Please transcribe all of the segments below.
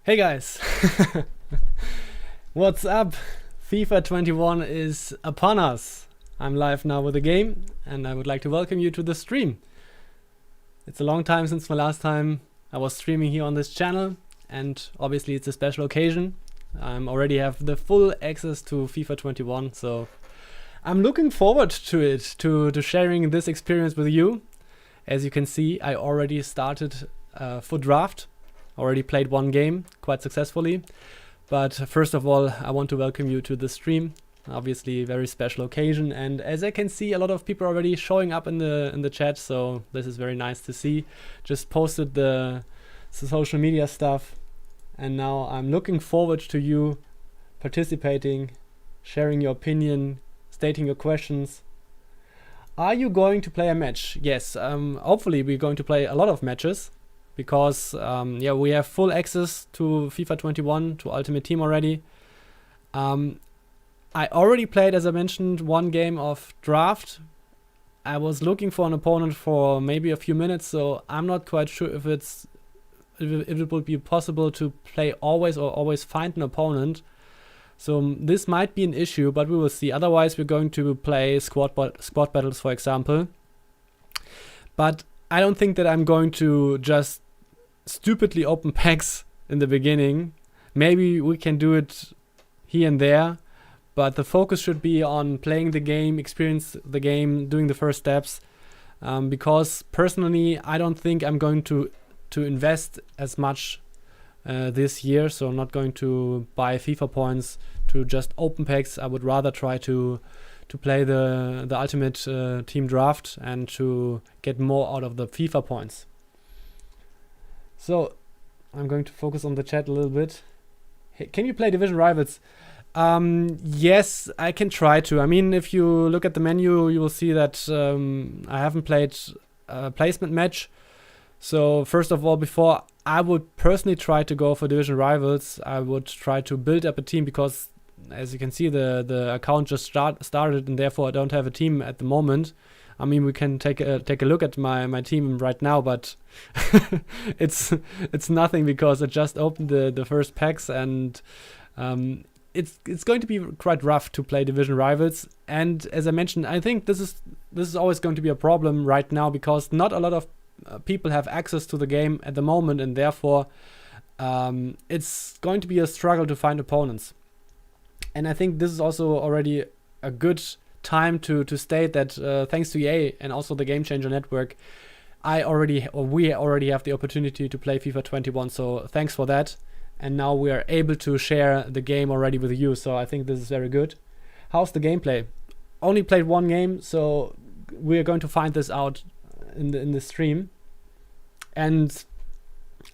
Hey guys, what's up? FIFA 21 is upon us. I'm live now with the game and I would like to welcome you to the stream. It's a long time since my last time I was streaming here on this channel, and obviously it's a special occasion. I already have the full access to FIFA 21, so I'm looking forward to it, to sharing this experience with you. As you can see, I already started for draft. Already played one game quite successfully, but first of all I want to welcome you to the stream. Obviously very special occasion, and as I can see, a lot of people are already showing up in the chat, so this is very nice to see. Just posted the social media stuff, and now I'm looking forward to you participating, sharing your opinion, stating your questions. Are you going to play a match? Yes, hopefully we're going to play a lot of matches, because we have full access to FIFA 21, to Ultimate Team already. I already played, as I mentioned, one game of draft. I was looking for an opponent for maybe a few minutes, so I'm not quite sure if it would be possible to play always or always find an opponent. So this might be an issue, but we will see. Otherwise, we're going to play squad battles, for example. But I don't think that I'm going to just stupidly open packs in the beginning. Maybe we can do it here and there, but the focus should be on playing the game, experience the game, doing the first steps. Because personally, I don't think I'm going to invest as much this year, so I'm not going to buy FIFA points to just open packs. I would rather try to play the Ultimate Team draft and to get more out of the FIFA points. So I'm going to focus on the chat a little bit. Hey, can you play Division Rivals? Yes, I can try to. I mean, if you look at the menu, you will see that I haven't played a placement match. So first of all, before I would personally try to go for Division Rivals, I would try to build up a team, because as you can see, the account just started, and therefore I don't have a team at the moment. I mean, we can take a look at my team right now, but it's nothing, because I just opened the first packs, and it's going to be quite rough to play Division Rivals. And as I mentioned, I think this is always going to be a problem right now, because not a lot of people have access to the game at the moment, and therefore it's going to be a struggle to find opponents. And I think this is also already a good time to state that thanks to EA and also the Game Changer Network, we already have the opportunity to play FIFA 21. So thanks for that. And now we are able to share the game already with you. So I think this is very good. How's the gameplay? Only played one game, so we are going to find this out in the stream. And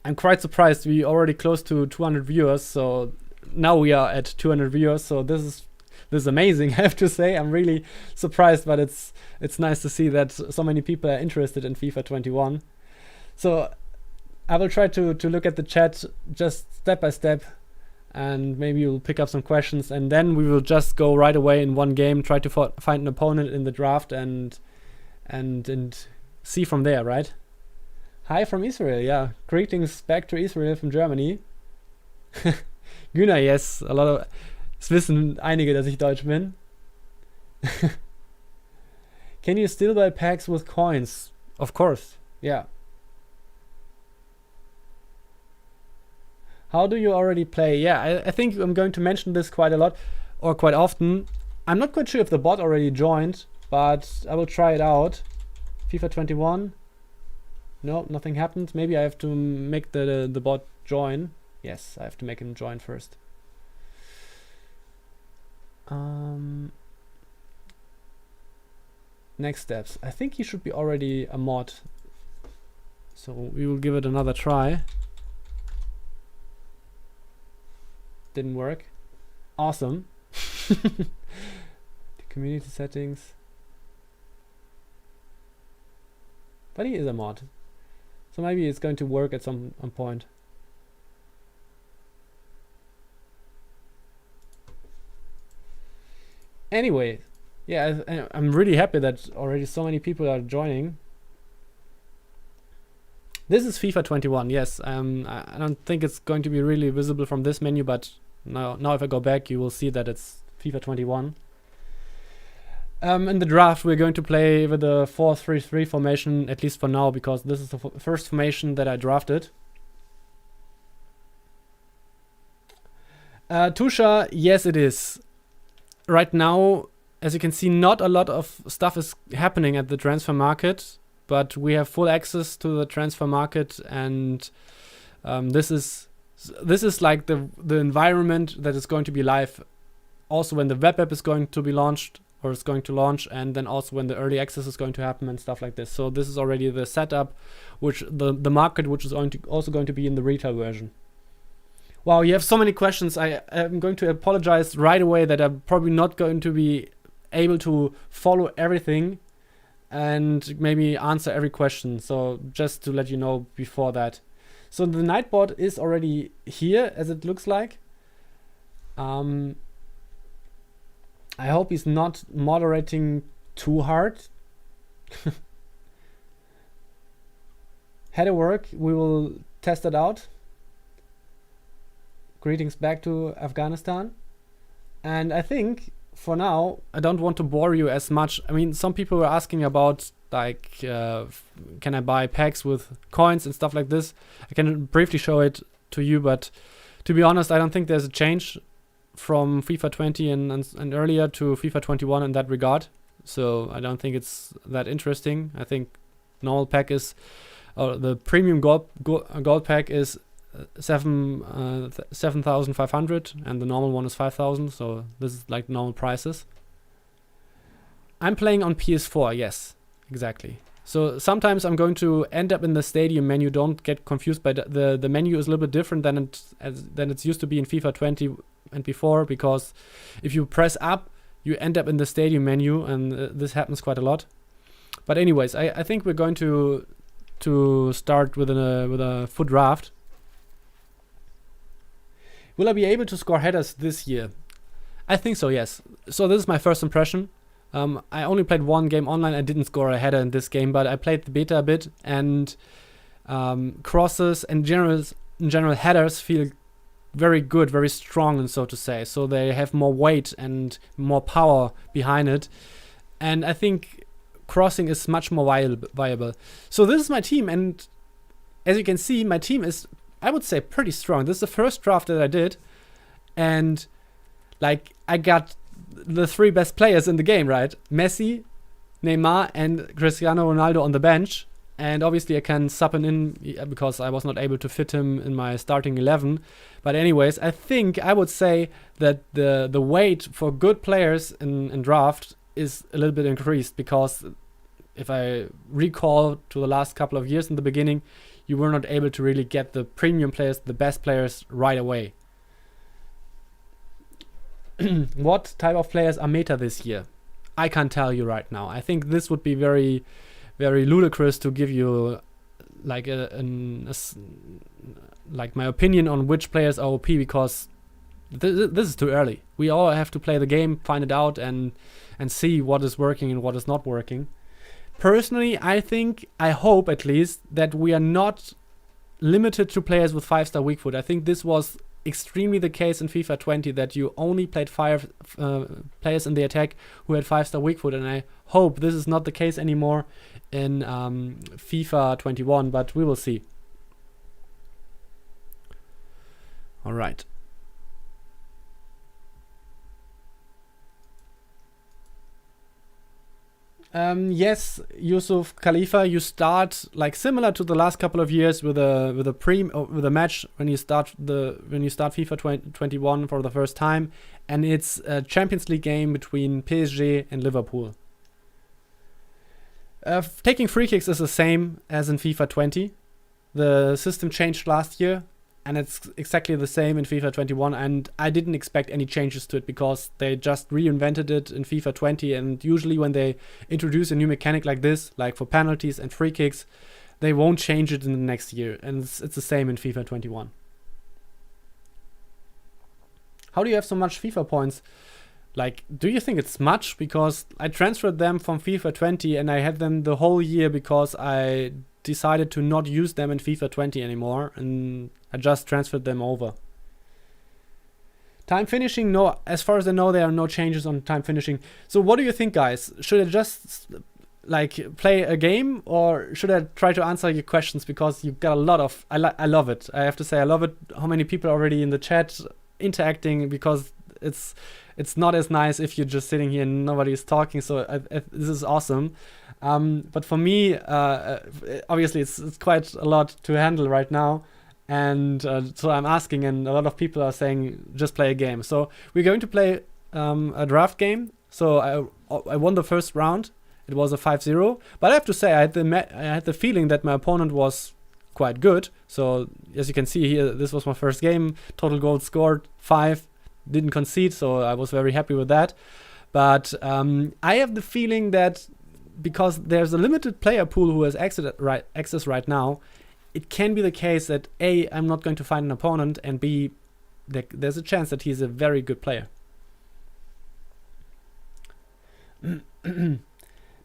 I'm quite surprised. We already close to 200 viewers. So now we are at 200 viewers. So this is amazing, I have to say. I'm really surprised, but it's nice to see that so many people are interested in FIFA 21. So I will try to look at the chat just step by step, and maybe we'll pick up some questions, and then we will just go right away in one game, try to find an opponent in the draft and see from there, right? Hi from Israel, yeah. Greetings back to Israel from Germany. Güner, yes. Es wissen einige, dass ich Deutsch bin. Can you still buy packs with coins? Of course, yeah. How do you already play? Yeah, I think I'm going to mention this quite a lot, or quite often. I'm not quite sure if the bot already joined, but I will try it out. FIFA 21. No, nothing happened. Maybe I have to make the bot join. Yes, I have to make him join first. Next steps. I think he should be already a mod, so we will give it another try. Didn't work. Awesome. The community settings. But he is a mod, so maybe it's going to work at some point. Anyway, yeah, I'm really happy that already so many people are joining. This is FIFA 21, yes. I don't think it's going to be really visible from this menu, but now if I go back, you will see that it's FIFA 21. In the draft, we're going to play with the 4-3-3 formation, at least for now, because this is the first formation that I drafted. Tusha, yes it is. Right now, as you can see, not a lot of stuff is happening at the transfer market, but we have full access to the transfer market, and this is like the environment that is going to be live also when the web app is going to be launched, or is going to launch, and then also when the early access is going to happen and stuff like this. So this is already the setup, which the market, which is also going to be in the retail version. Wow, you have so many questions. I'm going to apologize right away that I'm probably not going to be able to follow everything and maybe answer every question. So just to let you know before that. So the Nightbot is already here, as it looks like. I hope he's not moderating too hard. Header work, we will test it out. Greetings back to Afghanistan. And I think for now, I don't want to bore you as much. I mean, some people were asking about like, can I buy packs with coins and stuff like this? I can briefly show it to you, but to be honest, I don't think there's a change from FIFA 20 and earlier to FIFA 21 in that regard. So I don't think it's that interesting. I think normal pack is, the premium gold pack is 7,500 and the normal one is 5,000. So this is like normal prices. I'm playing on PS4, yes, exactly. So sometimes I'm going to end up in the stadium menu. Don't get confused by the menu is a little bit different than it's used to be in FIFA 20 and before, because if you press up, you end up in the stadium menu, and this happens quite a lot. But anyways, I think we're going to start with a full draft. Will I be able to score headers this year? I think so, yes. So this is my first impression. I only played one game online. I didn't score a header in this game, but I played the beta a bit, and crosses and in general headers feel very good, very strong, and so to say. So they have more weight and more power behind it. And I think crossing is much more viable. So this is my team, and as you can see, my team is, I would say, pretty strong. This is the first draft that I did, and like I got the three best players in the game, right? Messi, Neymar, and Cristiano Ronaldo on the bench. And obviously I can sub him in because I was not able to fit him in my starting 11. But anyways, I think I would say that the weight for good players in draft is a little bit increased, because if I recall to the last couple of years in the beginning, you were not able to really get the premium players, the best players right away. What type of players are meta this year? I can't tell you right now. I think this would be very, very ludicrous to give you like like my opinion on which players are OP, because this is too early. We all have to play the game, find it out, and see what is working and what is not working. Personally, I hope at least that we are not limited to players with 5-star weak foot. I think this was extremely the case in FIFA 20, that you only played 5 players in the attack who had 5-star weak foot, and I hope this is not the case anymore in FIFA 21, but we will see. All right. Yes, Yusuf Khalifa, you start like similar to the last couple of years with a match when you start FIFA 21 for the first time, and it's a Champions League game between PSG and Liverpool. Taking free kicks is the same as in FIFA 20. The system changed last year, and it's exactly the same in FIFA 21, and I didn't expect any changes to it because they just reinvented it in FIFA 20, and usually when they introduce a new mechanic like this, like for penalties and free kicks, they won't change it in the next year, and it's the same in FIFA 21. How do you have so much FIFA points? Like, do you think it's much? Because I transferred them from FIFA 20 and I had them the whole year because I decided to not use them in FIFA 20 anymore, and I just transferred them over. Time finishing, no, as far as I know, there are no changes on time finishing. So what do you think, guys? Should I just like play a game, or should I try to answer your questions? Because you got a lot of, I love it. I have to say, I love it. How many people are already in the chat interacting, because it's not as nice if you're just sitting here and nobody is talking. So this is awesome. But for me, obviously, it's quite a lot to handle right now. And so I'm asking, and a lot of people are saying, just play a game. So we're going to play a draft game. So I won the first round. It was a 5-0. But I have to say, I had the feeling that my opponent was quite good. So as you can see here, this was my first game. Total goals scored 5. Didn't concede, so I was very happy with that. But I have the feeling that because there's a limited player pool who has access right now, it can be the case that A, I'm not going to find an opponent, and B, there's a chance that he's a very good player.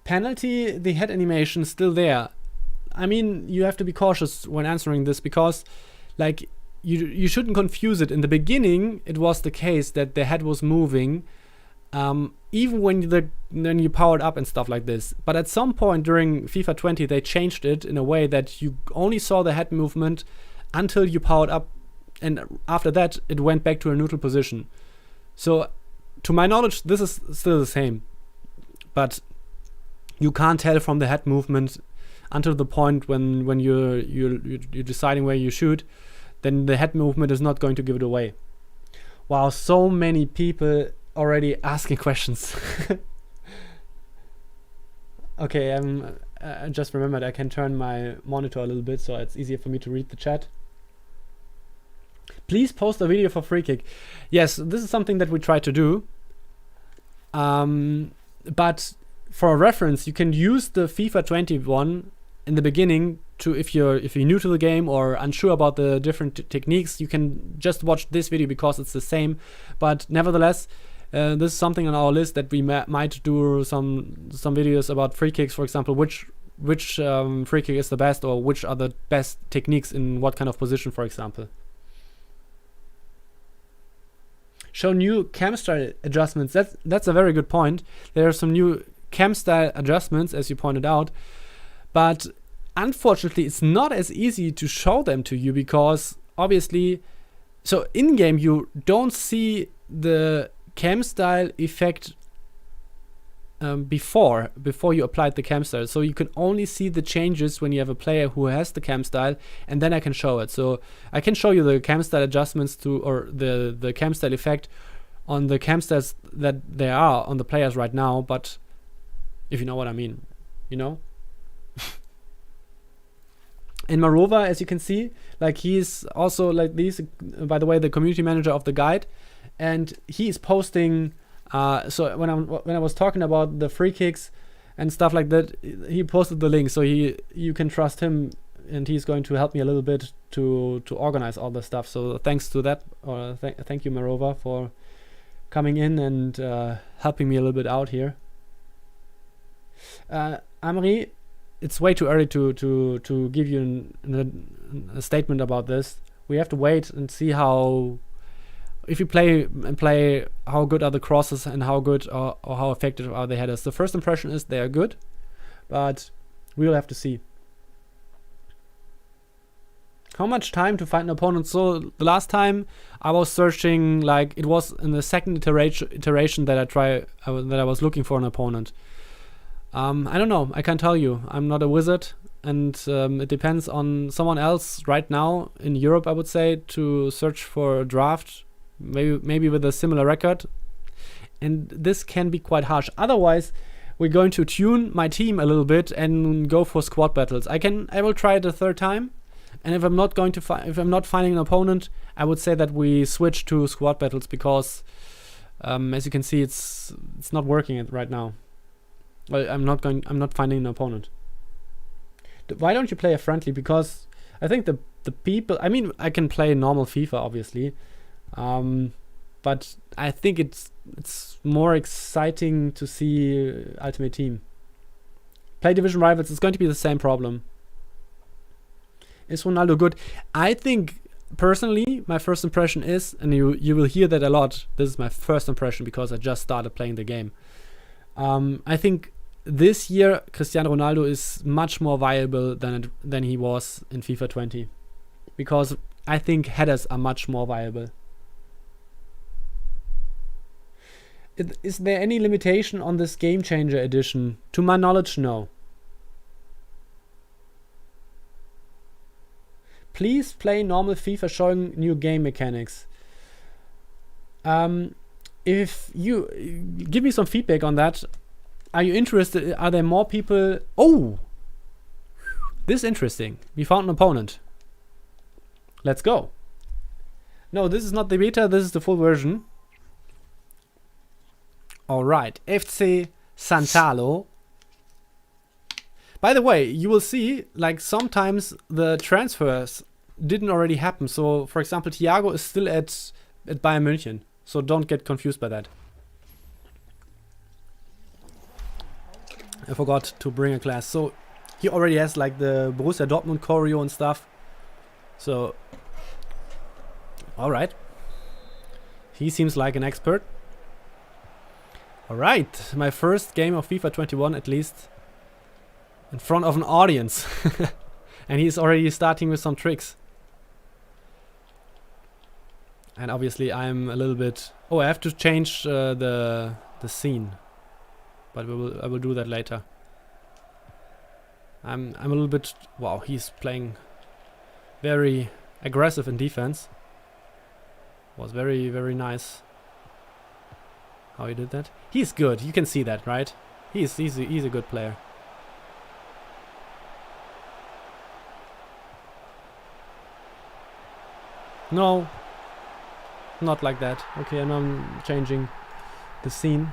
Penalty, the head animation still there. I mean, you have to be cautious when answering this, because like you shouldn't confuse it. In the beginning, it was the case that the head was moving, even when you powered up and stuff like this. But at some point during FIFA 20, they changed it in a way that you only saw the head movement until you powered up, and after that, it went back to a neutral position. So, to my knowledge, this is still the same. But you can't tell from the head movement until the point when you're deciding where you shoot. Then the head movement is not going to give it away. Wow, so many people already asking questions. Okay, I just remembered I can turn my monitor a little bit so it's easier for me to read the chat. Please post a video for free kick. Yes, this is something that we try to do. But for a reference, you can use the FIFA 21 in the beginning to, if you're new to the game or unsure about the different techniques, you can just watch this video because it's the same. But nevertheless, this is something on our list that we might do some videos about free kicks, for example, which free kick is the best, or which are the best techniques in what kind of position, for example. Show new cam style adjustments. That's a very good point. There are some new cam style adjustments, as you pointed out, but unfortunately it's not as easy to show them to you, because obviously, so in game you don't see the cam style effect before you applied the cam style. So you can only see the changes when you have a player who has the cam style, and then I can show it. So I can show you the cam style adjustments or the cam style effect on the cam styles that there are on the players right now, but if you know what I mean, you know? And Marova, as you can see, like he's also like these, by the way, the community manager of the guide, and he is posting. So when I was talking about the free kicks and stuff like that, he posted the link, so you can trust him, and he's going to help me a little bit to organize all the stuff. So thanks to that, or thank you, Marova, for coming in and helping me a little bit out here. Amri, it's way too early to give you a statement about this. We have to wait and see how, if you play how good are the crosses and how good or how effective are the headers. The first impression is they are good, but we'll have to see. How much time to find an opponent? So the last time I was searching, like it was in the second iteration that I was looking for an opponent. I don't know. I can't tell you. I'm not a wizard, and it depends on someone else right now in Europe, I would say, to search for a draft, maybe with a similar record. And this can be quite harsh. Otherwise, we're going to tune my team a little bit and go for squad battles. I will try it a third time, and if I'm not finding an opponent, I would say that we switch to squad battles, because as you can see, it's not working right now. Well, I'm not finding an opponent. Why don't you play a friendly? Because I think the people, I mean, I can play normal FIFA, obviously, but I think it's more exciting to see Ultimate Team. Play Division Rivals, it's going to be the same problem. Is Ronaldo good? I think personally, my first impression is, and you will hear that a lot. This is my first impression because I just started playing the game. I think this year Cristiano Ronaldo is much more viable than he was in FIFA 20, because I think headers are much more viable. Is there any limitation on this Game Changer edition? To my knowledge, no. Please play normal FIFA showing new game mechanics. If you give me some feedback on that, are you interested? Are there more people? Oh, this is interesting. We found an opponent. Let's go. No, this is not the beta. This is the full version. All right, FC Santalo. By the way, you will see, like, sometimes the transfers didn't already happen. So, for example, Thiago is still at Bayern München. So don't get confused by that. I forgot to bring a class. So he already has, like, the Borussia Dortmund choreo and stuff. So, all right. He seems like an expert. All right, my first game of FIFA 21 at least. In front of an audience. And he's already starting with some tricks. And obviously I'm a little bit... Oh, I have to change the scene. But I will do that later. I'm a little bit... Wow, he's playing very aggressive in defense. Was very, very nice how he did that. He's good, you can see that, right? He's a good player. No, not like that. Okay, and I'm changing the scene.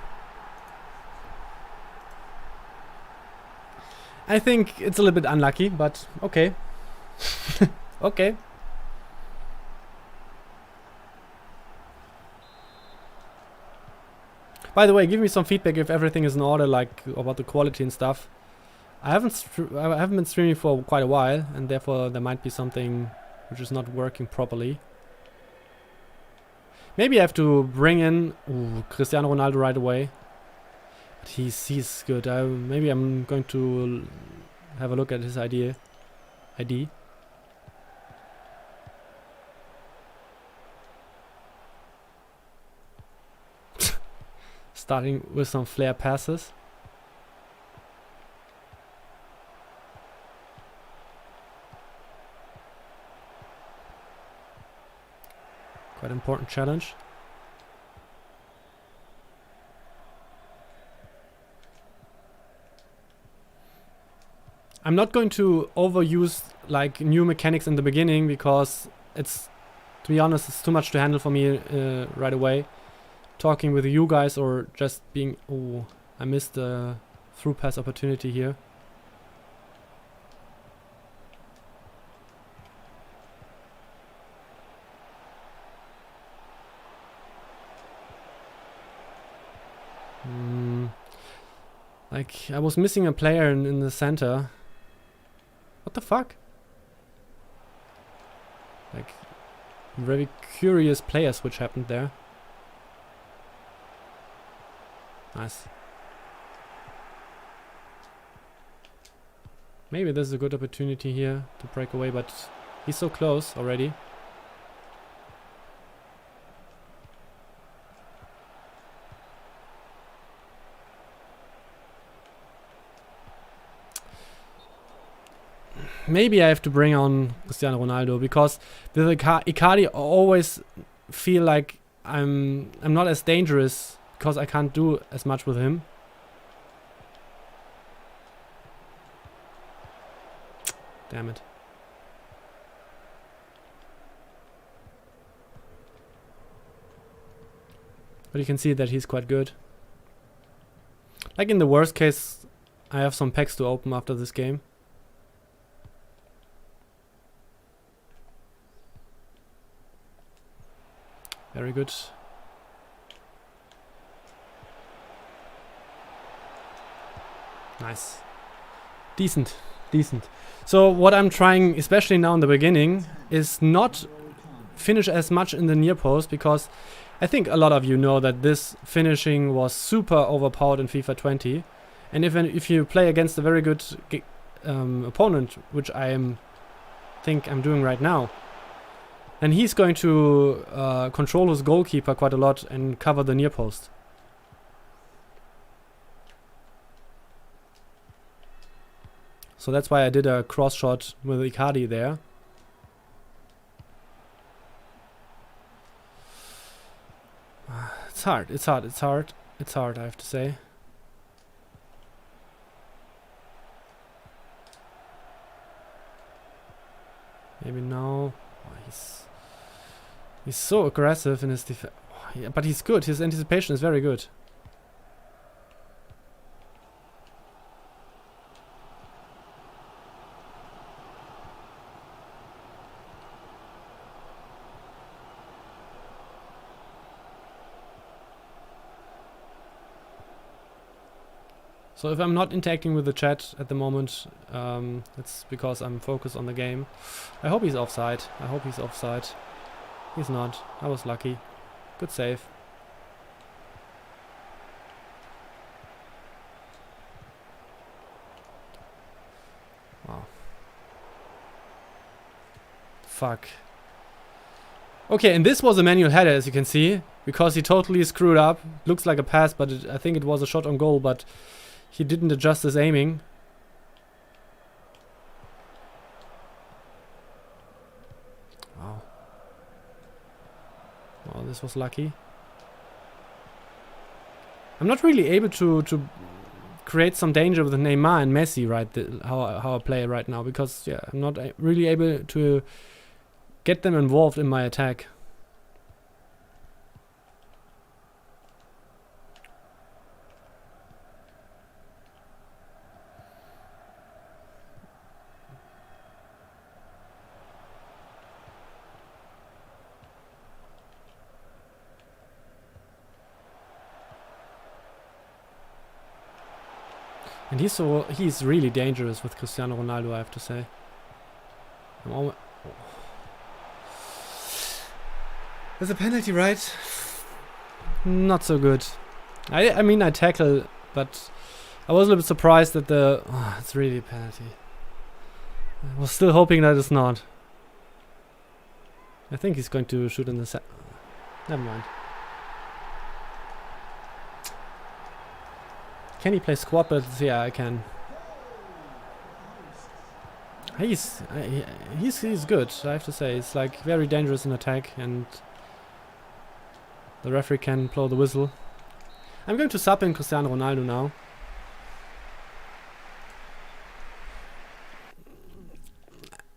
I think it's a little bit unlucky, but okay. Okay. By the way, give me some feedback if everything is in order, like about the quality and stuff. I haven't been streaming for quite a while, and therefore there might be something which is not working properly. Maybe I have to bring in Cristiano Ronaldo right away. But he's good. Maybe I'm going to have a look at his ID. Starting with some flare passes. Quite important challenge. I'm not going to overuse like new mechanics in the beginning because it's, to be honest, it's too much to handle for me right away. Talking with you guys or just being... Oh, I missed the through pass opportunity here. Like, I was missing a player in the center. What the fuck? Like, very curious player switch happened there. Nice. Maybe this is a good opportunity here to break away, but he's so close already. Maybe I have to bring on Cristiano Ronaldo because with Icardi I always feel like I'm not as dangerous because I can't do as much with him. Damn it. But you can see that he's quite good. Like in the worst case, I have some packs to open after this game. Very good. Nice. Decent. decent. So what I'm trying, especially now in the beginning, is not finish as much in the near post, because I think a lot of you know that this finishing was super overpowered in FIFA 20. And if you play against a very good opponent, which think I'm doing right now, then he's going to control his goalkeeper quite a lot and cover the near post. So that's why I did a cross shot with Icardi there. It's hard, I have to say. Maybe now. Oh, he's so aggressive in his defense. Oh, yeah, but he's good. His anticipation is very good. So if I'm not interacting with the chat at the moment, it's because I'm focused on the game. I hope he's offside. He's not. I was lucky. Good save. Wow. Fuck. Okay, and this was a manual header, as you can see, because he totally screwed up. Looks like a pass, but I think it was a shot on goal, but he didn't adjust his aiming. Wow. Well, this was lucky. I'm not really able to create some danger with Neymar and Messi how I play right now, because yeah, I'm not really able to get them involved in my attack. And he's really dangerous with Cristiano Ronaldo, I have to say. There's a penalty, right? Not so good. I mean, I tackle, but I was a little bit surprised that it's really a penalty. I was still hoping that it's not. I think he's going to shoot in the never mind. Can he play squad? But yeah, I can. He's good, I have to say. It's like very dangerous in attack, and the referee can blow the whistle. I'm going to sub in Cristiano Ronaldo now.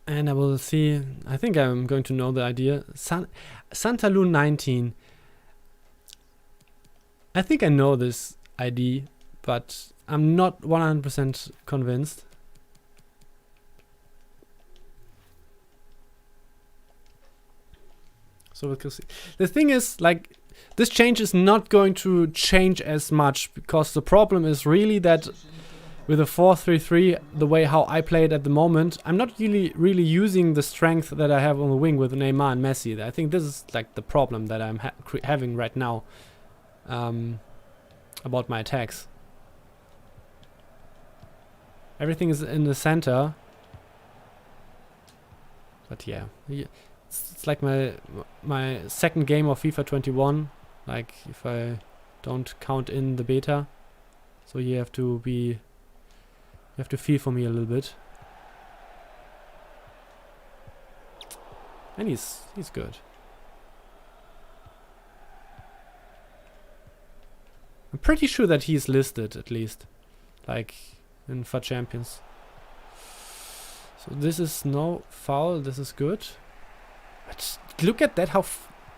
And I will see. I think I'm going to know the idea. Santalu 19. I think I know this ID, but I'm not 100% convinced. So the thing is, like, this change is not going to change as much, because the problem is really that with a 4-3-3, the way how I play it at the moment, I'm not really using the strength that I have on the wing with Neymar and Messi. I think this is like the problem that I'm having right now about my attacks. Everything is in the center, but yeah, it's like my second game of FIFA 21. Like, if I don't count in the beta, so you have to feel for me a little bit. And he's good. I'm pretty sure that he's listed, at least, like in FUT Champions. So this is no foul. This is good. But look at that, how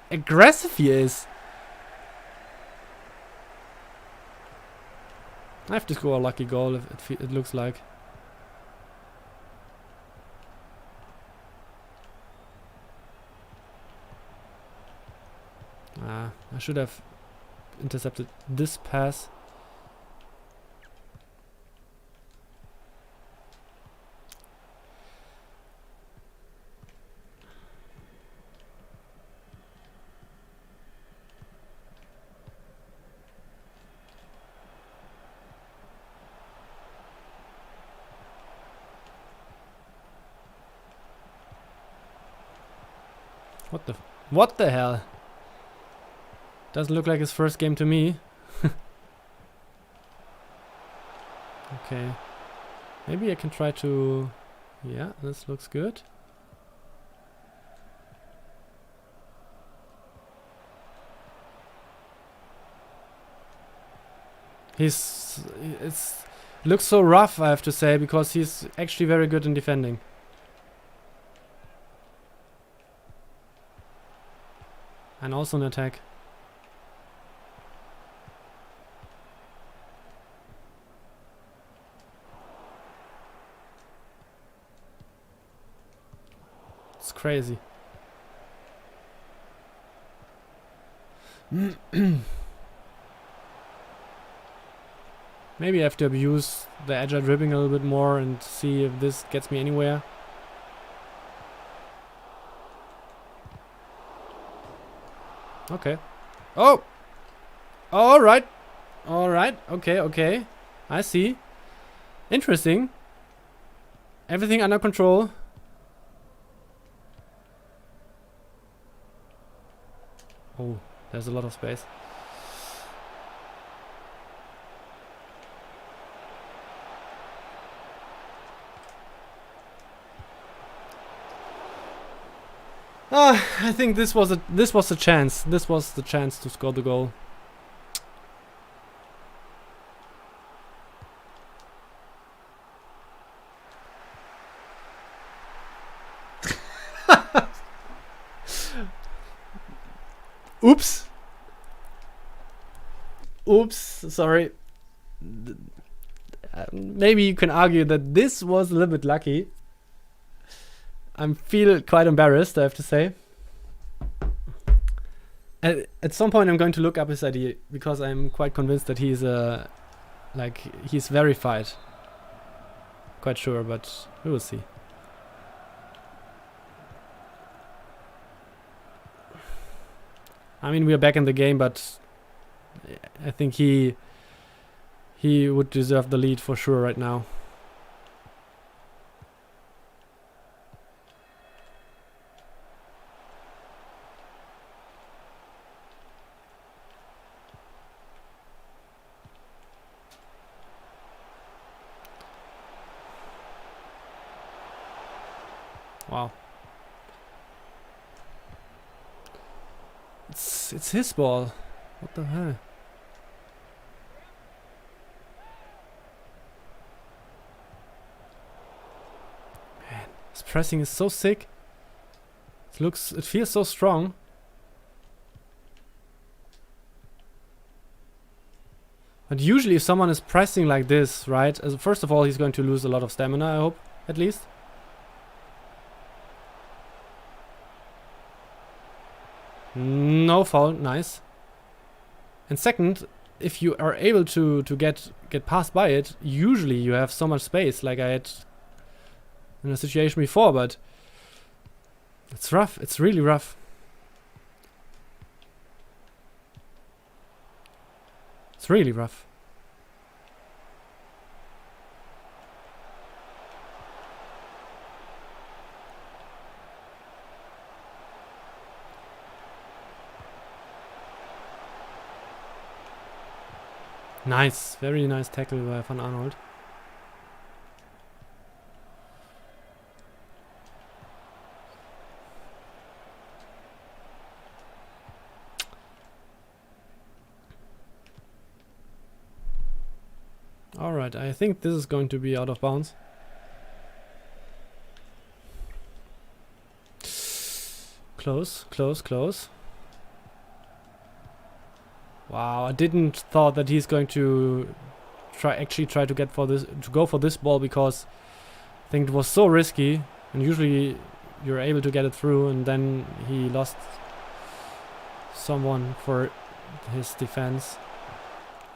aggressive he is. I have to score a lucky goal, if it looks like. I should have intercepted this pass. What the hell? Doesn't look like his first game to me. Okay. Maybe I can try to... Yeah, this looks good. It looks so rough, I have to say, because he's actually very good in defending. And also in attack. It's crazy. Maybe I have to abuse the agile dribbling a little bit more and see if this gets me anywhere. Okay. Oh! Alright. Alright. Okay, okay. I see. Interesting. Everything under control. Oh, there's a lot of space. I think this was the chance. This was the chance to score the goal. Oops. Oops, sorry. Maybe you can argue that this was a little bit lucky. I feel quite embarrassed, I have to say. At some point I'm going to look up his ID because I'm quite convinced that he's he's verified. Quite sure, but we will see. I mean, we are back in the game, but I think he would deserve the lead for sure right now. Wow. It's his ball. What the hell? Man, his pressing is so sick. It feels so strong. But usually if someone is pressing like this, right? First of all, he's going to lose a lot of stamina, I hope, at least. No foul, nice. And second, if you are able to get passed by it, usually you have so much space, like I had in a situation before, but it's rough, it's really rough. It's really rough. Nice, very nice tackle by Van Arnold. Alright, I think this is going to be out of bounds. Close, close, close. Wow, I didn't thought that he's going to try to go for this ball, because I think it was so risky, and usually you're able to get it through, and then he lost someone for his defense.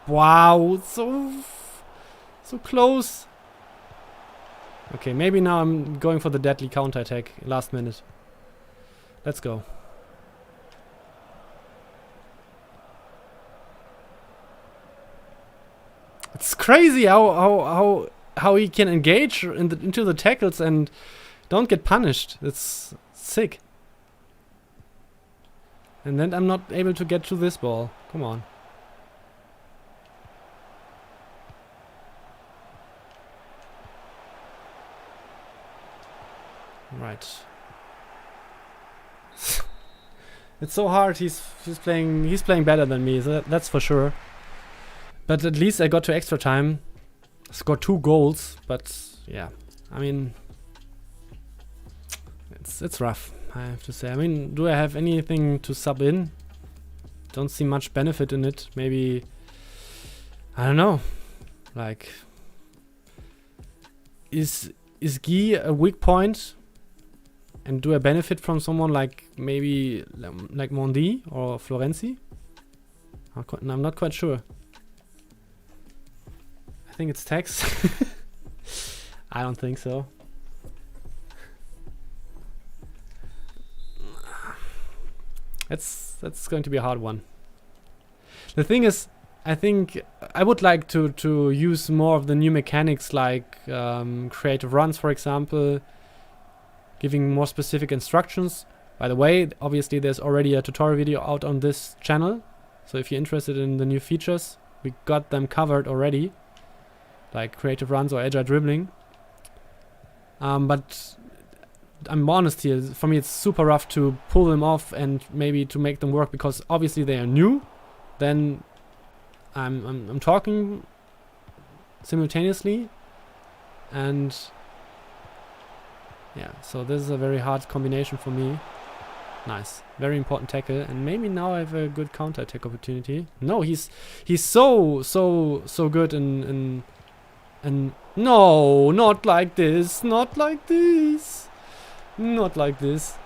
Wow, so close. Okay, maybe now I'm going for the deadly counter attack last minute. Let's go. It's crazy how he can engage into the tackles and don't get punished. It's sick. And then I'm not able to get to this ball. Come on. Right. It's so hard. He's playing better than me. So that's for sure. But at least I got to extra time. Scored 2 goals. But yeah, I mean, it's rough, I have to say. I mean, do I have anything to sub in? Don't see much benefit in it. Maybe, I don't know. Like, is Guy a weak point? And do I benefit from someone like maybe like Mondi or Florenzi? I'm not quite sure. I think it's Tex. I don't think so. That's going to be a hard one. The thing is, I think I would like to use more of the new mechanics, like creative runs, for example, giving more specific instructions. By the way, obviously there's already a tutorial video out on this channel, so if you're interested in the new features, we got them covered already, like creative runs or agile dribbling. But I'm honest here, for me it's super rough to pull them off and maybe to make them work, because obviously they are new. Then I'm talking simultaneously, and yeah, so this is a very hard combination for me. Nice, very important tackle, and maybe now I have a good counter attack opportunity. No, he's so good in no, not like this, not like this, not like this.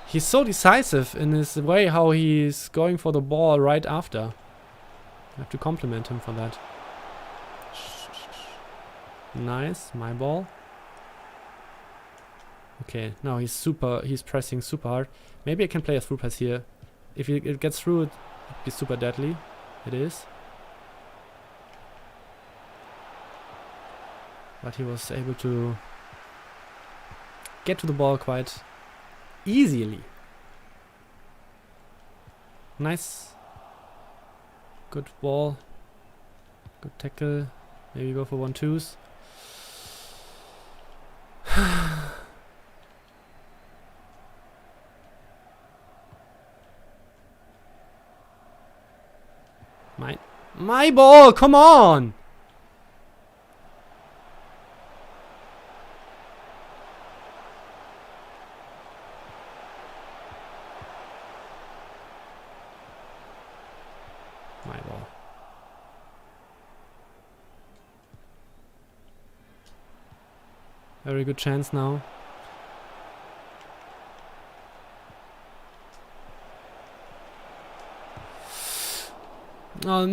He's so decisive in his way how he's going for the ball right after. I have to compliment him for that. Nice, my ball. Okay, now he's pressing super hard. Maybe I can play a through pass here. If it gets through, it'd be super deadly. It is. But he was able to get to the ball quite easily. Nice. Good ball. Good tackle. Maybe go for 1-2s. My ball, come on! My ball. Very good chance now.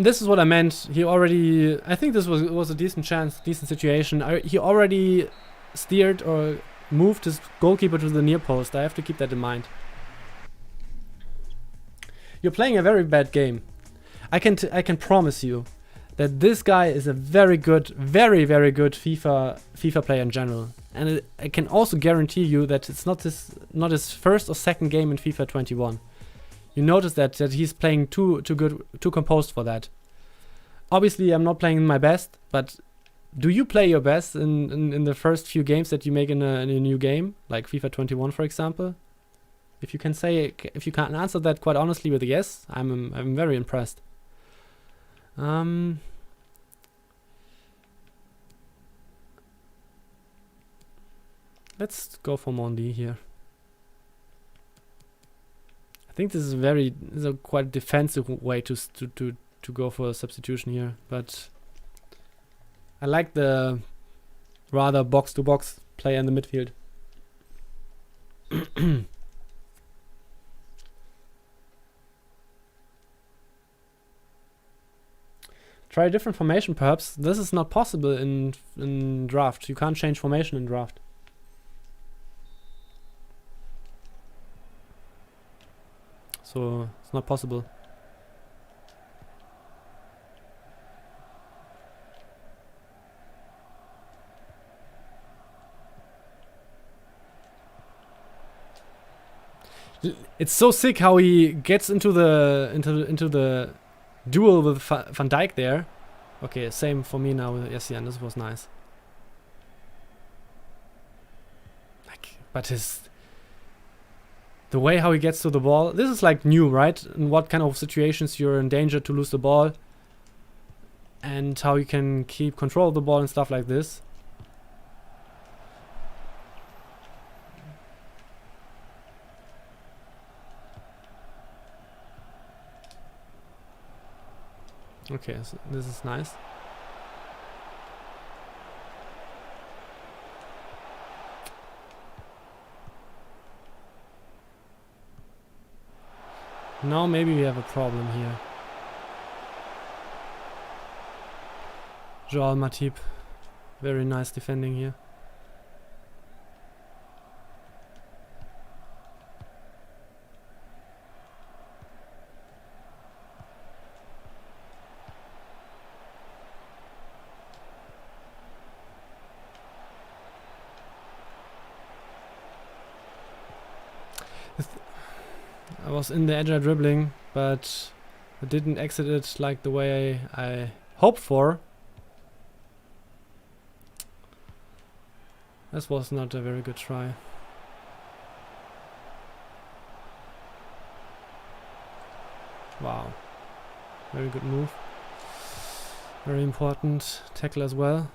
This is what I meant. He already... I think this was a decent chance, decent situation. He already steered or moved his goalkeeper to the near post. I have to keep that in mind. You're playing a very bad game. I can promise you that this guy is a very good, very good FIFA player in general. And I can also guarantee you that it's not his first or second game in FIFA 21. You notice that he's playing too good, too composed for that. Obviously, I'm not playing my best, but do you play your best in the first few games that you make in a new game, like FIFA 21, for example? If you can answer that quite honestly with a yes, I'm very impressed. Let's go for Mondi here. I think this is a quite defensive way to go for a substitution here, but I like the rather box-to-box play in the midfield. Try a different formation, perhaps. This is not possible in draft. You can't change formation in draft. So it's not possible. It's so sick how he gets into the duel with Van Dijk there. Okay, same for me now with Essien. This was nice. Like, but the way how he gets to the ball, this is like new, right? In what kind of situations you're in danger to lose the ball, and how you can keep control of the ball and stuff like this. Okay, so this is nice. Now maybe we have a problem here. Joel Matip, very nice defending here. I was in the agile dribbling, but I didn't exit it like the way I hoped for. This was not a very good try. Wow. Very good move. Very important tackle as well.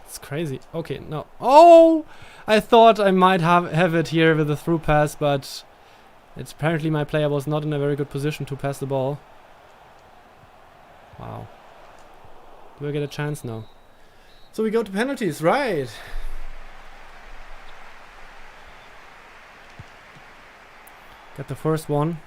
It's crazy. Okay, no. Oh! I thought I might have it here with a through pass, but it's apparently my player was not in a very good position to pass the ball. Wow. Do I get a chance now? So we go to penalties, right? Get the first one.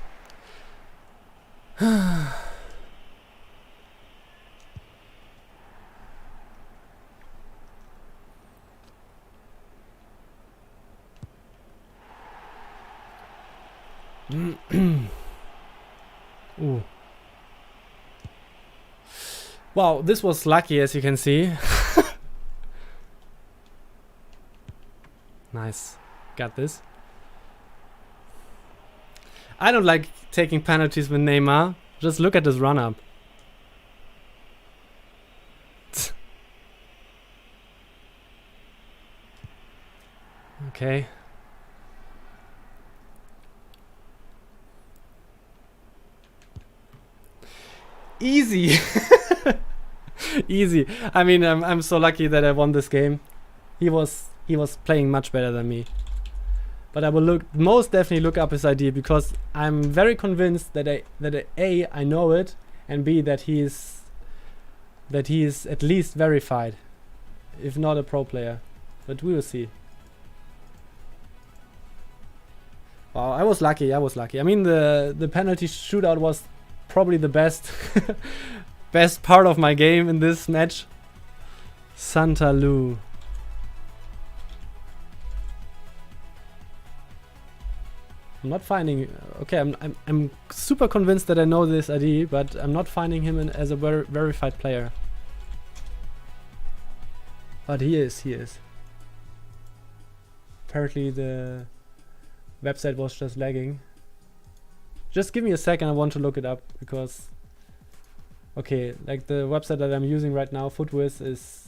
Ooh. Wow, this was lucky, as you can see. Nice. Got this. I don't like taking penalties with Neymar. Just look at this run-up. Okay. Easy. Easy. I mean, I'm so lucky that I won this game. He was playing much better than me. But I will most definitely look up his ID, because I'm very convinced that I know it, and B, that he is at least verified, if not a pro player. But we will see. Wow, I was lucky. I mean, the penalty shootout was probably the best best part of my game in this match. Santa Lu. I'm not finding. Okay, I'm super convinced that I know this ID, but I'm not finding him as a verified player. But he is. Apparently the website was just lagging. Just give me a second. I want to look it up, because okay, like the website that I'm using right now, Footwiz, is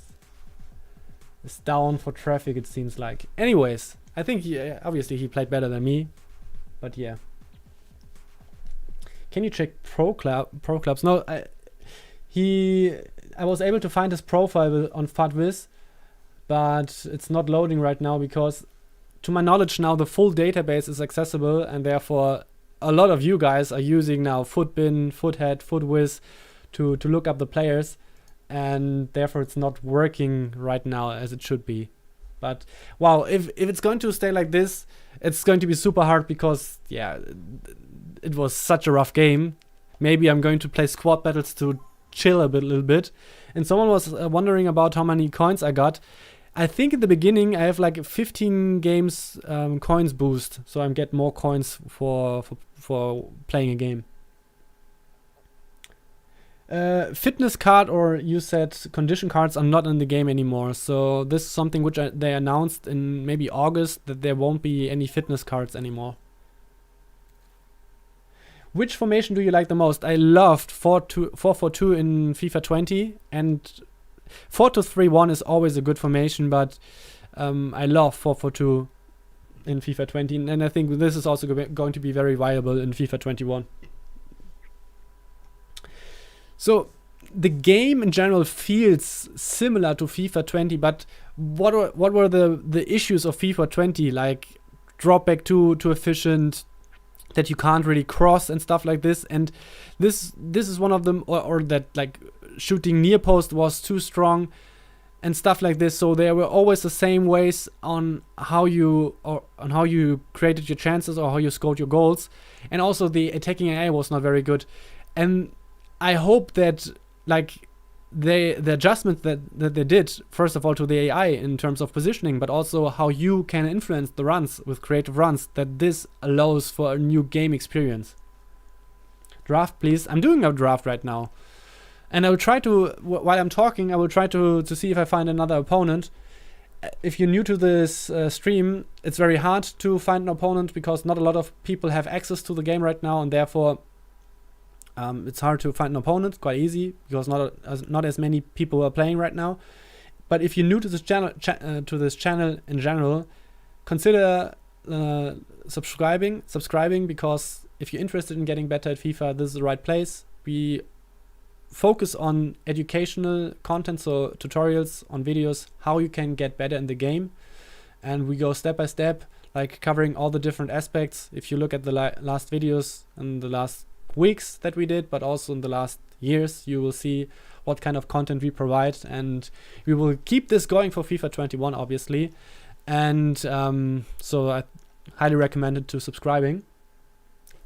down for traffic, it seems like. Anyways, I think obviously he played better than me. But yeah. Can you check pro clubs? No, I was able to find his profile on Footwiz, but it's not loading right now, because to my knowledge now the full database is accessible, and therefore a lot of you guys are using now Footbin, Foothead, Footwiz to look up the players, and therefore it's not working right now as it should be. But wow, if it's going to stay like this, it's going to be super hard, because yeah, it was such a rough game. Maybe I'm going to play squad battles to chill a little bit. And someone was wondering about how many coins I got. I think in the beginning I have like 15 games coins boost, so I get more coins for playing a game. Fitness card, or you said condition cards, are not in the game anymore. So this is something which they announced in maybe August, that there won't be any fitness cards anymore. Which formation do you like the most? I loved 4-4-2 in FIFA 20, and 4-2-3-1 is always a good formation, but I love 4-4-2 in FIFA 20, and I think this is also going to be very viable in FIFA 21. So the game in general feels similar to FIFA 20, but what were the issues of FIFA 20? Like drop back too efficient, that you can't really cross and stuff like this. And this is one of them, or that like shooting near post was too strong and stuff like this. So there were always the same ways on how you created your chances or how you scored your goals, and also the attacking AI was not very good. And I hope that like the adjustment that they did, first of all to the AI in terms of positioning, but also how you can influence the runs with creative runs, that this allows for a new game experience. Draft, please. I'm doing a draft right now. And I will try to, while I'm talking, I will try to see if I find another opponent. If you're new to this stream, it's very hard to find an opponent because not a lot of people have access to the game right now, and therefore it's hard to find an opponent. Quite easy because not as many people are playing right now. But if you're new to this channel in general, consider subscribing, because if you're interested in getting better at FIFA, this is the right place. We focus on educational content, so tutorials on videos, how you can get better in the game, and we go step by step, like covering all the different aspects. If you look at the last videos and the last weeks that we did, but also in the last years, you will see what kind of content we provide, and we will keep this going for FIFA 21 obviously. And so I highly recommend it to subscribing.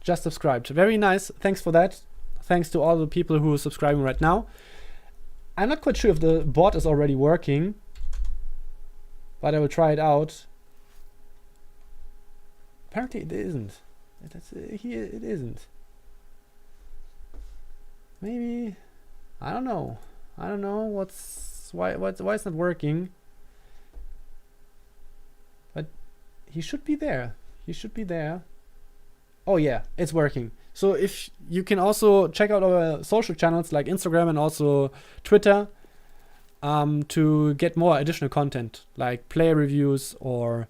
Just subscribed. Very nice, thanks for that. Thanks to all the people who are subscribing right now. I'm not quite sure if the bot is already working, but I will try it out. Apparently it isn't. It isn't. Maybe, I don't know why it's not working. But he should be there. Oh yeah, it's working. So if you can also check out our social channels like Instagram and also Twitter to get more additional content like player reviews or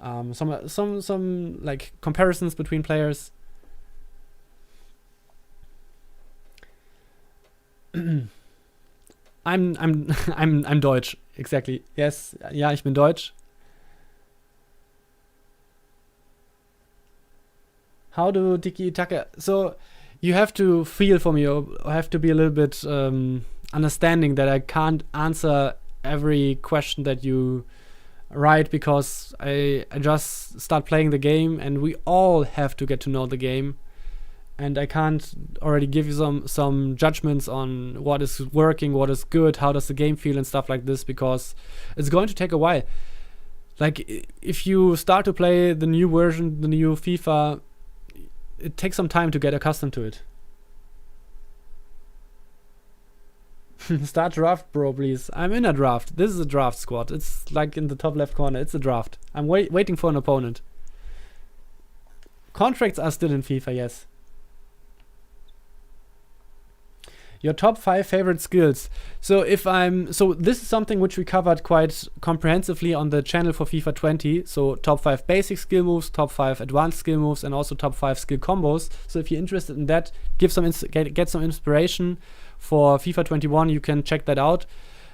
some like comparisons between players. I'm Deutsch, exactly. Yes, ja, ich bin Deutsch. How do Tiki Taka? So you have to feel for me, or have to be a little bit understanding that I can't answer every question that you write, because I just start playing the game and we all have to get to know the game. And I can't already give you some judgments on what is working, what is good, how does the game feel and stuff like this, because it's going to take a while. Like if you start to play the new version, the new FIFA, it takes some time to get accustomed to it. Start draft, bro, please. I'm in a draft. This is a draft squad. It's like in the top left corner. It's a draft. I'm waiting for an opponent. Contracts are still in FIFA, yes. Your top 5 favorite skills. So this is something which we covered quite comprehensively on the channel for FIFA 20. So top 5 basic skill moves, top 5 advanced skill moves, and also top 5 skill combos. So if you're interested in that, get some inspiration for FIFA 21, you can check that out.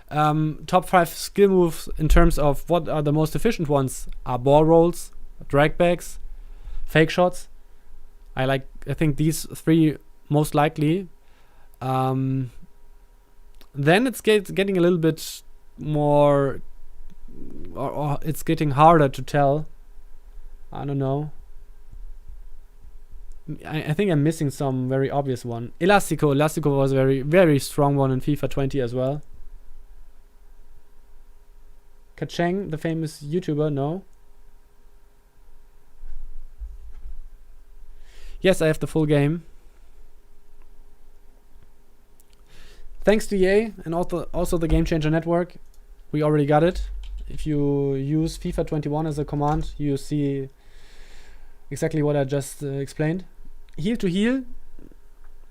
Top 5 skill moves in terms of what are the most efficient ones are ball rolls, drag backs, fake shots. I think these 3 most likely. Then it's getting a little bit more, or it's getting harder to tell. I don't know. I think I'm missing some very obvious one. Elastico was a very, very strong one in FIFA 20 as well. Kacheng, the famous YouTuber, no. Yes, I have the full game. thanks to EA and also the Game Changer Network, we already got it. If you use FIFA 21 as a command, you see exactly what I just explained. Heel to heel,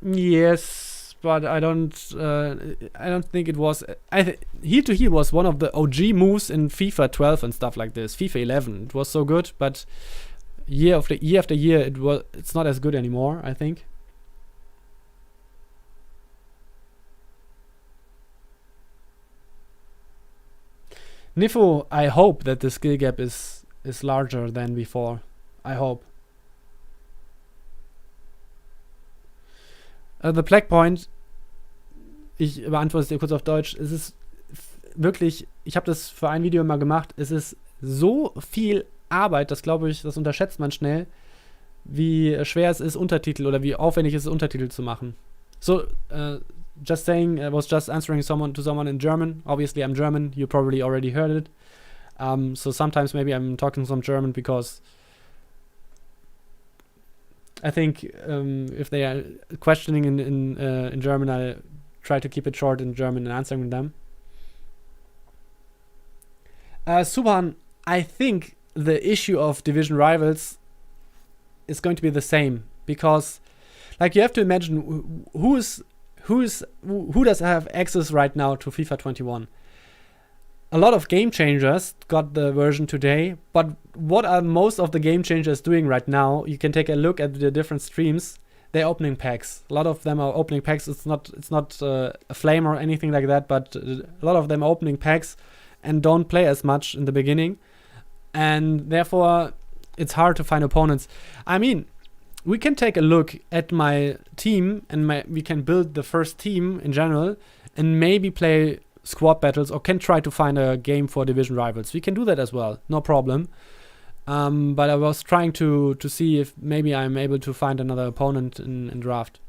yes, but I don't think it was. Heel to heel was one of the OG moves in FIFA 12 and stuff like this. FIFA 11, it was so good, but year after year, it's not as good anymore, I think. Nifo, I hope that the skill gap is larger than before. I hope. The Black Point, ich beantworte es dir kurz auf Deutsch. Es ist wirklich, ich habe das für ein Video mal gemacht, es ist so viel Arbeit, das glaube ich, das unterschätzt man schnell, wie schwer es ist, Untertitel oder wie aufwendig es ist, Untertitel zu machen. So, just saying, I was just answering to someone in German. Obviously, I'm German. You probably already heard it. So sometimes maybe I'm talking some German because I think if they are questioning in German, I try to keep it short in German and answering them. Subhan, I think the issue of division rivals is going to be the same because, like, you have to imagine who does have access right now to FIFA 21. A lot of game changers got the version today, but what are most of the game changers doing right now? You can take a look at the different streams. They're opening packs. A lot of them are opening packs. It's not a flame or anything like that, but a lot of them are opening packs and don't play as much in the beginning, and therefore it's hard to find opponents. I mean, we can take a look at my team and we can build the first team in general and maybe play squad battles or can try to find a game for division rivals. We can do that as well, no problem. But I was trying to see if maybe I'm able to find another opponent in draft.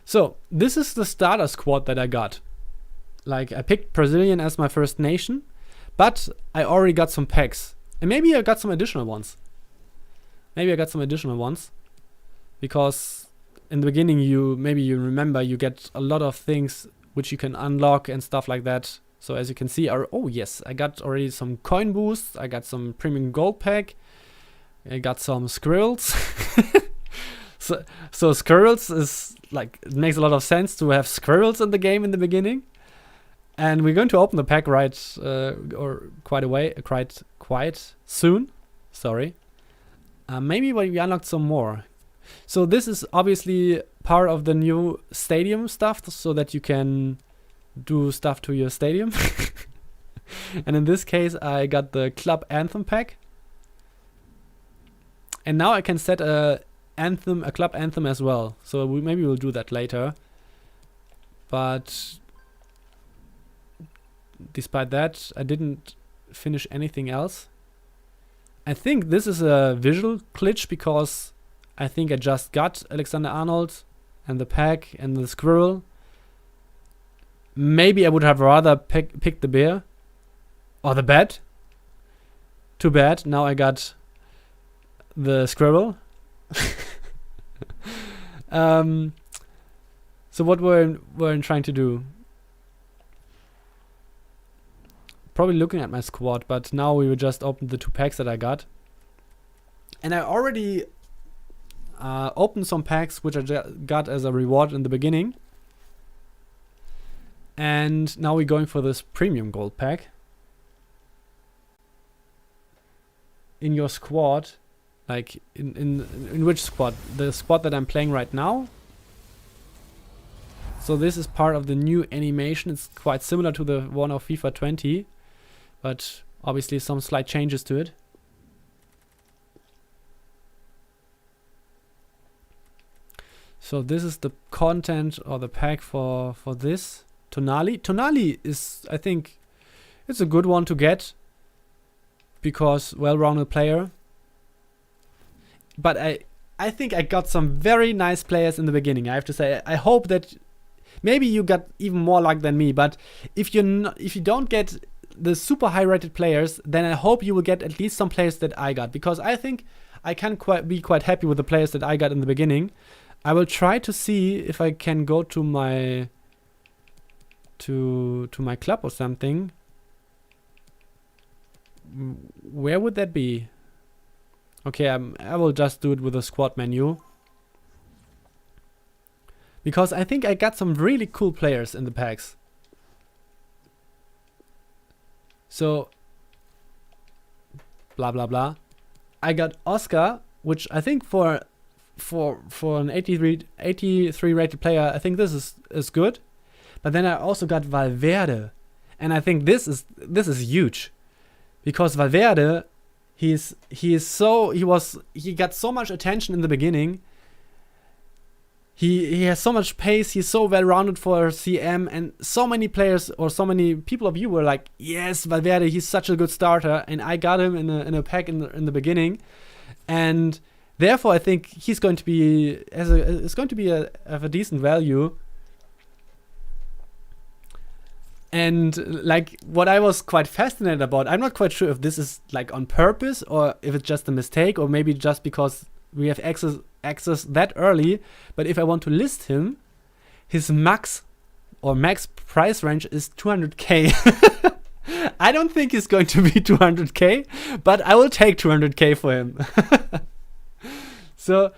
So this is the starter squad that I got. Like, I picked Brazilian as my first nation, but I already got some packs. And maybe I got some additional ones. Because in the beginning, you remember you get a lot of things which you can unlock and stuff like that. So as you can see, oh yes, I got already some coin boosts. I got some premium gold pack. I got some squirrels. So squirrels is like, it makes a lot of sense to have squirrels in the game in the beginning. And we're going to open the pack quite soon. Sorry. Maybe we unlocked some more. So this is obviously part of the new stadium stuff, so that you can do stuff to your stadium. And in this case, I got the club anthem pack. And now I can set a club anthem as well. So maybe we'll do that later. But despite that, I didn't finish anything else. I think this is a visual glitch because I think I just got Alexander-Arnold and the pack and the squirrel. Maybe I would have rather picked the bear or the bat. Too bad, now I got the squirrel. So what we're trying to do? Probably looking at my squad, but now we will just open the 2 packs that I got. And I already opened some packs which I got as a reward in the beginning. And now we're going for this premium gold pack. In your squad, like in which squad? The squad that I'm playing right now. So this is part of the new animation. It's quite similar to the one of FIFA 20. But obviously some slight changes to it. So this is the content or the pack for this. Tonali. Tonali is, I think, it's a good one to get. Because well-rounded player. But I think I got some very nice players in the beginning. I have to say, I hope that maybe you got even more luck than me. But if you don't get the super high rated players, then I hope you will get at least some players that I got, because I think I can be quite happy with the players that I got in the beginning. I will try to see if I can go to my to my club or something. Where would that be? Okay, I will just do it with the squad menu. Because I think I got some really cool players in the packs. So, blah blah blah. I got Oscar, which I think for an 83 rated player, I think this is good. But then I also got Valverde, and I think this is huge, because Valverde, he got so much attention in the beginning. He has so much pace. He's so well rounded for CM, and so many players or so many people of you were like, yes, Valverde, he's such a good starter, and I got him in a pack in the beginning, and therefore I think he's going to be of a decent value. And like what I was quite fascinated about, I'm not quite sure if this is like on purpose or if it's just a mistake, or maybe just because we have access that early. But if I want to list him, his max price range is 200k. I don't think he's going to be 200k, but I will take 200k for him. So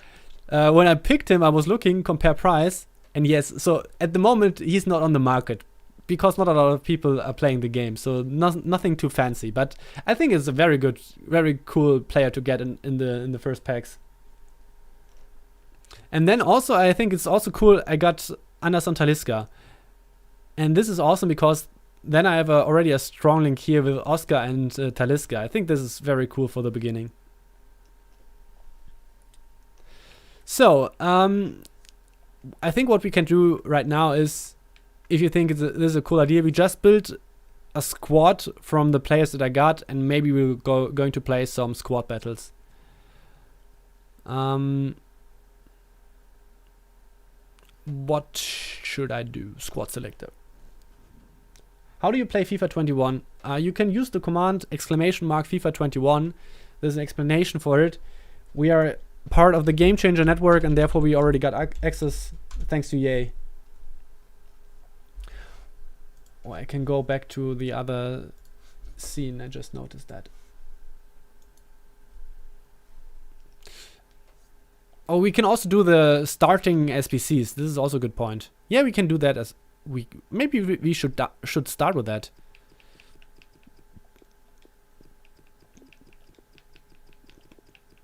when I picked him, I was looking compare price, and yes, so at the moment he's not on the market, because not a lot of people are playing the game, so nothing too fancy. But I think it's a very good, very cool player to get in the first packs. And then also, I think it's also cool, I got Anderson Talisca. And this is awesome because then I have already a strong link here with Oscar and Talisca. I think this is very cool for the beginning. So, I think what we can do right now is, if you think this is a cool idea, we just build a squad from the players that I got, and maybe we're going to play some squad battles. What should I do? Squad selector. How do you play FIFA 21? You can use the command !FIFA 21. There's an explanation for it. We are part of the Game Changer network, and therefore we already got access thanks to EA. Or I can go back to the other scene. I just noticed that. Oh, we can also do the starting SBCs. This is also a good point. Yeah, we can do that as maybe we should start with that.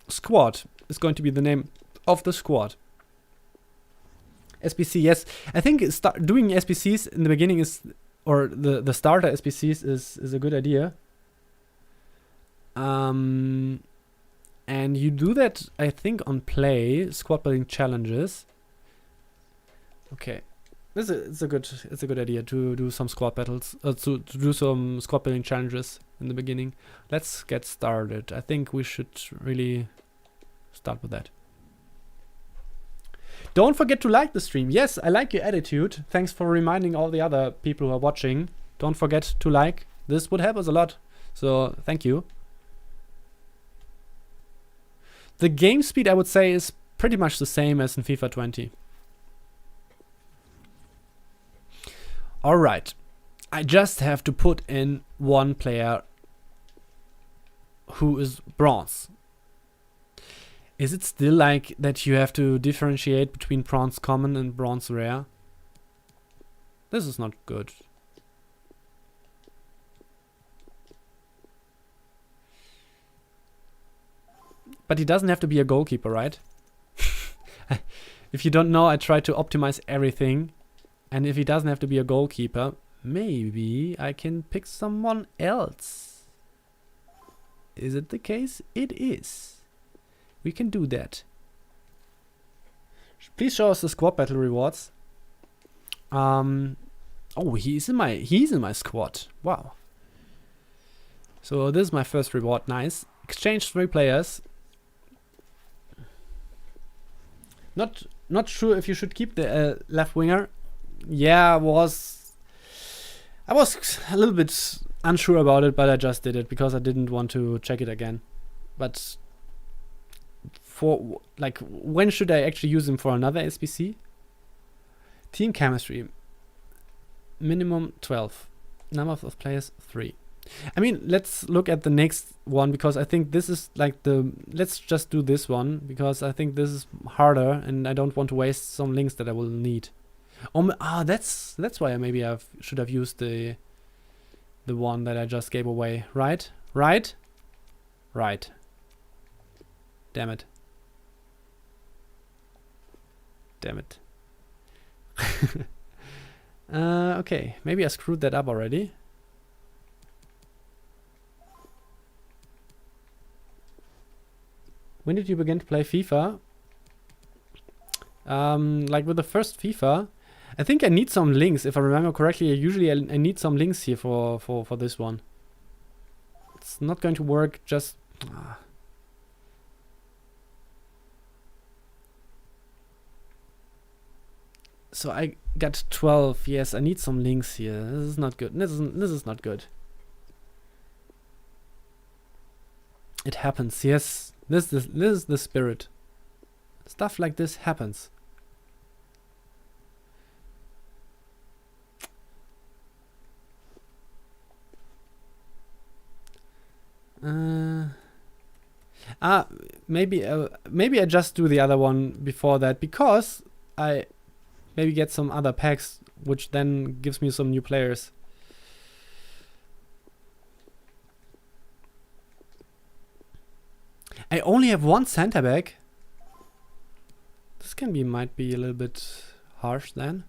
Squad is going to be the name of the squad. SBC, yes. I think doing SBCs in the beginning is, or the starter SBCs is a good idea. And you do that, I think, on play squad building challenges. Okay, it's a good idea to do some squad battles, to do some squad building challenges in the beginning. Let's get started. I think we should really start with that. Don't forget to like the stream. Yes, I like your attitude. Thanks for reminding all the other people who are watching. Don't forget to like. This would help us a lot. So thank you. The game speed, I would say, is pretty much the same as in FIFA 20. Alright. I just have to put in one player who is bronze. Is it still like that you have to differentiate between bronze common and bronze rare? This is not good. But he doesn't have to be a goalkeeper, right? If you don't know, I try to optimize everything. And if he doesn't have to be a goalkeeper, maybe I can pick someone else. Is it the case? It is. We can do that. Please show us the squad battle rewards. Oh, he's in my squad. Wow. So this is my first reward. Nice. Exchange 3 players. Not sure if you should keep the left winger. Yeah, I was a little bit unsure about it, but I just did it because I didn't want to check it again. But for like when should I actually use them for another SBC? Team chemistry. Minimum 12. Number of players 3. I mean, let's look at the next one because I think this is like let's just do this one because I think this is harder and I don't want to waste some links that I will need. That's why I should have used the one that I just gave away. Right. Damn it. Okay, maybe I screwed that up already. When did you begin to play FIFA? Like with the first FIFA, I think I need some links. If I remember correctly, usually I need some links here for this one. It's not going to work just... So I got 12. Yes, I need some links here. This is not good. This is not good. It happens. Yes, this is the spirit. Stuff like this happens. Maybe I just do the other one before that because I maybe get some other packs, which then gives me some new players. I only have one center back. This might be a little bit harsh then.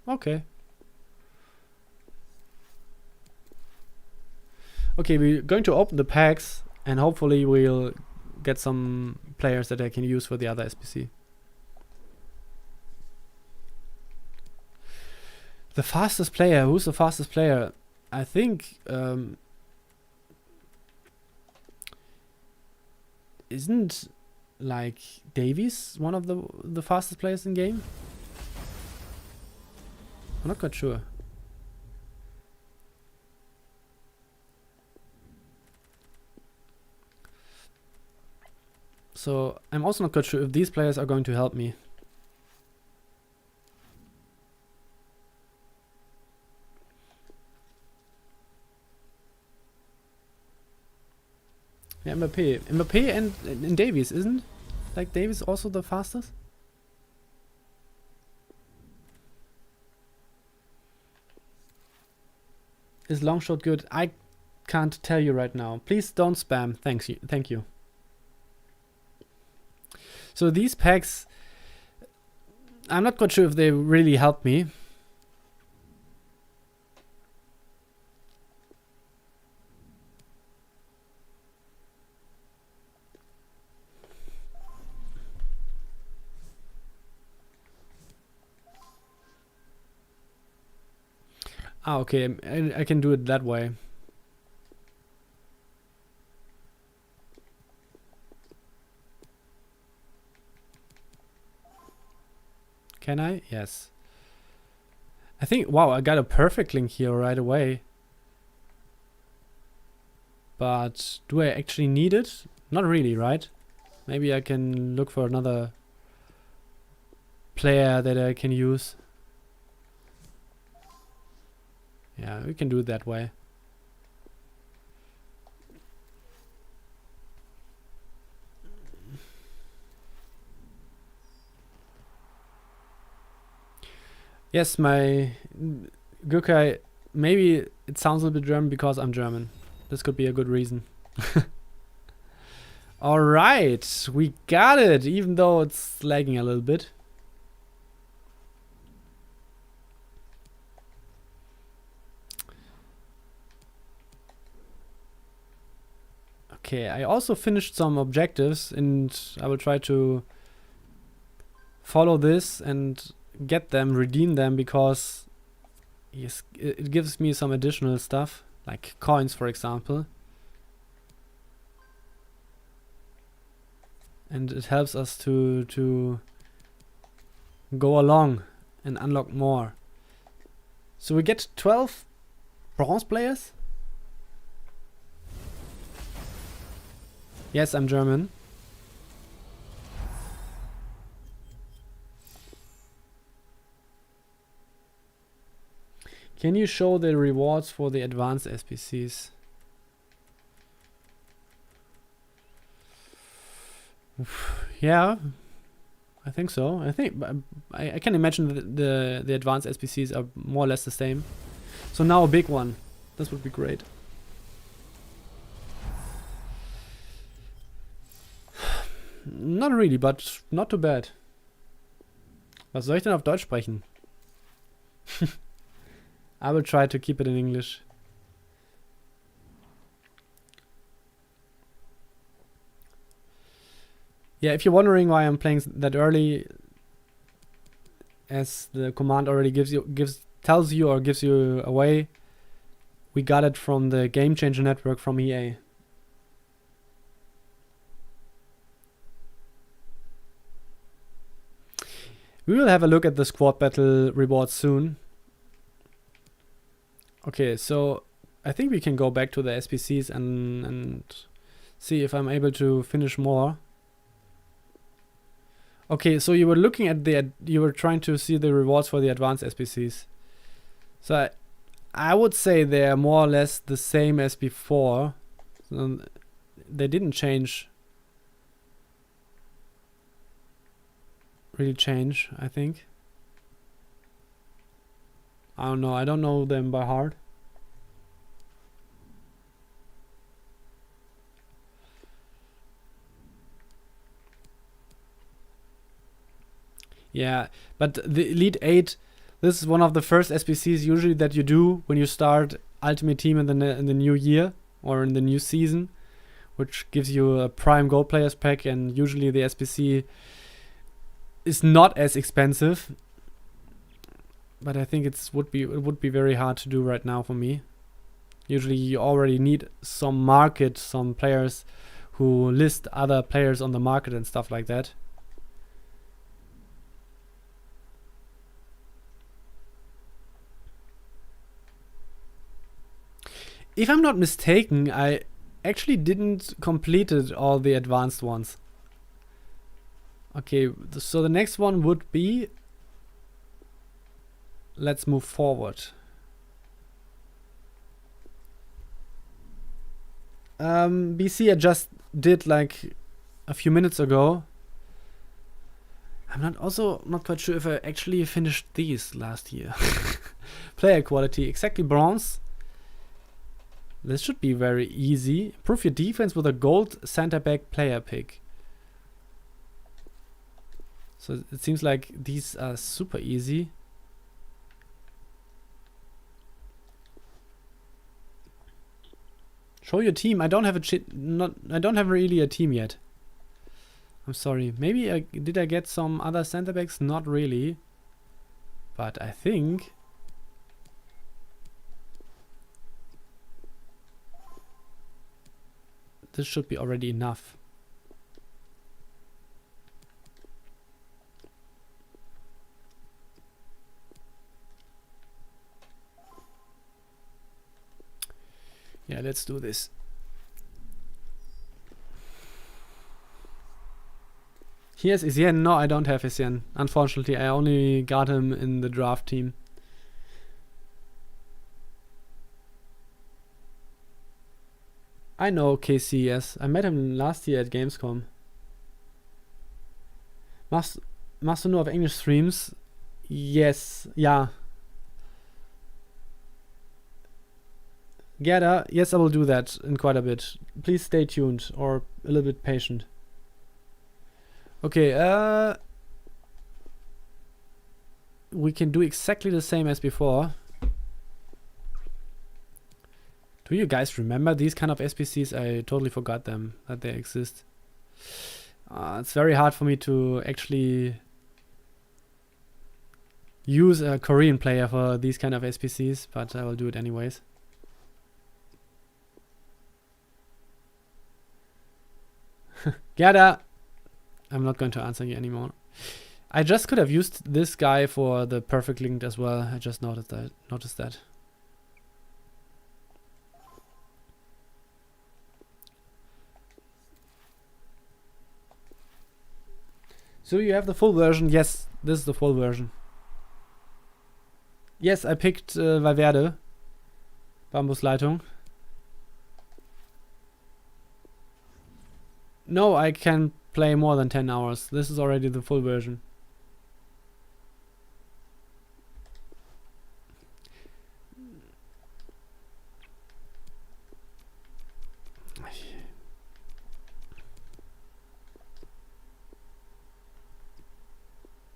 Okay. Okay, we're going to open the packs and hopefully we'll get some players that I can use for the other SBC. The fastest player. Who's the fastest player? I think isn't like Davies one of the fastest players in game? I'm not quite sure. So I'm also not quite sure if these players are going to help me. Yeah, Mbappe and Davies, isn't like Davies also the fastest? Is long shot good? I can't tell you right now. Please don't spam. Thank you. So these packs, I'm not quite sure if they really help me. Okay, I can do it that way. Can I? Yes. I think, wow, I got a perfect link here right away. But do I actually need it? Not really, right? Maybe I can look for another player that I can use. Yeah, we can do it that way. Yes, my Gurkai, maybe it sounds a little bit German because I'm German. This could be a good reason. Alright, we got it, even though it's lagging a little bit. Okay, I also finished some objectives and I will try to follow this and get them, redeem them, because yes, it gives me some additional stuff, like coins for example. And it helps us to go along and unlock more. So we get 12 bronze players? Yes, I'm German. Can you show the rewards for the advanced SPCs? Yeah, I think so. I think I can imagine that the advanced SPCs are more or less the same. So now a big one. This would be great. Not really, but not too bad. Was soll ich denn auf Deutsch sprechen? I will try to keep it in English. Yeah, if you're wondering why I'm playing that early, as the command already tells you away, we got it from the Game Changer network from EA. We will have a look at the squad battle rewards soon. Okay, so I think we can go back to the SPCs and see if I'm able to finish more. Okay, so you were looking at you were trying to see the rewards for the advanced SPCs. So I would say they're more or less the same as before. So they didn't really change, I think. I don't know. I don't know them by heart. Yeah, but the Elite 8, this is one of the first SPCs usually that you do when you start Ultimate Team in the new year or in the new season, which gives you a Prime Gold Players pack, and usually the SPC is not as expensive. But I think it would be very hard to do right now for me. Usually you already need some players who list other players on the market and stuff like that. If I'm not mistaken, I actually didn't completed all the advanced ones. Okay, so the next one would be, let's move forward. BC I just did like a few minutes ago. I'm not quite sure if I actually finished these last year. Player quality, exactly bronze. This should be very easy. Improve your defense with a gold center back player pick. So it seems like these are super easy. Show your team. I don't have I don't have really a team yet. I'm sorry. Maybe did I get some other center backs? Not really. But I think this should be already enough. Yeah, let's do this. Here's Essien. No, I don't have Essien. Unfortunately, I only got him in the draft team. I know KC, yes. I met him last year at Gamescom. Machst du nur auf English Streams? Yes, ja. Gerda, yes, I will do that in quite a bit. Please stay tuned or a little bit patient. Okay, we can do exactly the same as before. Do you guys remember these kind of SPCs? I totally forgot them, that they exist. It's very hard for me to actually use a Korean player for these kind of SPCs, but I will do it anyways. Gerda, I'm not going to answer you anymore. I just could have used this guy for the perfect link as well. I just noticed that. So you have the full version? Yes, this is the full version. Yes, I picked Valverde. Bambusleitung. No, I can play more than 10 hours. This is already the full version.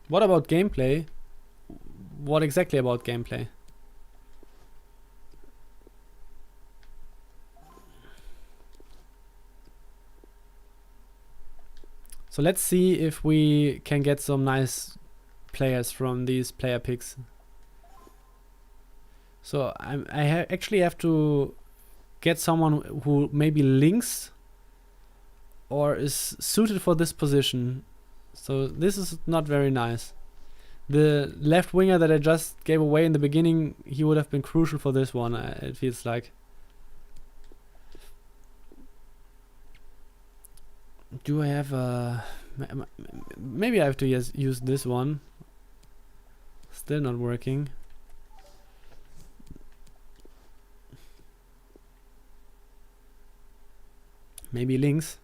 What about gameplay? What exactly about gameplay? So let's see if we can get some nice players from these player picks. So I actually have to get someone who maybe links or is suited for this position. So this is not very nice. The left winger that I just gave away in the beginning, he would have been crucial for this one, it feels like. Do I have a... Maybe I have to use this one. Still not working. Maybe links.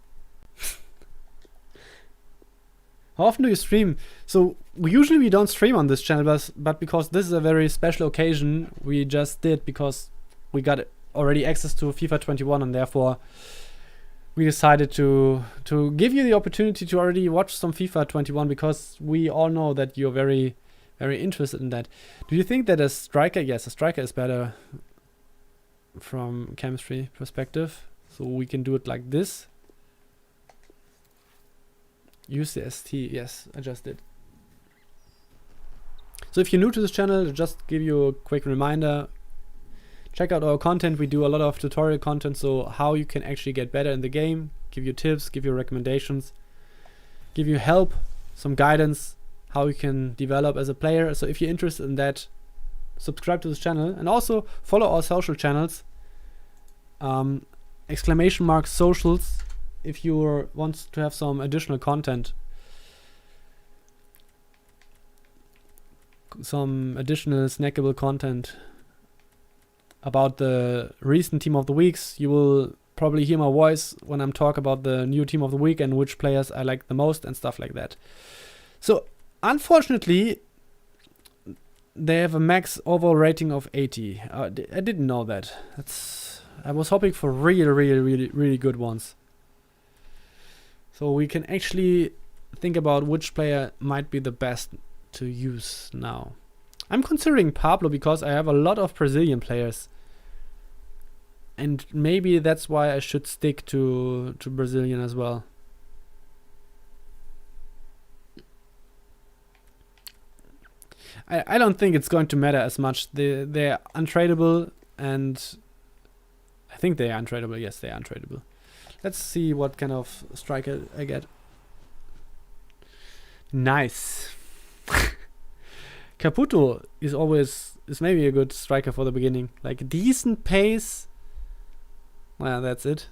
How often do you stream? So usually we don't stream on this channel, but because this is a very special occasion, we just did because we got already access to FIFA 21 and therefore we decided to give you the opportunity to already watch some FIFA 21 because we all know that you're very, very interested in that. Do you think that a striker, yes, a striker is better from chemistry perspective? So we can do it like this. Use the ST, yes, I just did. So if you're new to this channel, just give you a quick reminder. Check out our content. We do a lot of tutorial content, so how you can actually get better in the game, give you tips, give you recommendations, give you help, some guidance, how you can develop as a player. So if you're interested in that, subscribe to this channel and also follow our social channels. ! Socials if you want to have some additional content. Some additional snackable content about the recent team of the weeks. You will probably hear my voice when I'm talking about the new team of the week and which players I like the most and stuff like that. So unfortunately they have a max overall rating of 80. I didn't know that. I was hoping for really good ones. So we can actually think about which player might be the best to use now. I'm considering Pablo because I have a lot of Brazilian players. And maybe that's why I should stick to Brazilian as well. I don't think it's going to matter as much. They're untradeable and I think they are untradeable. Yes, they are untradeable. Let's see what kind of striker I get. Nice. Caputo is maybe a good striker for the beginning. Like decent pace. Well, that's it.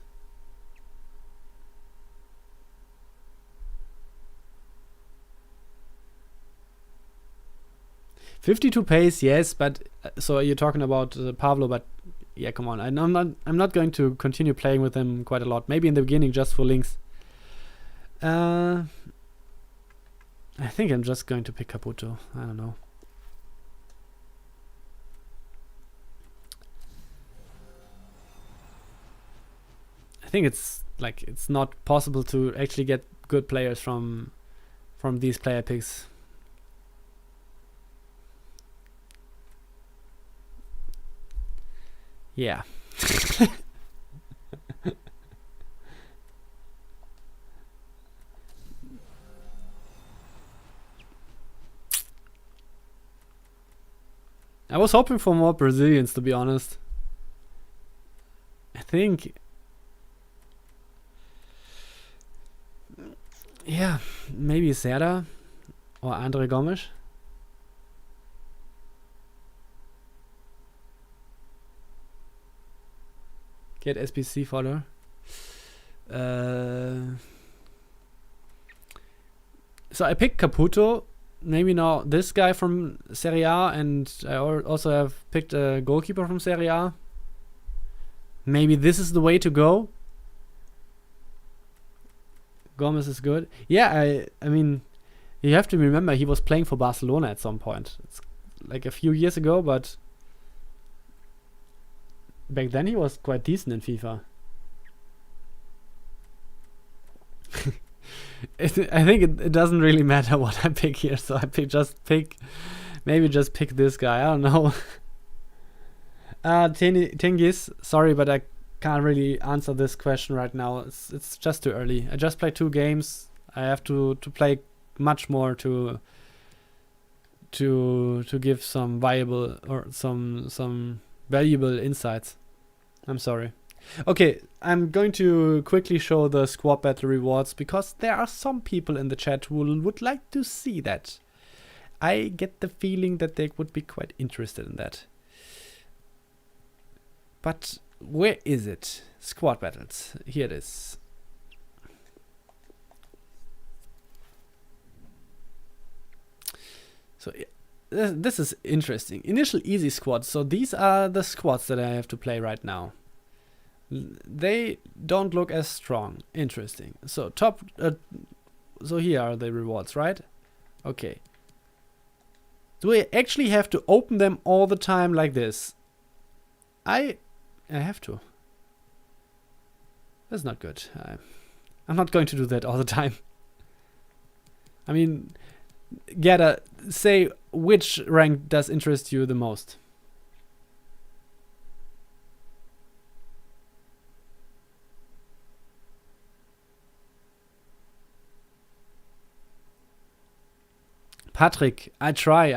'52 pace, yes, but so you're talking about Pablo, but yeah, come on. I'm not going to continue playing with him quite a lot. Maybe in the beginning just for links. I think I'm just going to pick Caputo. I don't know. I think it's not possible to actually get good players from these player picks. Yeah. I was hoping for more Brazilians, to be honest. I think... yeah, maybe Serra. Or Andre Gomes. Get SBC follower. So I picked Caputo. Maybe now this guy from Serie A, and I also have picked a goalkeeper from Serie A. Maybe this is the way to go. Gomez is good. Yeah, I mean, you have to remember he was playing for Barcelona at some point. It's like a few years ago, but back then he was quite decent in FIFA. I think it doesn't really matter what I pick here, so I maybe just pick this guy. I don't know. Tingis, sorry, but I can't really answer this question right now. It's just too early. I just played 2 games. I have to play much more to give some viable or some valuable insights. I'm sorry. Okay, I'm going to quickly show the squad battle rewards because there are some people in the chat who would like to see that. I get the feeling that they would be quite interested in that. But where is it? Squad battles. Here it is. So this is interesting. Initial easy squads. So these are the squads that I have to play right now. They don't look as strong. Interesting. So so here are the rewards, right? Okay. Do I actually have to open them all the time like this? I have to. That's not good. I'm not going to do that all the time. I mean, Gerda, say which rank does interest you the most? Patrick, I try.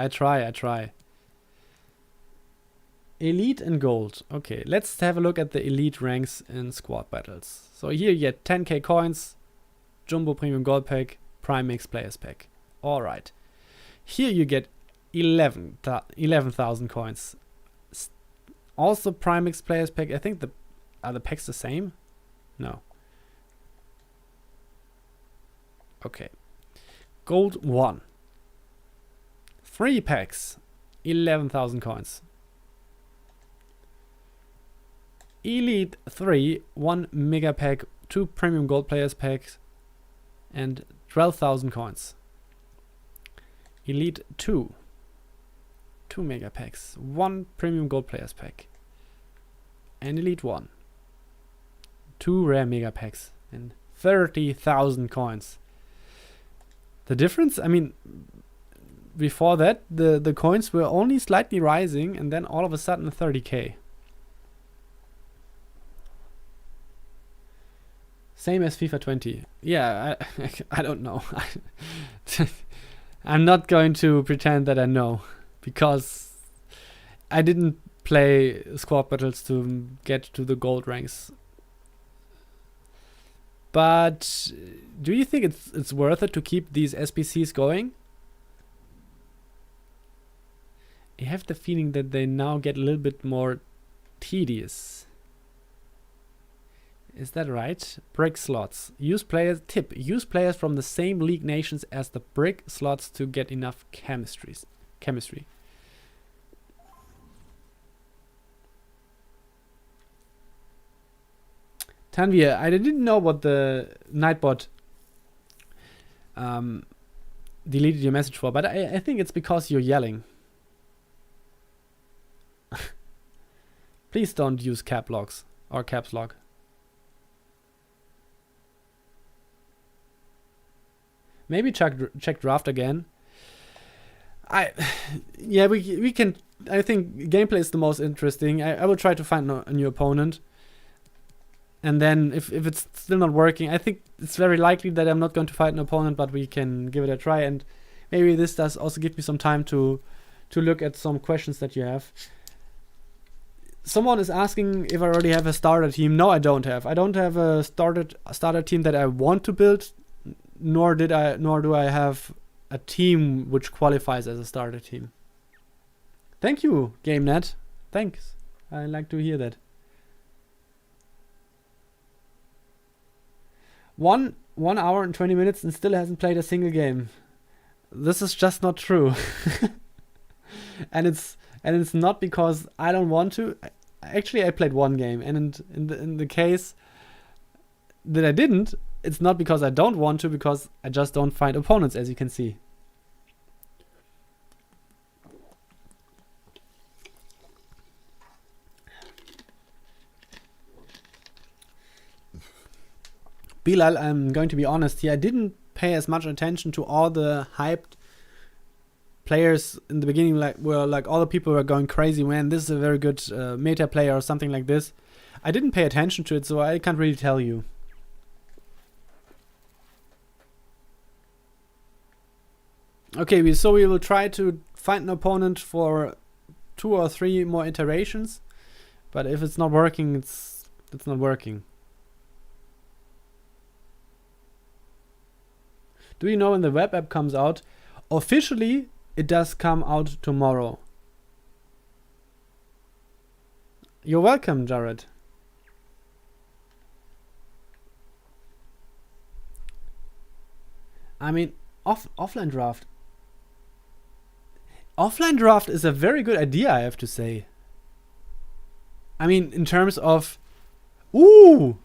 Elite and gold. Okay, let's have a look at the elite ranks in squad battles. So here you get 10k coins, Jumbo Premium Gold Pack, Prime Mix Players Pack. Alright. Here you get 11,000 coins. Also Prime Mix Players Pack. I think are the packs the same? No. Okay. Gold 1. 3 packs. 11,000 coins. Elite 3, 1 mega pack, 2 premium gold players packs, and 12,000 coins. Elite 2, 2 mega packs, 1 premium gold players pack, and Elite 1, 2 rare mega packs, and 30,000 coins. The difference, I mean, before that, the coins were only slightly rising, and then all of a sudden 30k. Same as FIFA 20. Yeah, I don't know. I'm not going to pretend that I know, because I didn't play squad battles to get to the gold ranks. But do you think it's worth it to keep these SBCs going? I have the feeling that they now get a little bit more tedious. Is that right? Brick slots. Use players from the same league nations as the brick slots to get enough chemistry. Tanvir, I didn't know what the Nightbot deleted your message for, but I think it's because you're yelling. Please don't use cap locks or caps lock. Maybe check draft again. We can. I think gameplay is the most interesting. I will try to find a new opponent. And then if it's still not working, I think it's very likely that I'm not going to fight an opponent, but we can give it a try. And maybe this does also give me some time to look at some questions that you have. Someone is asking if I already have a starter team. No, I don't have. I don't have a starter team that I want to build, nor do I have a team which qualifies as a starter team. Thank you, GameNet. Thanks. I like to hear that. 1 hour and 20 minutes and still hasn't played a single game. This is just not true. and it's not because I don't want to. Actually, I played one game, and in the case that I didn't, it's not because I don't want to, because I just don't find opponents, as you can see. Bilal, I'm going to be honest here, I didn't pay as much attention to all the hyped players in the beginning, like all the people were going crazy, man, this is a very good meta player or something like this. I didn't pay attention to it, so I can't really tell you. Okay, so we will try to find an opponent for 2 or 3 more iterations, but if it's not working, it's not working. Do you know when the web app comes out? Officially, it does come out tomorrow. You're welcome, Jared. I mean, offline draft. Offline draft is a very good idea, I have to say. I mean, in terms of... Ooh!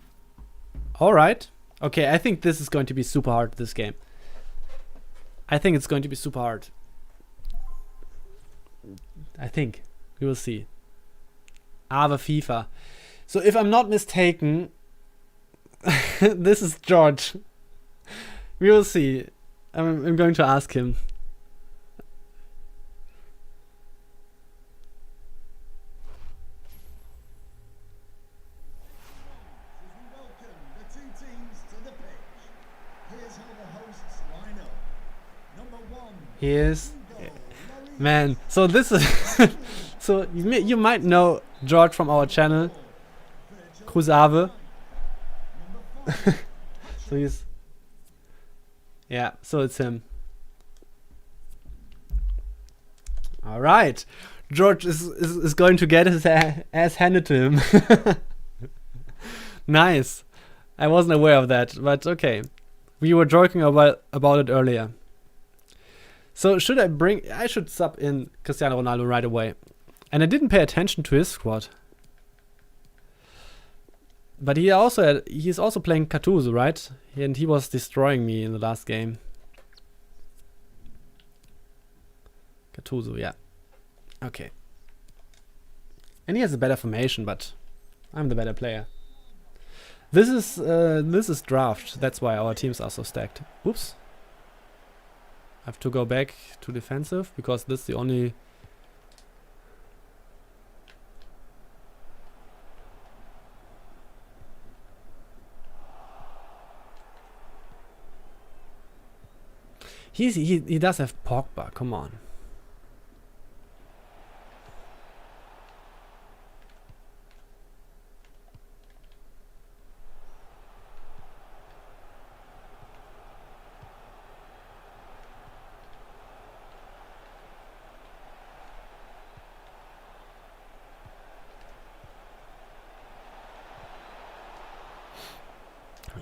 Alright. Okay, I think this is going to be super hard, this game. I think it's going to be super hard. I think. We will see. Aber FIFA. So if I'm not mistaken, this is George. We will see. I'm going to ask him. He is, man. So this is, so you might know George from our channel, Krusave. So he's, yeah. So it's him. All right, George is going to get his ass handed to him. Nice. I wasn't aware of that, but okay. We were joking about it earlier. So I should sub in Cristiano Ronaldo right away. And I didn't pay attention to his squad. But he's also playing Gattuso, right? And he was destroying me in the last game. Gattuso, yeah. Okay. And he has a better formation, but I'm the better player. This is draft. That's why our teams are so stacked. Oops. I have to go back to defensive because this is the only... He does have Pogba, come on.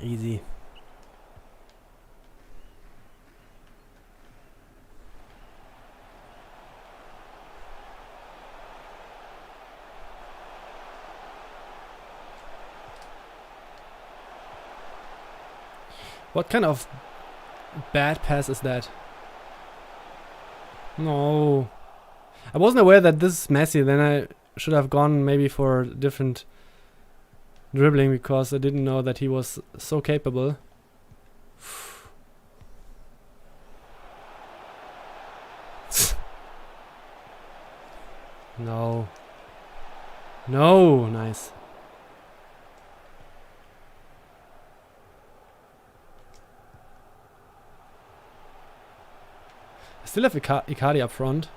Easy. What kind of bad pass is that? No. I wasn't aware that this is Messi, then I should have gone maybe for different dribbling because I didn't know that he was so capable. No. No, nice. I still have Icardi up front.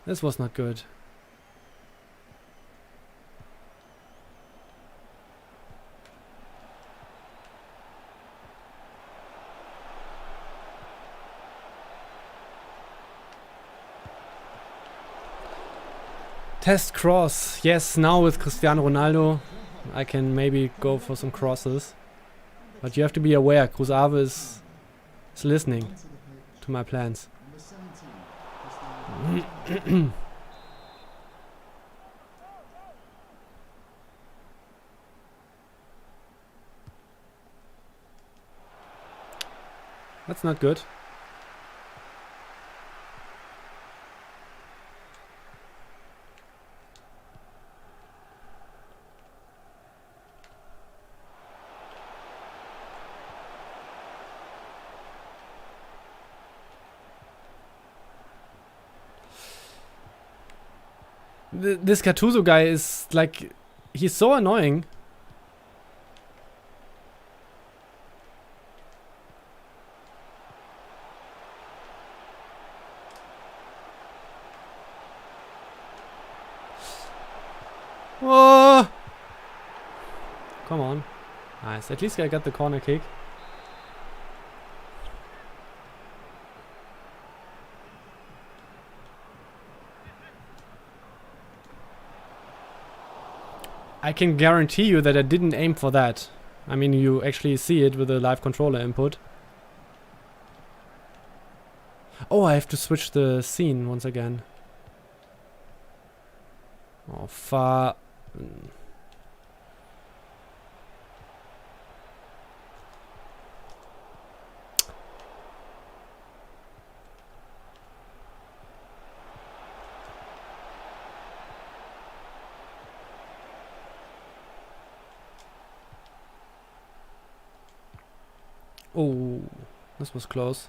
This was not good. Test cross. Yes, now with Cristiano Ronaldo, I can maybe go for some crosses. But you have to be aware, Cruz Ave is listening to my plans. That's not good. This Gattuso guy is like, he's so annoying. Oh! Come on. Nice. At least I got the corner kick. I can guarantee you that I didn't aim for that. I mean, you actually see it with the live controller input. Oh, I have to switch the scene once again. Oh, fuck. Oh, this was close.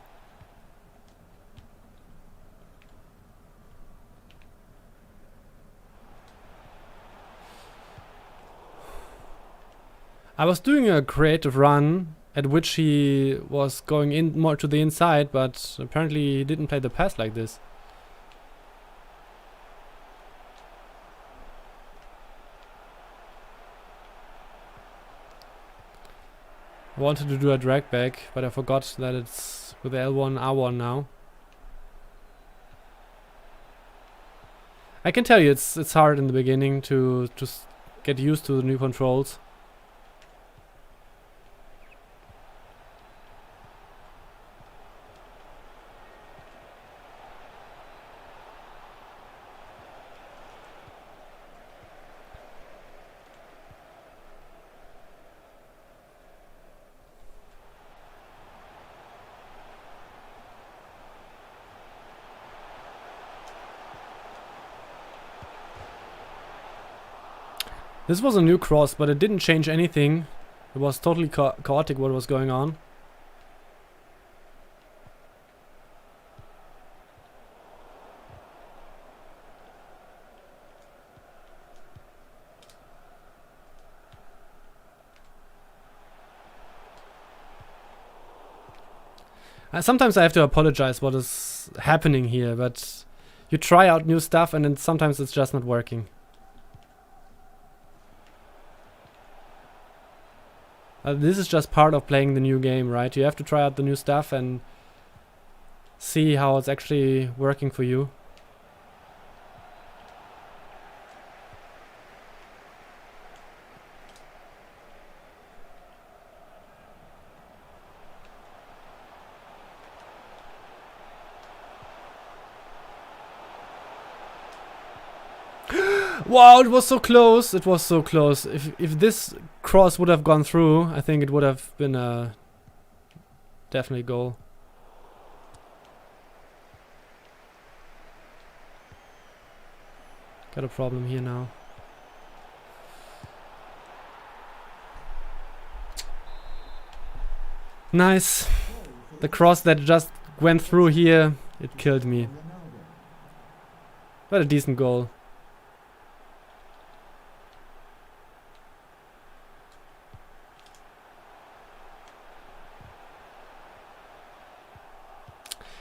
I was doing a creative run at which he was going in more to the inside, but apparently he didn't play the pass like this. I wanted to do a drag back, but I forgot that it's with L1, R1 now. I can tell you it's hard in the beginning to just get used to the new controls. This was a new cross, but it didn't change anything. It was totally chaotic what was going on. Sometimes I have to apologize what is happening here, but you try out new stuff and then sometimes it's just not working. This is just part of playing the new game, right? You have to try out the new stuff and see how it's actually working for you. Wow, it was so close. It was so close. If this cross would have gone through, I think it would have been a definitely goal. Got a problem here now. Nice. The cross that just went through here, it killed me. But a decent goal.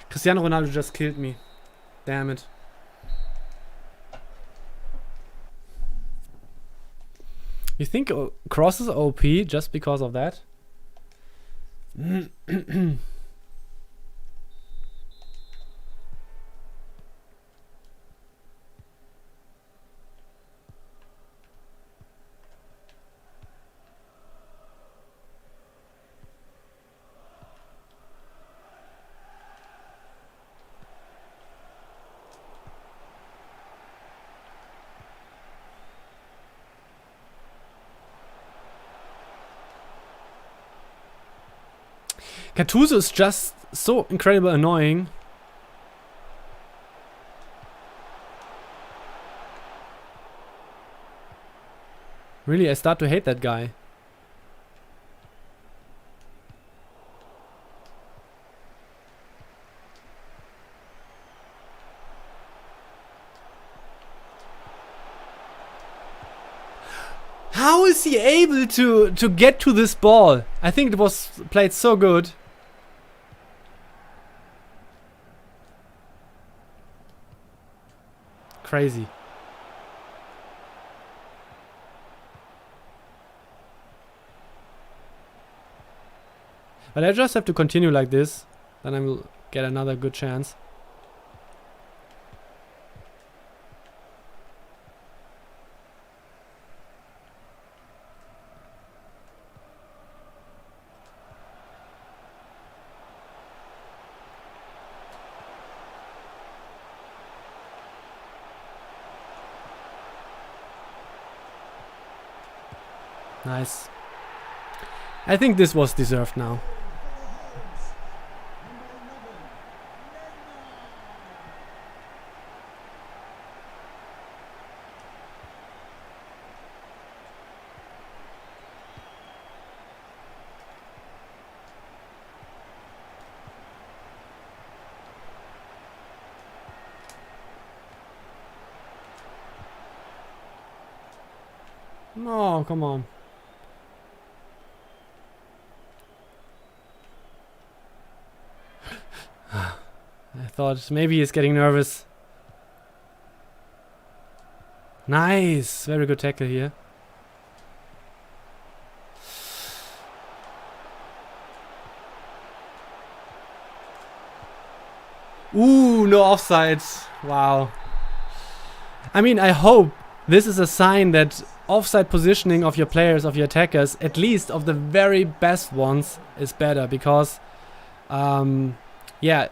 Cristiano Ronaldo just killed me. Damn it. You think crosses are OP just because of that? Gattuso is just so incredible annoying. Really, I start to hate that guy. How is he able to get to this ball? I think it was played so good. Crazy. But I just have to continue like this. Then I will get another good chance. Nice. I think this was deserved now. No, come on. I thought maybe he's getting nervous. Nice. Very good tackle here. Ooh, no offside. Wow. I mean, I hope this is a sign that offside positioning of your players, of your attackers, at least of the very best ones, is better. Because, yeah,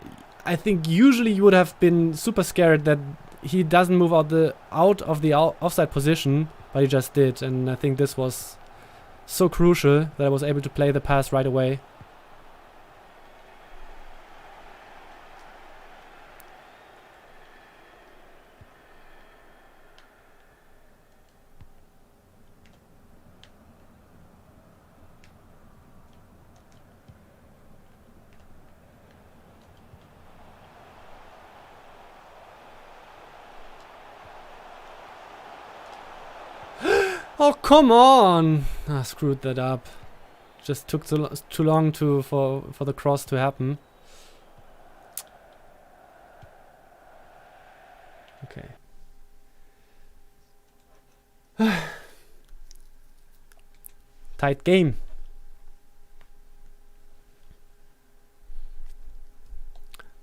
I think usually you would have been super scared that he doesn't move out of the offside position, but he just did. And I think this was so crucial that I was able to play the pass right away. Oh, come on! I screwed that up. Just took too long for the cross to happen. Okay. Tight game.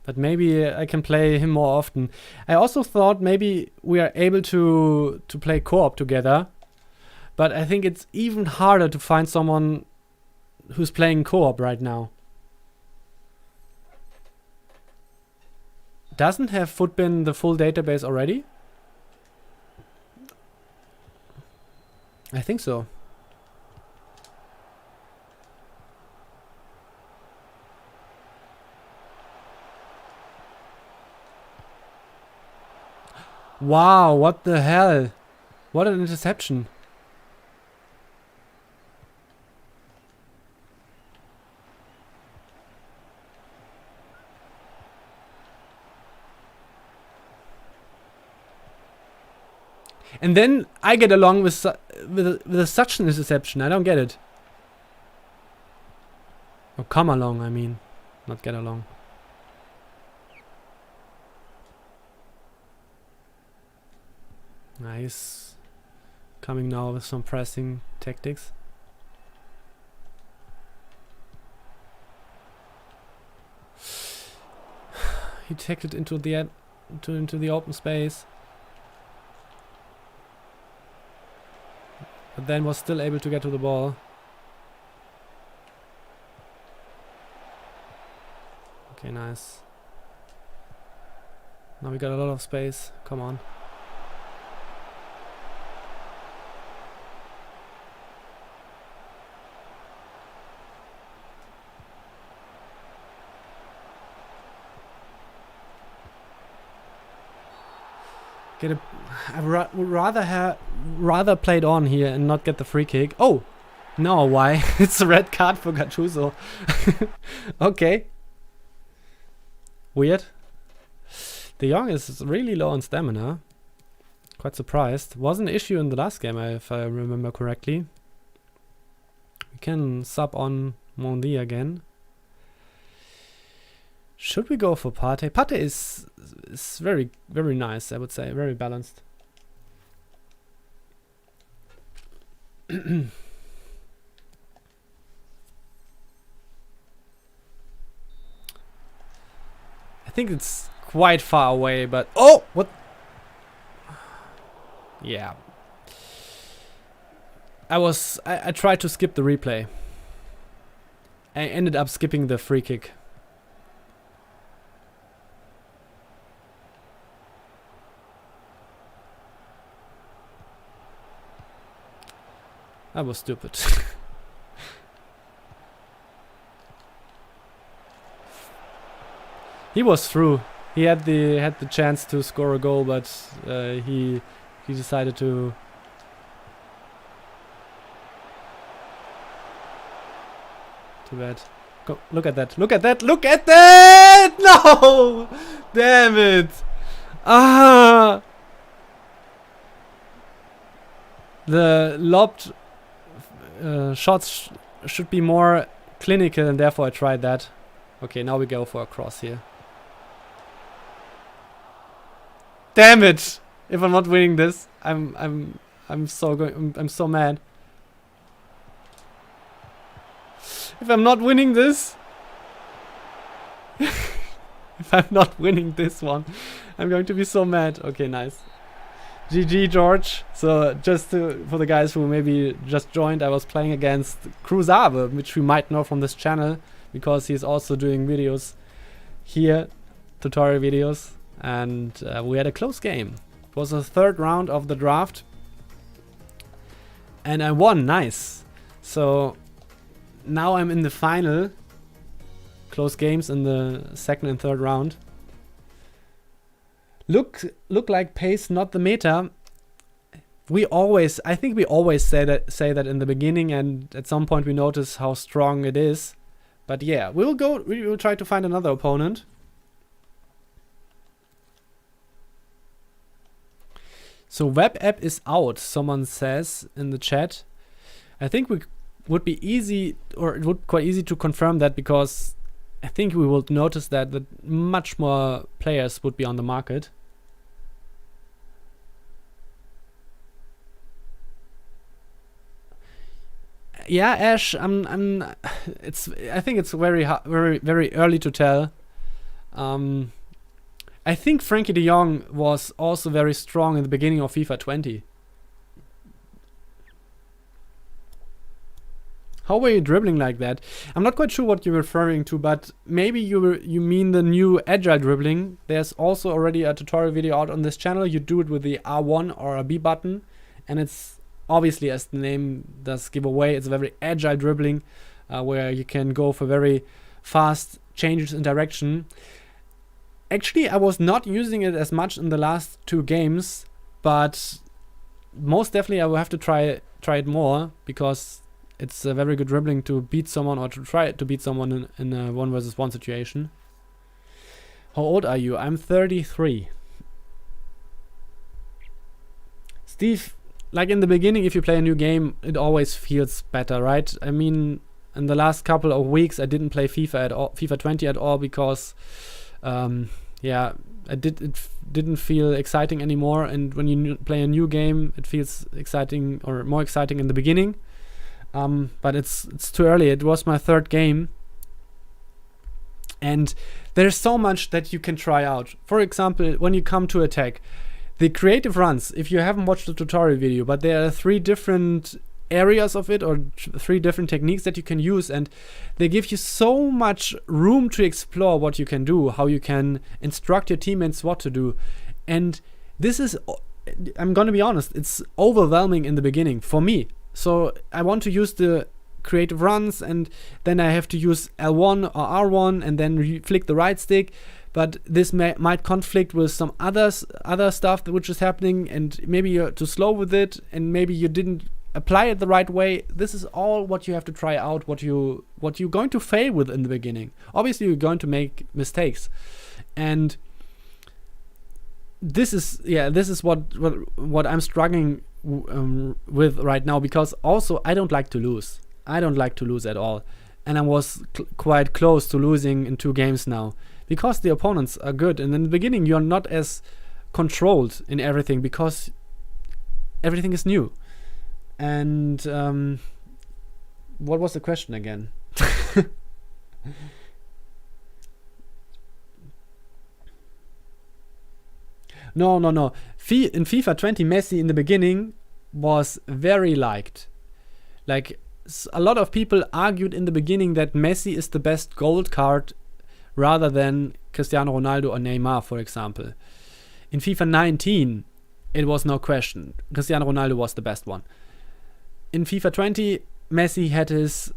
But maybe I can play him more often. I also thought maybe we are able to play co-op together. But I think it's even harder to find someone who's playing co-op right now. Doesn't have Footbin the full database already? I think so. Wow, what the hell? What an interception. And then I get along with such an interception. I don't get it. Oh, come along, I mean. Not get along. Nice. Coming now with some pressing tactics. He tackled into the open space. But then was still able to get to the ball. Okay, nice. Now we got a lot of space. Come on. get a. I would rather play it on here and not get the free kick. Oh, no, why? It's a red card for Gattuso. Okay. Weird. De Jong is really low on stamina. Quite surprised. Was an issue in the last game, if I remember correctly. We can sub on Mondi again. Should we go for Partey? Partey is very, very nice, I would say. Very balanced. I think it's quite far away, but... Oh! What? Yeah. I tried to skip the replay. I ended up skipping the free kick. That was stupid. He was through. He had the chance to score a goal, but he decided to. Too bad. Go, look at that! Look at that! Look at that! No! Damn it! Ah! The lobbed shots should be more clinical, and therefore I tried that. Okay, now we go for a cross here. Damn it! If I'm not winning this, I'm so mad. If I'm not winning this, if I'm not winning this one, I'm going to be so mad. Okay, nice. GG, George. So just for the guys who maybe just joined, I was playing against Cruzabe, which we might know from this channel because he's also doing videos here, tutorial videos, and we had a close game. It was the third round of the draft, and I won. Nice. So now I'm in the final. Close games in the second and third round. Look like pace, not the meta. I think we always say that in the beginning, and at some point we notice how strong it is. But yeah, we will try to find another opponent. So web app is out, someone says in the chat. I think it would be quite easy to confirm that, because I think we will notice that much more players would be on the market. Yeah, Ash, I think it's very early to tell. I think Frankie de Jong was also very strong in the beginning of FIFA 20. How were you dribbling like that? I'm not quite sure what you're referring to, but maybe you mean the new agile dribbling. There's also already a tutorial video out on this channel. You do it with the R1 or a B button, and it's obviously, as the name does give away, it's a very agile dribbling where you can go for very fast changes in direction. Actually, I was not using it as much in the last two games, but most definitely I will have to try it more, because it's a very good dribbling to beat someone, or to try to beat someone in a 1-versus-1 situation. How old are you? I'm 33. Steve, like in the beginning, if you play a new game, it always feels better, right? I mean, in the last couple of weeks, I didn't play FIFA 20 at all, because yeah, it didn't feel exciting anymore. And when you play a new game, it feels exciting, or more exciting in the beginning. But it's too early. It was my third game, and there's so much that you can try out. For example, when you come to attack, the creative runs, if you haven't watched the tutorial video, but there are 3 different areas of it, or 3 different techniques that you can use, and they give you so much room to explore what you can do, how you can instruct your teammates what to do. And this is, I'm gonna be honest, it's overwhelming in the beginning for me. So I want to use the creative runs, and then I have to use L1 or R1 and then flick the right stick. but this might conflict with some other stuff which is happening, and maybe you're too slow with it, and maybe you didn't apply it the right way. This is all what you have to try out, what you're going to fail with in the beginning. Obviously, you're going to make mistakes, and this is what I'm struggling with right now, because also I don't like to lose. I don't like to lose at all, and I was quite close to losing in 2 games now, because the opponents are good, and in the beginning you're not as controlled in everything because everything is new. And what was the question again? No. In FIFA 20, Messi in the beginning was very liked. Like, a lot of people argued in the beginning that Messi is the best gold card rather than Cristiano Ronaldo or Neymar, for example. In FIFA 19, it was no question. Cristiano Ronaldo was the best one. In FIFA 20, Messi had his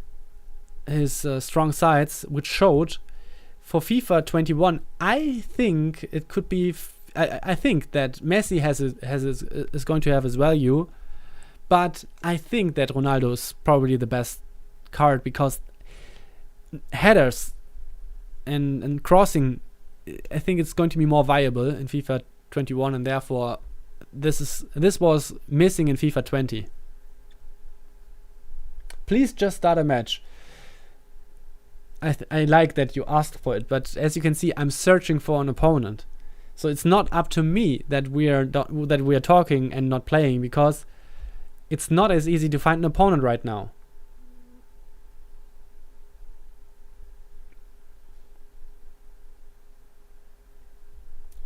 strong sides, which showed. For FIFA 21, I think it could be. I think that Messi is going to have his value, but I think that Ronaldo is probably the best card, because headers and crossing, I think it's going to be more viable in FIFA 21, and therefore this was missing in FIFA 20. Please just start a match. I like that you asked for it, but as you can see, I'm searching for an opponent. So it's not up to me that we are talking and not playing, because it's not as easy to find an opponent right now.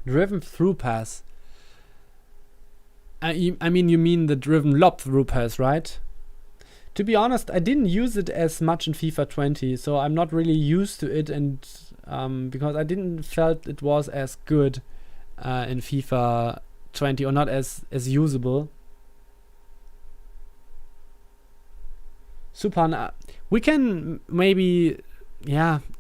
Driven through pass. I mean, you mean the driven lob through pass, right? To be honest, I didn't use it as much in FIFA 20, so I'm not really used to it, and because I didn't felt it was as good in FIFA 20, or not as usable. Supan, we can maybe,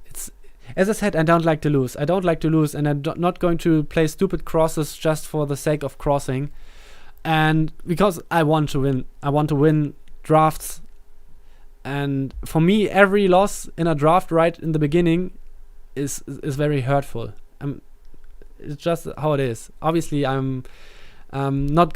it's, as I said, I don't like to lose, and I'm not going to play stupid crosses just for the sake of crossing, and because I want to win drafts. And for me, every loss in a draft right in the beginning is very hurtful. It's just how it is. Obviously, I'm not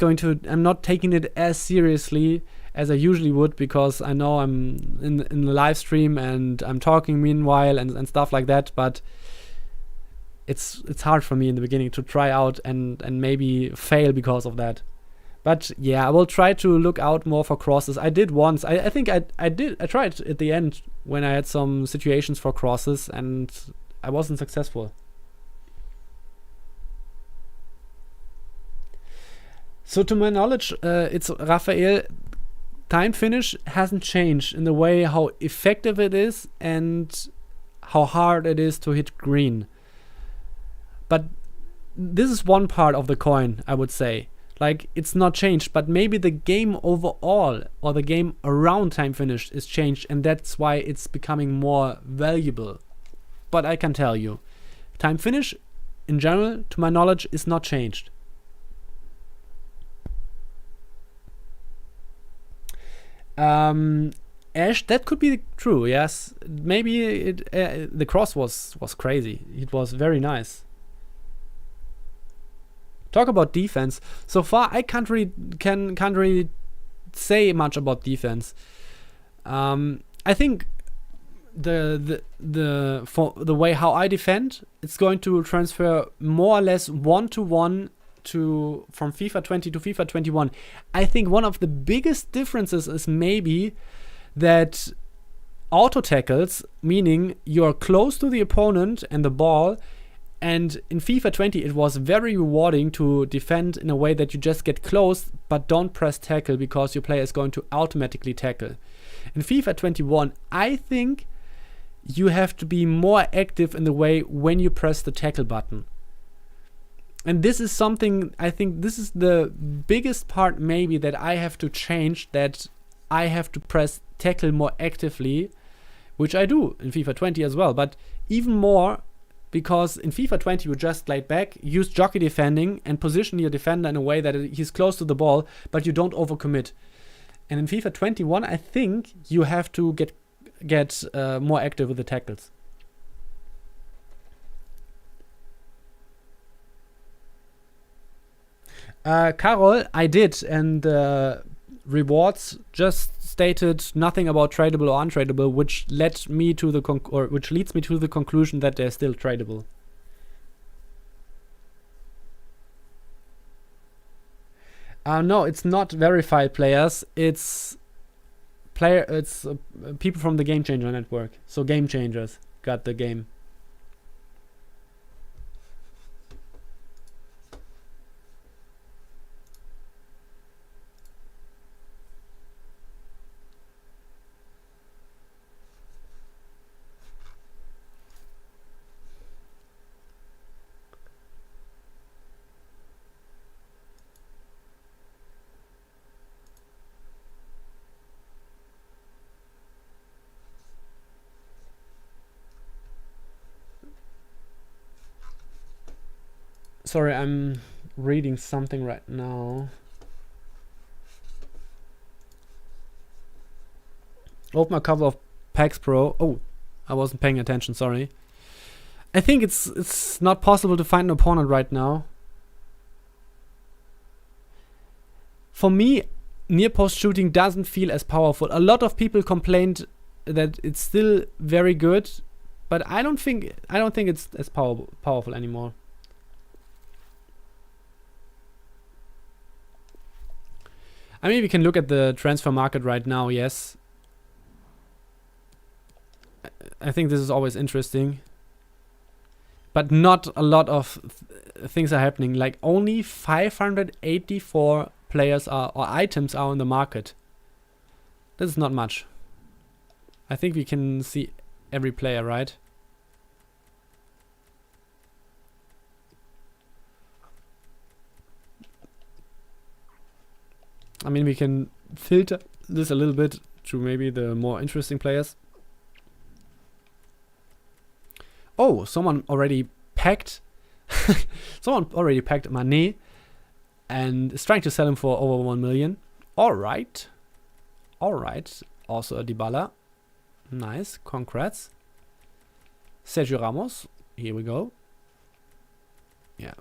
taking it as seriously as I usually would, because I know I'm in the live stream and I'm talking meanwhile and stuff like that. But it's hard for me in the beginning to try out and maybe fail because of that. But yeah, I will try to look out more for crosses. I did once. I think I tried at the end when I had some situations for crosses, and I wasn't successful. So to my knowledge, it's Raphael. Time finish hasn't changed in the way how effective it is and how hard it is to hit green. But this is one part of the coin, I would say. Like, it's not changed, but maybe the game overall or the game around time finish is changed, and that's why it's becoming more valuable. But I can tell you, time finish in general, to my knowledge, is not changed. Ash, that could be true, yes. Maybe the cross was crazy. It was very nice. Talk about defense. So far, I can't really say much about defense. I think the way how I defend, it's going to transfer more or less 1-to-1 from FIFA 20 to FIFA 21. I think one of the biggest differences is maybe that auto tackles, meaning you're close to the opponent and the ball. And in FIFA 20, it was very rewarding to defend in a way that you just get close, but don't press tackle because your player is going to automatically tackle. In FIFA 21, I think you have to be more active in the way when you press the tackle button. And this is something, I think this is the biggest part maybe that I have to change, that I have to press tackle more actively, which I do in FIFA 20 as well, but even more because in FIFA 20 you just laid back, use jockey defending, and position your defender in a way that he's close to the ball, but you don't overcommit. And in FIFA 21, I think you have to get more active with the tackles. Carol, I did, and rewards just stated nothing about tradable or untradeable, which leads me to the conclusion that they're still tradable. No, it's not verified players. It's people from the Game Changer network. So Game Changers got the game. Sorry, I'm reading something right now. Open a couple of packs, Pro. Oh, I wasn't paying attention, sorry. I think it's not possible to find an opponent right now. For me, near post shooting doesn't feel as powerful. A lot of people complained that it's still very good, but I don't think it's as powerful anymore. I mean, we can look at the transfer market right now, yes. I think this is always interesting. But not a lot of things are happening. Like, only 584 players or items are on the market. This is not much. I think we can see every player, right? I mean, we can filter this a little bit to maybe the more interesting players. Oh, someone already packed. Someone already packed Mané and is trying to sell him for over 1 million. All right. Also a Dybala. Nice. Congrats. Sergio Ramos. Here we go. Yeah.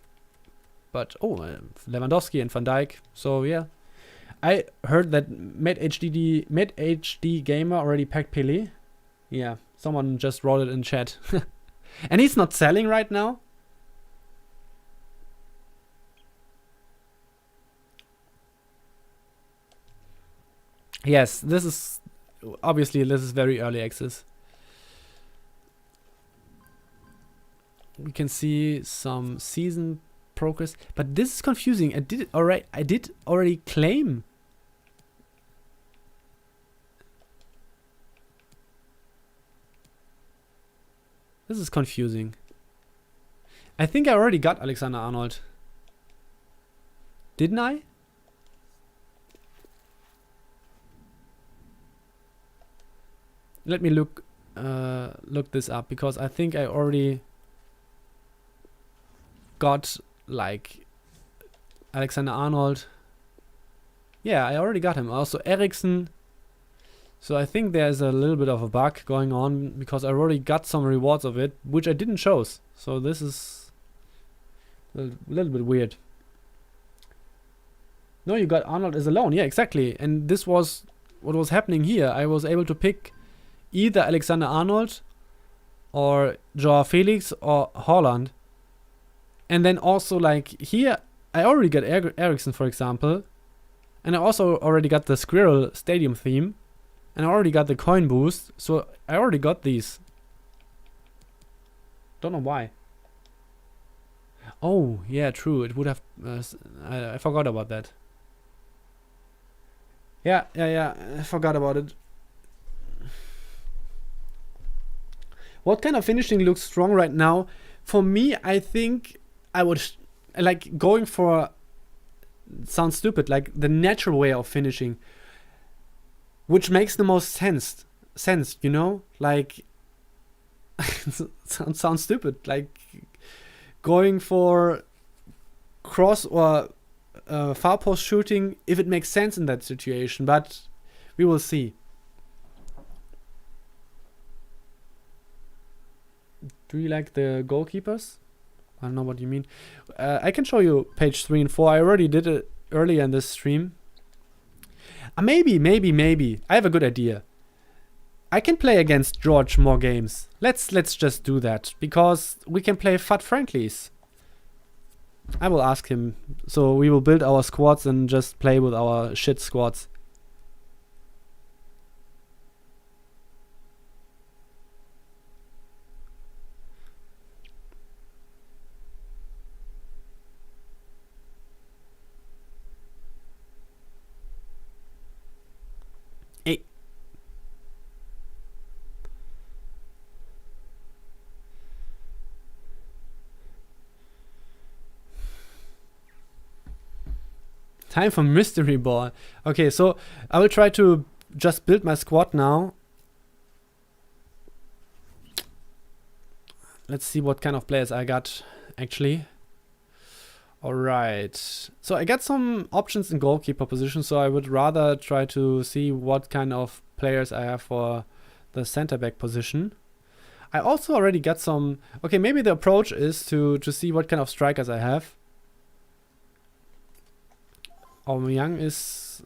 But, Lewandowski and Van Dijk. So, yeah. I heard that MedHD Gamer already packed Pelé. Yeah, someone just wrote it in chat. And he's not selling right now? Yes, this is very early access. We can see some season progress, but this is confusing. I did already claim. This is confusing. I think I already got Alexander Arnold. Didn't I? Let me look this up, because I think I already got like Alexander Arnold. Yeah, I already got him. Also Eriksen. So I think there's a little bit of a bug going on, because I already got some rewards of it, which I didn't choose. So this is a little bit weird. No, you got Arnold as alone. Yeah, exactly. And this was what was happening here. I was able to pick either Alexander Arnold or Joao Felix or Haaland. And then also, like, here, I already got Eriksen, for example. And I also already got the Squirrel Stadium theme. And I already got the coin boost. So I already got these. Don't know why. Oh, yeah, true. It would have... I forgot about that. Yeah. I forgot about it. What kind of finishing looks strong right now? For me, I think I would like going for, sounds stupid, like the natural way of finishing, which makes the most sense, you know? Like, sounds stupid. Like going for cross or far post shooting if it makes sense in that situation, but we will see. Do you like the goalkeepers? I don't know what you mean. I can show you page 3 and 4. I already did it earlier in this stream. Maybe. I have a good idea. I can play against George more games. Let's just do that, because we can play FUT friendlies. I will ask him. So we will build our squads and just play with our shit squads. Hey. Time for mystery ball. Okay, so I will try to just build my squad now. Let's see what kind of players I got, actually. Alright. So I got some options in goalkeeper position, so I would rather try to see what kind of players I have for the center back position. I also already got some... Okay, maybe the approach is to see what kind of strikers I have. Aubameyang is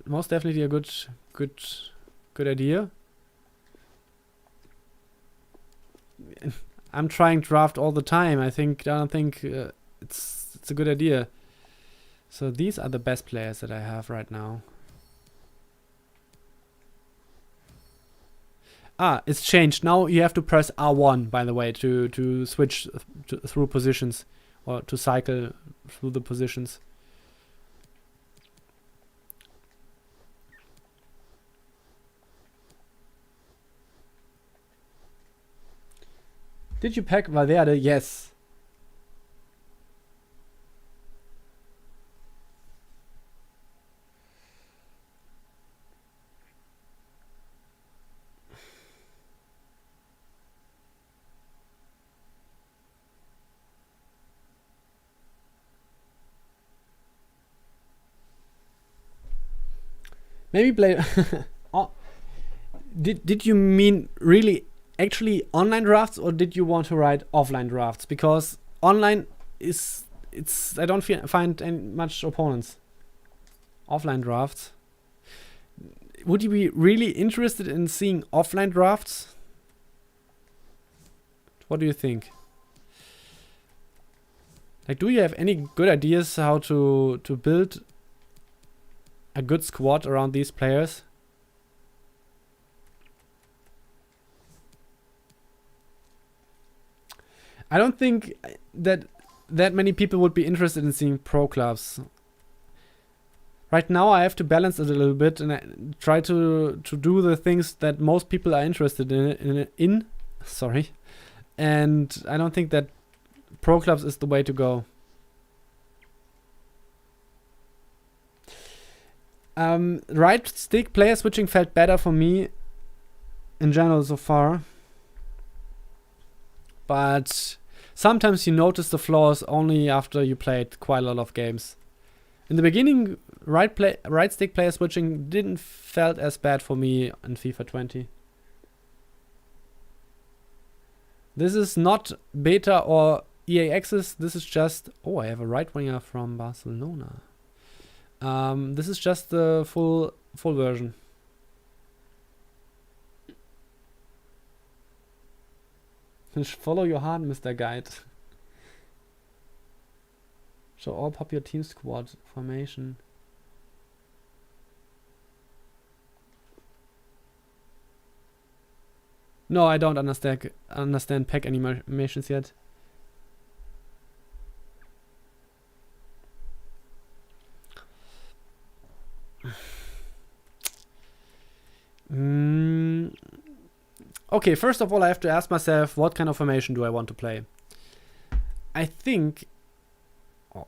most definitely a good idea. I'm trying draft all the time. I don't think it's a good idea. So these are the best players that I have right now. It's changed. Now you have to press R1, by the way, to switch through positions, or to cycle through the positions. Did you pack Valverde? Yes. Maybe play... Oh. Did you mean really actually online drafts, or did you want to write offline drafts? Because online I don't find any much opponents. Offline drafts. Would you be really interested in seeing offline drafts? What do you think? Like, do you have any good ideas how to build a good squad around these players? I don't think that many people would be interested in seeing pro clubs. Right now I have to balance it a little bit, and I try to do the things that most people are interested in. Sorry. And I don't think that pro clubs is the way to go. Right stick player switching felt better for me in general so far. But sometimes you notice the flaws only after you played quite a lot of games. In the beginning, right stick player switching didn't felt as bad for me in FIFA 20. This is not beta or EA access. This is just... Oh, I have a right winger from Barcelona. This is just the full version. Follow your heart, Mr. Guide. Show all popular team squad formation. No, I don't understand pack animations yet. Okay, first of all, I have to ask myself, what kind of formation do I want to play? I think... Oh.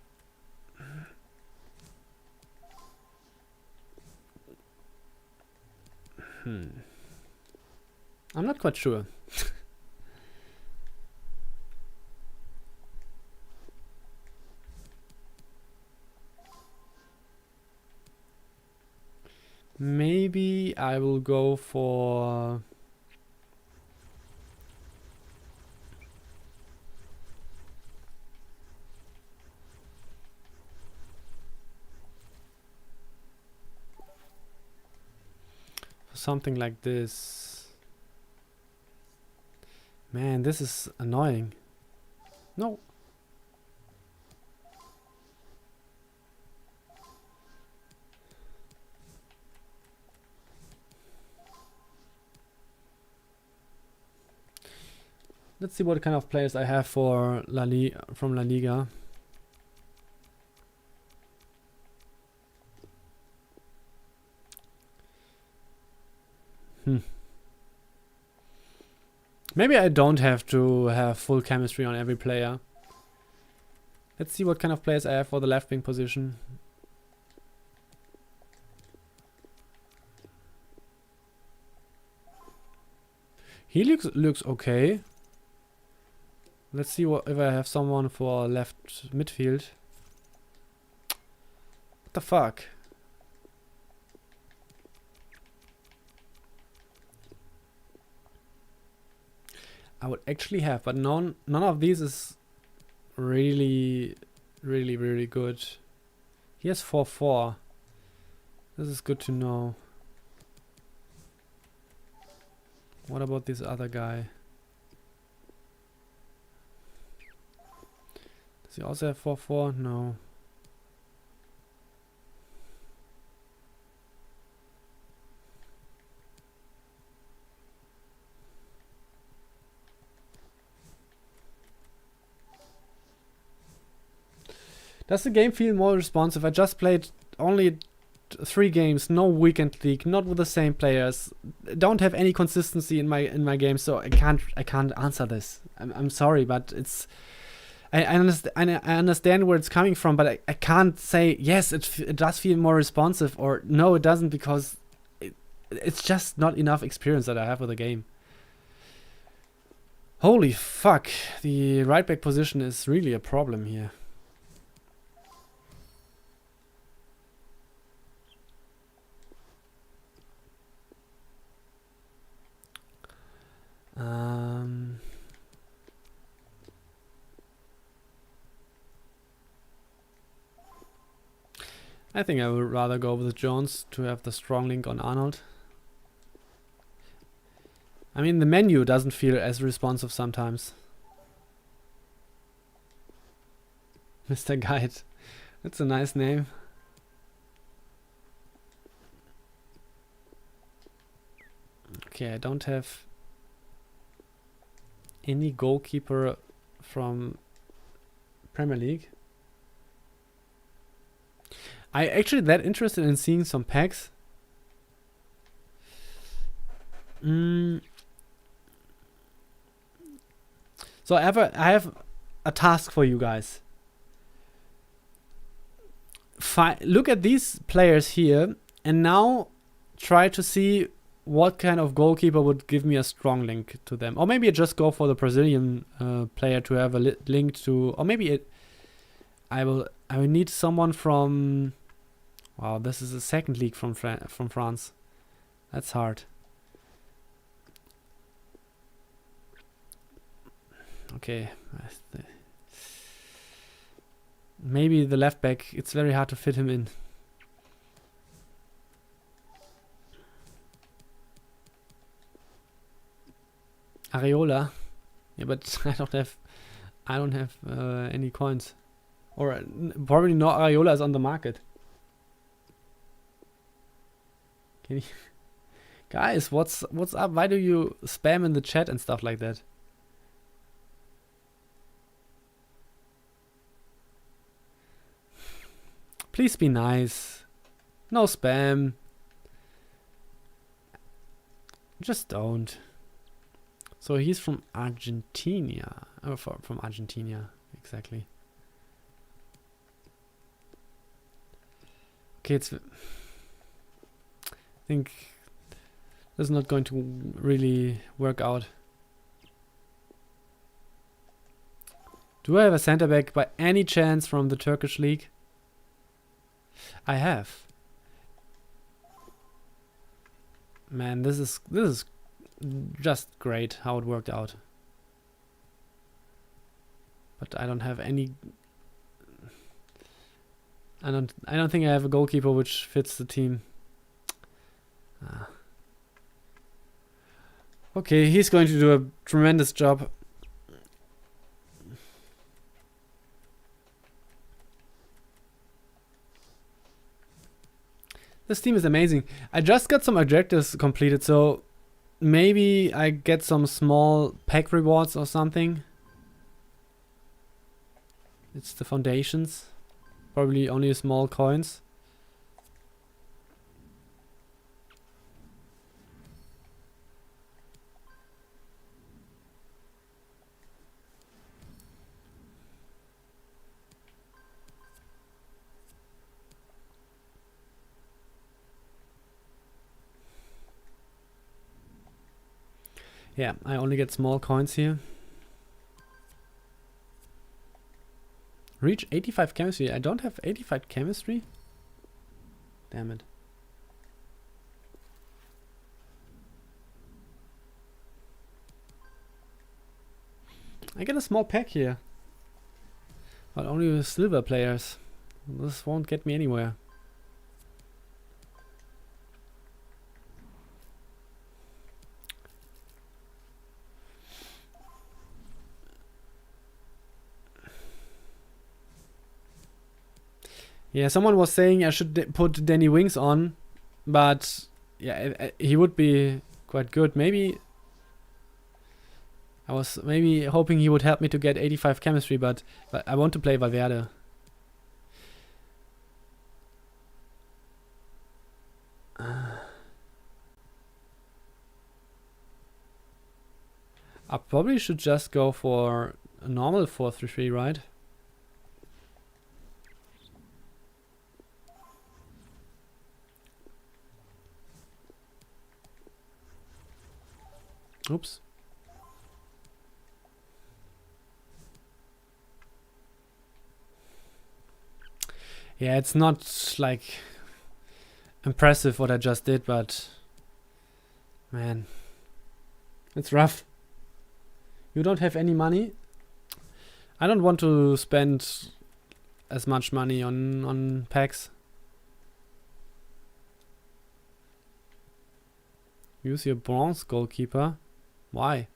I'm not quite sure. Maybe I will go for something like this. Man, this is annoying. No. Let's see what kind of players I have for from La Liga. Maybe I don't have to have full chemistry on every player. Let's see what kind of players I have for the left wing position. He looks okay. Let's see what if I have someone for left midfield. What the fuck? I would actually have, but none of these is really good. He has 4-4. This is good to know. What about this other guy? Does he also have 4-4? No. Does the game feel more responsive? I just played only 3 games, no weekend league, not with the same players. Don't have any consistency in my game, so I can't answer this. I'm sorry, but it's I understand where it's coming from, but I can't say yes. It does feel more responsive, or no, it doesn't, because it's just not enough experience that I have with the game. Holy fuck! The right back position is really a problem here. I think I would rather go with Jones to have the strong link on Arnold. I mean, the menu doesn't feel as responsive sometimes. Mr. Guide. That's a nice name. Okay, I don't have any goalkeeper from Premier League. I actually that interested in seeing some packs. So I have a task for you guys. Look at these players here and now try to see what kind of goalkeeper would give me a strong link to them. Or maybe I just go for the Brazilian player to have a link to, or maybe I will need someone from, wow, this is a second league from France. That's hard. Okay. Maybe the left back, it's very hard to fit him in. Areola? Yeah, but I don't have any coins. Or probably no Areola is on the market. Can you guys, what's up? Why do you spam in the chat and stuff like that? Please be nice. No spam. Just don't. So he's from Argentina. Oh, from Argentina, exactly. Okay, I think this is not going to really work out. Do I have a center back by any chance from the Turkish league? I have. Man, this is just great how it worked out. But I don't have any. I don't think I have a goalkeeper which fits the team. Okay, he's going to do a tremendous job. This team is amazing. I just got some objectives completed, so maybe I get some small pack rewards or something. It's the foundations. Probably only small coins. Yeah, I only get small coins here. Reach 85 chemistry. I don't have 85 chemistry? Damn it. I get a small pack here. But only with silver players. This won't get me anywhere. Yeah, someone was saying I should put Danny Wings on, but yeah, he would be quite good. Maybe I was hoping he would help me to get 85 chemistry, but I want to play Valverde. I probably should just go for a normal 4-3-3, right? Oops. Yeah, it's not like impressive what I just did, but man, it's rough. You don't have any money? I don't want to spend as much money on packs. Use your bronze goalkeeper. Why?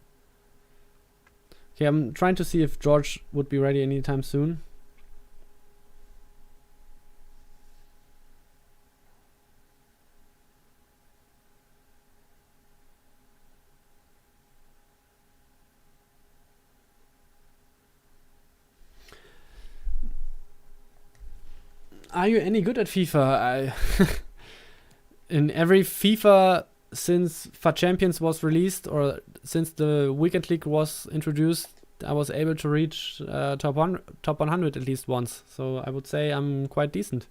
Okay, I'm trying to see if George would be ready anytime soon. Are you any good at FIFA? In every FIFA since FUT Champions was released, or since the Weekend League was introduced, I was able to reach top 100 at least once. So I would say I'm quite decent.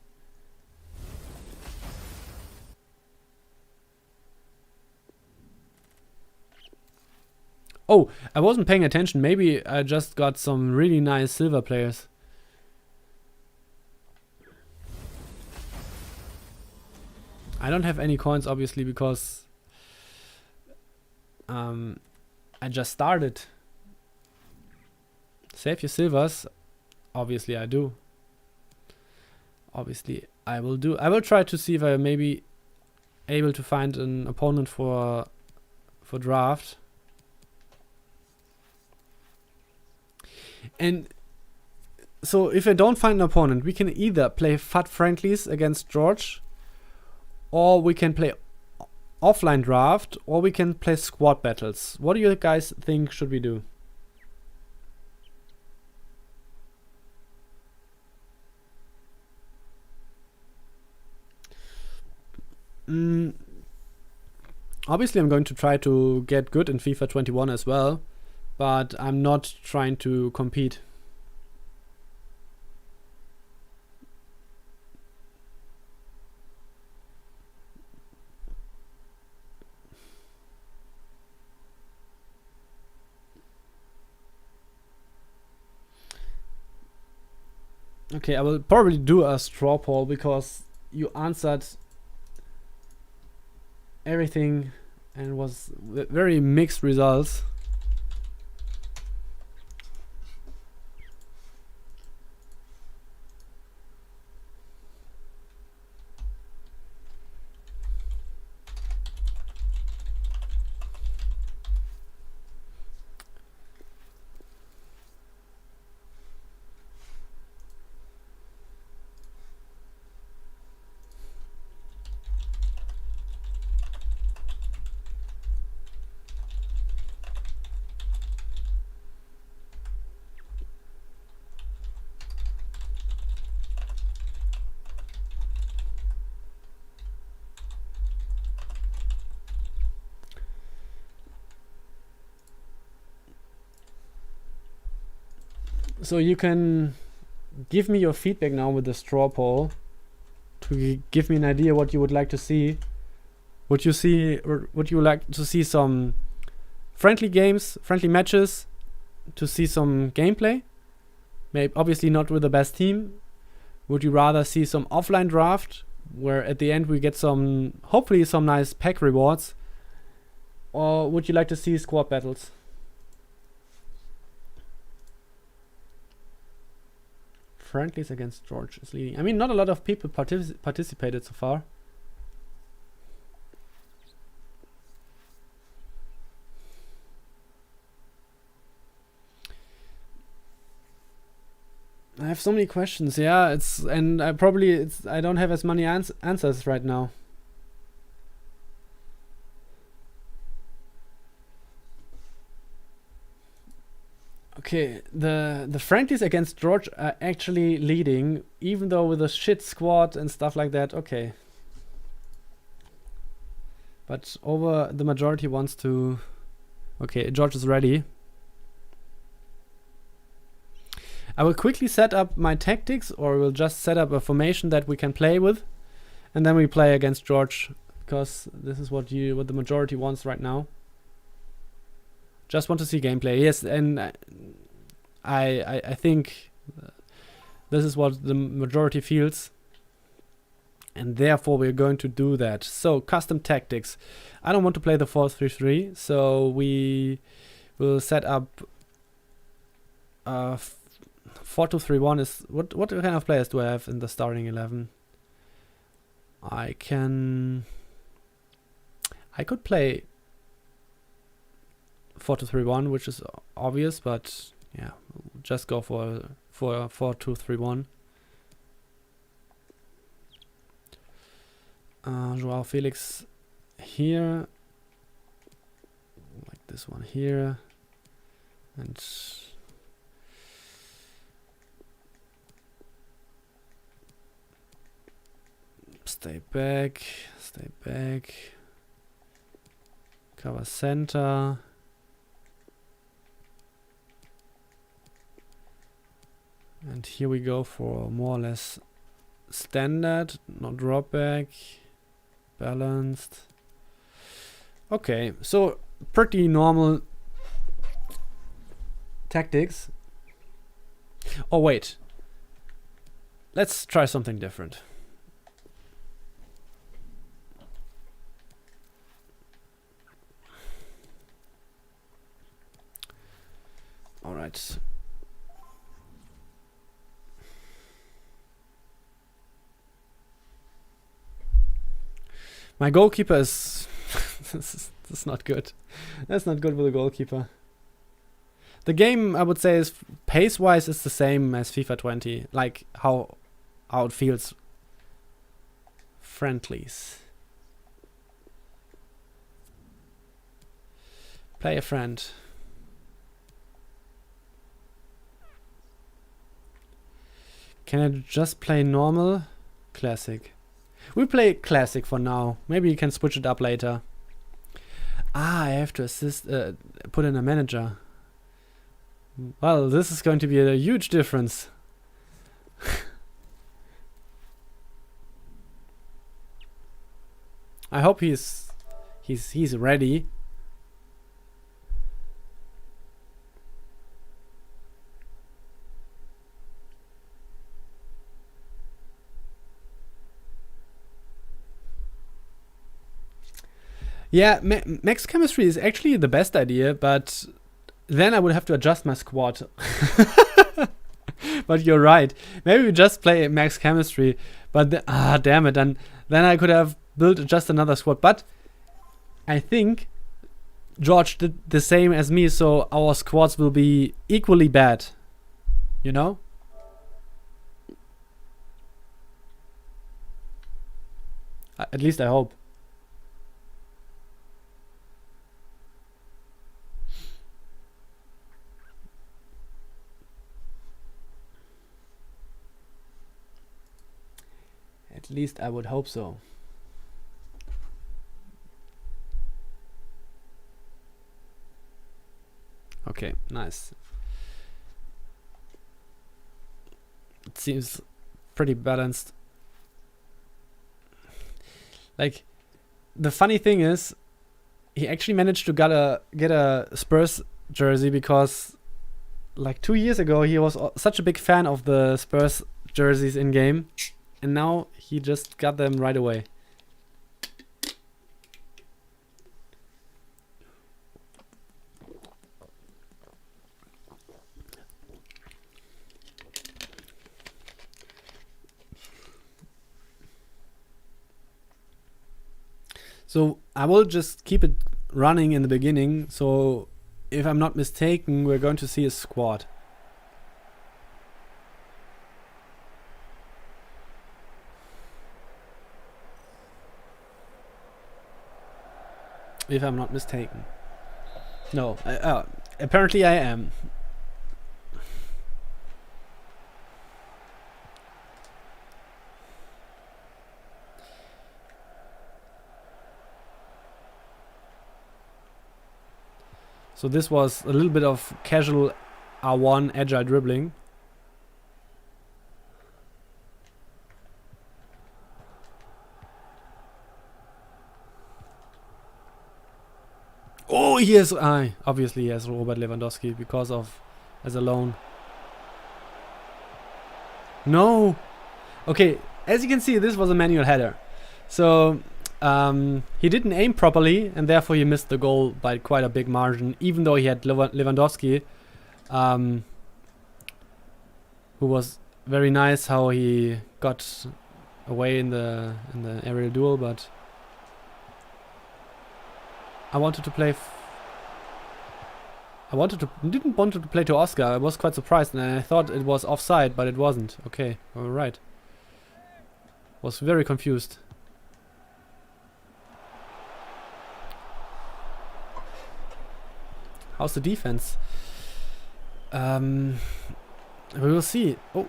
Oh, I wasn't paying attention. Maybe I just got some really nice silver players. I don't have any coins, obviously, because I just started. Save your silvers. Obviously, I do. Obviously, I will do. I will try to see if I may be able to find an opponent for draft. And so, if I don't find an opponent, we can either play FUT friendlies against George, or we can play offline draft, or we can play squad battles. What do you guys think should we do? Obviously, I'm going to try to get good in FIFA 21 as well, but I'm not trying to compete. Okay, I will probably do a straw poll because you answered everything, and it was very mixed results. So you can give me your feedback now with the straw poll to give me an idea what you would like to see. Would you like to see some friendly games, friendly matches, to see some gameplay? Maybe obviously not with the best team. Would you rather see some offline draft where at the end we get hopefully some nice pack rewards? Or would you like to see squad battles? Friendlies against George is leading. I mean, not a lot of people participated so far. I have so many questions. Yeah, I don't have as many answers right now. Okay, the friendlies against George are actually leading, even though with a shit squad and stuff like that. Okay. But over the majority wants to... Okay, George is ready. I will quickly set up my tactics, or we'll just set up a formation that we can play with. And then we play against George, because this is what the majority wants right now. Just want to see gameplay. Yes, and I think this is what the majority feels. And therefore we're going to do that. So, custom tactics. I don't want to play the 4-3-3, so we will set up 4-2-3-1 is... What kind of players do I have in the starting 11? I could play 4-2-3-1, which is obvious, but yeah, just go for 4-2-3-1. Joao Felix here, like this one here, and stay back, cover center. And here we go for more or less standard, no drop back, balanced. Okay, so pretty normal tactics. Oh wait, let's try something different. All right. My goalkeeper is... this is not good. That's not good with a goalkeeper. The game, I would say, is pace-wise is the same as FIFA 20. Like how it feels. Friendlies. Play a friend. Can I just play normal? Classic. We play classic for now. Maybe you can switch it up later. I have to put in a manager. Well, this is going to be a huge difference. I hope he's ready. Yeah, max chemistry is actually the best idea, but then I would have to adjust my squad. But you're right. Maybe we just play max chemistry. But damn it, then I could have built just another squad. But I think George did the same as me, so our squads will be equally bad. You know? At least I hope. At least I would hope so. Okay, nice. It seems pretty balanced. Like, the funny thing is, he actually managed to get a Spurs jersey because, like 2 years ago, he was such a big fan of the Spurs jerseys in game, and now he just got them right away. So I will just keep it running in the beginning. So if I'm not mistaken, we're going to see a squad. If I'm not mistaken. No, apparently I am. So this was a little bit of casual R1 agile dribbling. Oh, he has obviously he has Robert Lewandowski because of as a loan. No. Okay, as you can see, this was a manual header. So he didn't aim properly, and therefore he missed the goal by quite a big margin, even though he had Lewandowski, who was very nice how he got away in the aerial duel, but I wanted to play. Didn't want to play to Oscar. I was quite surprised, and I thought it was offside, but it wasn't. Okay, all right. Was very confused. How's the defense? We will see. Oh.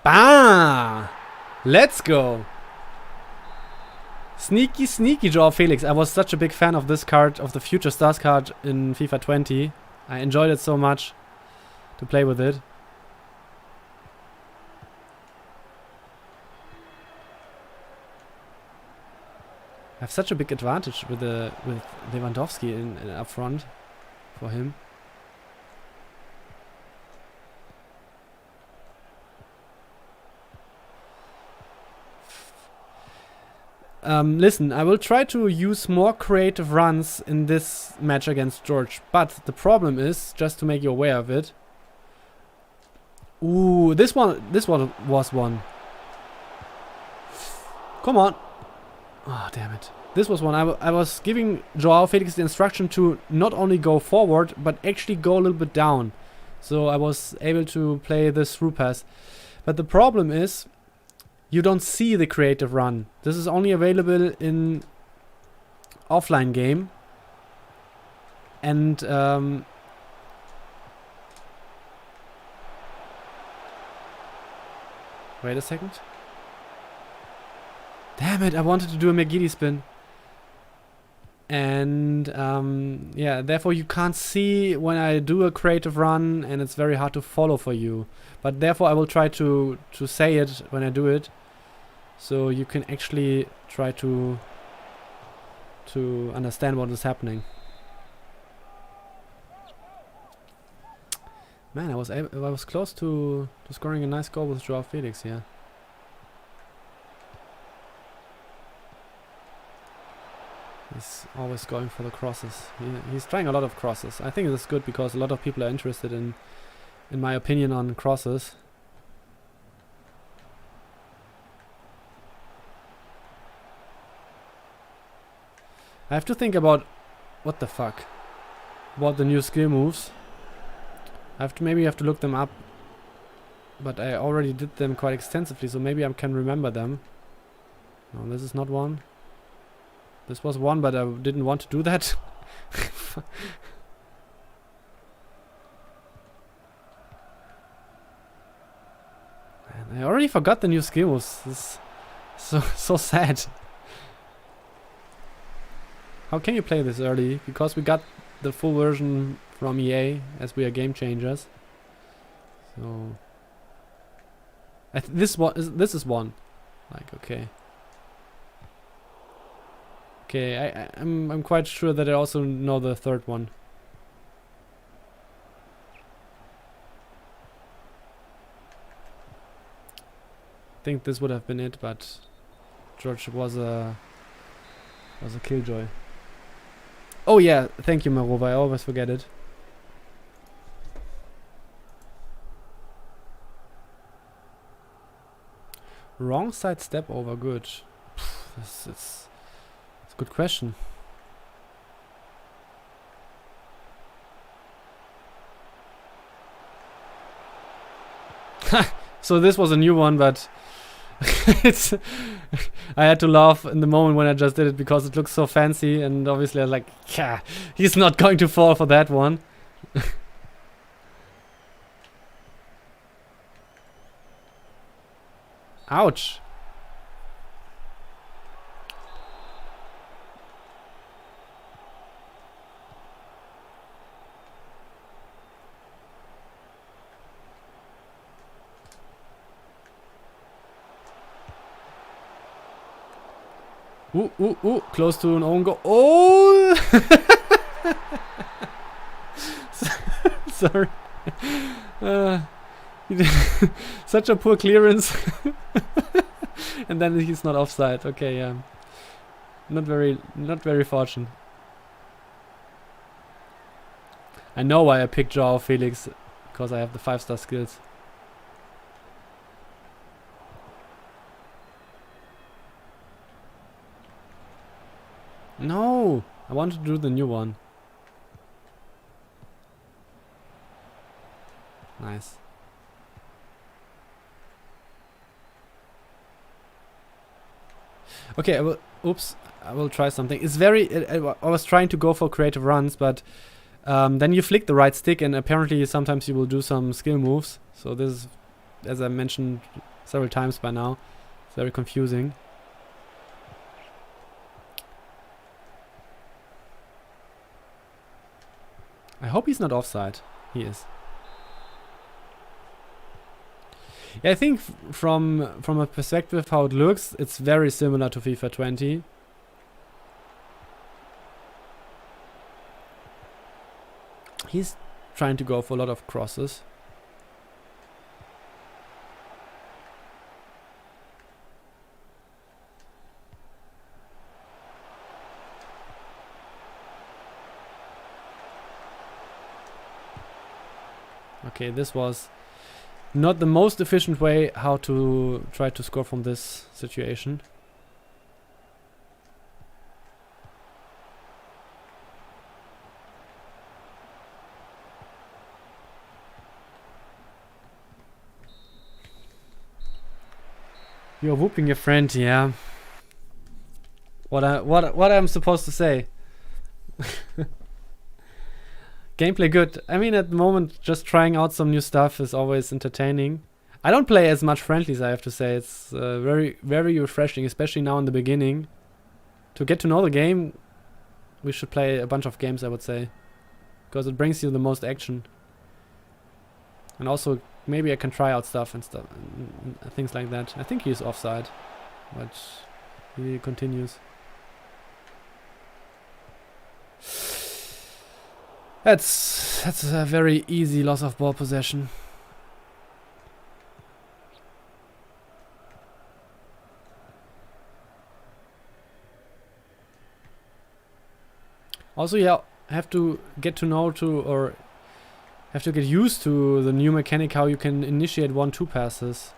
Bah! Let's go! Sneaky, sneaky Joao Felix. I was such a big fan of this card, of the Future Stars card in FIFA 20. I enjoyed it so much to play with it. I have such a big advantage with Lewandowski in up front for him. Listen, I will try to use more creative runs in this match against George, but the problem is, just to make you aware of it. Ooh, this one was one. Come on. Oh, damn it. This was one. I was giving Joao Felix the instruction to not only go forward, but actually go a little bit down. So I was able to play this through pass. But the problem is, you don't see the creative run. This is only available in offline game. And wait a second. Damn it, I wanted to do a McGiddy spin. And yeah, therefore you can't see when I do a creative run, and it's very hard to follow for you. But therefore I will try to say it when I do it, so you can actually try to understand what is happening. Man, I was close to scoring a nice goal with Joao Felix here. Always going for the crosses. He's trying a lot of crosses. I think that's good because a lot of people are interested in my opinion on crosses. I have to think about what the fuck. About the new skill moves. Maybe have to look them up. But I already did them quite extensively, so maybe I can remember them. No, this is not one. This was one, but I didn't want to do that. Man, I already forgot the new skill moves. This is so sad. How can you play this early? Because we got the full version from EA, as we are game changers. So this is one. Like, okay. Okay, I'm quite sure that I also know the third one. I think this would have been it, but George was a killjoy. Oh yeah, thank you, Marova. I always forget it. Wrong side step over. Good. It's a good question. So this was a new one, but it's I had to laugh in the moment when I just did it because it looks so fancy, and obviously I was like, yeah, he's not going to fall for that one. Ouch. Ooh, close to an own goal. Oh! Sorry. Such a poor clearance. And then he's not offside. Okay, yeah. Not very fortunate. I know why I picked Joao Felix, because I have the 5-star skills. No! I want to do the new one. Nice. Okay, I will try something. It's very... I was trying to go for creative runs, but then you flick the right stick, and apparently sometimes you will do some skill moves. So this is, as I mentioned several times by now, it's very confusing. I hope he's not offside. He is. Yeah, I think from a perspective of how it looks, it's very similar to FIFA 20. He's trying to go for a lot of crosses. Okay, this was not the most efficient way how to try to score from this situation. You're whooping your friend, yeah. What I'm supposed to say? Gameplay good. I mean, at the moment, just trying out some new stuff is always entertaining. I don't play as much friendlies, I have to say. It's very refreshing, especially now in the beginning. To get to know the game, we should play a bunch of games, I would say. Because it brings you the most action. And also, maybe I can try out stuff and things like that. I think he's offside, but he continues. That's a very easy loss of ball possession. Also, yeah, have to get to know or have to get used to the new mechanic how you can initiate 1-2 passes.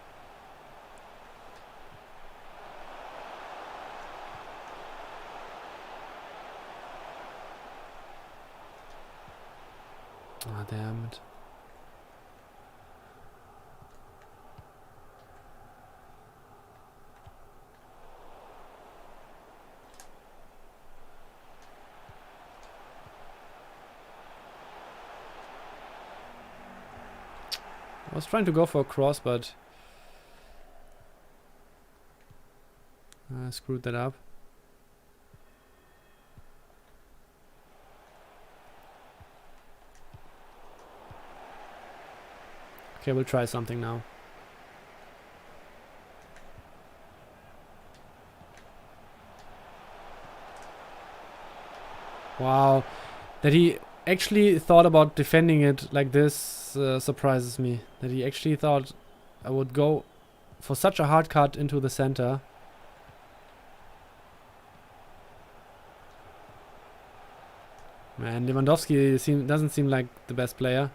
Ah, damn it. I was trying to go for a cross, but I screwed that up. Okay, we'll try something now. Wow, that he actually thought about defending it like this surprises me. That he actually thought I would go for such a hard cut into the center. Man, Lewandowski doesn't seem like the best player.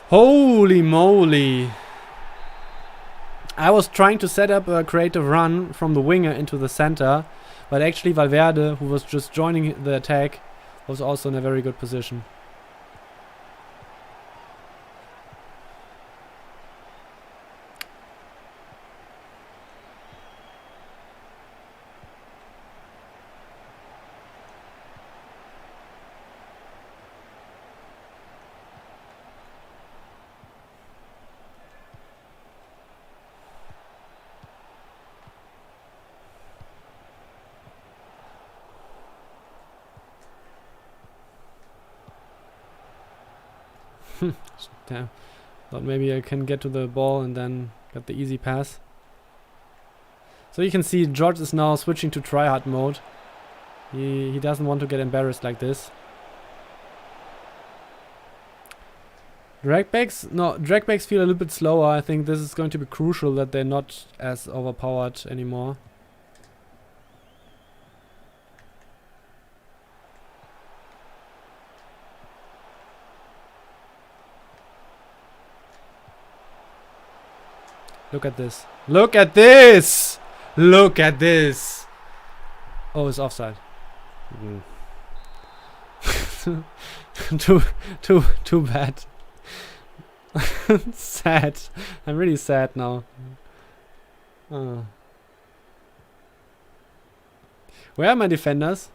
Holy moly! I was trying to set up a creative run from the winger into the center, but actually Valverde, who was just joining the attack, was also in a very good position. Damn. Thought maybe I can get to the ball and then get the easy pass. So you can see George is now switching to tryhard mode. He doesn't want to get embarrassed like this. Dragbacks feel a little bit slower. I think this is going to be crucial that they're not as overpowered anymore. Look at this. Look at this! Look at this! Oh, it's offside. Too bad. Sad. I'm really sad now. Where are my defenders?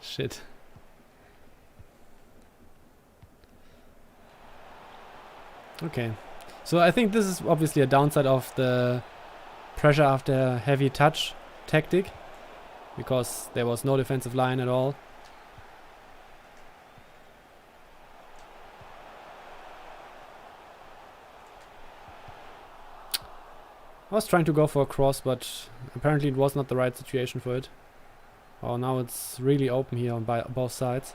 Shit. Okay. So I think this is obviously a downside of the pressure after heavy touch tactic, because there was no defensive line at all. I was trying to go for a cross, but apparently it was not the right situation for it. Oh, now it's really open here on both sides.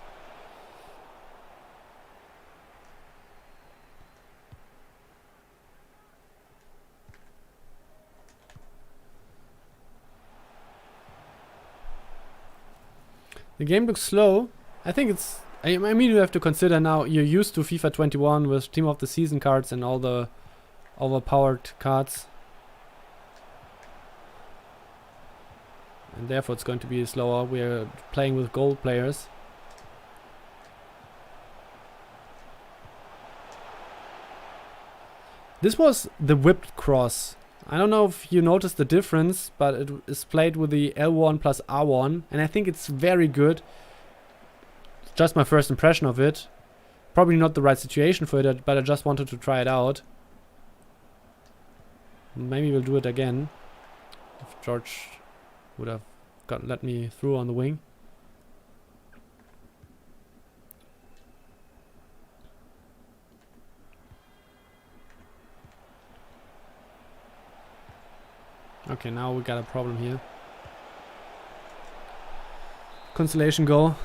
The game looks slow. I think it's... I mean, you have to consider now you're used to FIFA 21 with Team of the Season cards and all the overpowered cards. And therefore it's going to be slower. We're playing with gold players. This was the whipped cross. I don't know if you noticed the difference, but it is played with the L1 plus R1, and I think it's very good. Just my first impression of it. Probably not the right situation for it, but I just wanted to try it out. Maybe we'll do it again. If George would have let me through on the wing. Okay, now we got a problem here. Consolation goal.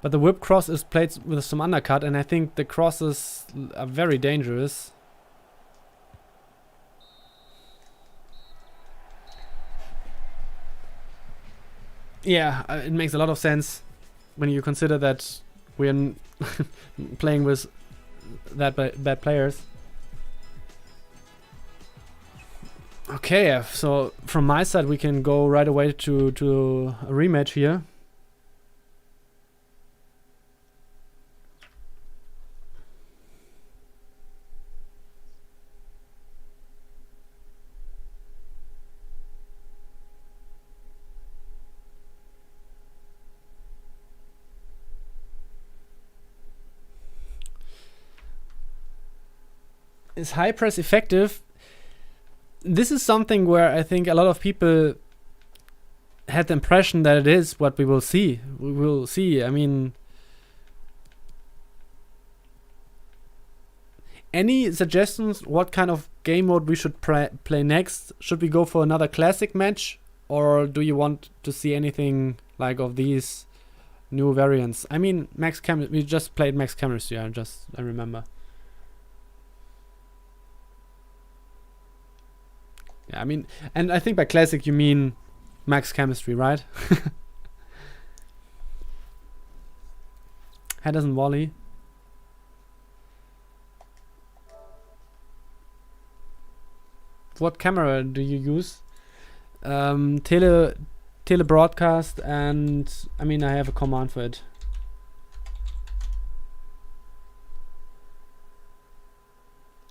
But the whip cross is played with some undercut, and I think the crosses are very dangerous. Yeah, it makes a lot of sense when you consider that we're playing with that bad players. Okay, so from my side we can go right away to a rematch here. Is high press effective? This is something where I think a lot of people had the impression that it is what we will see. We will see. I mean, any suggestions what kind of game mode we should play next? Should we go for another classic match, or do you want to see anything like of these new variants? I mean, we just played Max Chemistry. I remember. Yeah, I mean, and I think by classic you mean Max Chemistry, right? Henderson volley. What camera do you use? Tele broadcast, and I mean I have a command for it.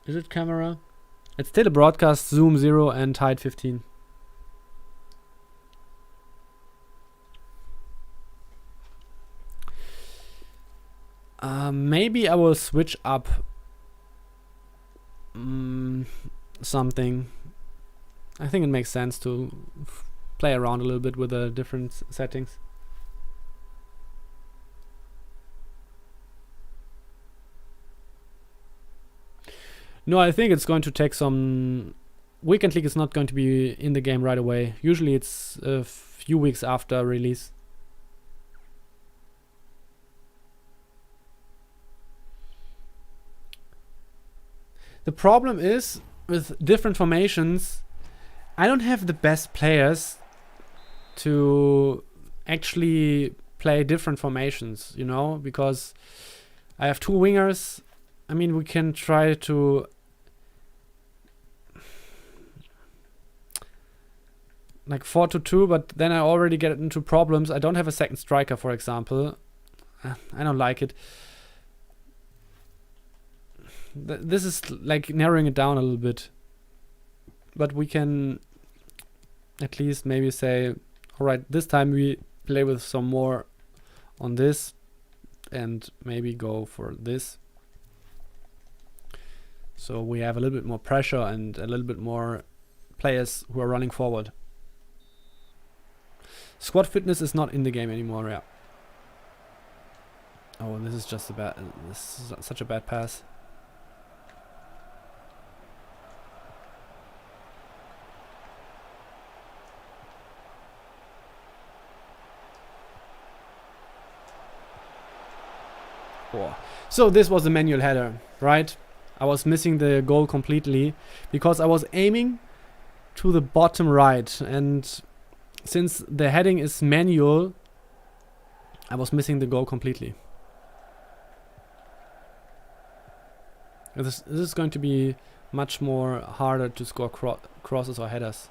Is it camera? It's telebroadcast, zoom 0 and height 15. Maybe I will switch up something. I think it makes sense to play around a little bit with the different settings. No, I think it's going to take some... Weekend League is not going to be in the game right away. Usually it's a few weeks after release. The problem is, with different formations, I don't have the best players to actually play different formations, you know, because I have two wingers. I mean, we can try to like 4-2, but then I already get into problems. I don't have a second striker, for example. I don't like it. This is like narrowing it down a little bit. But we can at least maybe say, alright, this time we play with some more on this and maybe go for this. So we have a little bit more pressure and a little bit more players who are running forward. Squad fitness is not in the game anymore, yeah. Oh, this is just this is such a bad pass. Oh. So this was a manual header, right? I was missing the goal completely because I was aiming to the bottom right, and since the heading is manual, I was missing the goal completely. This is going to be much more harder to score crosses or headers.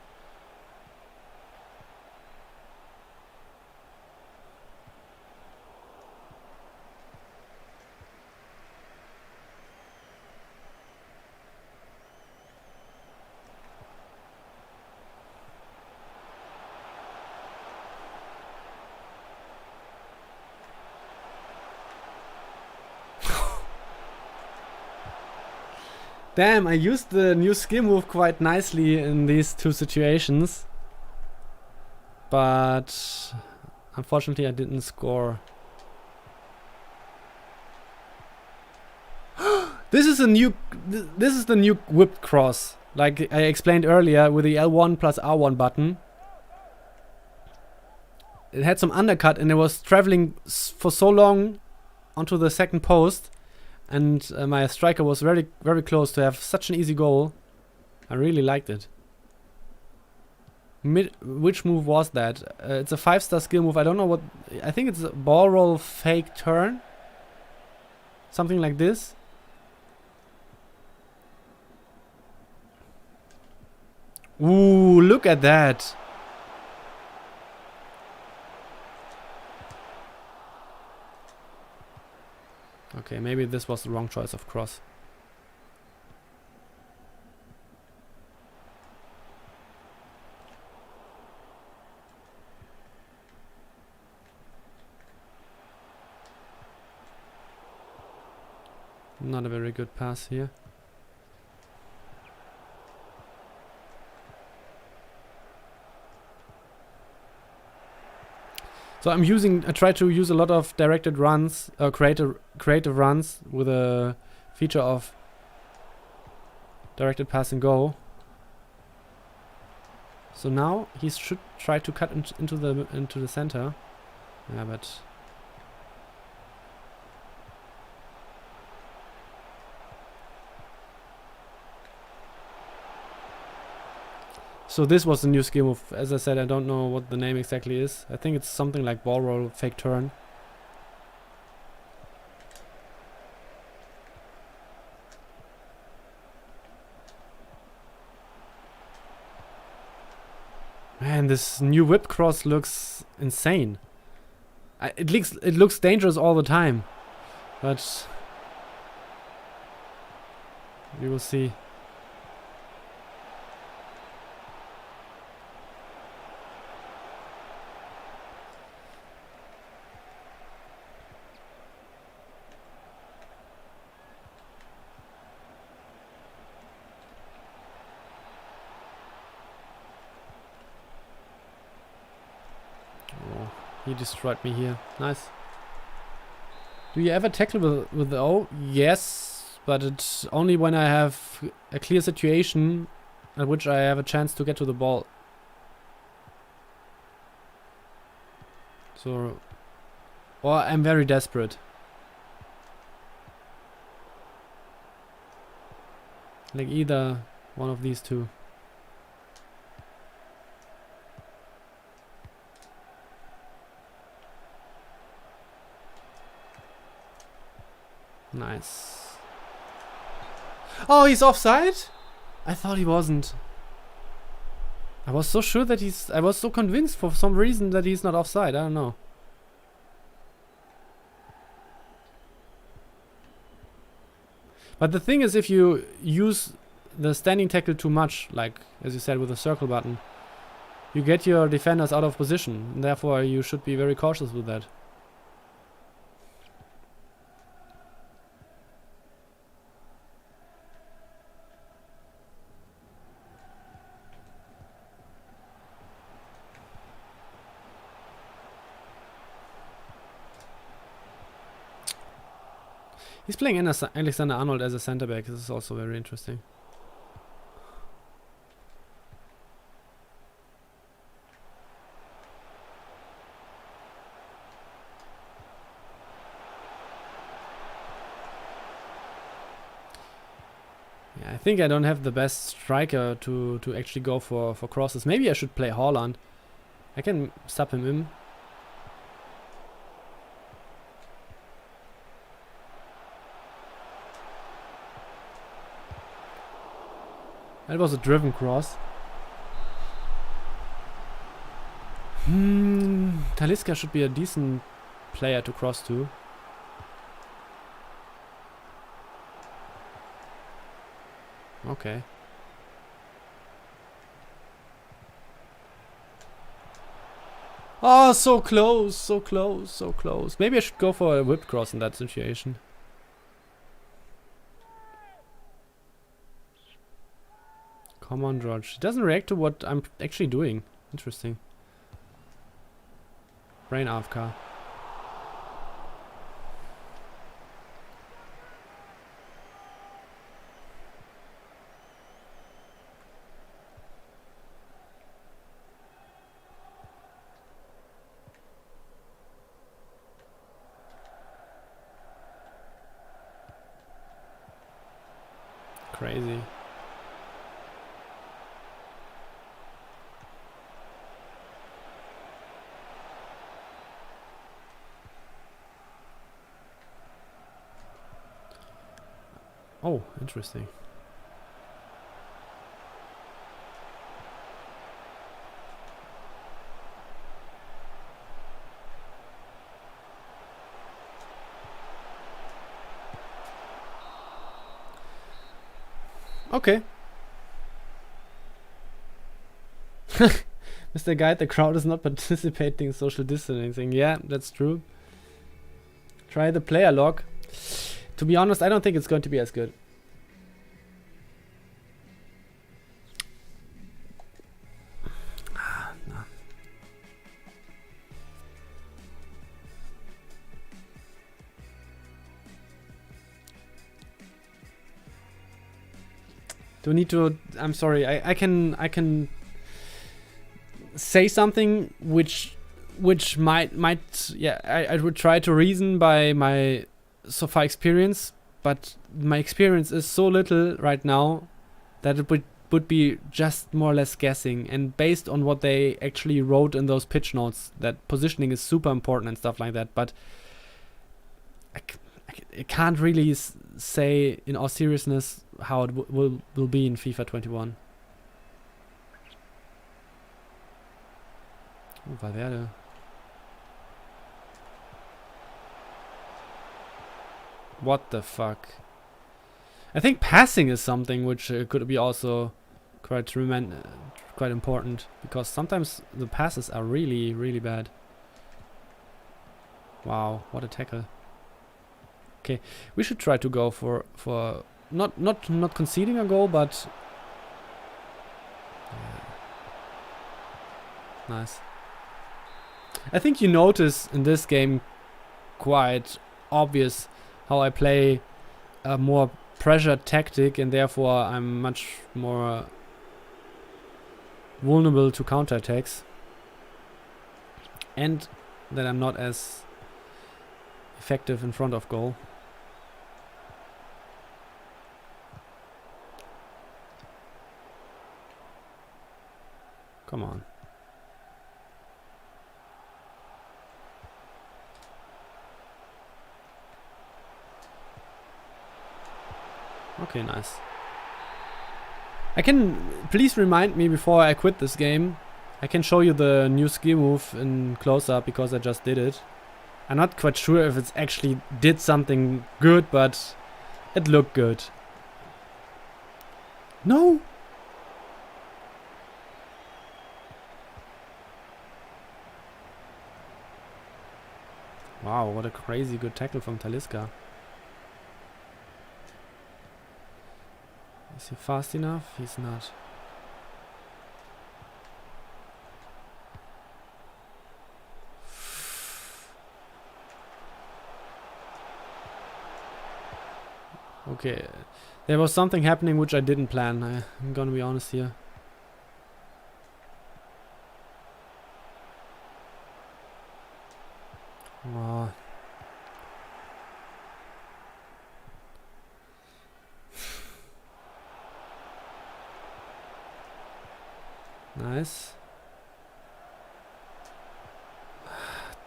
Damn, I used the new skill move quite nicely in these two situations. But unfortunately I didn't score. This is the new whipped cross. Like I explained earlier with the L1 plus R1 button. It had some undercut and it was traveling for so long onto the second post. And my striker was very, very close to have such an easy goal. I really liked it. Which move was that? It's a 5-star skill move. I don't know what... I think it's a ball roll fake turn. Something like this. Ooh, look at that. Okay, maybe this was the wrong choice of cross. Not a very good pass here. So I try to use a lot of directed runs, creative runs with a feature of directed pass and go. So now he should try to cut into the center. Yeah, but so this was the new skill move. As I said, I don't know what the name exactly is. I think it's something like ball roll, fake turn. Man, this new whip cross looks insane. It looks dangerous all the time, but we will see. He destroyed me here. Nice. Do you ever tackle with the O? Yes, but it's only when I have a clear situation at which I have a chance to get to the ball. So, or I'm very desperate. Like either one of these two. Nice. Oh, he's offside? I thought he wasn't. I was so sure that I was so convinced for some reason that he's not offside. I don't know. But the thing is, if you use the standing tackle too much, like as you said with the circle button, you get your defenders out of position. And therefore, you should be very cautious with that. He's playing Alexander-Arnold as a center back. This is also very interesting. Yeah, I think I don't have the best striker to actually go for crosses. Maybe I should play Haaland. I can sub him in. That was a driven cross. Talisca should be a decent player to cross to. Okay. Oh, so close, so close, so close. Maybe I should go for a whipped cross in that situation. Come on, George. He doesn't react to what I'm actually doing. Interesting. Brain AFK. Crazy. Oh, interesting. Okay. Mr. Guide, the crowd is not participating in social distancing. Yeah, that's true. Try the player log. To be honest, I don't think it's going to be as good. No. Do we need to? I'm sorry. I can say something which might yeah. I would try to reason by my so far experience, but my experience is so little right now that it would be just more or less guessing, and based on what they actually wrote in those pitch notes, that positioning is super important and stuff like that. But I can't really say in all seriousness how it will be in FIFA 21. Oh, Valverde. What the fuck? I think passing is something which could be also quite important, because sometimes the passes are really, really bad. Wow, what a tackle. Okay, we should try to go for not conceding a goal, but yeah. Nice. I think you notice in this game quite obvious how I play a more pressure tactic, and therefore I'm much more vulnerable to counterattacks, and that I'm not as effective in front of goal. Come on. Okay, nice. Please remind me before I quit this game. I can show you the new skill move in close-up because I just did it. I'm not quite sure if it actually did something good, but it looked good. No! Wow, what a crazy good tackle from Talisca. Is he fast enough? He's not. Okay, there was something happening which I didn't plan. I'm gonna be honest here. Oh. Nice.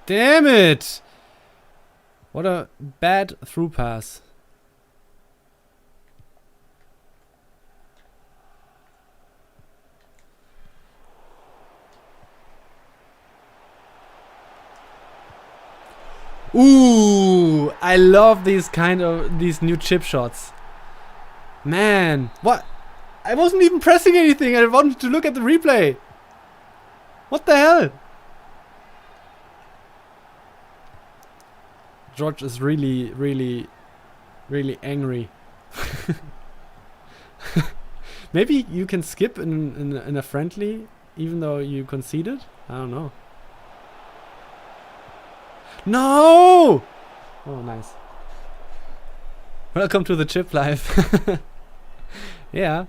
Damn it! What a bad through pass. Ooh, I love these new chip shots. Man, what? I wasn't even pressing anything. I wanted to look at the replay. What the hell? George is really, really, really angry. Maybe you can skip in a friendly, even though you conceded. I don't know. No! Oh, nice. Welcome to the chip life. Yeah.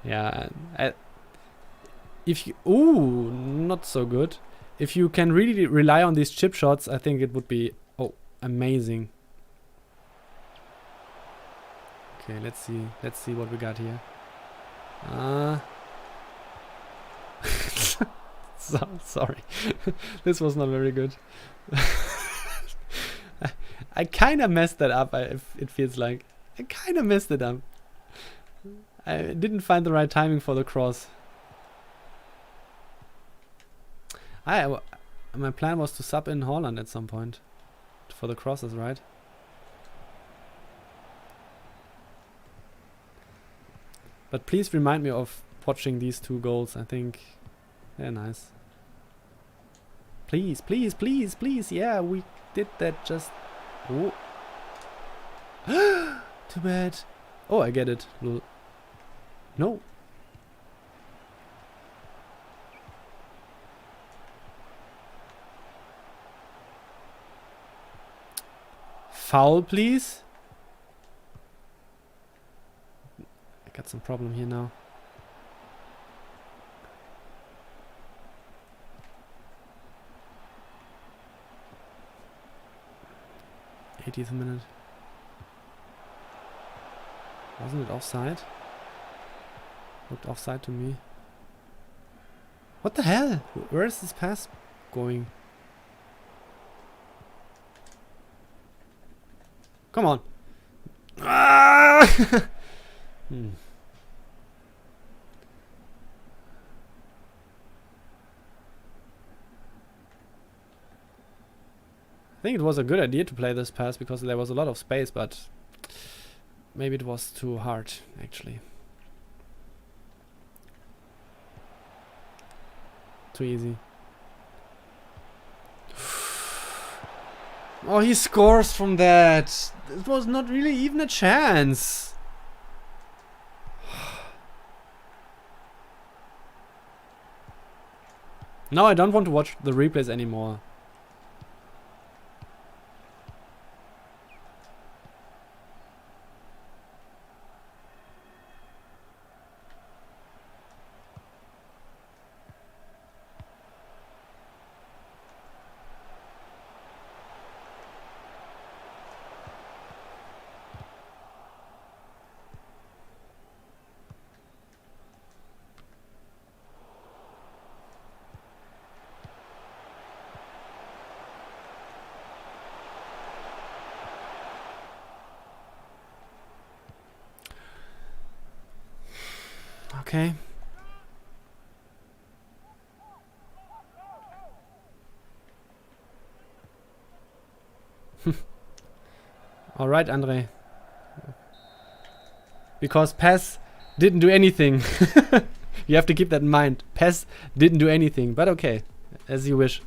Yeah. If you... Ooh, not so good. If you can really rely on these chip shots, I think it would be... Oh, amazing. Okay, let's see. Let's see what we got here. Sorry. This was not very good. I kind of messed that up, it feels like. I kind of messed it up. I didn't find the right timing for the cross. My plan was to sub in Haaland at some point. For the crosses, right? But please remind me of watching these 2 goals. I think they're nice. Please, please, please, please. Yeah, we did that just... Oh. Too bad. Oh, I get it. No. Foul, please. I got some problem here now. '80th minute. Wasn't it offside? Looked offside to me. What the hell? Where is this pass going? Come on. Ah! Hmm. I think it was a good idea to play this pass because there was a lot of space, but maybe it was too hard, actually. Too easy. Oh, he scores from that. It was not really even a chance. Now I don't want to watch the replays anymore. Okay. All right, Andre. Because PES didn't do anything. You have to keep that in mind. PES didn't do anything, but okay, as you wish.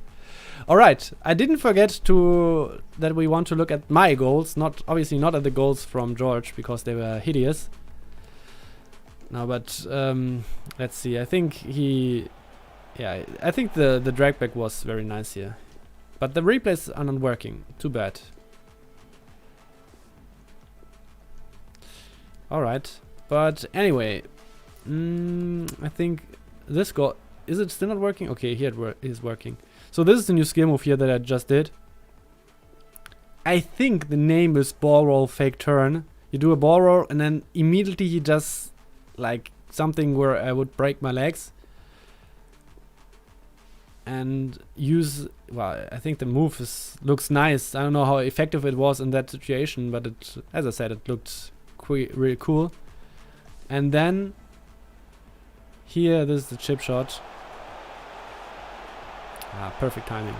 All right, I didn't forget that we want to look at my goals, obviously not at the goals from George because they were hideous. No, but let's see. I think I think the drag back was very nice here, but the replays are not working. Too bad. All right, but anyway, I think this goal is it still not working? Okay, here it is working. So this is the new skill move here that I just did. I think the name is ball roll fake turn. You do a ball roll and then immediately he does like something where I would break my legs and use, well, I think the move looks nice. I don't know how effective it was in that situation, but it, as I said, it looked really cool. And then here, this is the chip shot. Perfect timing.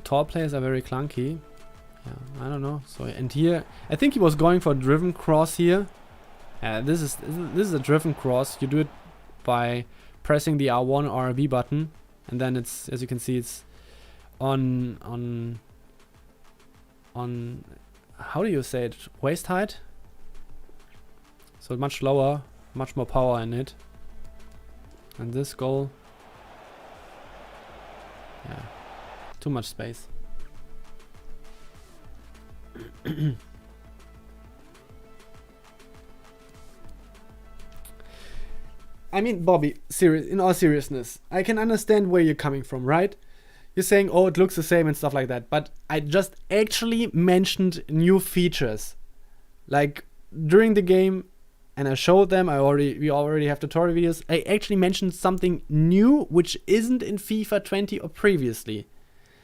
Tall players are very clunky. Yeah, I don't know. So and here, I think he was going for a driven cross here. This is a driven cross. You do it by pressing the R1 or R B button, and then it's, as you can see, it's on how do you say it, waist height, so much lower, much more power in it. And this goal, yeah, too much space. I mean, Bobby, in all seriousness, I can understand where you're coming from, right? You're saying, oh, it looks the same and stuff like that, but I just actually mentioned new features. Like, during the game, and I showed them, we already have tutorial videos, I actually mentioned something new which isn't in FIFA 20 or previously.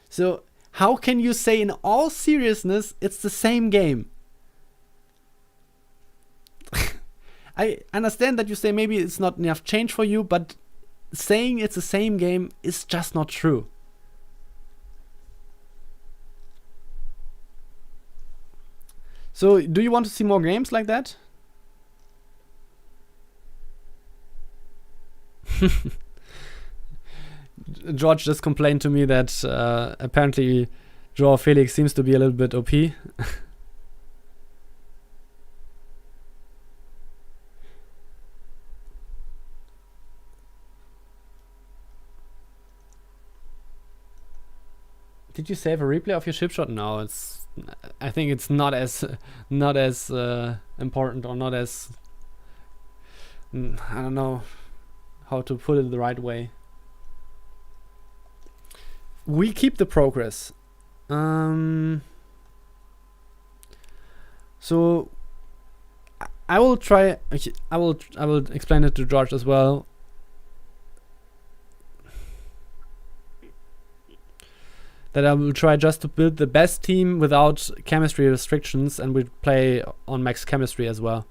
So, how can you say in all seriousness it's the same game? I understand that you say maybe it's not enough change for you, but saying it's the same game is just not true. So, do you want to see more games like that? George just complained to me that apparently Joao Felix seems to be a little bit OP. Did you save a replay of your chip shot? No, it's. I think it's not as important, or not as. I don't know how to put it the right way. We keep the progress. So I will try. I will explain it to George as well. That I will try just to build the best team without chemistry restrictions, and we play on max chemistry as well.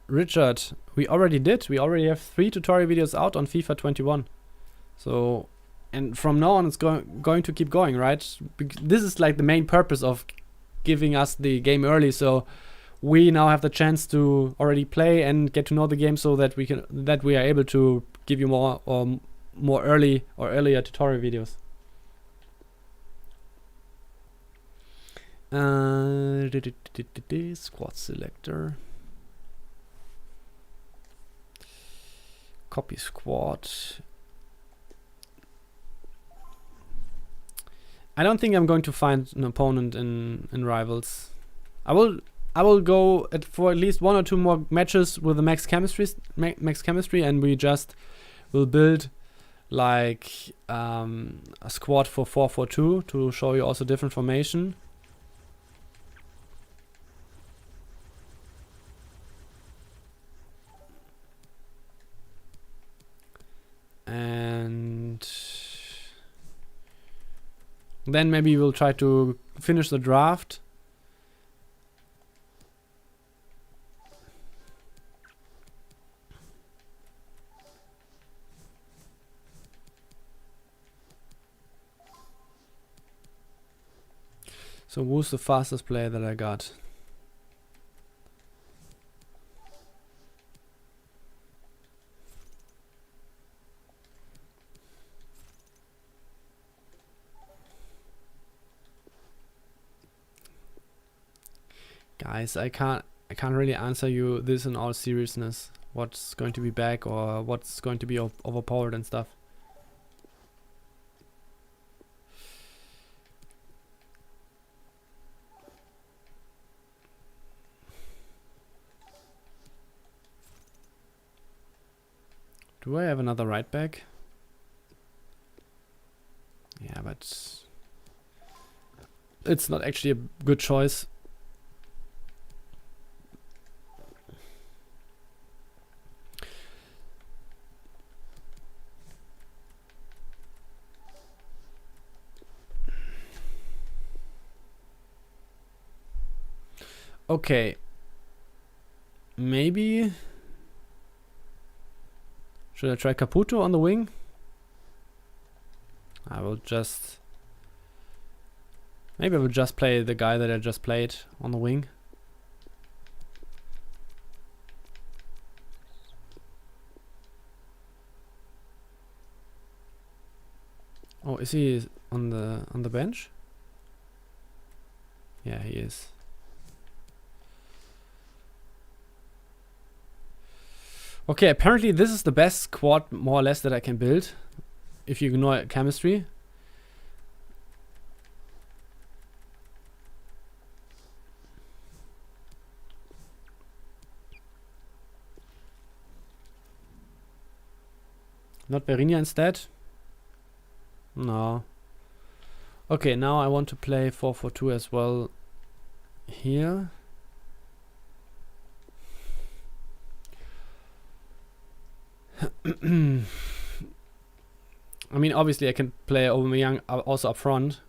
Richard, we already did. We already have 3 tutorial videos out on FIFA 21. So, and from now on it's going to keep going, right? This is like the main purpose of giving us the game early, so we now have the chance to already play and get to know the game, so that we are able to give you more earlier tutorial videos. Squad selector. Copy squad. I don't think I'm going to find an opponent in Rivals. I will go for at least 1 or 2 more matches with the max chemistry, and we just will build like a squad for 4-4-2 to show you also different formation. And then maybe we'll try to finish the draft. So who's the fastest player that I got? Guys, I can't really answer you this in all seriousness. What's going to be back or what's going to be overpowered and stuff. Do I have another right back? Yeah, but it's not actually a good choice. Okay. Maybe Should I try Caputo on the wing? I will just... Maybe I will just play the guy that I just played on the wing. Oh, is he on the bench? Yeah, he is. Okay, apparently this is the best squad more or less that I can build if you ignore chemistry. Not Berinia instead? No. Okay, now I want to play 4-4-2 as well here. I mean, obviously I can play Aubameyang also up front.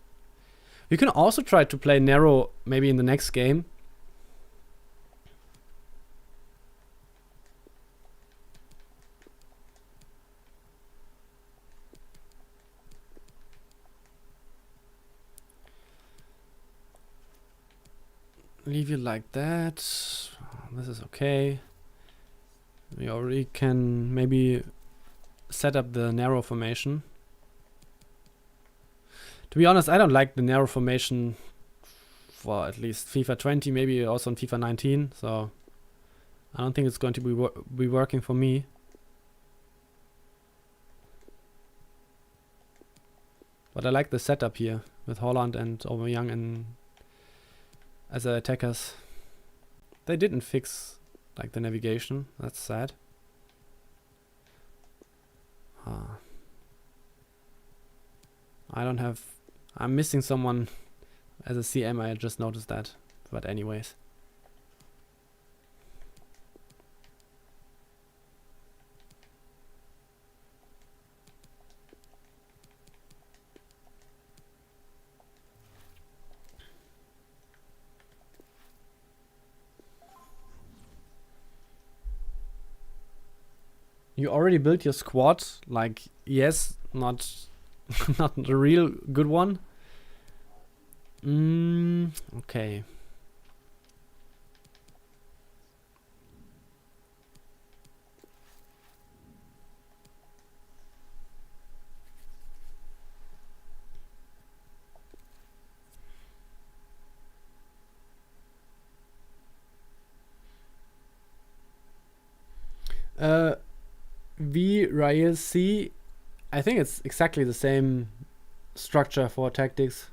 We can also try to play narrow maybe in the next game. Leave it like that. This is okay. We already can maybe set up the narrow formation. To be honest, I don't like the narrow formation for at least FIFA 20, maybe also on FIFA 19. So I don't think it's going to be working for me. But I like the setup here with Holland and Aubameyang and as attackers. They didn't fix like the navigation. That's sad. I'm missing someone as a CM. I just noticed that. But anyways. You already built your squad, like, yes, not not the real good one. Okay. V Rail C, I think it's exactly the same structure for tactics.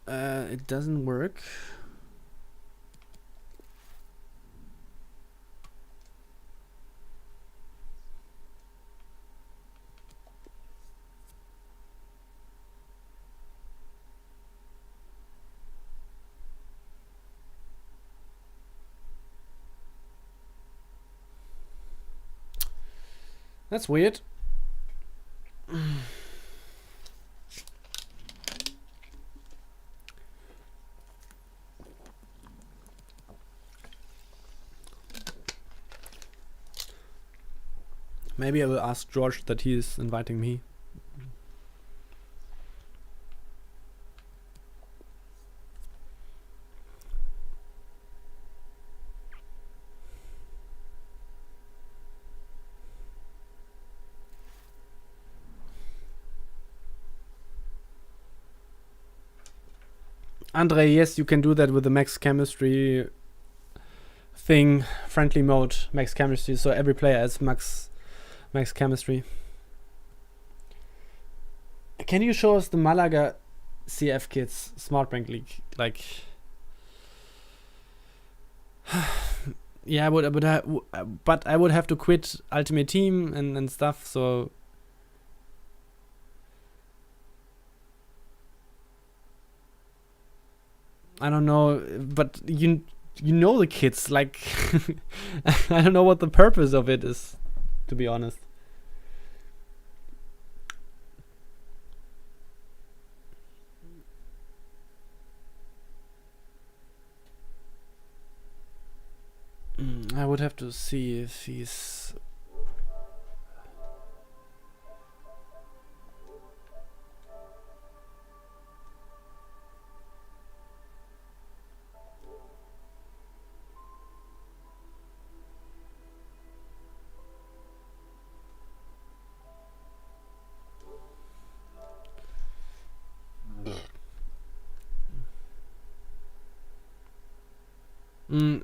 It doesn't work. That's weird. Maybe I will ask George that he is inviting me. Andre, yes, you can do that with the max chemistry thing, friendly mode, max chemistry, so every player has max chemistry. Can you show us the Malaga CF Kids Smart Bank League? Like, yeah, but I would have to quit Ultimate Team and stuff, so I don't know, but you know the kids, like I don't know what the purpose of it is, to be honest. I would have to see if he's...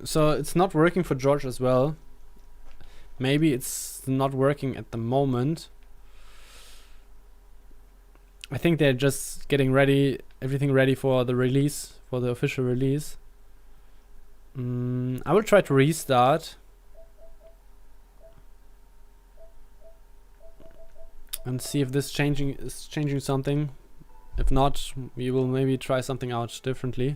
So it's not working for George as well. Maybe it's not working at the moment. I think they're just getting ready, everything ready for the release, for the official release. I will try to restart and see if this is changing something. If not, we will maybe try something out differently.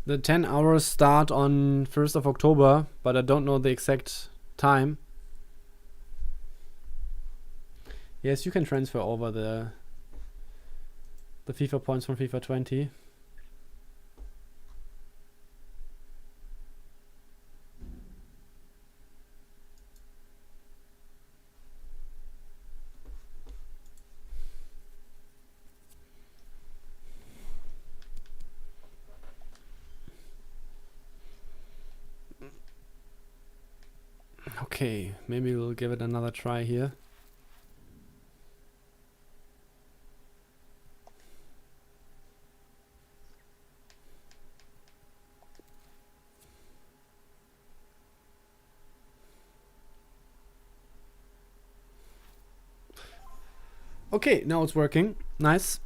The 10 hours start on 1st of October, but I don't know the exact time. Yes, you can transfer over the FIFA points from FIFA 20. Okay, maybe we'll give it another try here. Okay, now it's working. Nice.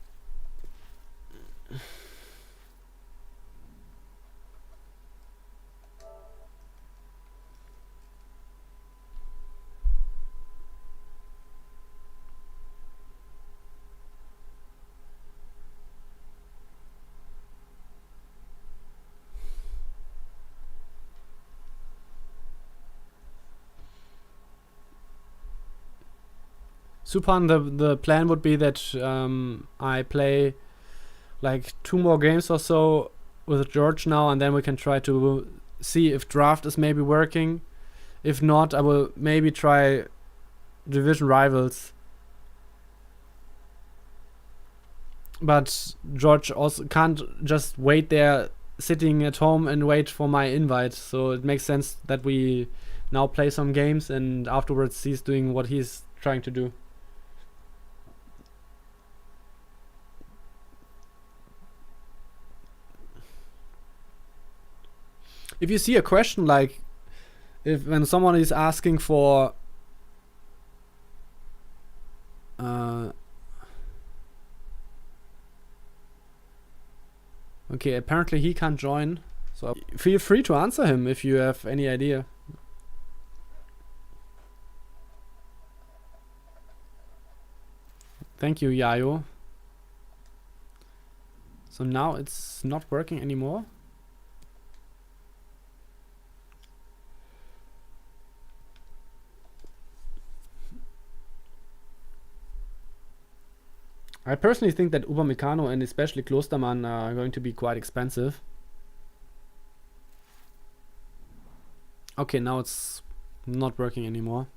Supan, the plan would be that I play like 2 more games or so with George now, and then we can try to see if draft is maybe working. If not, I will maybe try division rivals. But George also can't just wait there sitting at home and wait for my invite, so it makes sense that we now play some games and afterwards he's doing what he's trying to do. If you see a question like when someone is asking for okay, apparently he can't join, so feel free to answer him if you have any idea. Thank you, Yayo. So now it's not working anymore. I personally think that Upamecano and especially Klostermann are going to be quite expensive. Okay, now it's not working anymore.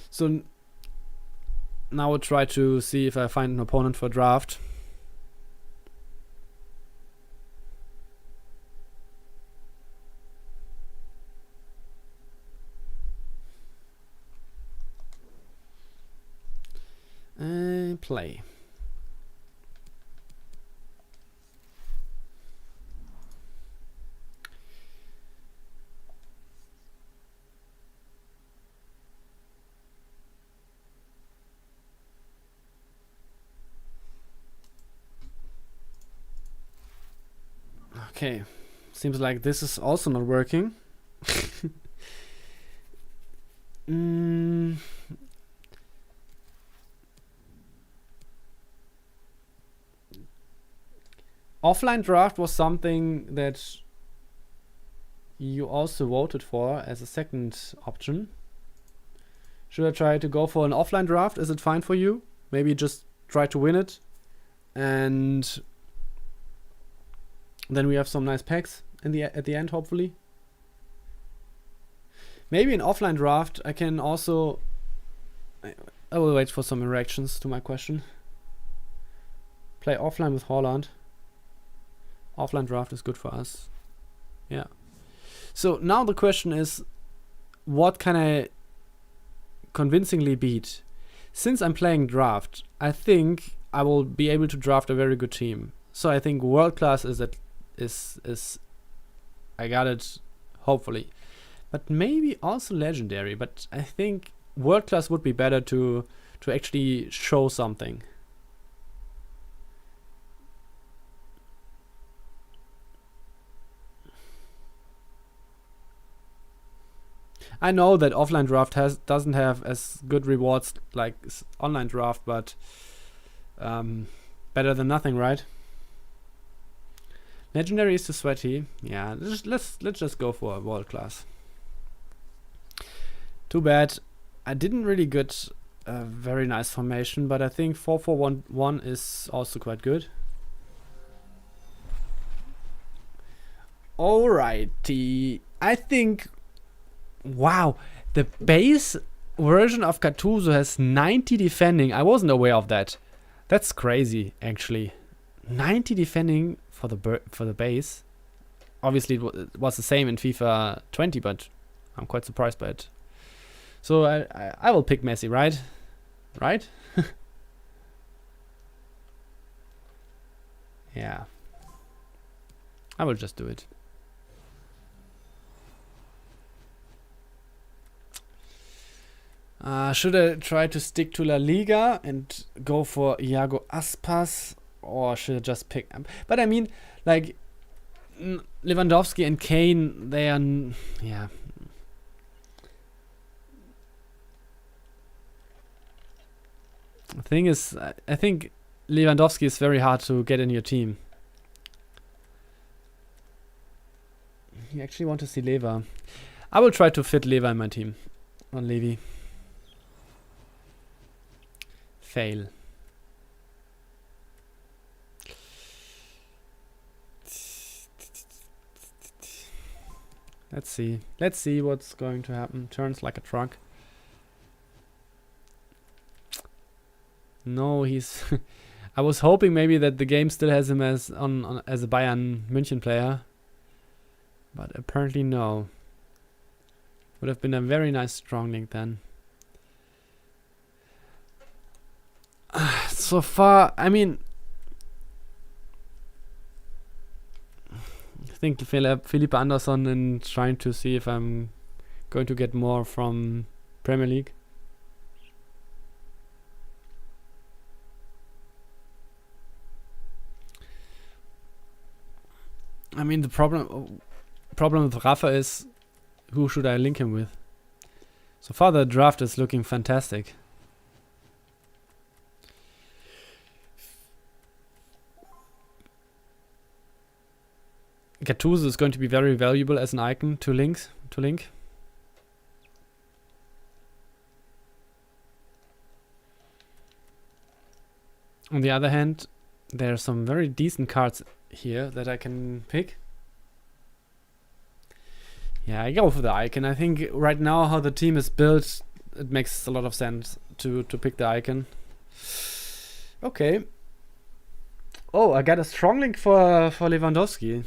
So now I'll try to see if I find an opponent for draft. Play. Okay, seems like this is also not working. Offline draft was something that you also voted for as a second option. Should I try to go for an offline draft? Is it fine for you? Maybe just try to win it, and then we have some nice packs at the end, hopefully. Maybe an offline draft. I can also. I will wait for some reactions to my question. Play offline with Holland. Offline draft is good for us. Yeah. So now the question is, what can I convincingly beat? Since I'm playing draft, I think I will be able to draft a very good team. So I think world class is I got it, hopefully. But maybe also legendary. But I think world class would be better to actually show something. I know that offline draft doesn't have as good rewards like online draft, but better than nothing, right? Legendary is too sweaty. Yeah, let's just go for a world class. Too bad. I didn't really get a very nice formation, but I think 4-4-1-1 is also quite good. Alrighty. I think. Wow, the base version of Gattuso has 90 defending. I wasn't aware of that. That's crazy, actually. 90 defending for the base. Obviously, it was the same in FIFA 20, but I'm quite surprised by it. So I will pick Messi, right? Right? Yeah. I will just do it. Should I try to stick to La Liga and go for Iago Aspas, or should I just pick? But I mean, like Lewandowski and Kane, they are yeah. The thing is, I think Lewandowski is very hard to get in your team. You actually want to see Lewa. I will try to fit Lewa in my team on Levy. Fail. Let's see. Let's see what's going to happen. Turns like a truck. No, he's. I was hoping maybe that the game still has him as as a Bayern München player, but apparently no. Would have been a very nice strong link then. So far, I mean, I think Felipe Anderson and trying to see if I'm going to get more from Premier League. I mean, the problem with Rafa is who should I link him with? So far, the draft is looking fantastic. Gattuso is going to be very valuable as an icon to link. On the other hand, there are some very decent cards here that I can pick. Yeah, I go for the icon. I think right now how the team is built, it makes a lot of sense to pick the icon. Okay. Oh, I got a strong link for Lewandowski.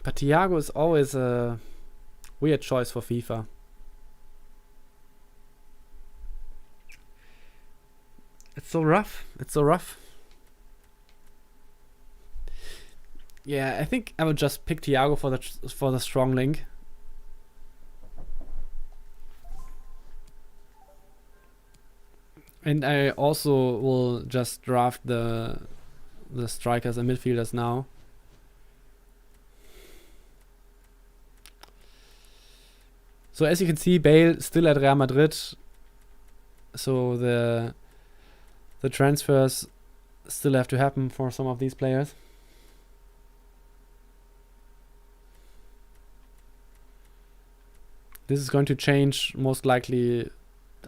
But Thiago is always a weird choice for FIFA. It's so rough. It's so rough. Yeah, I think I would just pick Thiago for the strong link. And I also will just draft the the strikers and midfielders now. So as you can see, Bale still at Real Madrid. So the transfers still have to happen for some of these players. This is going to change most likely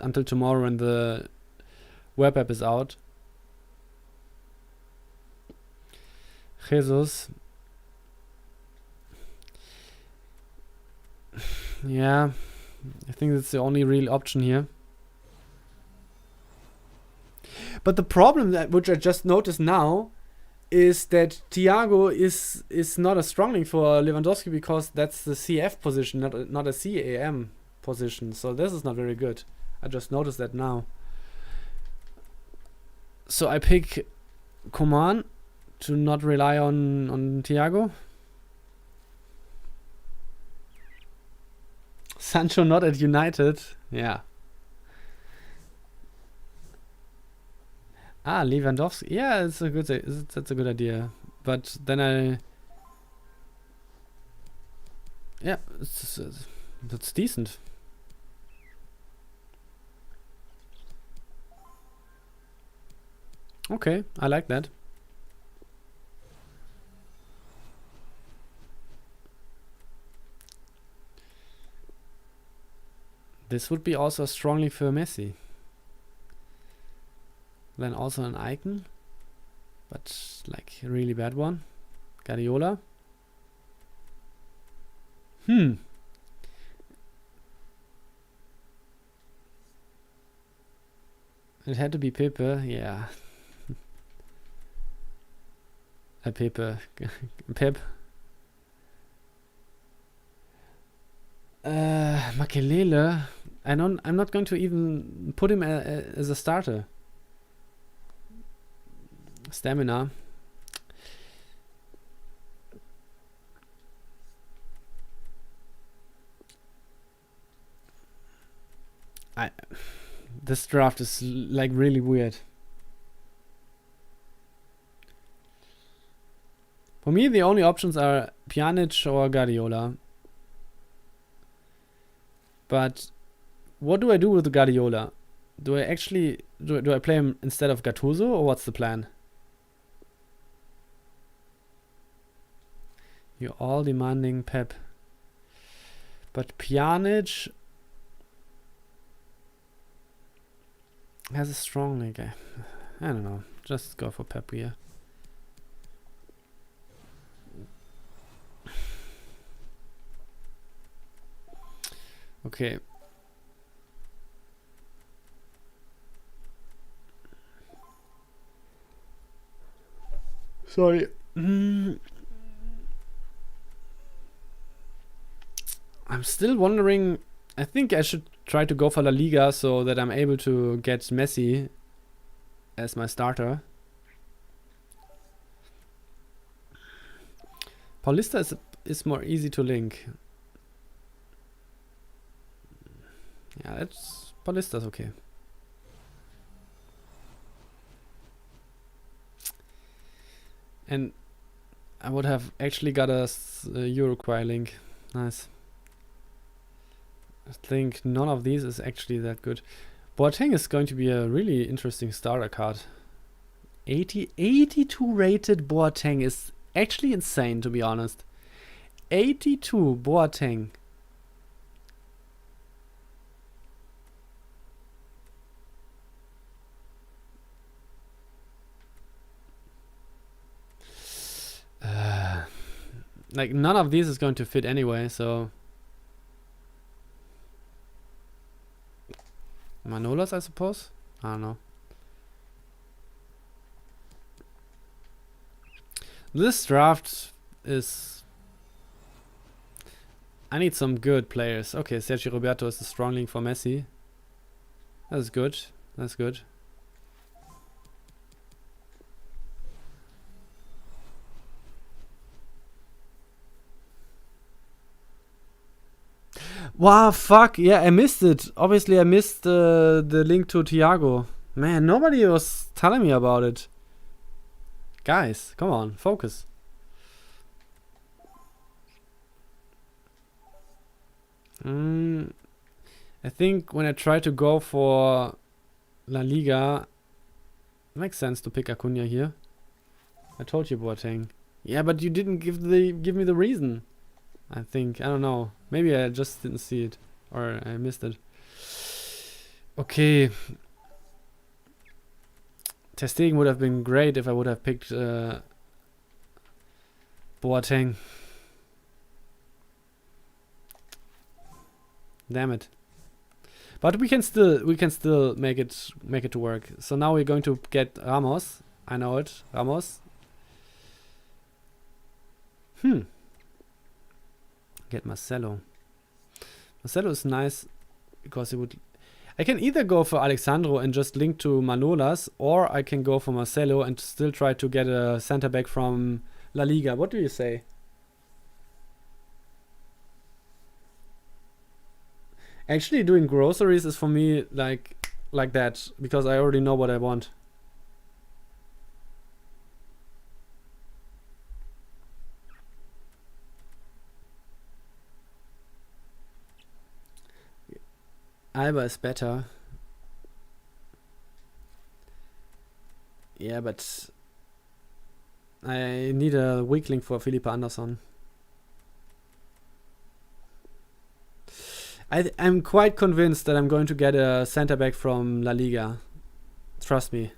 until tomorrow when the web app is out. Jesus. Yeah, I think that's the only real option here. But the problem that which I just noticed now is that Thiago is not a strong link for Lewandowski because that's the CF position, not a CAM position. So this is not very good. I just noticed that now. So I pick Coman to not rely on Thiago. Sancho not at United. Yeah. Lewandowski. Yeah, that's a good idea. But then that's decent. Okay, I like that. This would be also strongly for Messi. Then also an icon, but like a really bad one. Guardiola. It had to be Pepe, yeah. Pepe. Pep. Makelele. I'm not going to even put him as a starter. Stamina. This draft is like really weird. For me, the only options are Pjanic or Guardiola. But what do I do with the Guardiola? Do I actually do I play him instead of Gattuso, or what's the plan? You're all demanding Pep. But Pjanic has a strong link. I don't know. Just go for Pep here. Okay. Sorry. I'm still wondering. I think I should try to go for La Liga so that I'm able to get Messi as my starter. Paulista is more easy to link. Yeah, that's Paulista's okay. And I would have actually got a Uruguay link. Nice. I think none of these is actually that good. Boateng is going to be a really interesting starter card. 82 rated Boateng is actually insane, to be honest. 82 Boateng. Like none of these is going to fit anyway, so Manolas, I suppose? I don't know. This draft is... I need some good players. Okay, Sergio Roberto is the strong link for Messi. That's good. That's good. Wow, fuck. Yeah, I missed it. Obviously, I missed the link to Thiago. Man, nobody was telling me about it. Guys, come on, focus. I think when I try to go for La Liga, it makes sense to pick Acuna here. I told you, Boateng. Yeah, but you didn't give me the reason. I think, I don't know. Maybe I just didn't see it, or I missed it. Okay. Ter Stegen would have been great if I would have picked Boateng. Damn it. But we can still make it to work. So now we're going to get Ramos. I know it. Ramos. Get Marcelo. Marcelo is nice because it would. I can either go for Alexandro and just link to Manolas, or I can go for Marcelo and still try to get a center back from La Liga. What do you say? Actually, doing groceries is for me like that, because I already know what I want. Alba is better. Yeah, but I need a weak link for Felipe Anderson. I'm quite convinced that I'm going to get a center back from La Liga. Trust me.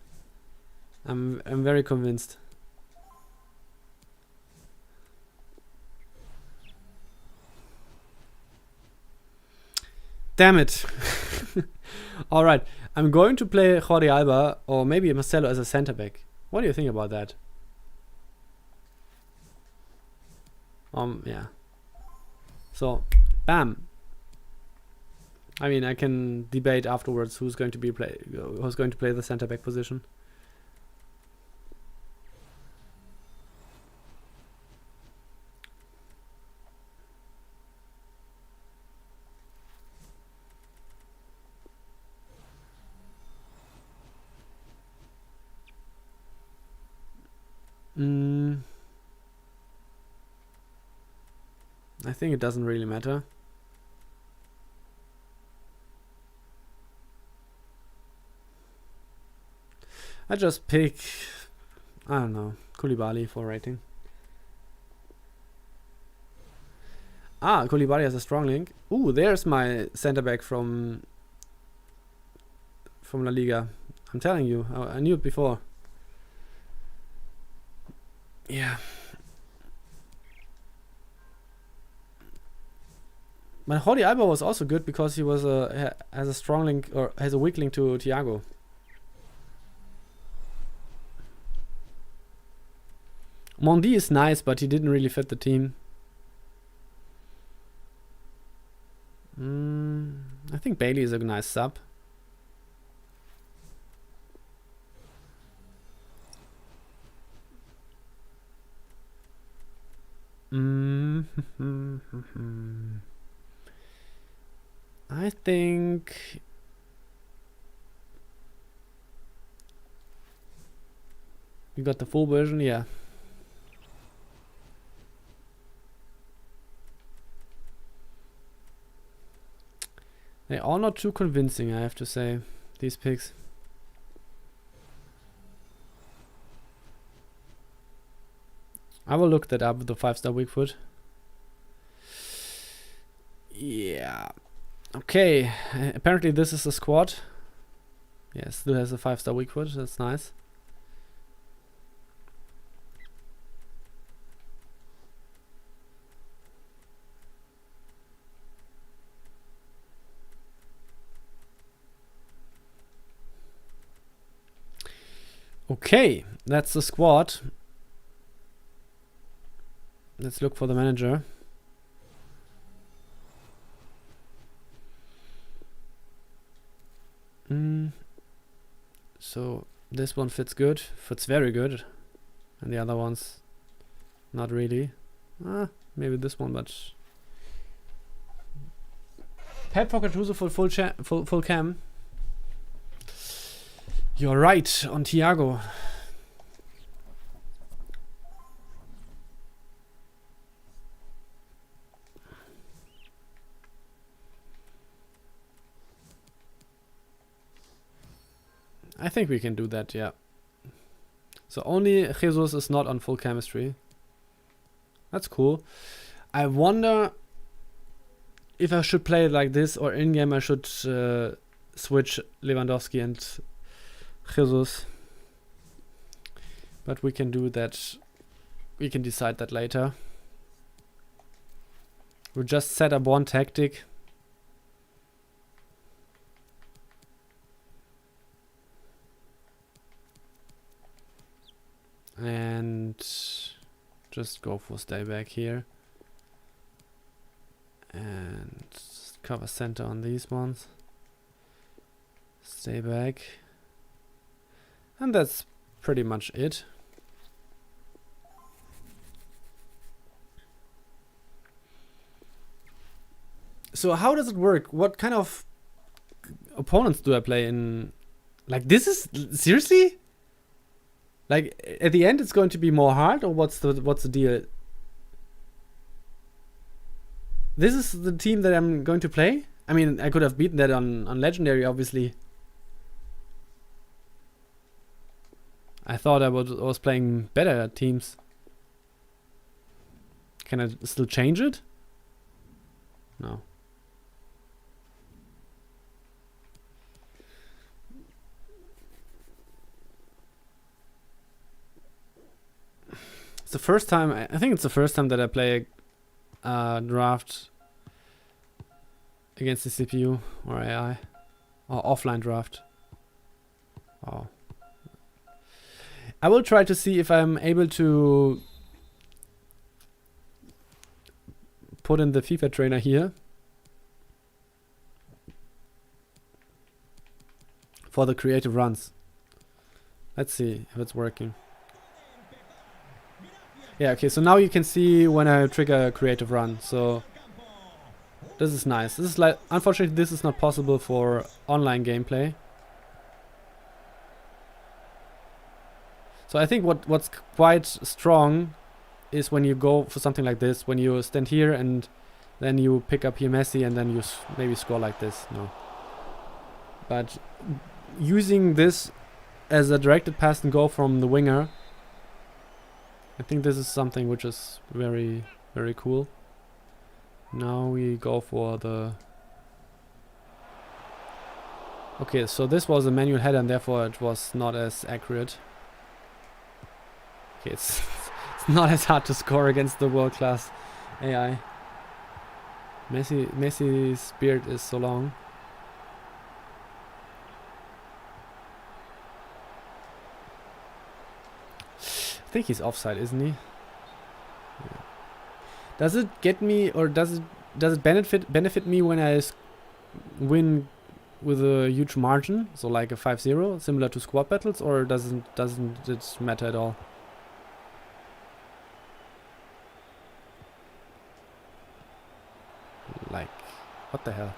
I'm very convinced. Damn it. Alright. I'm going to play Jordi Alba or maybe Marcelo as a center back. What do you think about that? Yeah. So, bam. I mean, I can debate afterwards who's going to play the center back position. I think it doesn't really matter. I just pick, I don't know, Koulibaly for rating. Koulibaly has a strong link. Ooh, there's my center back from La Liga. I'm telling you, I knew it before. Yeah. But Jordi Alba was also good because he was has a strong link, or has a weak link to Thiago. Mondi is nice, but he didn't really fit the team. I think Bailey is a nice sub. I think you got the full version, yeah. They are not too convincing, I have to say, these picks. I will look that up with the 5-star weak foot. Yeah. Okay. Apparently this is a squad. Yeah, still has a 5-star weak foot. That's nice. Okay, that's the squad. Let's look for the manager. So this one fits good, fits very good, and the other ones not really. Maybe this one, but Pep for Gattuso for full cam. You're right on Thiago. I think we can do that, yeah. So only Jesus is not on full chemistry. That's cool. I wonder if I should play it like this, or in-game I should switch Lewandowski and Jesus. But we can do that. We can decide that later. We'll just set up one tactic. And just go for stay back here. And cover center on these ones. Stay back. And that's pretty much it. So how does it work? What kind of opponents do I play in? Like, this is seriously? Like, at the end it's going to be more hard, or what's the deal? This is the team that I'm going to play? I mean, I could have beaten that on Legendary, obviously. I thought I was playing better teams. Can I still change it? No. It's the first time, I think it's the first time that I play a draft against the CPU or AI or offline draft. Oh. I will try to see if I'm able to put in the FIFA trainer here for the creative runs. Let's see if it's working. Yeah, okay, so now you can see when I trigger a creative run. So this is nice. This is like, unfortunately this is not possible for online gameplay. So I think what's quite strong is when you go for something like this, when you stand here and then you pick up here Messi and then you maybe score like this. No. But using this as a directed pass and go from the winger, I think this is something which is very, very cool. Now we go for the... Okay, so this was a manual header and therefore it was not as accurate. Okay, it's not as hard to score against the world-class AI. Messi's beard is so long. I think he's offside, isn't he? Yeah. Does it get me, or does it benefit me when I win with a huge margin, so like a 5-0, similar to squad battles, or doesn't it matter at all? Like, what the hell?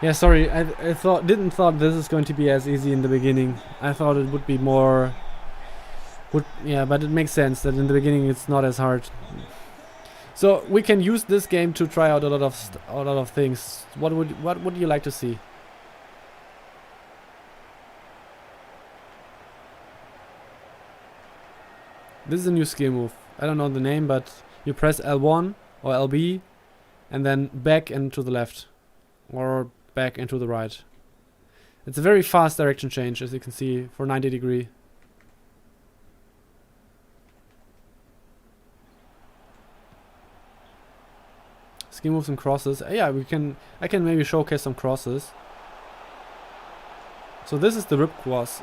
Yeah, sorry, I didn't thought this is going to be as easy in the beginning. I thought it would be more... yeah, but it makes sense that in the beginning it's not as hard. So we can use this game to try out a lot of things. What would you like to see? This is a new skill move. I don't know the name, but you press L1 or LB and then back and to the left. Or back and to the right. It's a very fast direction change, as you can see, for 90 degree. Skill moves and crosses. Yeah, I can maybe showcase some crosses. So this is the rip cross.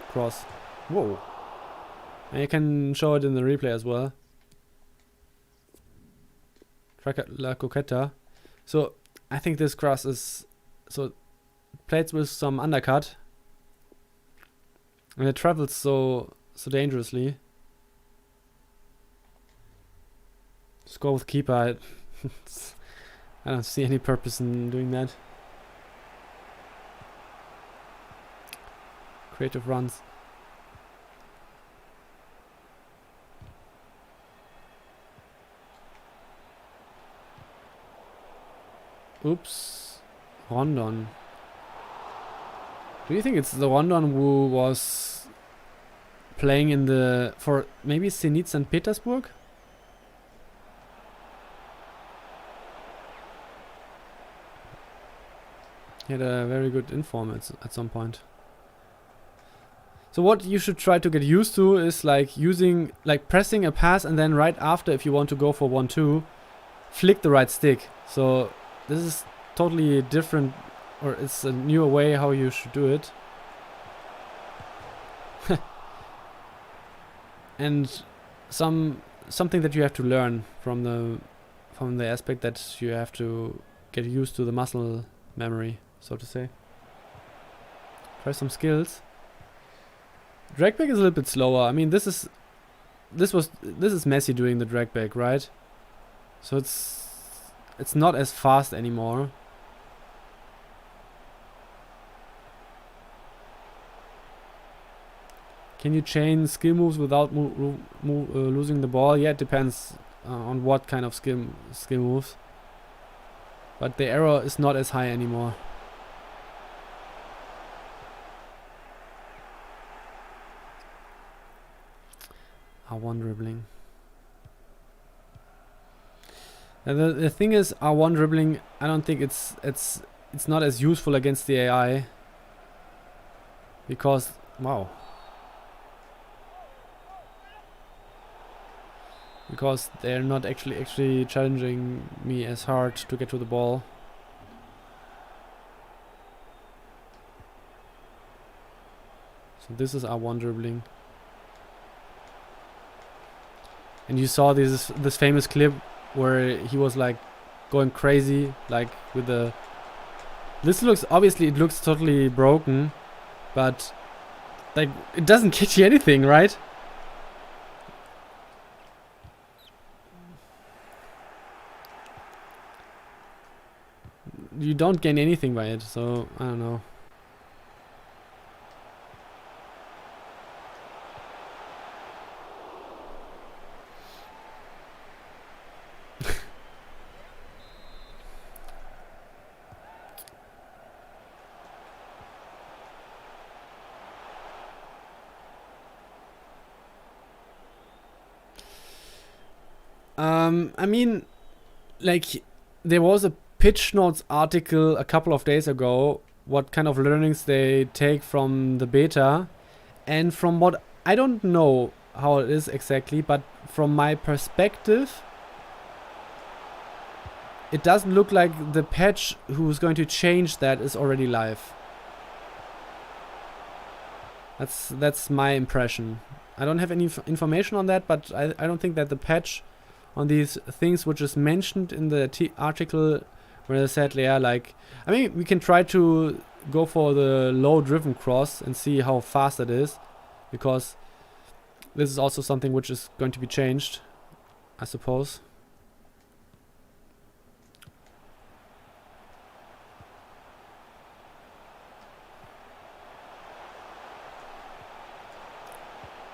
Whoa. And you can show it in the replay as well. Track La Coqueta. So I think this cross is... So plates with some undercut, and it travels so dangerously. Score with keeper. I don't see any purpose in doing that. Creative runs. Oops. Rondon. Do you think it's the Rondon who was playing in the... for maybe Zenit St. Petersburg? He had a very good inform at some point. So what you should try to get used to is like using, like pressing a pass and then right after, if you want to go for 1-2, flick the right stick. So this is totally different, or it's a newer way how you should do it. And something that you have to learn from the aspect that you have to get used to the muscle memory, so to say. Try some skills. Drag back is a little bit slower. I mean, this is Messi doing the drag back, right? So it's not as fast anymore. Can you chain skill moves without losing the ball? Yeah, it depends on what kind of skill moves. But the error is not as high anymore. R1 dribbling. And the thing is, R1 dribbling, I don't think it's not as useful against the AI. Because, wow. Because they're not actually challenging me as hard to get to the ball. So this is R1 dribbling. And you saw this famous clip where he was like going crazy, like with the... This looks, obviously it looks totally broken, but like it doesn't get you anything, right? You don't gain anything by it, so I don't know. I mean, like, there was a Pitch Notes article a couple of days ago, what kind of learnings they take from the beta, and from what, I don't know how it is exactly, but from my perspective, it doesn't look like the patch who's going to change that is already live. That's my impression. I don't have any information on that, but I don't think that the patch on these things which is mentioned in the article where they said, yeah, like, I mean, we can try to go for the low driven cross and see how fast it is, because this is also something which is going to be changed, I suppose.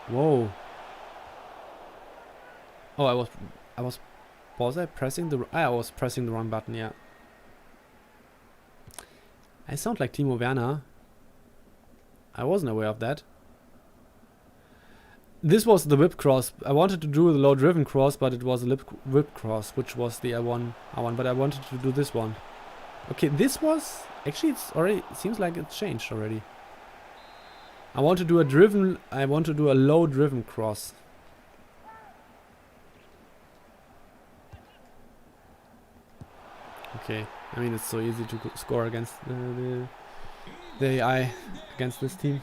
Whoa. Oh, was I pressing the... I was pressing the wrong button, yeah. I sound like Timo Werner. I wasn't aware of that. This was the whip cross. I wanted to do the low driven cross, but it was a whip cross, which was the R1, but I wanted to do this one. Okay, this was... Actually, it's already... It seems like it's changed already. I want to do a low driven cross. Okay, I mean, it's so easy to score against the AI against this team.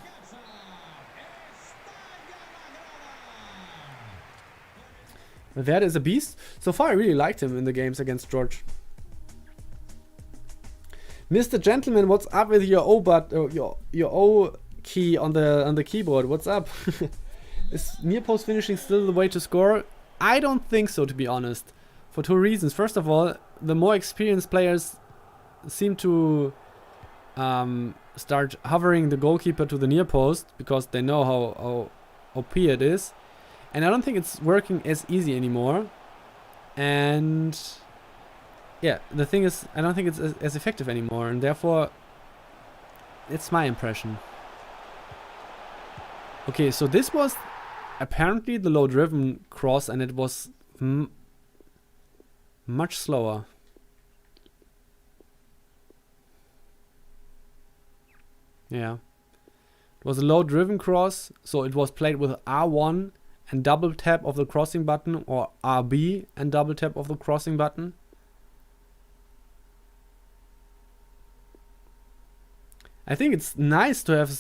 Verde is a beast. So far, I really liked him in the games against George. Mr. Gentleman, what's up with your your O key on the keyboard? What's up? Is near post finishing still the way to score? I don't think so, to be honest. for two reasons. First of all, the more experienced players seem to start hovering the goalkeeper to the near post because they know how OP it is. And I don't think it's working as easy anymore. And yeah, the thing is, I don't think it's as effective anymore. And therefore, it's my impression. Okay, so this was apparently the low-driven cross, and it was much slower. Yeah. It was a low-driven cross, so it was played with R1 and double tap of the crossing button, or RB and double tap of the crossing button. I think it's nice to have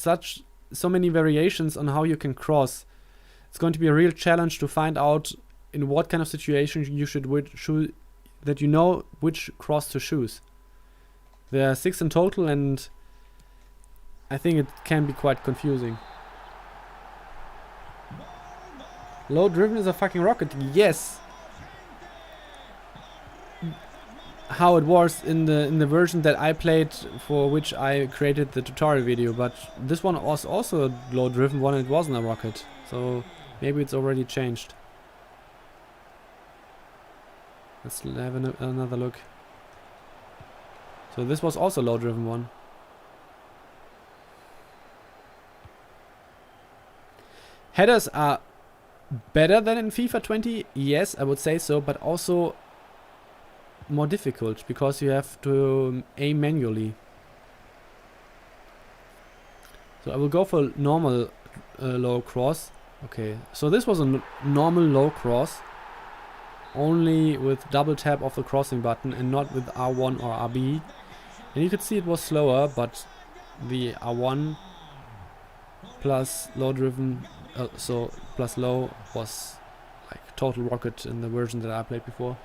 so many variations on how you can cross. It's going to be a real challenge to find out in what kind of situation you should that you know which cross to choose. There are 6 in total, and I think it can be quite confusing. Low driven is a fucking rocket. Yes. How it was in the version that I played, for which I created the tutorial video, but this one was also a low driven one. It wasn't a rocket, so maybe it's already changed. Let's have another look. So this was also a low driven one. Headers are better than in FIFA 20, yes, I would say so, but also more difficult because you have to aim manually. So I will go for normal low cross. Okay, so this was a normal low cross, only with double tap of the crossing button and not with R1 or RB. And you could see it was slower, but the R1 plus low driven, so plus low, was like total rocket in the version that I played before.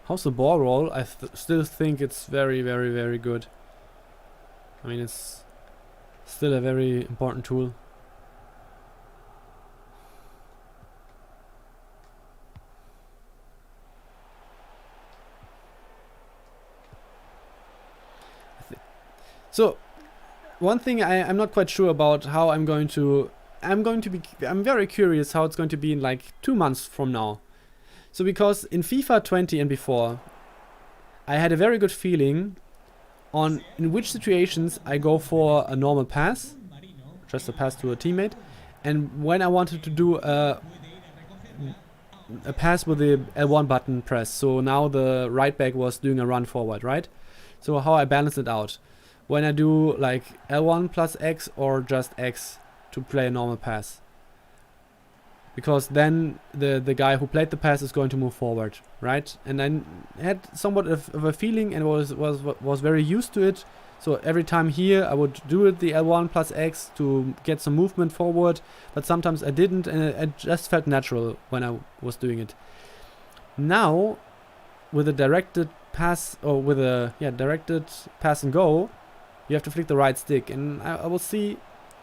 How's the ball roll? I still think it's very, very, very good. I mean, it's still a very important tool. So, one thing I'm not quite sure about how I'm very curious how it's going to be in like 2 months from now. So because in FIFA 20 and before, I had a very good feeling on in which situations I go for a normal pass, just a pass to a teammate, and when I wanted to do a pass with the L1 button press. So now the right back was doing a run forward, right? So how I balance it out. When I do like L1 plus X or just X to play a normal pass. Because then the guy who played the pass is going to move forward, right? And I had somewhat of a feeling and was very used to it. So every time here I would do it the L1 plus X to get some movement forward, but sometimes I didn't, and it just felt natural when I was doing it. Now, with a directed pass, or with a directed pass and go, you have to flick the right stick, and I will see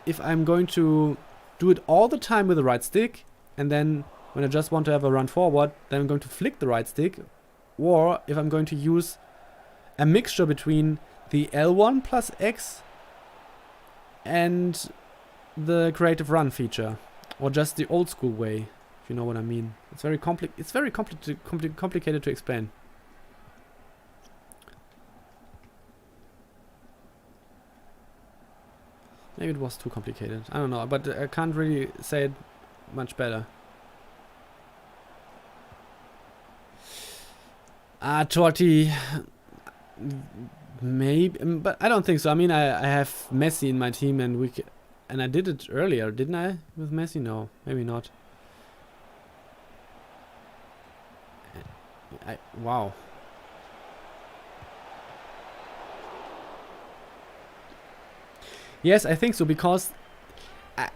if I'm going to do it all the time with the right stick, and then when I just want to have a run forward, then I'm going to flick the right stick, or if I'm going to use a mixture between the L1 plus X and the creative run feature, or just the old school way, if you know what I mean. It's very complicated to explain. Maybe it was too complicated. I don't know, but I can't really say it much better. Torti, maybe, but I don't think so. I mean, I have Messi in my team, and and I did it earlier, didn't I? With Messi? No, maybe not. Wow. Yes, I think so, because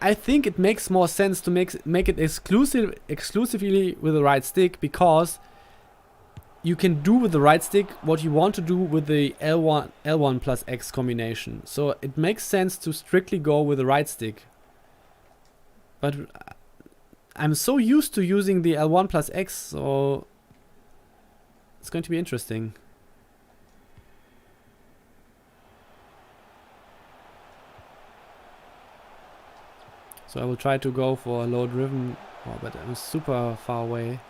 I think it makes more sense to make it exclusively with the right stick, because you can do with the right stick what you want to do with the L1 plus X combination. So it makes sense to strictly go with the right stick. But I'm so used to using the L1 plus X, so it's going to be interesting. So I will try to go for a low driven, but I'm super far away.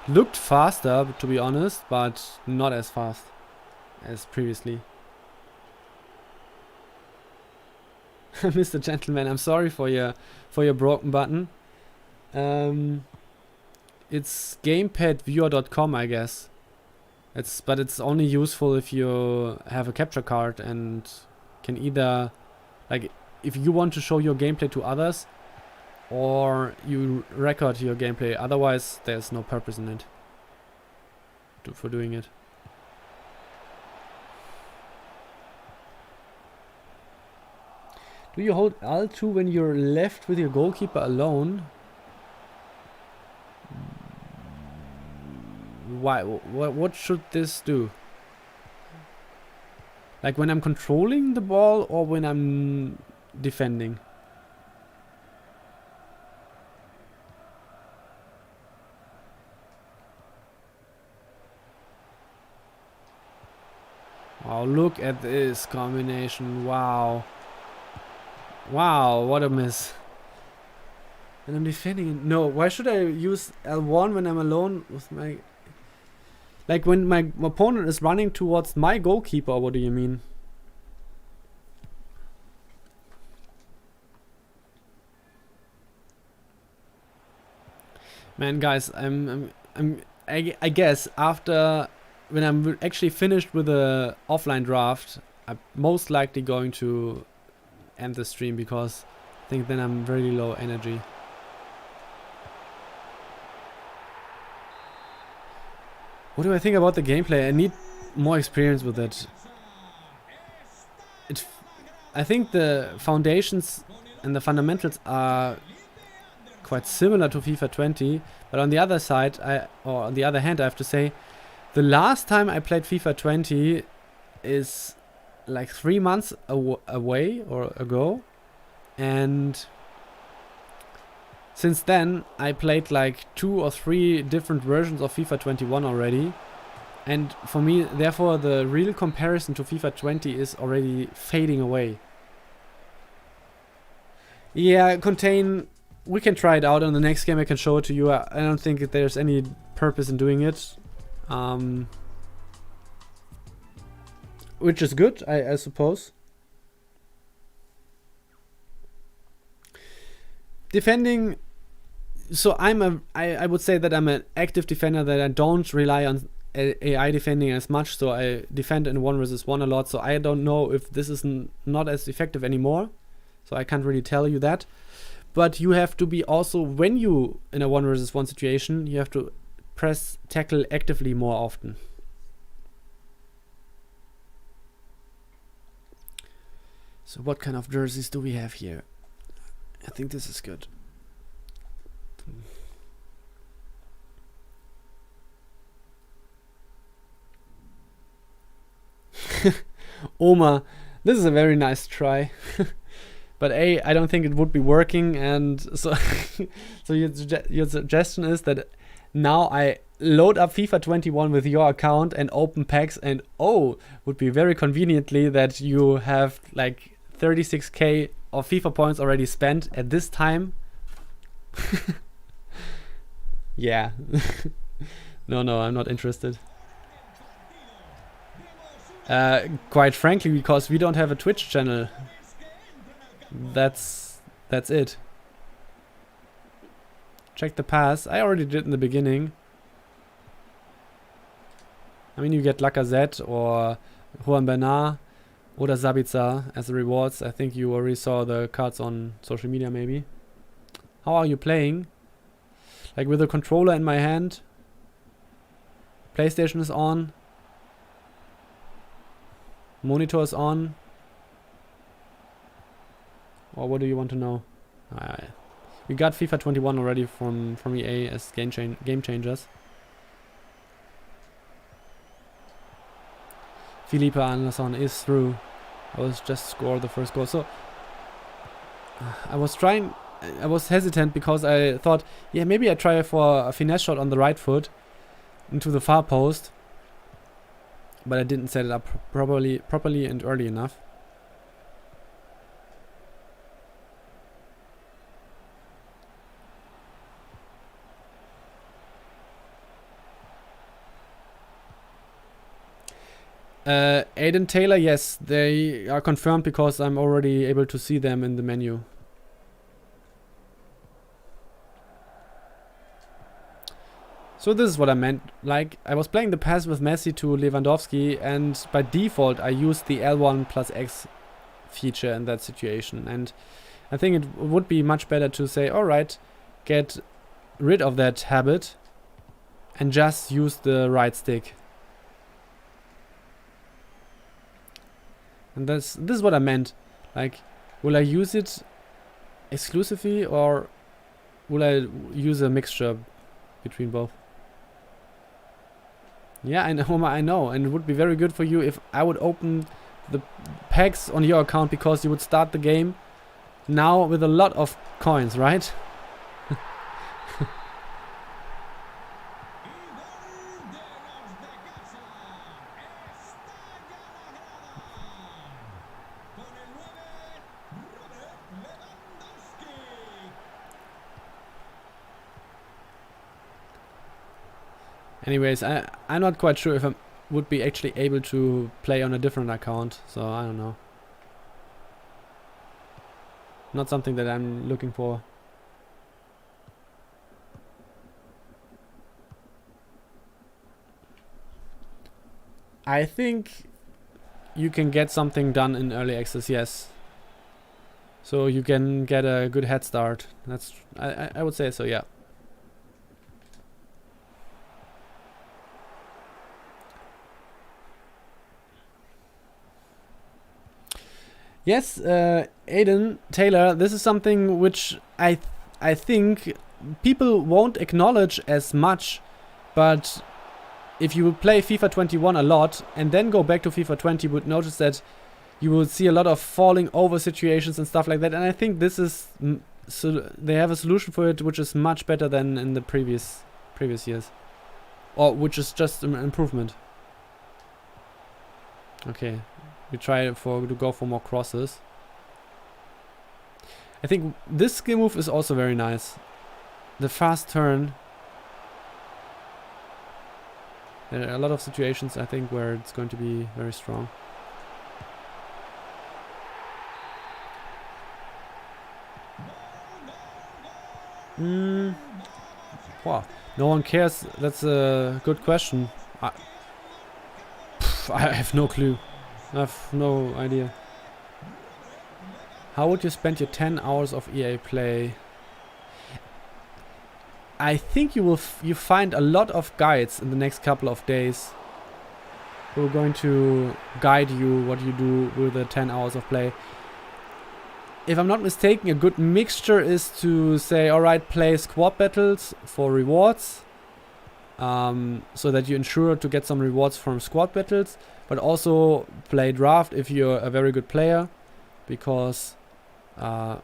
Looked faster, to be honest, but not as fast as previously. Mr. Gentleman, I'm sorry for your broken button. It's gamepadviewer.com, I guess. But it's only useful if you have a capture card and can either, like, if you want to show your gameplay to others, or you record your gameplay. Otherwise, there's no purpose in it for doing it. Do you hold L2 when you're left with your goalkeeper alone? Why? What should this do? Like when I'm controlling the ball or when I'm defending? Wow, look at this combination. Wow. Wow, what a miss. And I'm defending. No, why should I use L1 when I'm alone with my... Like when my opponent is running towards my goalkeeper, what do you mean? Man, guys, I guess after... When I'm actually finished with the offline draft, I'm most likely going to end the stream because I think then I'm very low energy. What do I think about the gameplay? I need more experience with it. I think the foundations and the fundamentals are quite similar to FIFA 20, but on the other side, on the other hand, I have to say, the last time I played FIFA 20 is like 3 months away or ago, and since then I played like 2 or 3 different versions of FIFA 21 already, and for me, therefore, the real comparison to FIFA 20 is already fading away. Yeah, Contain, we can try it out on the next game. I can show it to you. I don't think that there's any purpose in doing it. Which is good, I suppose. Defending, so I would say that I'm an active defender, that I don't rely on AI defending as much, so I defend in 1 versus 1 a lot, so I don't know if this is not as effective anymore, so I can't really tell you that. But you have to be also, when you in a 1 versus 1 situation, you have to press tackle actively more often. So what kind of jerseys do we have here? I think this is good. Oma, this is a very nice try. But I don't think it would be working, and so so your suggestion is that now I load up FIFA 21 with your account and open packs, and would be very conveniently that you have like 36k of FIFA points already spent at this time. Yeah. No, I'm not interested. Quite frankly, because we don't have a Twitch channel. That's it. Check the pass. I already did in the beginning. I mean, you get Lacazette or Juan Bernat or Sabitzer as the rewards. I think you already saw the cards on social media, maybe. How are you playing? Like with the controller in my hand. PlayStation is on. Monitor is on. Or what do you want to know? We got FIFA 21 already from EA as game changers. Felipe Anderson is through. I was just scored the first goal. So I was hesitant because I thought, yeah, maybe I try for a finesse shot on the right foot into the far post. But I didn't set it up properly and early enough. Aiden Taylor, yes, they are confirmed because I'm already able to see them in the menu. So this is what I meant. Like, I was playing the pass with Messi to Lewandowski, and by default I used the L1 plus X feature in that situation. And I think it would be much better to say, alright, get rid of that habit and just use the right stick. And this is what I meant. Like, will I use it exclusively, or will I use a mixture between both? Yeah, I know, and it would be very good for you if I would open the packs on your account, because you would start the game now with a lot of coins, right? Anyways, I'm not quite sure if I would be actually able to play on a different account, so I don't know. Not something that I'm looking for. I think you can get something done in early access, yes. So you can get a good head start. That's I would say so, yeah. Yes, Aiden Taylor, this is something which I think people won't acknowledge as much, but if you play FIFA 21 a lot and then go back to FIFA 20, you would notice that you will see a lot of falling over situations and stuff like that. And I think this is so they have a solution for it which is much better than in the previous years, or which is just an improvement. Okay. We try to go for more crosses. I think this skill move is also very nice. The fast turn. There are a lot of situations, I think, where it's going to be very strong. Wow. No one cares. That's a good question. I have no clue. I have no idea. How would you spend your 10 hours of EA play? I think you will find a lot of guides in the next couple of days who are going to guide you what you do with the 10 hours of play. If I'm not mistaken, a good mixture is to say, alright, play squad battles for rewards, so that you ensure to get some rewards from squad battles, but also play draft if you're a very good player, because yeah,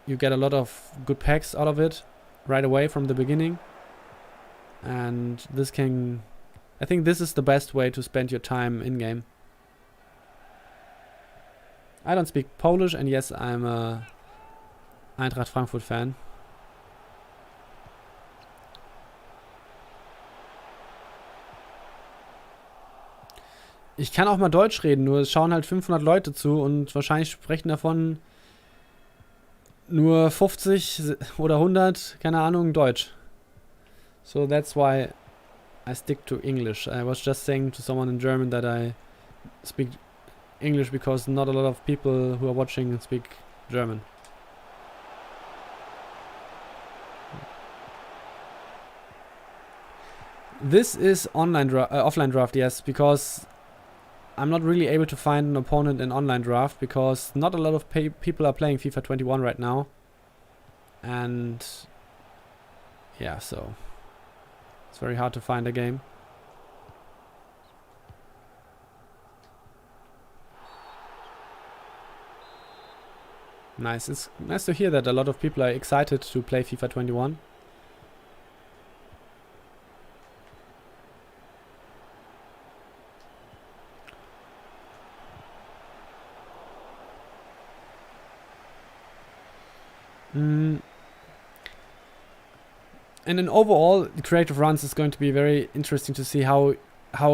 you get a lot of good packs out of it right away from the beginning. And this can, I think this is the best way to spend your time in game. I don't speak Polish, and yes, I'm a Eintracht Frankfurt fan. Ich kann auch mal Deutsch reden, nur es schauen halt 500 Leute zu und wahrscheinlich sprechen davon nur 50 oder 100, keine Ahnung, Deutsch. So that's why I stick to English. I was just saying to someone in German that I speak English because not a lot of people who are watching speak German. This is offline draft, yes, because I'm not really able to find an opponent in online draft because not a lot of people are playing FIFA 21 right now. And yeah, so it's very hard to find a game. Nice. It's nice to hear that a lot of people are excited to play FIFA 21. And then overall, the creative runs is going to be very interesting to see how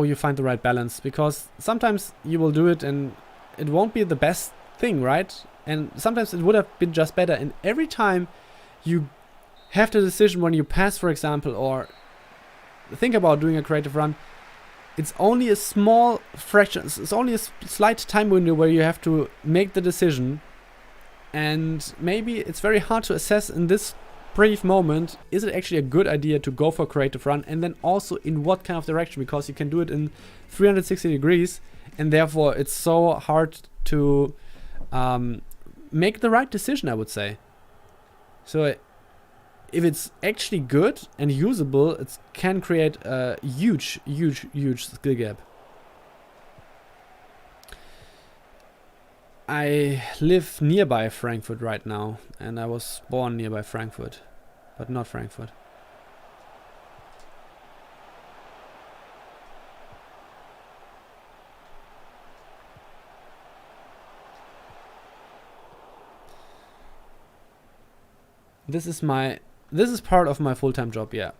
you find the right balance, because sometimes you will do it and it won't be the best thing, right? And sometimes it would have been just better. And every time you have the decision when you pass, for example, or think about doing a creative run, it's only a small fraction, it's only a slight time window where you have to make the decision. And maybe it's very hard to assess in this brief moment, is it actually a good idea to go for a creative run, and then also in what kind of direction, because you can do it in 360 degrees, and therefore it's so hard to make the right decision, I would say. So if it's actually good and usable, it can create a huge skill gap. I live nearby Frankfurt right now, and I was born nearby Frankfurt, but not Frankfurt. This is part of my full-time job, yeah.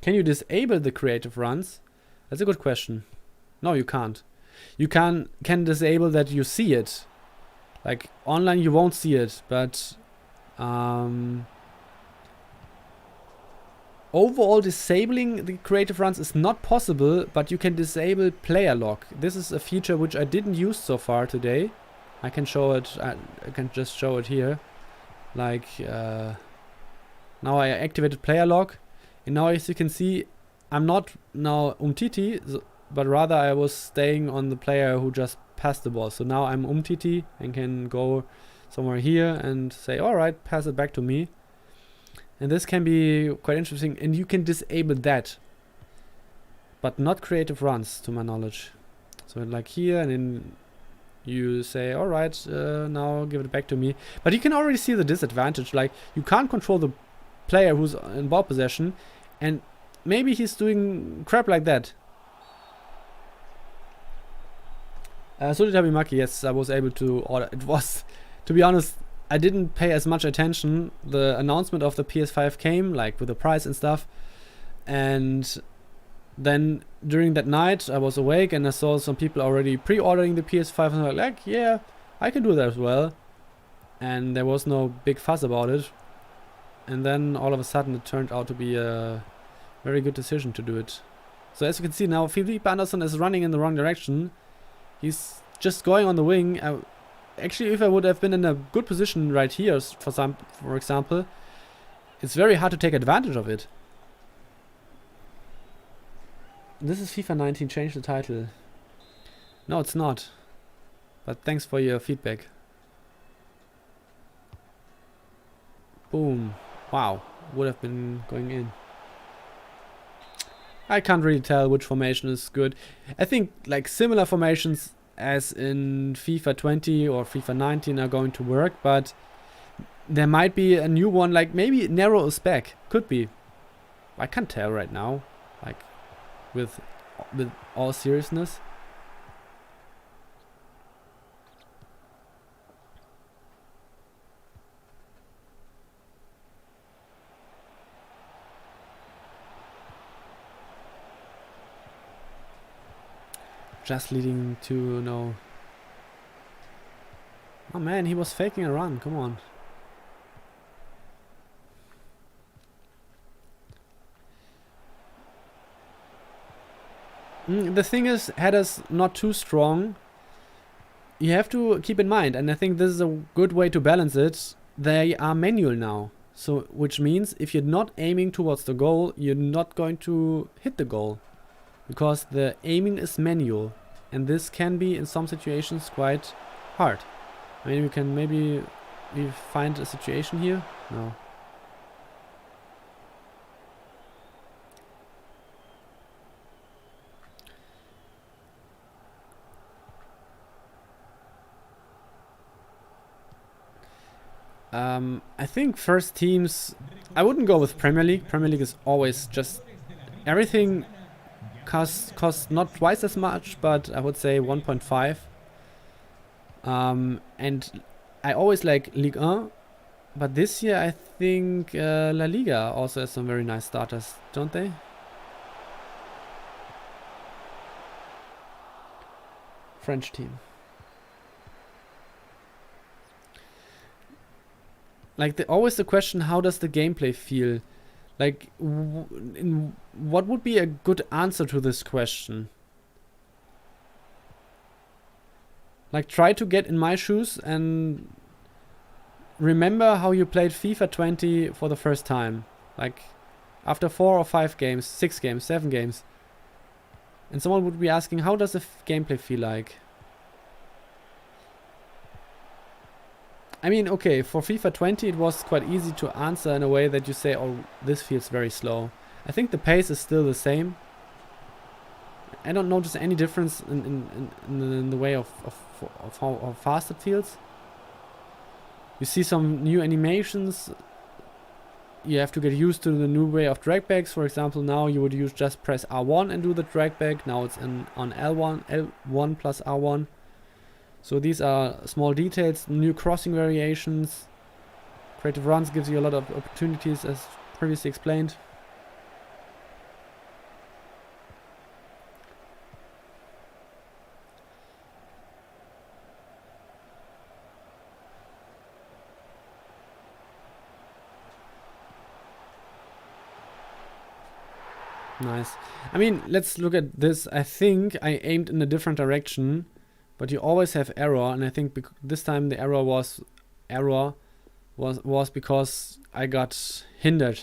Can you disable the creative runs? That's a good question. No, you can't. You can disable that you see it. Like online you won't see it, but overall disabling the creative runs is not possible, but you can disable player lock. This is a feature which I didn't use so far today. I can show it, I can just show it here. Like now I activated player lock, and now as you can see, I'm not now Umtiti, but rather I was staying on the player who just passed the ball. So now I'm Umtiti and can go somewhere here and say, alright, pass it back to me. And this can be quite interesting, and you can disable that, but not creative runs to my knowledge. So like here, and then you say, alright, now give it back to me. But you can already see the disadvantage, like you can't control the player who's in ball possession, and maybe he's doing crap like that. So did Habimaki, yes, I was able to order. It was, to be honest, I didn't pay as much attention. The announcement of the PS5 came, like with the price and stuff. And then during that night, I was awake and I saw some people already pre-ordering the PS5. And I was like, yeah, I can do that as well. And there was no big fuss about it. And then all of a sudden it turned out to be a very good decision to do it. So as you can see now, Philippe Anderson is running in the wrong direction. He's just going on the wing. Actually, if I would have been in a good position right here, for example, it's very hard to take advantage of it. This is FIFA 19, change the title. No, it's not. But thanks for your feedback. Boom. Wow. Would have been going in. I can't really tell which formation is good. I think like similar formations as in FIFA 20 or FIFA 19 are going to work, but there might be a new one, like maybe narrow is back. Could be. I can't tell right now, like with all seriousness. Just leading to no. Oh man, he was faking a run. Come on. The thing is, headers not too strong. You have to keep in mind, and I think this is a good way to balance it. They are manual now, so which means if you're not aiming towards the goal, you're not going to hit the goal, because the aiming is manual, and this can be in some situations quite hard. I mean, we can maybe find a situation here. No. I think first teams, I wouldn't go with Premier League. Premier League is always just everything costs not twice as much, but I would say 1.5. And I always like Ligue 1, but this year I think La Liga also has some very nice starters, don't they? French team. Like always the question, how does the gameplay feel? Like, what would be a good answer to this question? Like, try to get in my shoes and remember how you played FIFA 20 for the first time. Like, after 4 or 5 games, 6 games, 7 games. And someone would be asking, how does the gameplay feel like? I mean, okay, for FIFA 20 it was quite easy to answer in a way that you say, oh, this feels very slow. I think the pace is still the same. I don't notice any difference in the way of how fast it feels. You see some new animations. You have to get used to the new way of dragbacks. For example, now you would just press R1 and do the dragback. Now it's on L1 plus R1. So these are small details, new crossing variations. Creative runs gives you a lot of opportunities as previously explained. Nice. I mean, let's look at this. I think I aimed in a different direction, but you always have error, and I think this time the error was because I got hindered.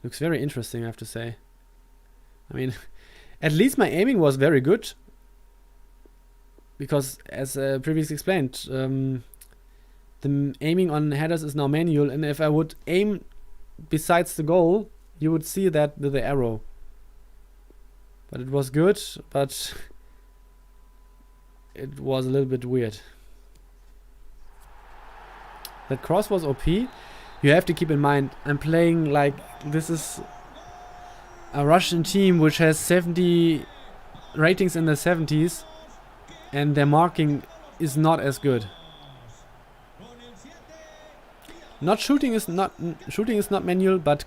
Looks very interesting, I have to say. I mean, at least my aiming was very good, because as previously explained, the aiming on headers is now manual, and if I would aim besides the goal, you would see that with the arrow. But it was good, but it was a little bit weird. That cross was OP. You have to keep in mind, I'm playing like this is a Russian team which has 70 ratings in the 70s, and their marking is not as good. Shooting is not manual, but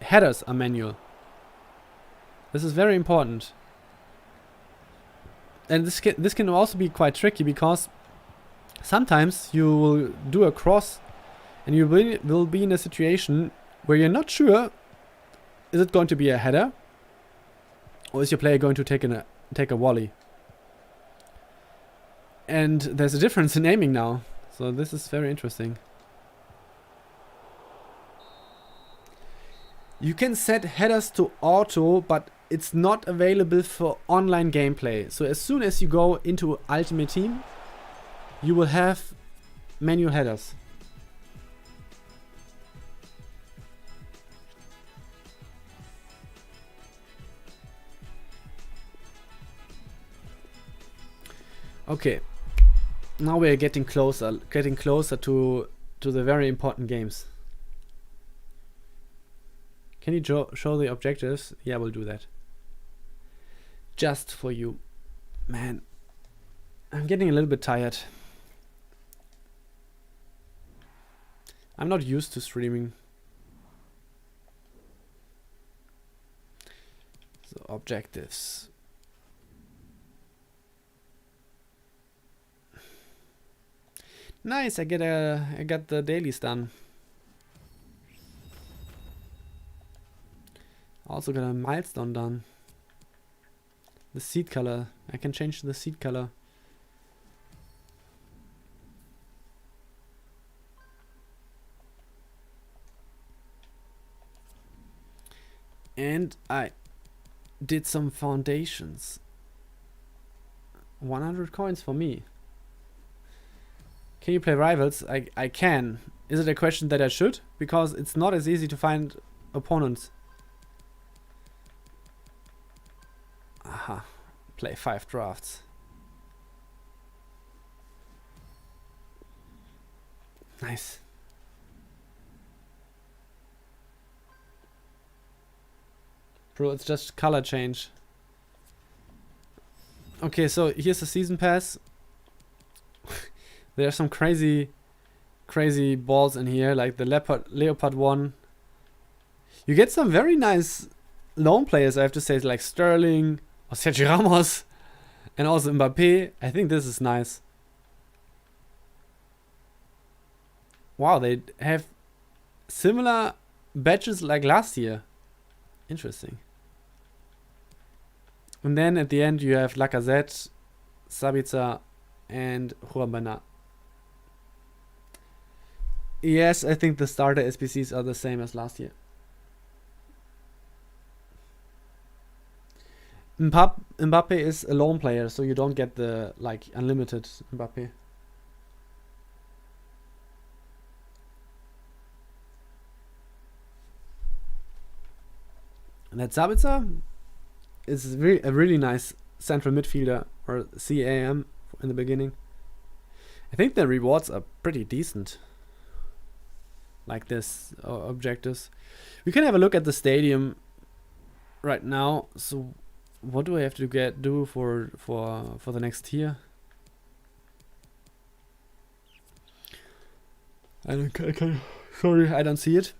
headers are manual. This is very important. And this can also be quite tricky, because sometimes you will do a cross and you will be in a situation where you're not sure, is it going to be a header or is your player going to take a volley? And there's a difference in aiming now. So this is very interesting. You can set headers to auto, but it's not available for online gameplay. So as soon as you go into Ultimate Team, you will have manual headers. Okay, now we're getting closer to the very important games. Can you show the objectives? Yeah, we'll do that. Just for you. Man, I'm getting a little bit tired. I'm not used to streaming. So, objectives. Nice, I got the dailies done. Also got a milestone done. The seat color. I can change the seat color. And I did some foundations. 100 coins for me. Can you play rivals? I can. Is it a question that I should? Because it's not as easy to find opponents. Aha. Play 5 drafts. Nice. Bro, it's just color change. Okay, so here's the season pass. There are some crazy balls in here, like the Leopard one. You get some very nice lone players, I have to say, like Sterling or Sergio Ramos and also Mbappe. I think this is nice. Wow, they have similar badges like last year. Interesting. And then at the end you have Lacazette, Sabitzer and Juan. Yes, I think the starter SBCs are the same as last year. Mbappe is a lone player, so you don't get the like unlimited Mbappe. And that Sabitzer is a really nice central midfielder, or CAM in the beginning. I think the rewards are pretty decent. Like this objectives. We can have a look at the stadium right now. So what do I have to do for the next tier? Sorry, I don't see it.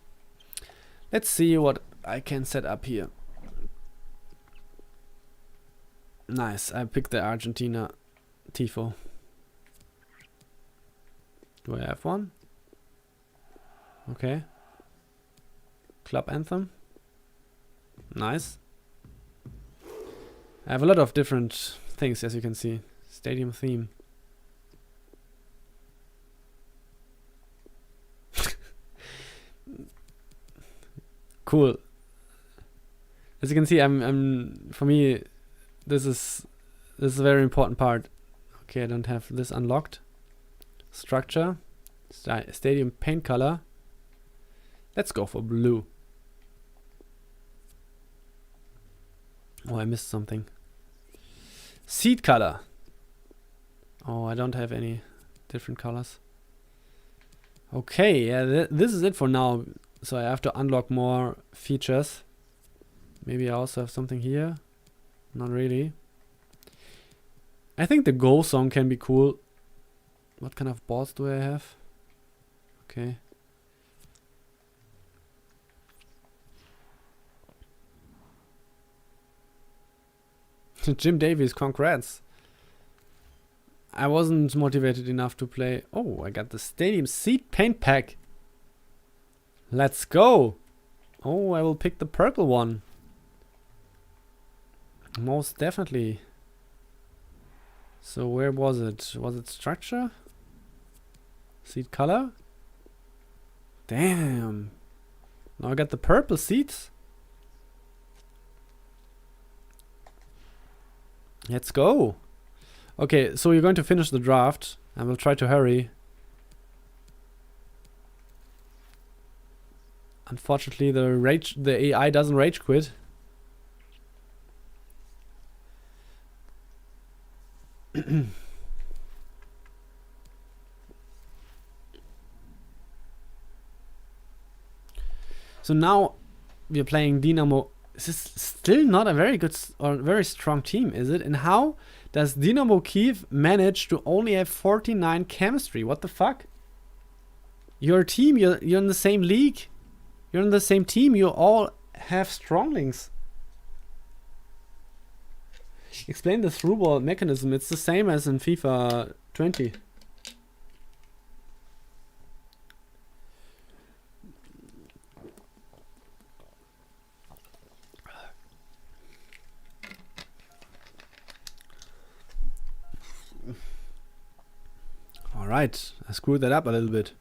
Let's see what I can set up here. Nice, I picked the Argentina Tifo. Do I have one? Okay. Club anthem. Nice. I have a lot of different things, as you can see. Stadium theme. Cool. As you can see, for me, this is a very important part. Okay, I don't have this unlocked. Structure. Stadium paint color. Let's go for blue. Oh, I missed something. Seat color. Oh, I don't have any different colors. Okay, yeah, this is it for now. So I have to unlock more features. Maybe I also have something here. Not really. I think the Go song can be cool. What kind of balls do I have? Okay. Jim Davies, congrats. I wasn't motivated enough to play. Oh, I got the stadium seat paint pack. Let's go. Oh, I will pick the purple one. Most definitely. So where was it? Was it structure? Seat color? Damn. Now I got the purple seats. Let's go. Okay, so you're going to finish the draft. I will try to hurry. Unfortunately, the AI doesn't rage quit. So now we're playing Dynamo. This is still not a very good or very strong team, is it? And how does Dynamo Kiev manage to only have 49 chemistry? What the fuck? Your team, you're in the same league. You're in the same team. You all have stronglings. Explain the throughball mechanism. It's the same as in FIFA 20. Alright, I screwed that up a little bit.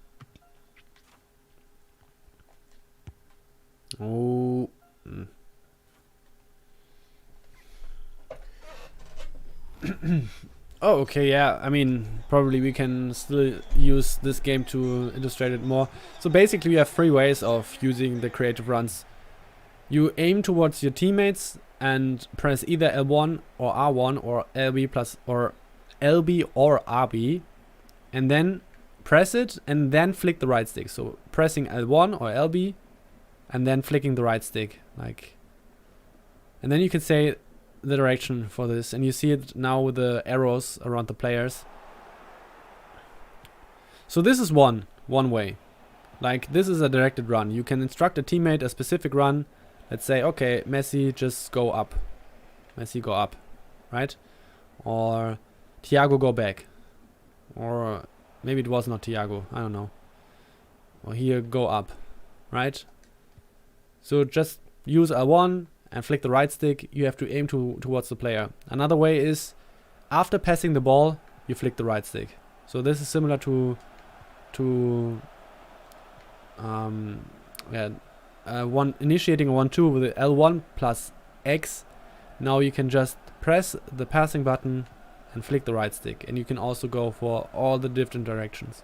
Oh. Oh, okay, yeah. I mean, probably we can still use this game to illustrate it more. So basically, you have three ways of using the creative runs. You aim towards your teammates and press either L1 or R1 or LB plus or LB or RB, and then press it and then flick the right stick. So pressing L1 or LB and then flicking the right stick, like, and then you can say the direction for this, and you see it now with the arrows around the players. So this is one way. Like, this is a directed run. You can instruct a teammate a specific run. Let's say, okay, Messi, just go up. Messi, go up, right? Or Thiago, go back. Or maybe it was not Thiago, I don't know. Or here, go up, right? So just use L1 and flick the right stick. You have to aim towards the player. Another way is, after passing the ball, you flick the right stick. So this is similar to initiating a 1-2 with the L1 plus X. Now you can just press the passing button and flick the right stick, and you can also go for all the different directions.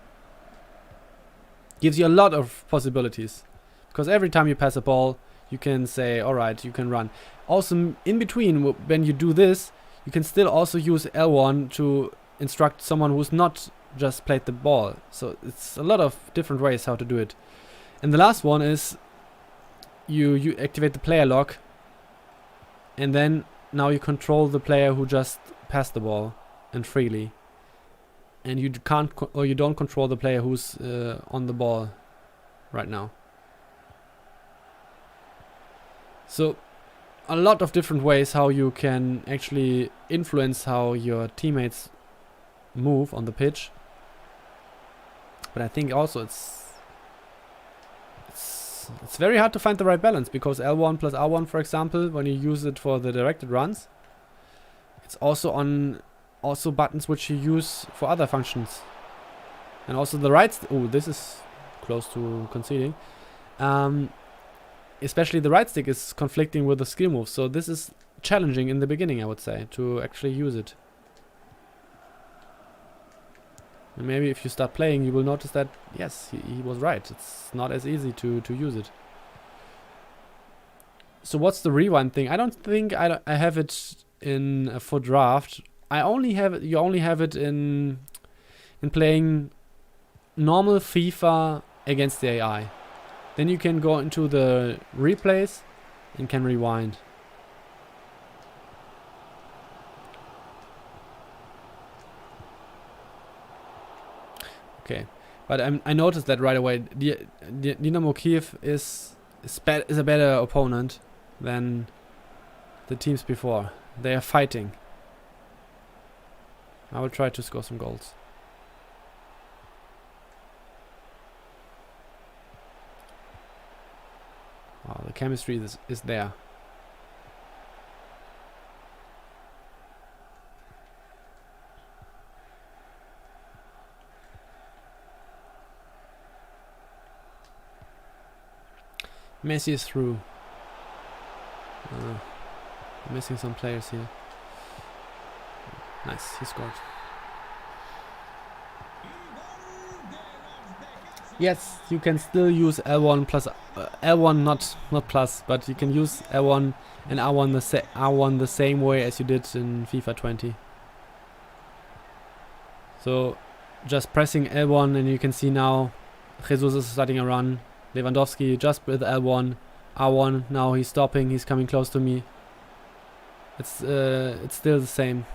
Gives you a lot of possibilities, because every time you pass a ball, you can say, alright, you can run. Also, in between, when you do this, you can still also use L1 to instruct someone who's not just played the ball. So it's a lot of different ways how to do it. And the last one is you activate the player lock, and then now you control the player who just passed the ball and freely, and you can't or you don't control the player who's on the ball right now. So a lot of different ways how you can actually influence how your teammates move on the pitch. But I think also it's very hard to find the right balance, because L1 plus R1, for example, when you use it for the directed runs, it's also on buttons which you use for other functions. And also the right oh, this is close to conceding. Especially the right stick is conflicting with the skill move, so this is challenging in the beginning, I would say, to actually use it. And maybe if you start playing, you will notice that, yes, he was right. It's not as easy to use it. So what's the rewind thing? I don't think I have it in a full draft. You only have it in playing normal FIFA against the AI. Then you can go into the replays and can rewind. Okay, but I noticed that right away. The Dynamo Kiev is a better opponent than the teams before. They are fighting. I will try to score some goals. Wow, the chemistry is there. Messi is through. Missing some players here. Nice, he scored. Yes, you can still use L1 plus L1, not plus, but you can use L1 and R1 the same way as you did in FIFA 20. So just pressing L1, and you can see now Jesus is starting a run. Lewandowski just with L1, R1. Now he's stopping. He's coming close to me. It's still the same.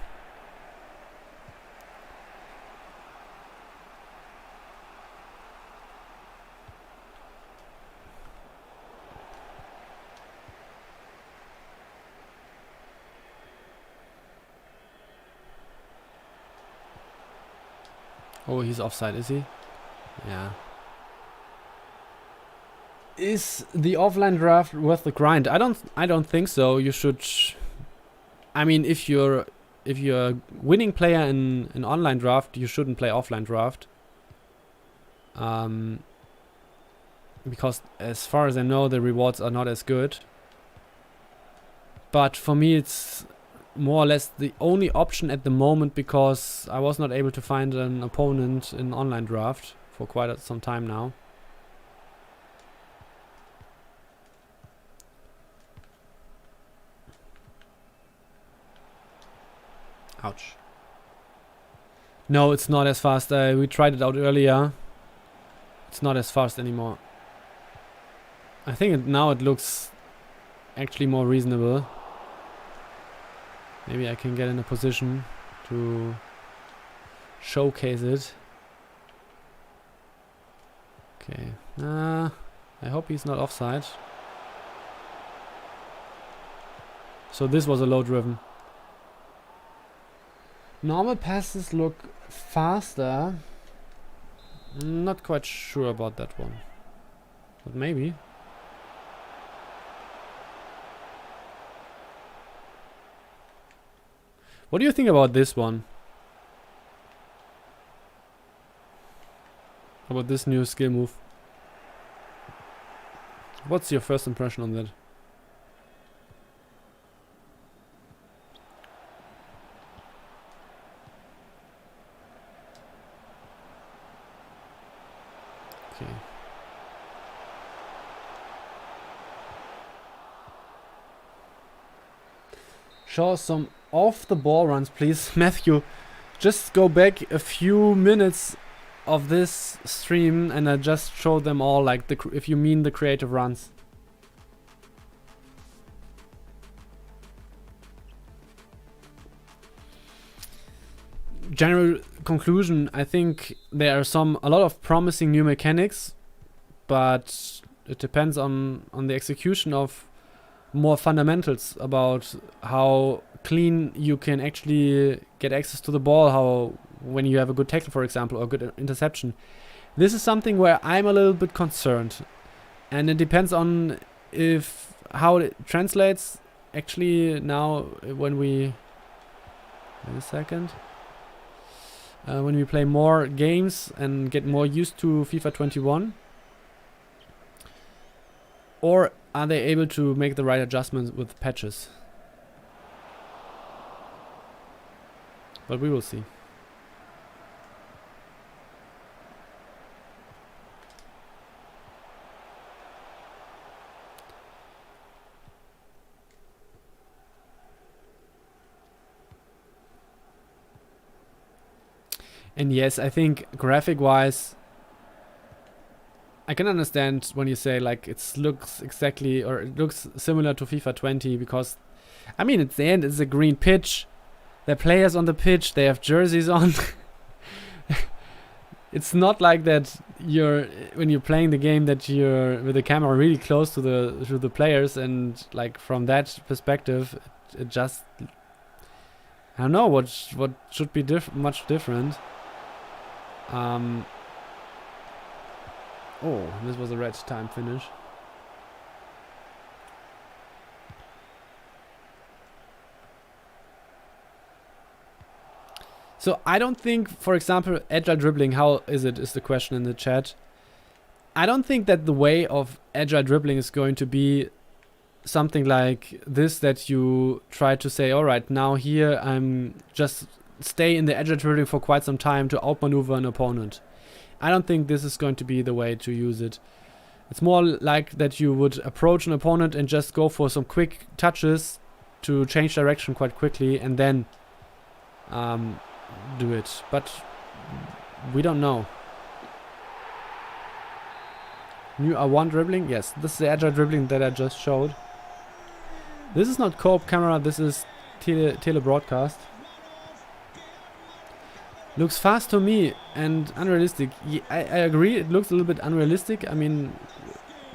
Oh, he's offside, is he? Yeah. Is the offline draft worth the grind? I don't think so. You should. I mean, if you're a winning player in an online draft, you shouldn't play offline draft. Because as far as I know, the rewards are not as good. But for me, it's more or less the only option at the moment because I was not able to find an opponent in online draft for quite some time now. Ouch. No, it's not as fast. We tried it out earlier. It's not as fast anymore. I think now it looks actually more reasonable. Maybe I can get in a position to showcase it. Okay. I hope he's not offside. So this was a low driven. Normal passes look faster. Not quite sure about that one. But maybe. What do you think about this one? About this new skill move? What's your first impression on that? Okay. Show some off the ball runs, please. Matthew, just go back a few minutes of this stream and I just showed them all, like if you mean the creative runs. General conclusion, I think there are a lot of promising new mechanics, but it depends on the execution of more fundamentals about how clean you can actually get access to the ball, how when you have a good tackle, for example, or good interception. This is something where I'm a little bit concerned, and it depends on how it translates actually now when we when we play more games and get more used to FIFA 21. Or are they able to make the right adjustments with patches? But we will see. And yes, I think graphic-wise, I can understand when you say like it looks exactly, or it looks similar to FIFA 20, because I mean at the end it's a green pitch. There are players on the pitch, they have jerseys on. It's not like that when you're playing the game that you're with the camera really close to the players, and like from that perspective it just, I don't know what should be much different. Oh, this was a red time finish. So I don't think, for example, agile dribbling, how is it, is the question in the chat. I don't think that the way of agile dribbling is going to be something like this, that you try to say, all right, now here I'm just stay in the agile dribbling for quite some time to outmaneuver an opponent. I don't think this is going to be the way to use it. It's more like that you would approach an opponent and just go for some quick touches to change direction quite quickly and then do it. But we don't know. New R1 dribbling? Yes, this is the agile dribbling that I just showed. This is not Coop camera, this is tele broadcast. Looks fast to me and unrealistic. Yeah, I agree, it looks a little bit unrealistic. I mean,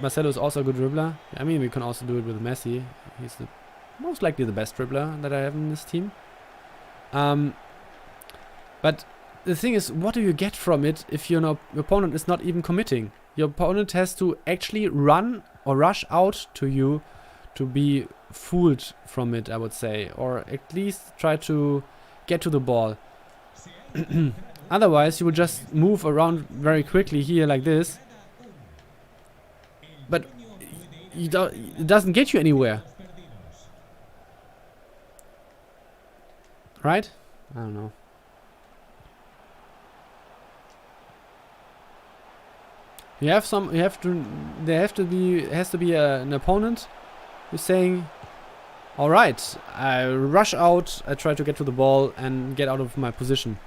Marcelo is also a good dribbler. I mean, we can also do it with Messi. He's most likely the best dribbler that I have in this team. But the thing is, what do you get from it if your opponent is not even committing? Your opponent has to actually run or rush out to you to be fooled from it, I would say. Or at least try to get to the ball. Otherwise, you will just move around very quickly here like this. But it doesn't get you anywhere. right? I don't know. You have some. You have to. There have to be. Has to be an opponent who's saying, "All right, I rush out. I try to get to the ball and get out of my position."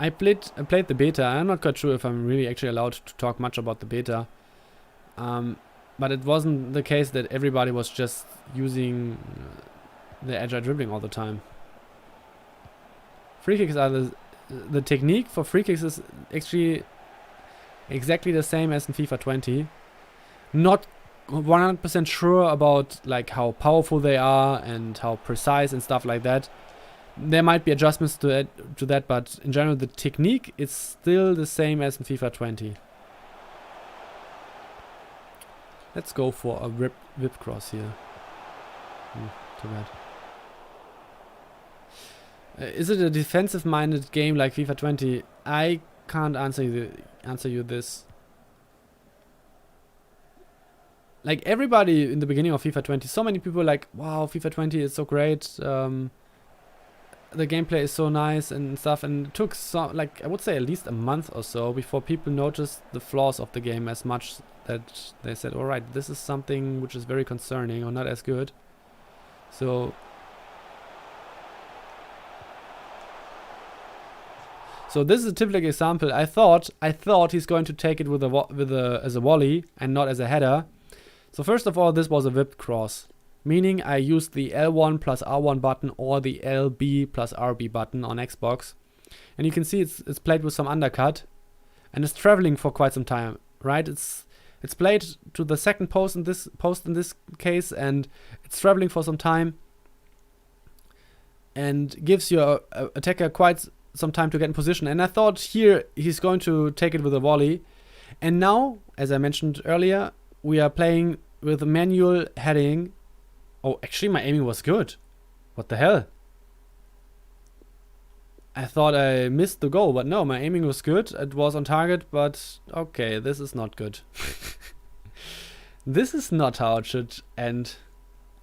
I played the beta. I'm not quite sure if I'm really actually allowed to talk much about the beta. But it wasn't the case that everybody was just using the agile dribbling all the time. Free kicks are the technique for free kicks is actually exactly the same as in FIFA 20. Not 100% sure about like how powerful they are and how precise and stuff like that. There might be adjustments to that, but in general the technique is still the same as in FIFA 20. Let's go for a whip cross here. Too bad. Is it a defensive-minded game like FIFA 20? I can't answer you this. Like everybody in the beginning of FIFA 20, so many people were like, wow, FIFA 20 is so great. The gameplay is so nice and stuff, and it took I would say at least a month or so before people noticed the flaws of the game as much that they said, all right, this is something which is very concerning or not as good. So this is a typical example. I thought he's going to take it as a volley and not as a header. So first of all, this was a whipped cross, meaning I used the L1 plus R1 button or the LB plus RB button on Xbox. And you can see it's played with some undercut and it's traveling for quite some time, right? It's played to the second post in this case, and it's traveling for some time and gives your attacker quite some time to get in position. And I thought here he's going to take it with a volley. And now, as I mentioned earlier, we are playing with manual heading. Oh, actually my aiming was good. What the hell? I thought I missed the goal, but no, my aiming was good. It was on target, but okay, this is not good. This is not how it should end.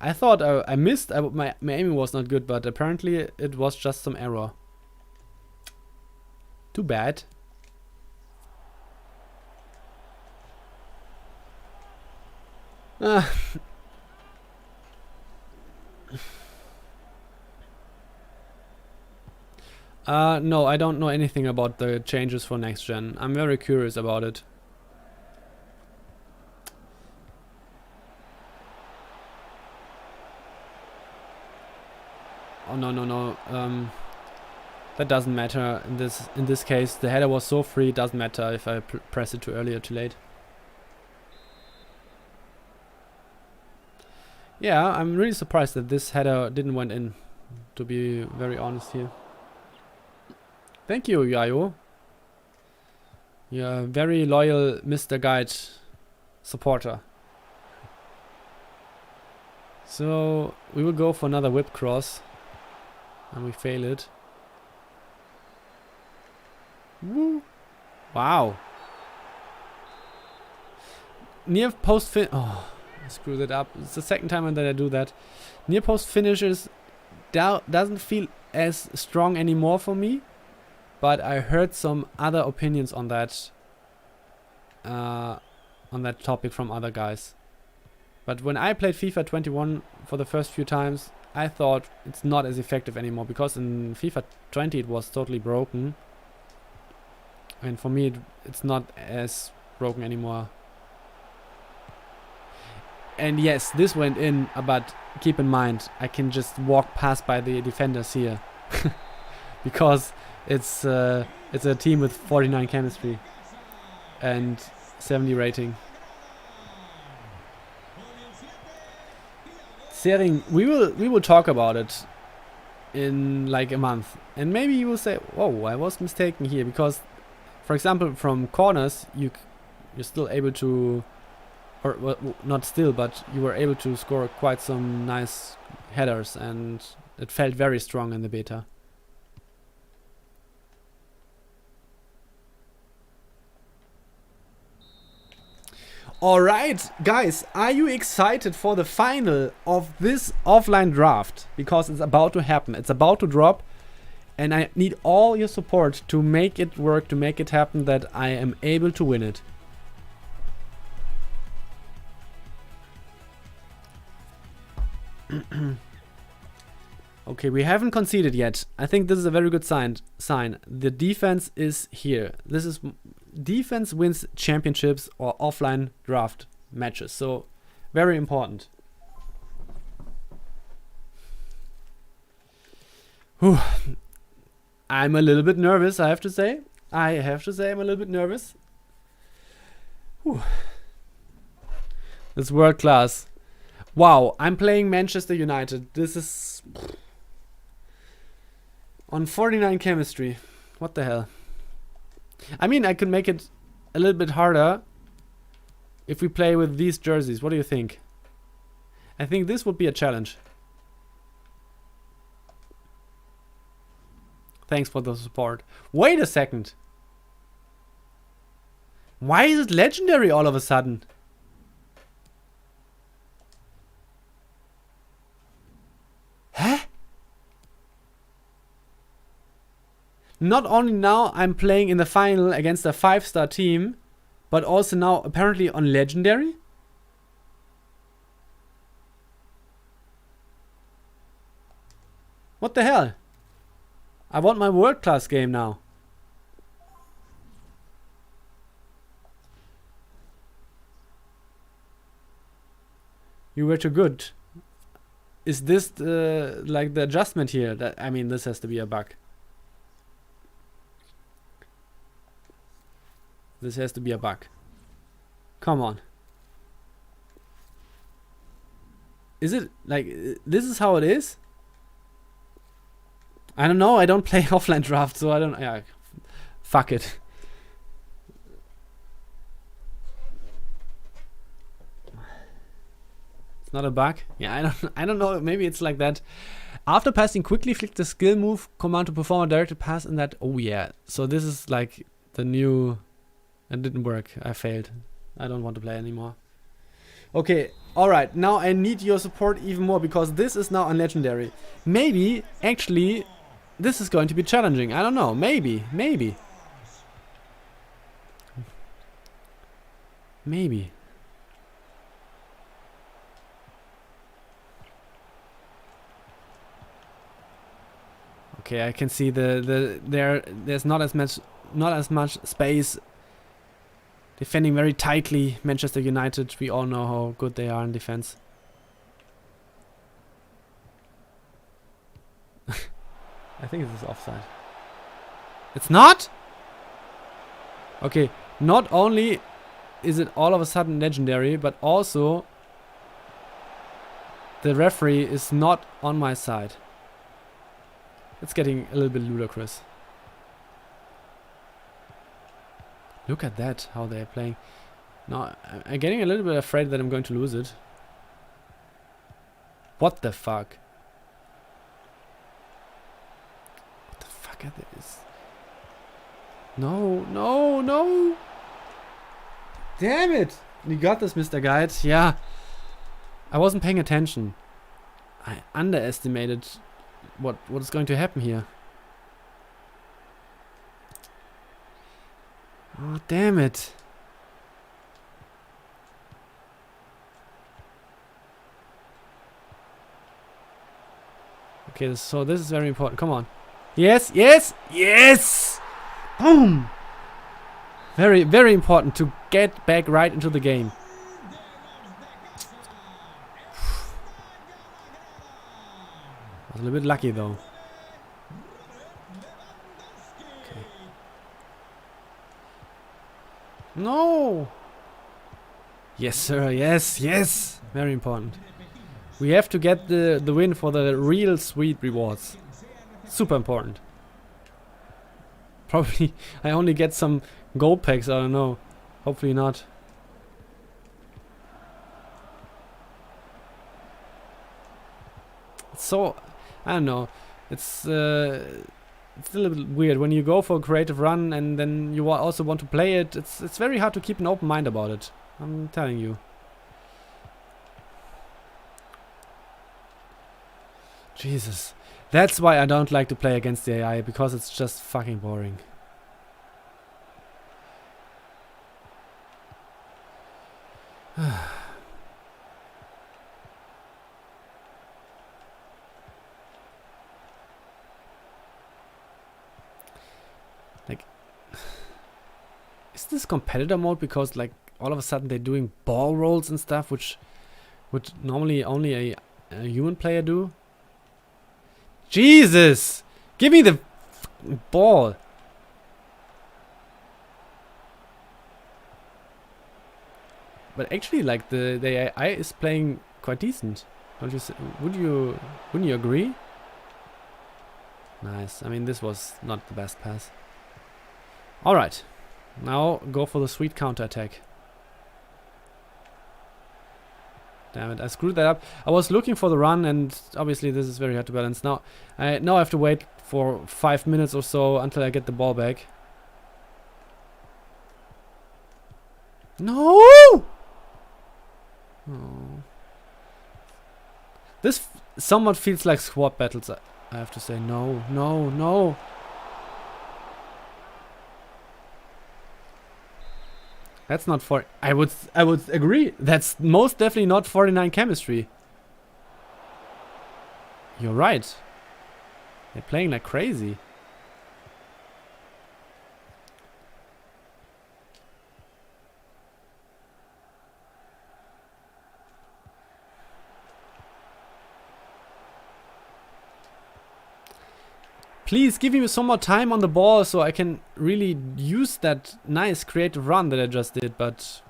I thought I missed. My aiming was not good, but apparently it was just some error. Too bad. No, I don't know anything about the changes for next gen. I'm very curious about it. Oh no. That doesn't matter in this case. The header was so free. It doesn't matter if I press it too early or too late. Yeah, I'm really surprised that this header didn't went in, to be very honest here. Thank you, Yayo. You're a very loyal Mr. Guide supporter. So we will go for another whip cross. And we fail it. Woo! Wow. Near post oh, I screwed it up. It's the second time that I do that. Near post finishes doesn't feel as strong anymore for me. But I heard some other opinions on that topic from other guys. But when I played FIFA 21 for the first few times, I thought it's not as effective anymore, because in FIFA 20 it was totally broken. And for me it's not as broken anymore. And yes, this went in, but keep in mind, I can just walk past by the defenders here. Because it's a team with 49 chemistry and 70 rating. Sering, we will talk about it in like a month, and maybe you will say, "Whoa, I was mistaken here," because, for example, from corners you're still able to, or well, not still, but you were able to score quite some nice headers, and it felt very strong in the beta. Alright, guys, are you excited for the final of this offline draft? Because it's about to happen, it's about to drop, and I need all your support to make it work, to make it happen, that I am able to win it. Okay, we haven't conceded yet. I think this is a very good sign. The defense is here. This is defense wins championships or offline draft matches. So very important. Whew. I'm a little bit nervous, I have to say. I'm a little bit nervous. Whew. It's world class. Wow, I'm playing Manchester United. This is on 49 chemistry. What the hell? I mean, I could make it a little bit harder if we play with these jerseys. What do you think? I think this would be a challenge. Thanks for the support. Wait a second. Why is it legendary all of a sudden? Huh? Not only now I'm playing in the final against a 5-star team, but also now apparently on legendary? What the hell? I want my world class game now. You were too good. Is this like the adjustment here? That, I mean, this has to be a bug. This has to be a bug. Come on. Is it like this is how it is? I don't know. I don't play offline draft, so I don't. Yeah, fuck it. It's not a bug. Yeah, I don't know. Maybe it's like that. After passing quickly, flick the skill move command to perform a directed pass in that. Oh yeah. So this is like the new. It didn't work. I failed. I don't want to play anymore. Okay. All right. Now I need your support even more because this is now on legendary. Maybe actually this is going to be challenging. I don't know. Maybe. Okay, I can see there's not as much space. Defending very tightly. Manchester United, we all know how good they are in defense. I think this is offside. It's not? Okay, not only is it all of a sudden legendary, but also the referee is not on my side. It's getting a little bit ludicrous. Look at that, how they're playing. Now, I'm getting a little bit afraid that I'm going to lose it. What the fuck? What the fuck are this? No! Damn it! You got this, Mr. Guide. Yeah. I wasn't paying attention. I underestimated what is going to happen here. Oh, damn it. Okay, so this is very important. Come on. Yes! Boom! Very, very important to get back right into the game. I was a little bit lucky though. No! Yes, sir. Yes. Very important. We have to get the win for the real sweet rewards. Super important. Probably I only get some gold packs. I don't know. Hopefully not. So I don't know. It's a little bit weird when you go for a creative run and then you also want to play it. It's very hard to keep an open mind about it. I'm telling you. Jesus. That's why I don't like to play against the AI, because it's just fucking boring. Like, is this competitor mode because like all of a sudden they're doing ball rolls and stuff, which would normally only a human player do? Jesus! Give me the ball! But actually, like the AI is playing quite decent. Don't you? Wouldn't you agree? Nice. I mean, this was not the best pass. All right, now go for the sweet counter attack. Damn it! I screwed that up. I was looking for the run, and obviously this is very hard to balance. Now I have to wait for 5 minutes or so until I get the ball back. No! Oh. This somewhat feels like squad battles. I have to say, no, no, no. That's not for. I would agree. That's most definitely not 49 chemistry. You're right. They're playing like crazy. Please give me some more time on the ball so I can really use that nice creative run that I just did, but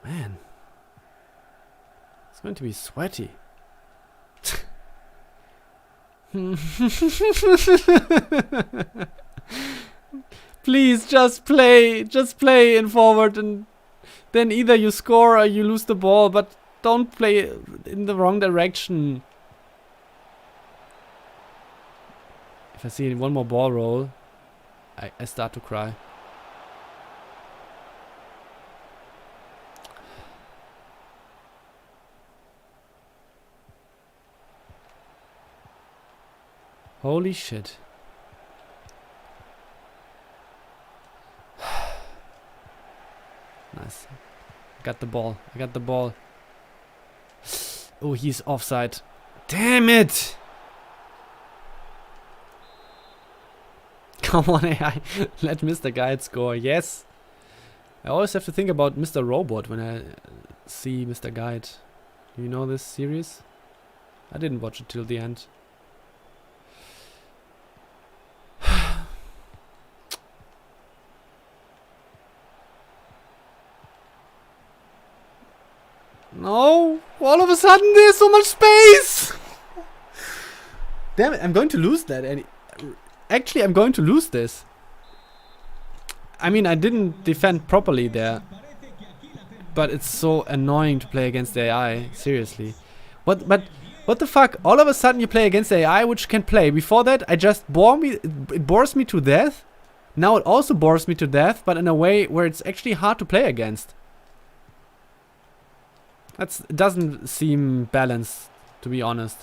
man, it's going to be sweaty. Please just play in forward, and then either you score or you lose the ball, but don't play in the wrong direction. If I see one more ball roll, I start to cry. Holy shit. Nice. I got the ball. Oh, he's offside. Damn it! Come on, AI. Let Mr. Guide score. Yes. I always have to think about Mr. Robot when I see Mr. Guide. Do you know this series? I didn't watch it till the end. No! All of a sudden there's so much space! Damn it, I'm going to lose that. Actually, I'm going to lose this. I mean, I didn't defend properly there. But it's so annoying to play against the AI. Seriously. What the fuck? All of a sudden you play against the AI which can play. Before that, it bores me to death. Now it also bores me to death, but in a way where it's actually hard to play against. It doesn't seem balanced, to be honest.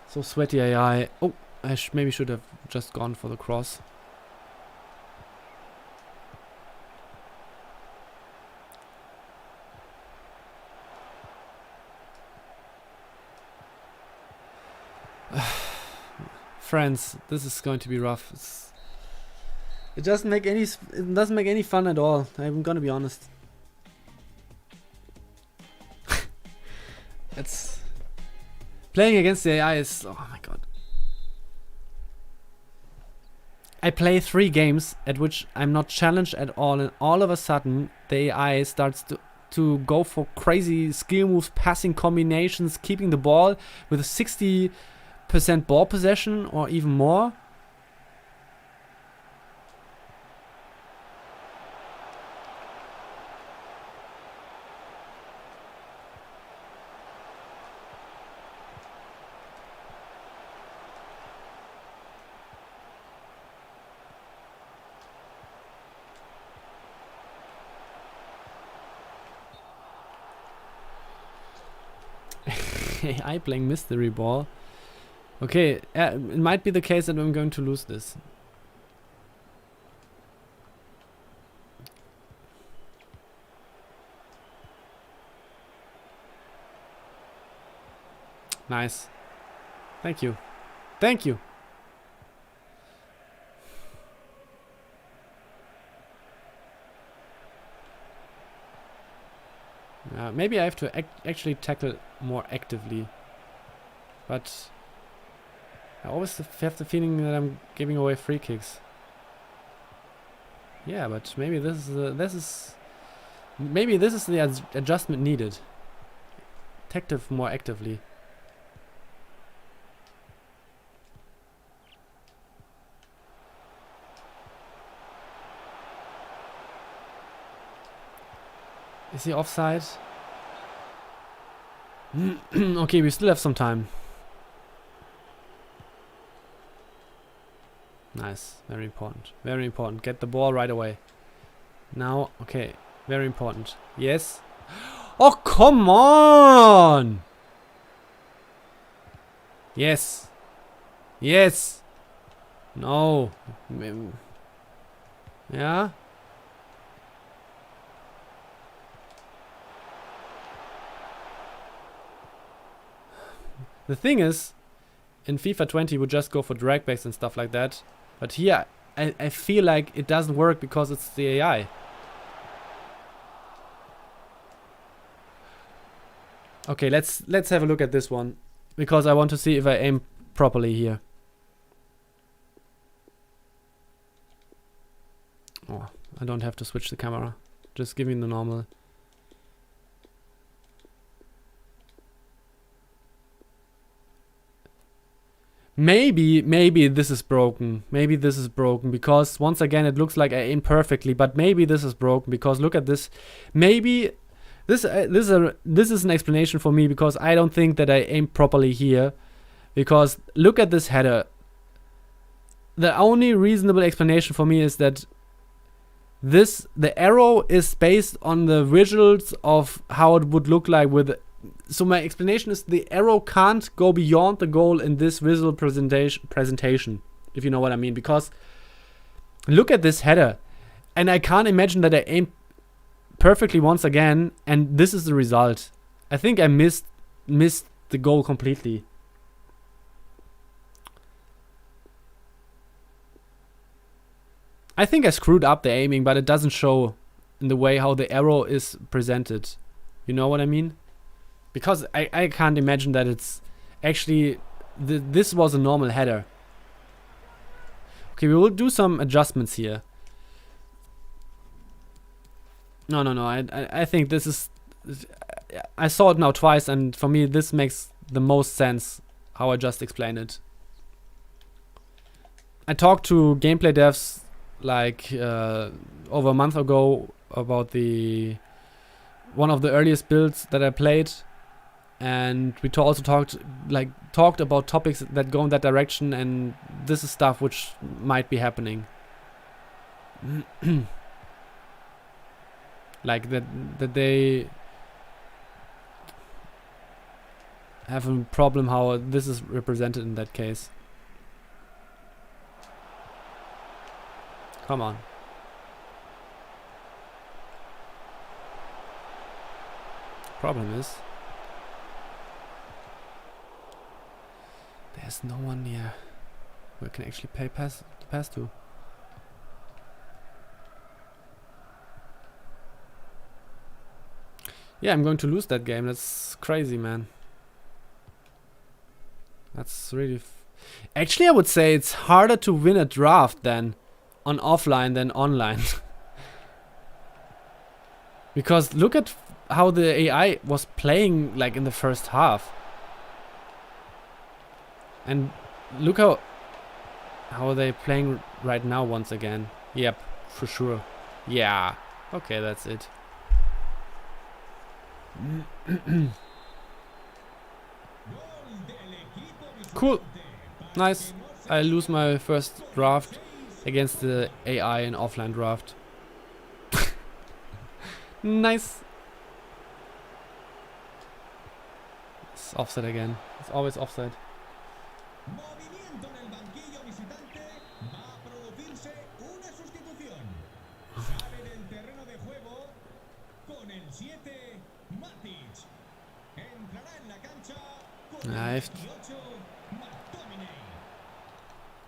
So sweaty AI. Oh, I maybe should have just gone for the cross. Friends, this is going to be rough. It doesn't make any fun at all. I'm gonna be honest. It's playing against the AI is, oh my god. I play 3 games at which I'm not challenged at all, and all of a sudden the AI starts to go for crazy skill moves, passing combinations, keeping the ball with a 60% ball possession or even more. AI playing mystery ball. Okay, it might be the case that I'm going to lose this. Nice. Thank you. Thank you. Maybe I have to actually tackle more actively. But I always have the feeling that I'm giving away free kicks. Yeah, but maybe this is the adjustment needed. Tackle more actively. Is he offside? Okay, we still have some time. Nice. Very important. Very important. Get the ball right away. Now, okay. Very important. Yes. Oh, come on! Yes. Yes. No. Yeah. The thing is, in FIFA 20 we just go for drag backs and stuff like that. But here, I feel like it doesn't work because it's the AI. Okay, let's have a look at this one. Because I want to see if I aim properly here. Oh, I don't have to switch the camera. Just give me the normal. Maybe this is broken. Maybe this is broken because once again it looks like I aim perfectly, but maybe this is broken because look at this. Maybe this is an explanation for me because I don't think that I aim properly here. Because look at this header. The only reasonable explanation for me is that the arrow is based on the visuals of how it would look like with. So my explanation is the arrow can't go beyond the goal in this visual presentation, if you know what I mean. Because look at this header, and I can't imagine that I aim perfectly once again, and this is the result. I think I missed the goal completely. I think I screwed up the aiming, but it doesn't show in the way how the arrow is presented. You know what I mean? Because I can't imagine that it's actually this was a normal header. Okay, we will do some adjustments here. No. I think this is. I saw it now twice, and for me this makes the most sense how I just explained it. I talked to gameplay devs like over a month ago about one of the earliest builds that I played. And we also talked about topics that go in that direction, and this is stuff which might be happening. Like that they have a problem how this is represented in that case. Come on. Problem is there's no one near where I can actually pass to. Yeah, I'm going to lose that game. That's crazy, man. That's really... Actually, I would say it's harder to win a draft than on offline than online. Because look at how the AI was playing like in the first half. And look how they're playing right now once again. Yep, for sure. Yeah. Okay, that's it. Cool. Nice. I lose my first draft against the AI in offline draft. Nice. It's offside again. It's always offside.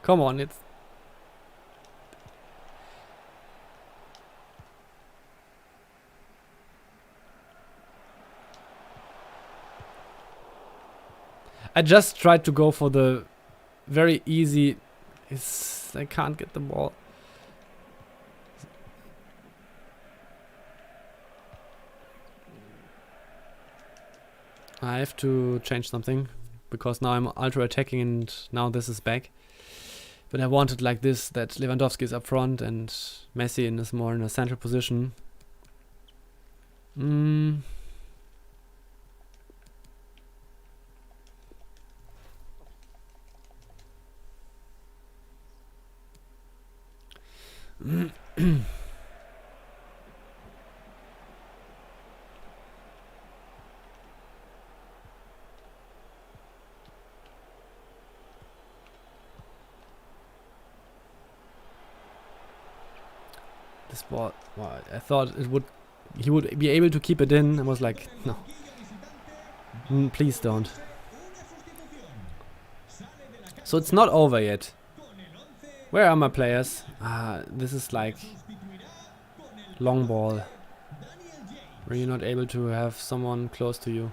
Come on, it's... I just tried to go for the very easy... I can't get the ball. I have to change something, because now I'm ultra attacking and now this is back. But I wanted like this, that Lewandowski is up front and Messi is more in a central position. This ball, well, I thought he would be able to keep it in. I was like, no. Please don't. So it's not over yet. Where are my players? This is like long ball, where you're not able to have someone close to you.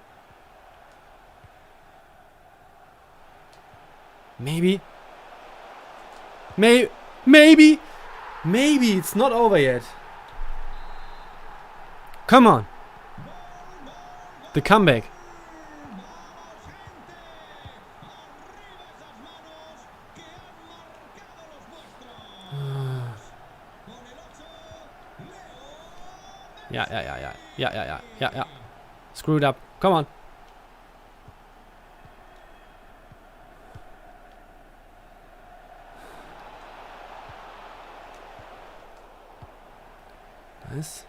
Maybe it's not over yet. Come on. The comeback. Yeah. Screwed up. Come on. Nice.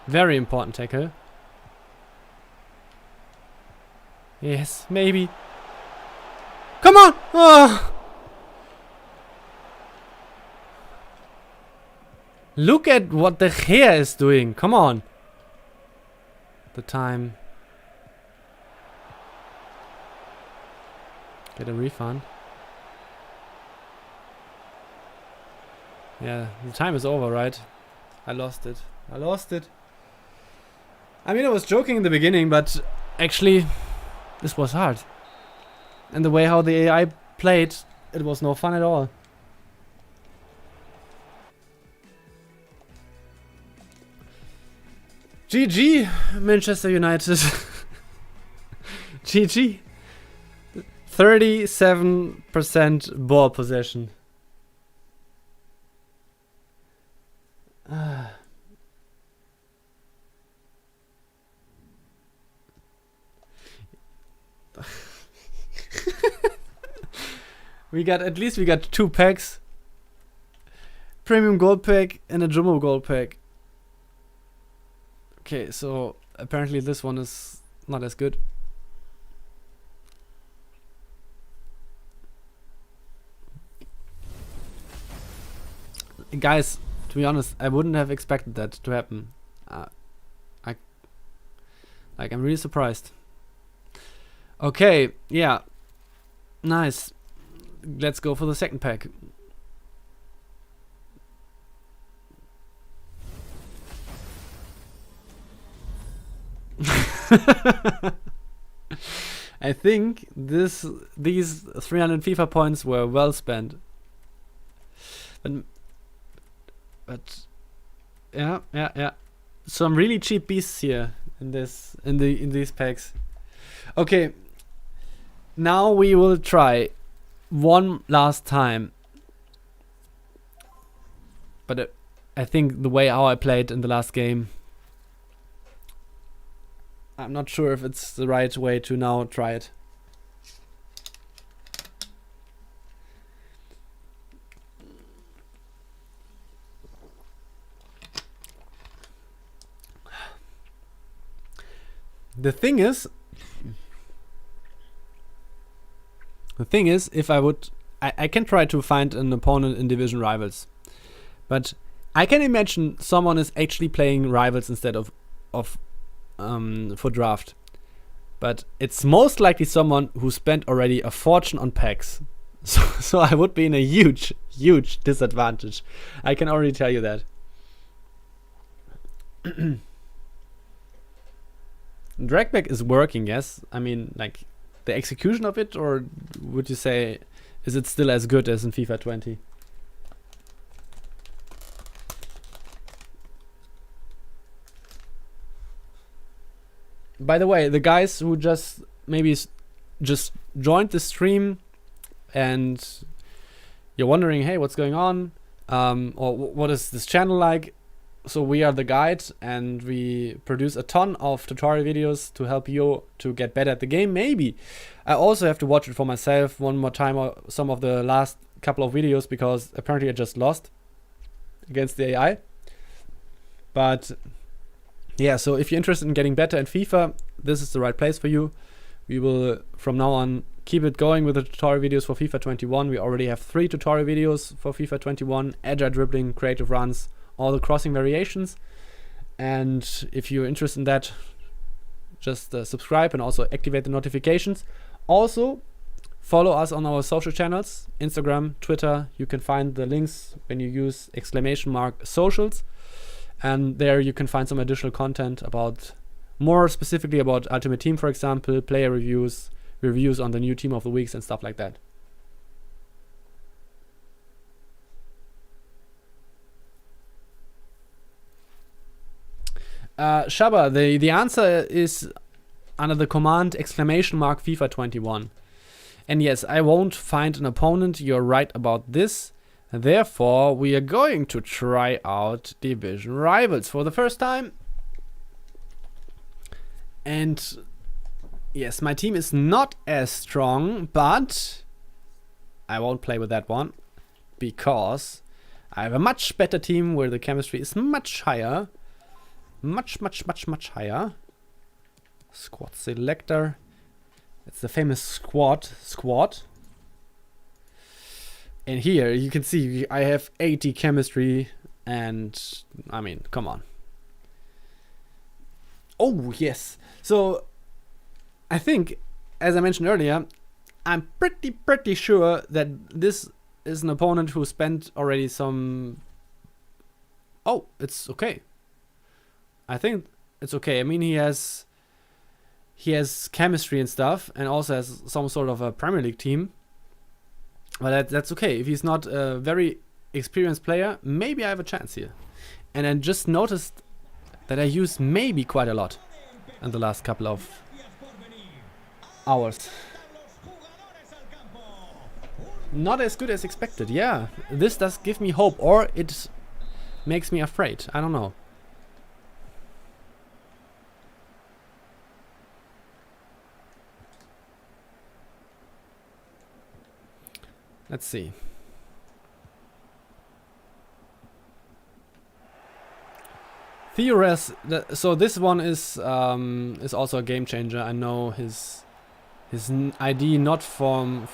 Very important tackle. Yes, maybe. Come on! Oh. Look at what the hair is doing. Come on. The time. Get a refund. Yeah, the time is over, right? I lost it. I mean, I was joking in the beginning, but actually, this was hard. And the way how the AI played, it was no fun at all. GG, Manchester United. GG. 37% ball possession. We got 2 packs. Premium gold pack and a jumbo gold pack. Okay, so apparently this one is not as good. Guys, to be honest, I wouldn't have expected that to happen. I'm really surprised. Okay, yeah. Nice. Let's go for the second pack. I think these 300 FIFA points were well spent. But yeah. Some really cheap beasts here in these packs. Okay. Now we will try one last time. But I think the way how I played in the last game, I'm not sure if it's the right way to now try it. the thing is, if I would, I can try to find an opponent in Division Rivals, but I can imagine someone is actually playing Rivals instead of for draft. But it's most likely someone who spent already a fortune on packs. So I would be in a huge disadvantage. I can already tell you that. Dragback is working, yes. I mean, like, the execution of it, or would you say, is it still as good as in FIFA 20? By the way, the guys who just joined the stream and you're wondering, hey, what's going on? Or what is this channel like? So we are the guide, and we produce a ton of tutorial videos to help you to get better at the game. Maybe I also have to watch it for myself one more time, or some of the last couple of videos, because apparently I just lost against the AI. But yeah, so if you're interested in getting better at FIFA, this is the right place for you. We will, from now on, keep it going with the tutorial videos for FIFA 21. We already have 3 tutorial videos for FIFA 21. Agile dribbling, creative runs, all the crossing variations. And if you're interested in that, just subscribe and also activate the notifications. Also, follow us on our social channels, Instagram, Twitter. You can find the links when you use !socials. And there you can find some additional content about, more specifically about Ultimate Team, for example, player reviews on the new Team of the Weeks and stuff like that. Shaba, the answer is under the command !FIFA 21. And yes, I won't find an opponent. You're right about this. Therefore, we are going to try out Division Rivals for the first time. And yes, my team is not as strong, but I won't play with that one, because I have a much better team where the chemistry is much higher. Much higher. Squad selector. It's the famous squad. And here you can see I have 80 chemistry, and I mean, come on. Oh yes. So I think, as I mentioned earlier, I'm pretty sure that this is an opponent who spent already some. Oh, it's okay. I think it's okay. I mean, he has chemistry and stuff, and also has some sort of a Premier League team. But that's okay. If he's not a very experienced player, maybe I have a chance here. And I just noticed that I used maybe quite a lot in the last couple of hours. Not as good as expected. Yeah, this does give me hope, or it makes me afraid. I don't know. Let's see. Theores, so this one is also a game changer. I know his ID not from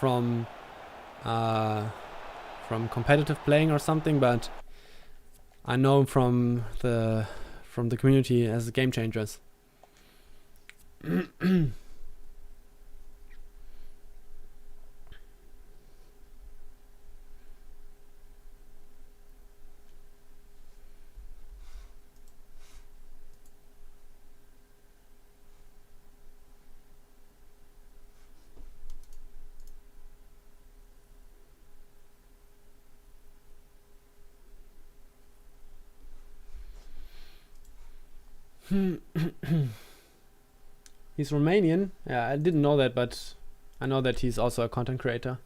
competitive playing or something, but I know him from the community as game changers. He's Romanian. Yeah, I didn't know that, but I know that he's also a content creator.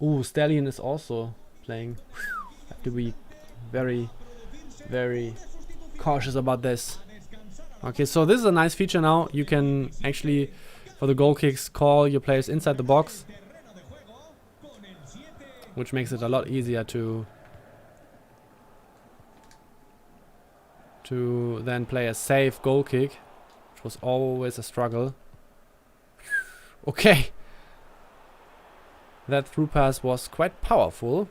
Ooh, Stallion is also playing. Have to be very cautious about this. Okay, so this is a nice feature now. You can actually, for the goal kicks, call your players inside the box, which makes it a lot easier to then play a safe goal kick, which was always a struggle. Okay. That through pass was quite powerful.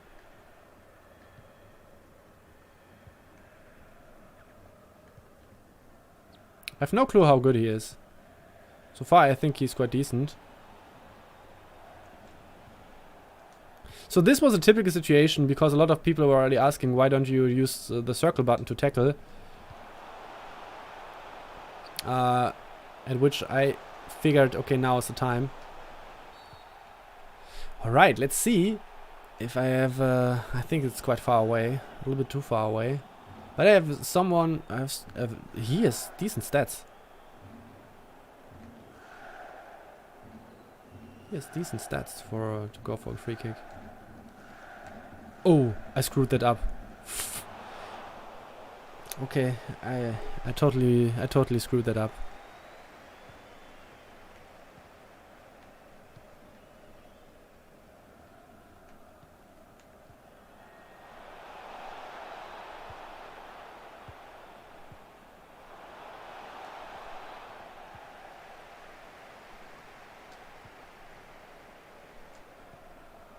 I have no clue how good he is. So far, I think he's quite decent. So this was a typical situation because a lot of people were already asking why don't you use the circle button to tackle. At which I figured, okay, now is the time. Alright, let's see if I have... I think it's quite far away. A little bit too far away. But I have someone... he has decent stats. He has decent stats for to go for a free kick. Oh, I screwed that up. Okay, I totally screwed that up.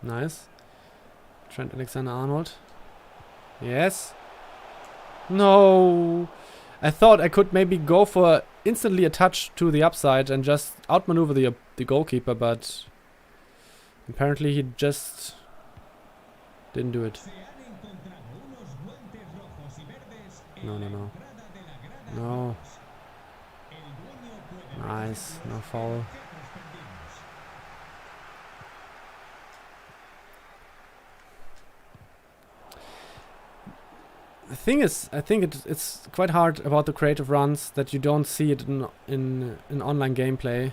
Nice. Trent Alexander-Arnold. Yes. No. I thought I could maybe go for instantly a touch to the upside and just outmaneuver the goalkeeper, but apparently he just didn't do it. No, no, no. No. Nice. No foul. The thing is, I think it's quite hard about the creative runs that you don't see it in online gameplay.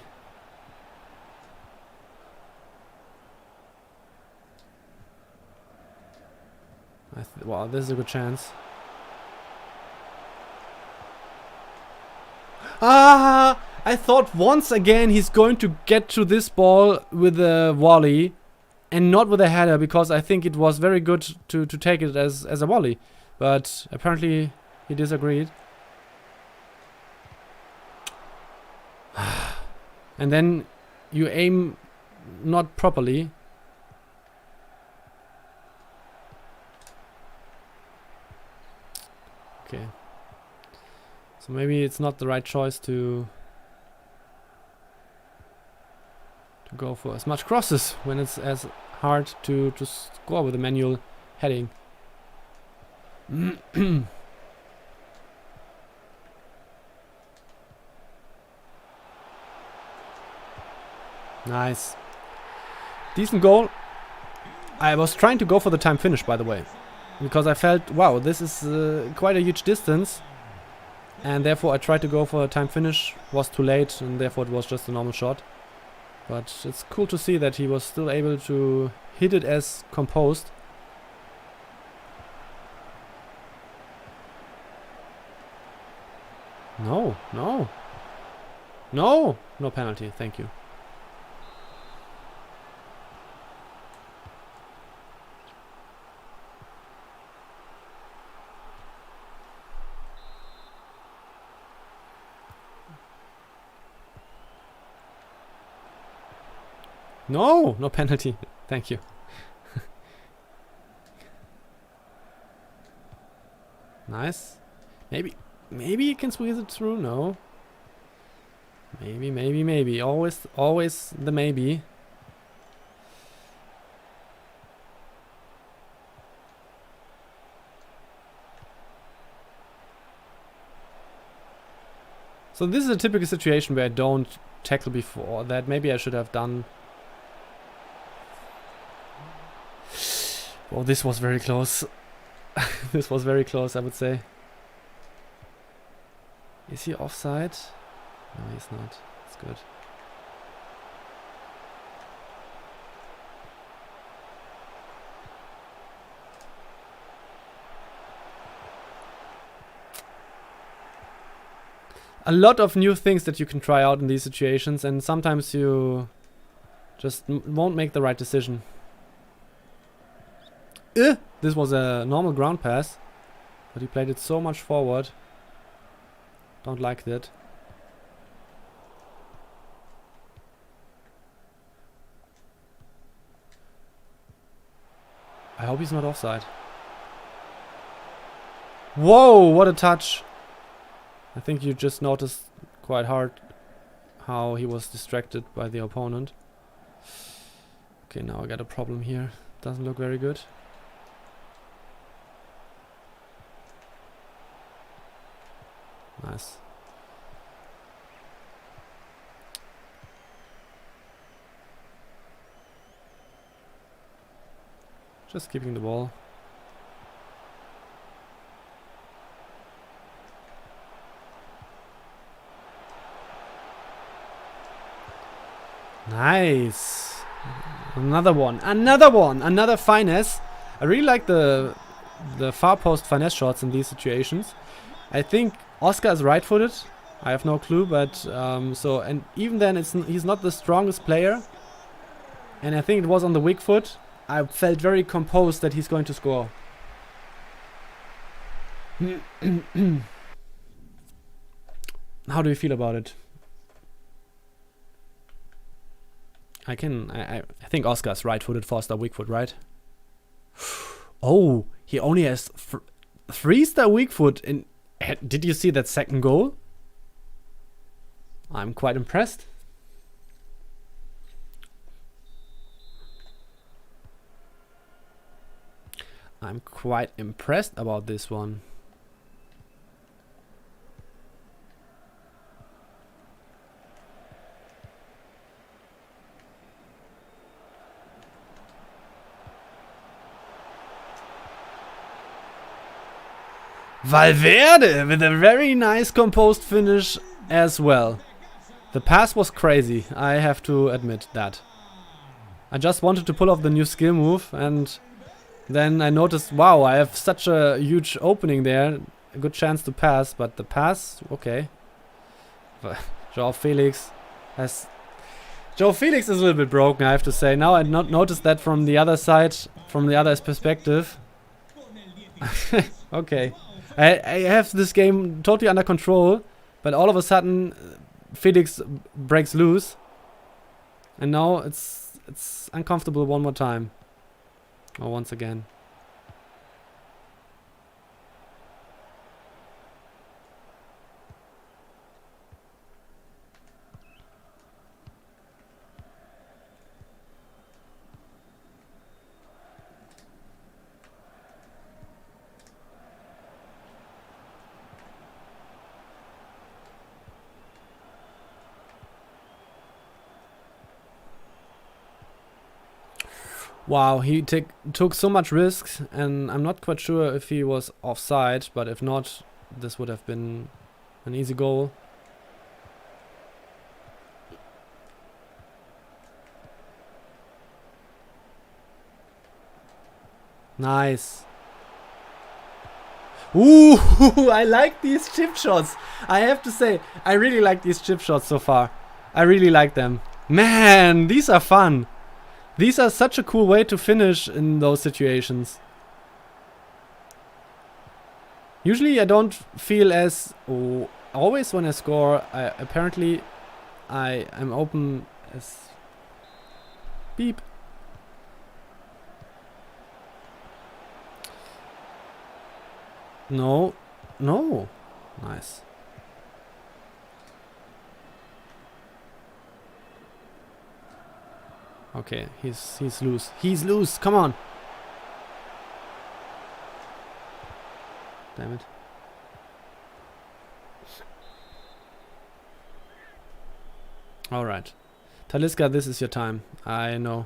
Wow, this is a good chance. Ah! I thought once again he's going to get to this ball with a volley and not with a header, because I think it was very good to take it as a volley. But apparently he disagreed. And then you aim not properly. Okay. So maybe it's not the right choice to go for as much crosses when it's as hard to score with a manual heading. Nice. Decent goal. I was trying to go for the time finish, by the way, because I felt, wow, this is quite a huge distance, and therefore I tried to go for a time finish. Was too late, and therefore it was just a normal shot. But it's cool to see that he was still able to hit it as composed. No, no. No! No penalty, thank you. No! No penalty, thank you. Nice. Maybe you can squeeze it through. No. Maybe. Always the maybe. So this is a typical situation where I don't tackle before that. Maybe I should have done. Oh, this was very close. This was very close, I would say. Is he offside? No, he's not. It's good. A lot of new things that you can try out in these situations, and sometimes you just won't make the right decision. This was a normal ground pass, but he played it so much forward. Don't like that. I hope he's not offside. Whoa, what a touch. I think you just noticed quite hard how he was distracted by the opponent. Okay, now I got a problem here. Doesn't look very good. Nice. Just keeping the ball. Nice. Another one. Another one. Another finesse. I really like the far post finesse shots in these situations. I think Oscar is right-footed. I have no clue, but so, and even then he's not the strongest player. And I think it was on the weak foot. I felt very composed that he's going to score. How do you feel about it? I think Oscar's right-footed, Foster weak foot, right? Oh, he only has 3-star weak foot. Did you see that second goal? I'm quite impressed. I'm quite impressed about this one. Valverde with a very nice composed finish as well. The pass was crazy, I have to admit that. I just wanted to pull off the new skill move and then I noticed, wow, I have such a huge opening there. A good chance to pass, but the pass, okay. Joao Felix is a little bit broken, I have to say. Now I not noticed that from the other side, from the other's perspective. Okay. I have this game totally under control, but all of a sudden Felix breaks loose. And now it's uncomfortable one more time. Or once again. Wow, he took so much risks, and I'm not quite sure if he was offside, but if not, this would have been an easy goal. Nice. Ooh, I like these chip shots. I have to say, I really like these chip shots so far. I really like them. Man, these are fun. These are such a cool way to finish in those situations. Usually I don't feel as... Oh, always when I score, apparently I'm open as... Beep. No. No. Nice. Okay, he's loose. He's loose. Come on. Damn it. All right. Talisca, this is your time. I know.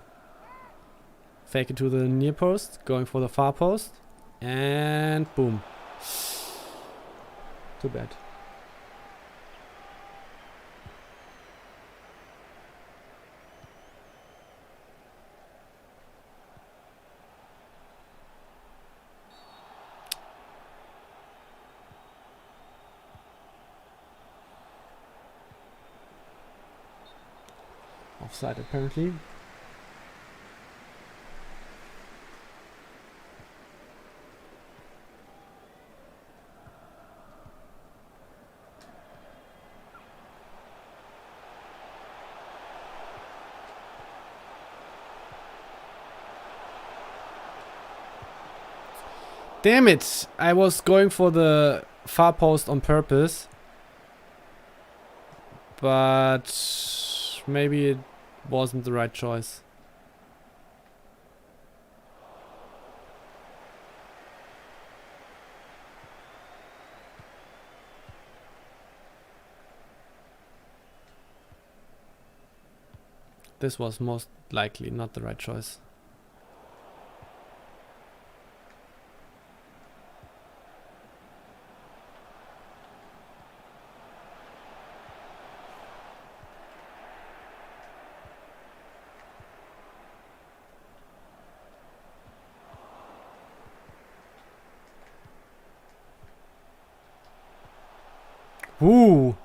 Fake it to the near post. Going for the far post. And boom. Too bad. Offside apparently. Damn it! I was going for the far post on purpose. But maybe it wasn't the right choice. This was most likely not the right choice. Ooh!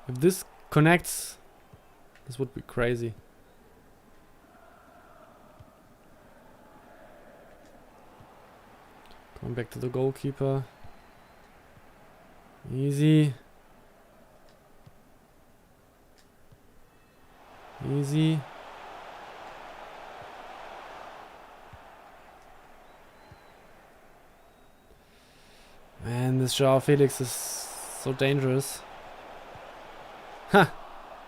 If this connects, this would be crazy. Going back to the goalkeeper. Easy. Easy. Man, this Joao Felix is so dangerous. Ha!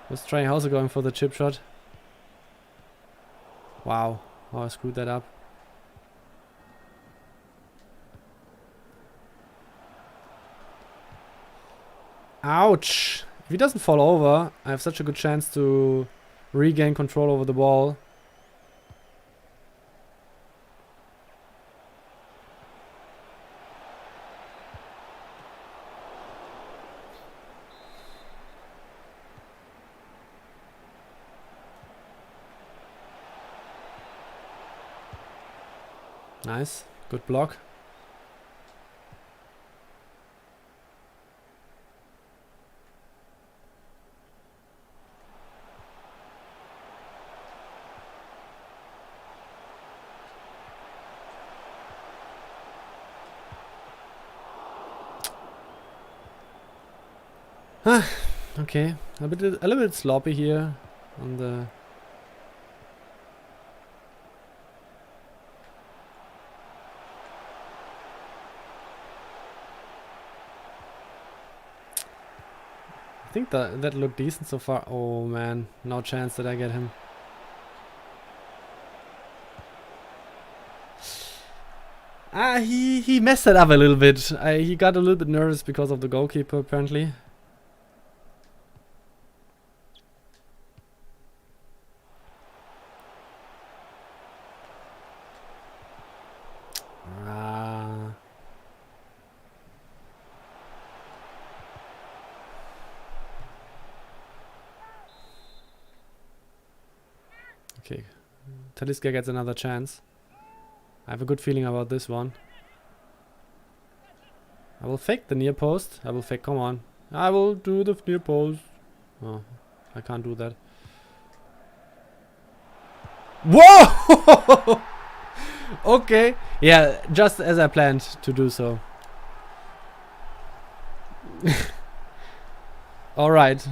Was trying also going for the chip shot. Wow. Oh, I screwed that up. Ouch! If he doesn't fall over, I have such a good chance to regain control over the ball. Nice. Good block. Okay, a little bit sloppy here on the. I think that looked decent so far. Oh man, no chance that I get him. He messed it up a little bit. He got a little bit nervous because of the goalkeeper apparently. Okay, Talisca gets another chance. I have a good feeling about this one. I will fake the near post. Come on. I will do the near post. Oh, I can't do that. Whoa! Okay. Yeah, just as I planned to do so. Alright.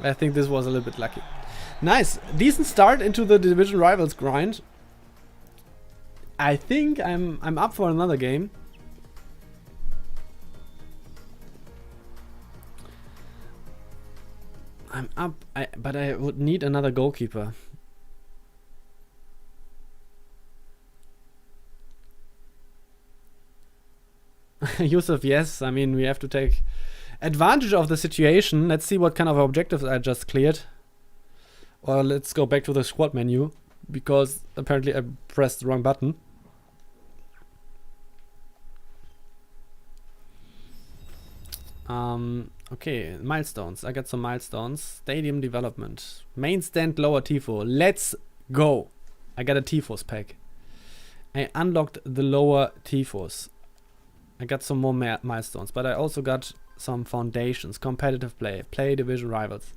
I think this was a little bit lucky. Nice. Decent start into the division rivals grind. I think I'm up for another game. I'm up, but I would need another goalkeeper. Yusuf, yes. I mean, we have to take advantage of the situation. Let's see what kind of objectives I just cleared. Or let's go back to the squad menu, because apparently I pressed the wrong button. Okay, milestones. I got some milestones. Stadium development. Main stand lower Tifo. Let's go. I got a Tifos pack. I unlocked the lower Tifos. I got some more milestones, but I also got some foundations. Competitive play. Play division rivals.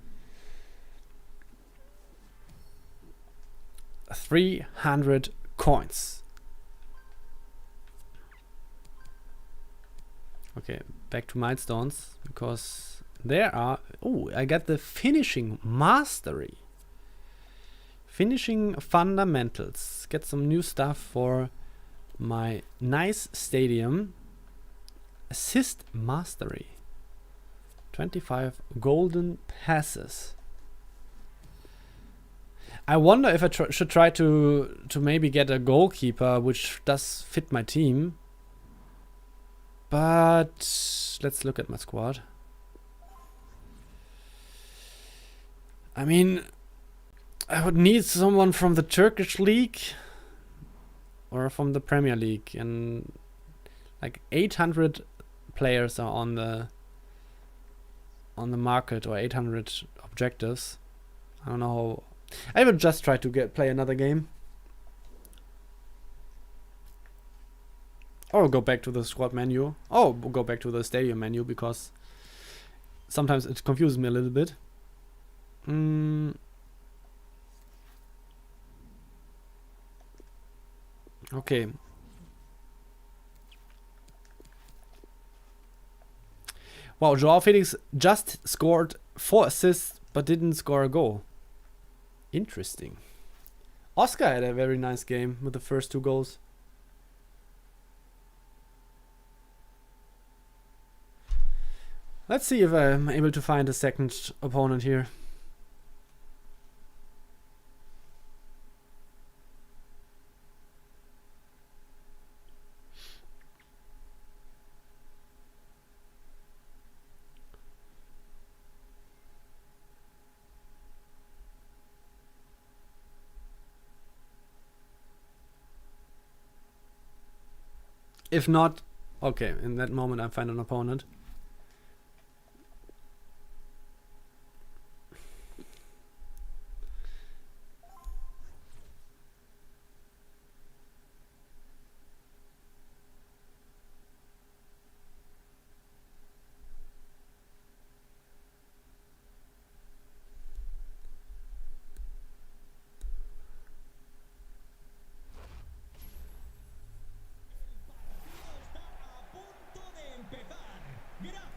300 coins. Okay, back to milestones, because there are... Oh, I got the finishing mastery. Finishing fundamentals. Get some new stuff for my nice stadium. Assist mastery. 25 golden passes. I wonder if I should try to maybe get a goalkeeper which does fit my team. But let's look at my squad. I mean, I would need someone from the Turkish league or from the Premier League, and like 800 players are on the market, or 800 objectives. I don't know. I will just try to play another game, or go back to the squad menu. Oh, go back to the stadium menu, because sometimes it confuses me a little bit. Okay. Wow, Joao Felix just scored 4 assists but didn't score a goal. Interesting. Oscar had a very nice game with the first 2 goals. Let's see if I'm able to find a second opponent here. If not, okay, in that moment I find an opponent.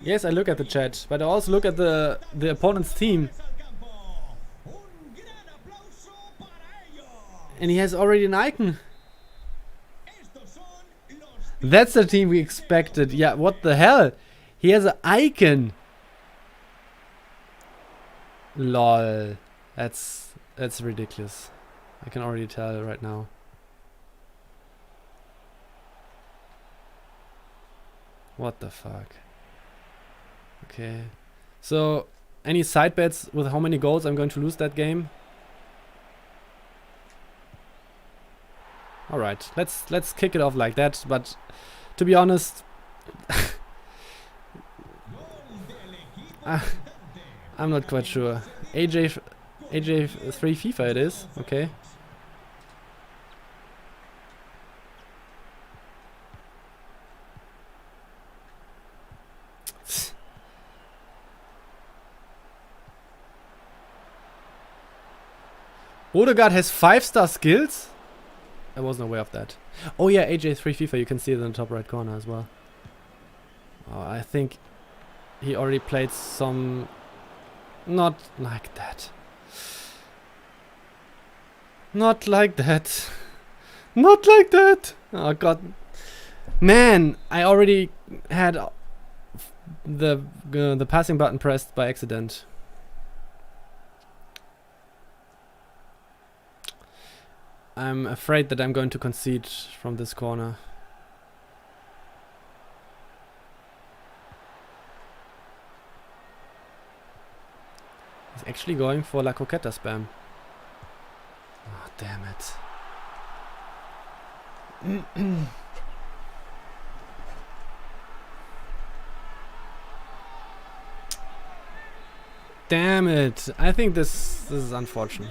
Yes, I look at the chat, but I also look at the opponent's team. And he has already an icon. That's the team we expected. Yeah, what the hell? He has an icon. Lol. That's ridiculous. I can already tell right now. What the fuck? Okay. So, any side bets with how many goals I'm going to lose that game? Alright, let's kick it off like that, but to be honest, I'm not quite sure. AJ3 FIFA it is, okay. Odegaard has 5-star skills? I wasn't aware of that. Oh yeah, AJ3 FIFA, you can see it in the top right corner as well. Oh, I think he already played some... Not like that. Not like that. Not like that! Oh god. Man, I already had the passing button pressed by accident. I'm afraid that I'm going to concede from this corner. He's actually going for La Coqueta spam. Oh, damn it. Damn it. I think this is unfortunate.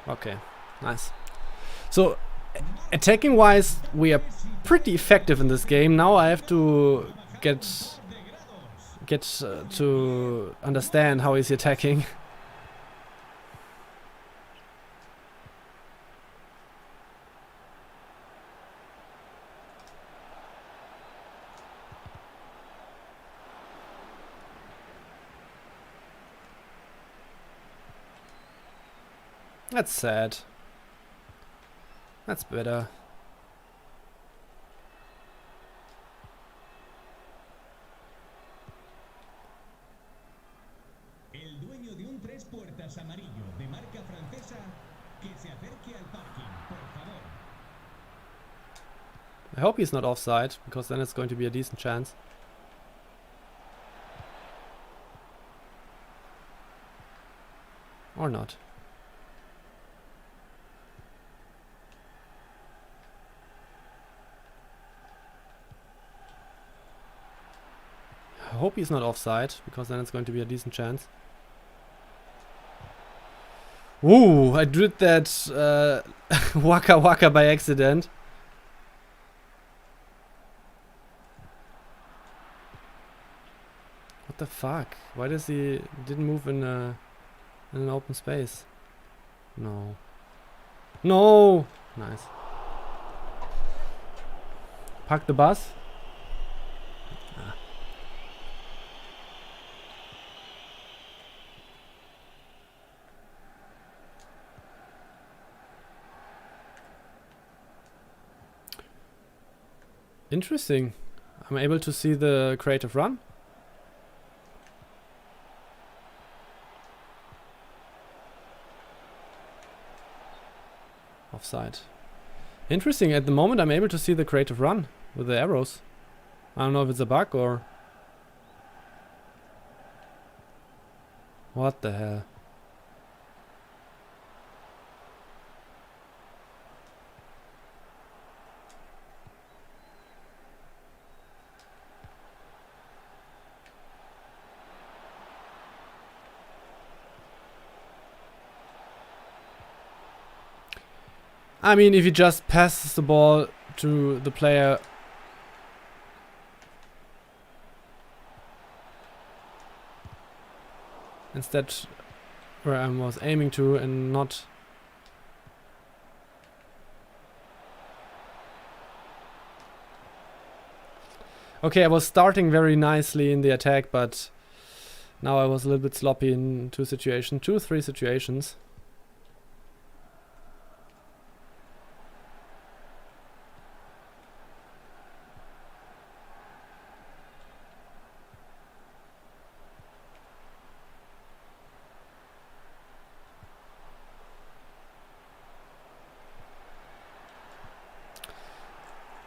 Okay, nice. So, attacking wise, we are pretty effective in this game. Now I have to get to understand how he's attacking. That's sad. That's better. El dueño de un 3 puertas amarillo de marca francesa que se acerque al parking, por favor. I hope he's not offside, because then it's going to be a decent chance. Or not. I hope he's not offside, because then it's going to be a decent chance. Ooh, I did that waka waka by accident. What the fuck? Why does he didn't move in an open space? No. No! Nice. Park the bus. Ah. Interesting. I'm able to see the creative run. Offside. Interesting, at the moment I'm able to see the creative run with the arrows. I don't know if it's a bug or... What the hell? I mean, if he just passes the ball to the player instead where I was aiming to and not... Okay, I was starting very nicely in the attack, but now I was a little bit sloppy in three situations.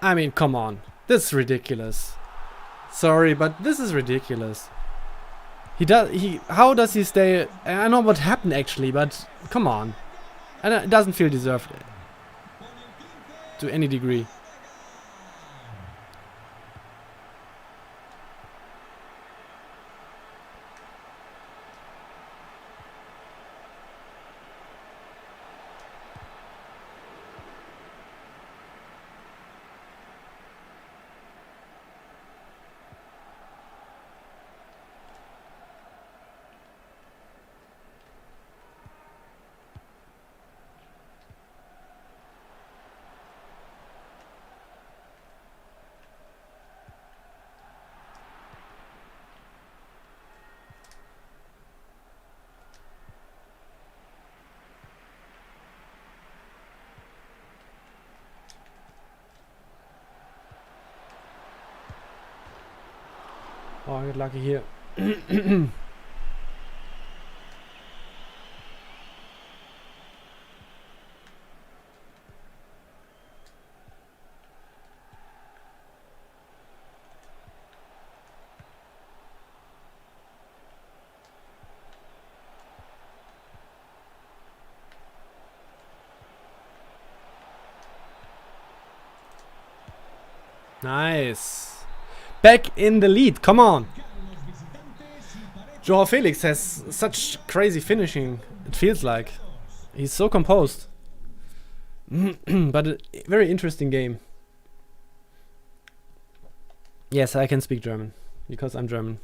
I mean, come on. This is ridiculous. Sorry, but this is ridiculous. How does he stay? I know what happened actually, but come on. And it doesn't feel deserved to any degree. Oh, I got lucky here. Nice. Back in the lead, come on. Joao Felix has such crazy finishing, it feels like. He's so composed. But a very interesting game. Yes, I can speak German, because I'm German.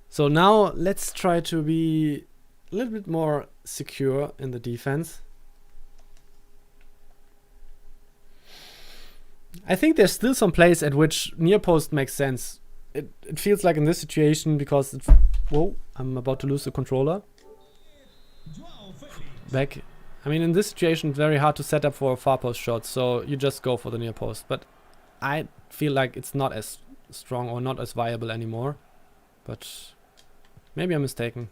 So now let's try to be a little bit more secure in the defense. I think there's still some plays at which near post makes sense. It feels like in this situation because it's... Whoa, I'm about to lose the controller. Back. I mean, in this situation, it's very hard to set up for a far post shot, so you just go for the near post. But I feel like it's not as strong or not as viable anymore. But maybe I'm mistaken.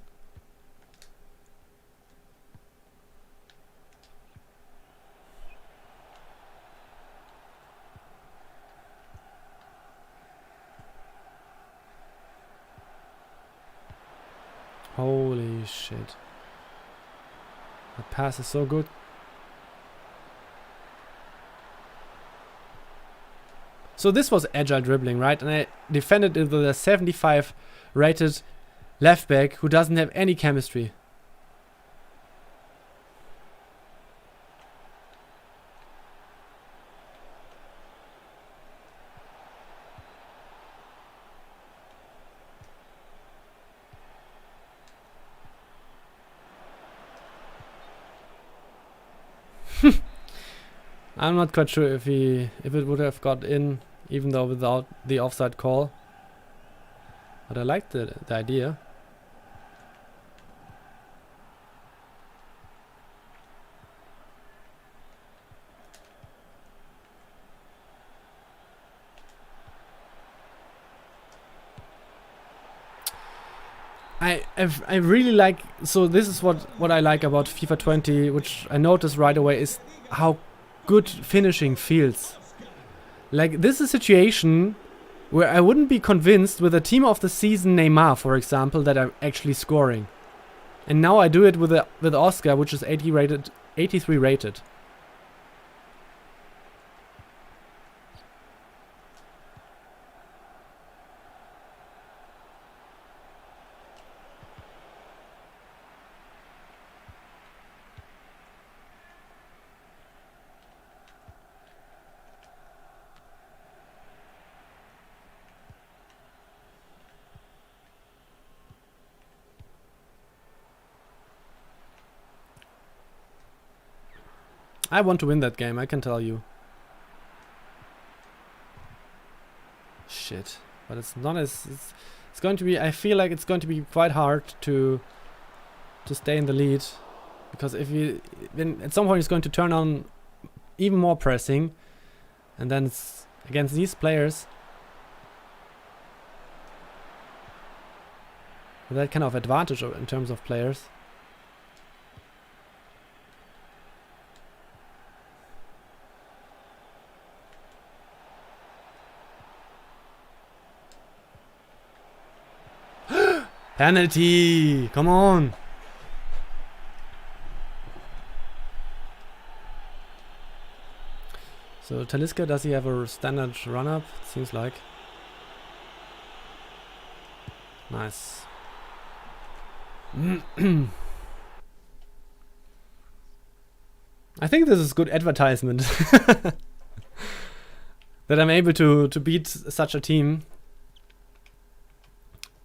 Holy shit. That pass is so good. So this was agile dribbling, right? And I defended it with a 75 rated left back who doesn't have any chemistry. I'm not quite sure if it would have got in, even though without the offside call. But I liked the idea. I really like, so this is what I like about FIFA 20, which I noticed right away, is how good finishing feels. Like, this is a situation where I wouldn't be convinced with a team of the season Neymar, for example, that I'm actually scoring. And now I do it with Oscar, which is 83 rated. I want to win that game, I can tell you. Shit. But it's not as... It's going to be... I feel like it's going to be quite hard to stay in the lead. Because if you... Then at some point it's going to turn on even more pressing. And then it's against these players. With that kind of advantage in terms of players. Penalty! Come on! So Talisca, does he have a standard run-up? Seems like. Nice. I think this is good advertisement. That I'm able to beat such a team.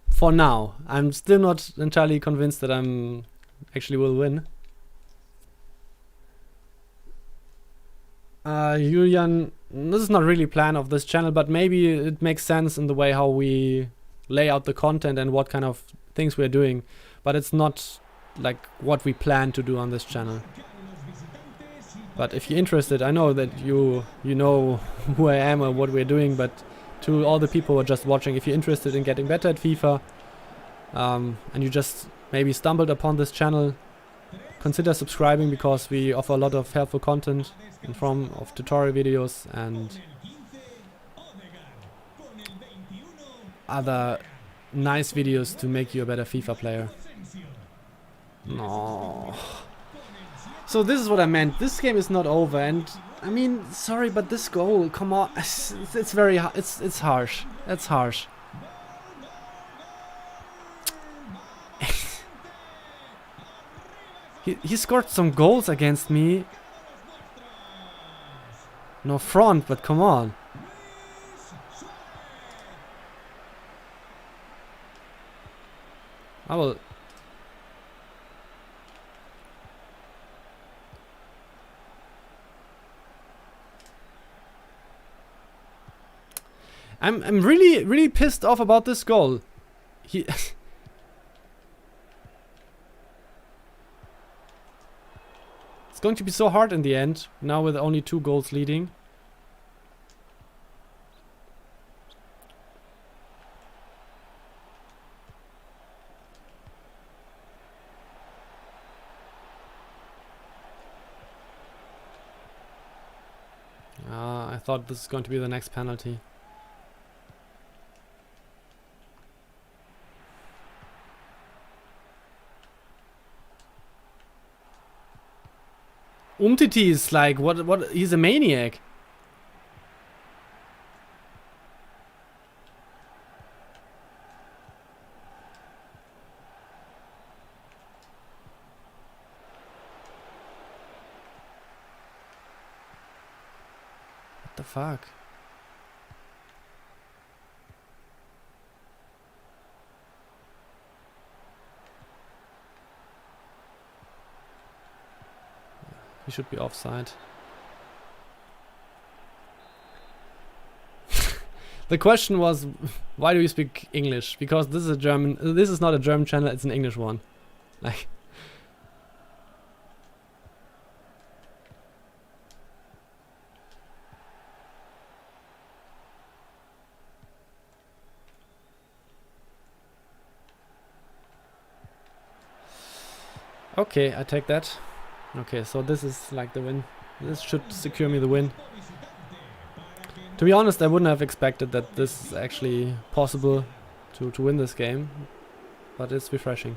For now. I'm still not entirely convinced that I'm actually will win. Julian, this is not really a plan of this channel, but maybe it makes sense in the way how we lay out the content and what kind of things we're doing. But it's not like what we plan to do on this channel. But if you're interested, I know that you know who I am or what we're doing, but to all the people who are just watching, if you're interested in getting better at FIFA, and you just maybe stumbled upon this channel, consider subscribing, because we offer a lot of helpful content in form of tutorial videos and other nice videos to make you a better FIFA player. No. So this is what I meant. This game is not over, and I mean, sorry, but this goal, come on, it's very, it's harsh. That's harsh. He scored some goals against me. No front, but come on. I will. I'm really pissed off about this goal. He It's going to be so hard in the end, now with only 2 goals leading. I thought this is going to be the next penalty. Umtiti is like, what, he's a maniac. What the fuck? He should be offside. The question was, why do you speak English? Because this is a German. This is not a German channel. It's an English one. Like. Okay, I take that. Okay, so this is like the win. This should secure me the win. To be honest, I wouldn't have expected that this is actually possible to win this game, but it's refreshing.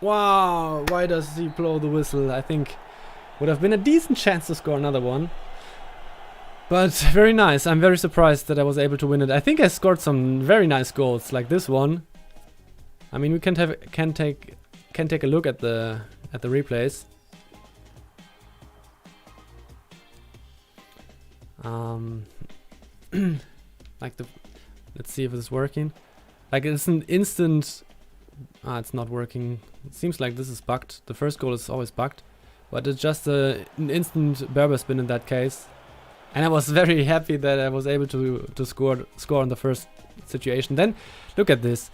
Wow, why does he blow the whistle? I think would have been a decent chance to score another one. But very nice. I'm very surprised that I was able to win it. I think I scored some very nice goals, like this one. I mean, we can take a look at the replays. Like let's see if it's working. Like it's an instant. It's not working. It seems like this is bugged. The first goal is always bugged, but it's just an instant Berber spin in that case. And I was very happy that I was able to score on the first situation. Then look at this.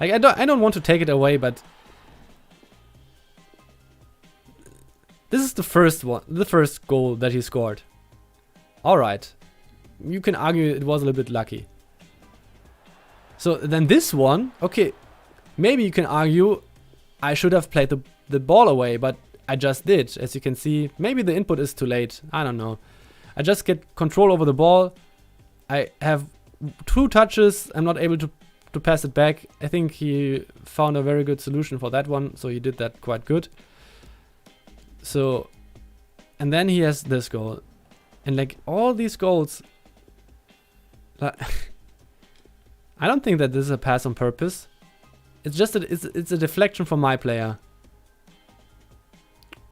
Like I don't want to take it away, but this is the first goal that he scored. All right, you can argue it was a little bit lucky. So then this one, okay, maybe you can argue I should have played the ball away, but I just did. As you can see, maybe the input is too late. I don't know. I just get control over the ball. I have 2 touches. I'm not able to pass it back. I think he found a very good solution for that one, so he did that quite good. So, and then he has this goal. And like all these goals, like I don't think that this is a pass on purpose. It's just it's a deflection from my player.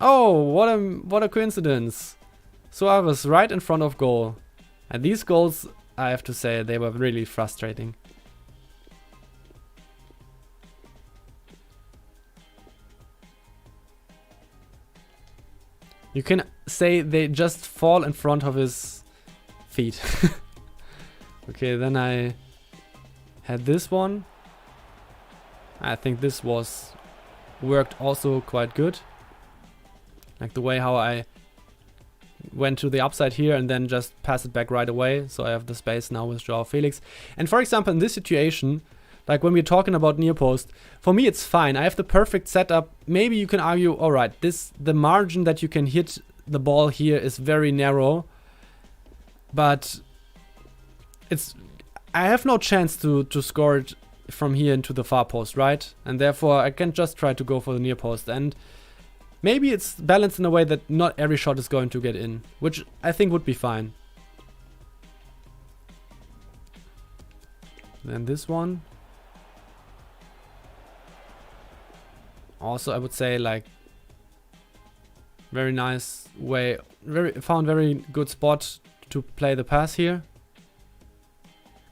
Oh, what a coincidence! So I was right in front of goal, and these goals, I have to say, they were really frustrating. You can say they just fall in front of his feet. Okay, then I had this one. I think this worked also quite good. Like the way how I went to the upside here and then just pass it back right away. So I have the space now with Joao Felix. And for example, in this situation, like when we're talking about near post, for me it's fine. I have the perfect setup. Maybe you can argue, alright, the margin that you can hit the ball here is very narrow. but I have no chance to score it from here into the far post, right? And therefore I can just try to go for the near post, and maybe it's balanced in a way that not every shot is going to get in, which I think would be fine. Then this one. Also, I would say, like, very nice way, found very good spot to play the pass here.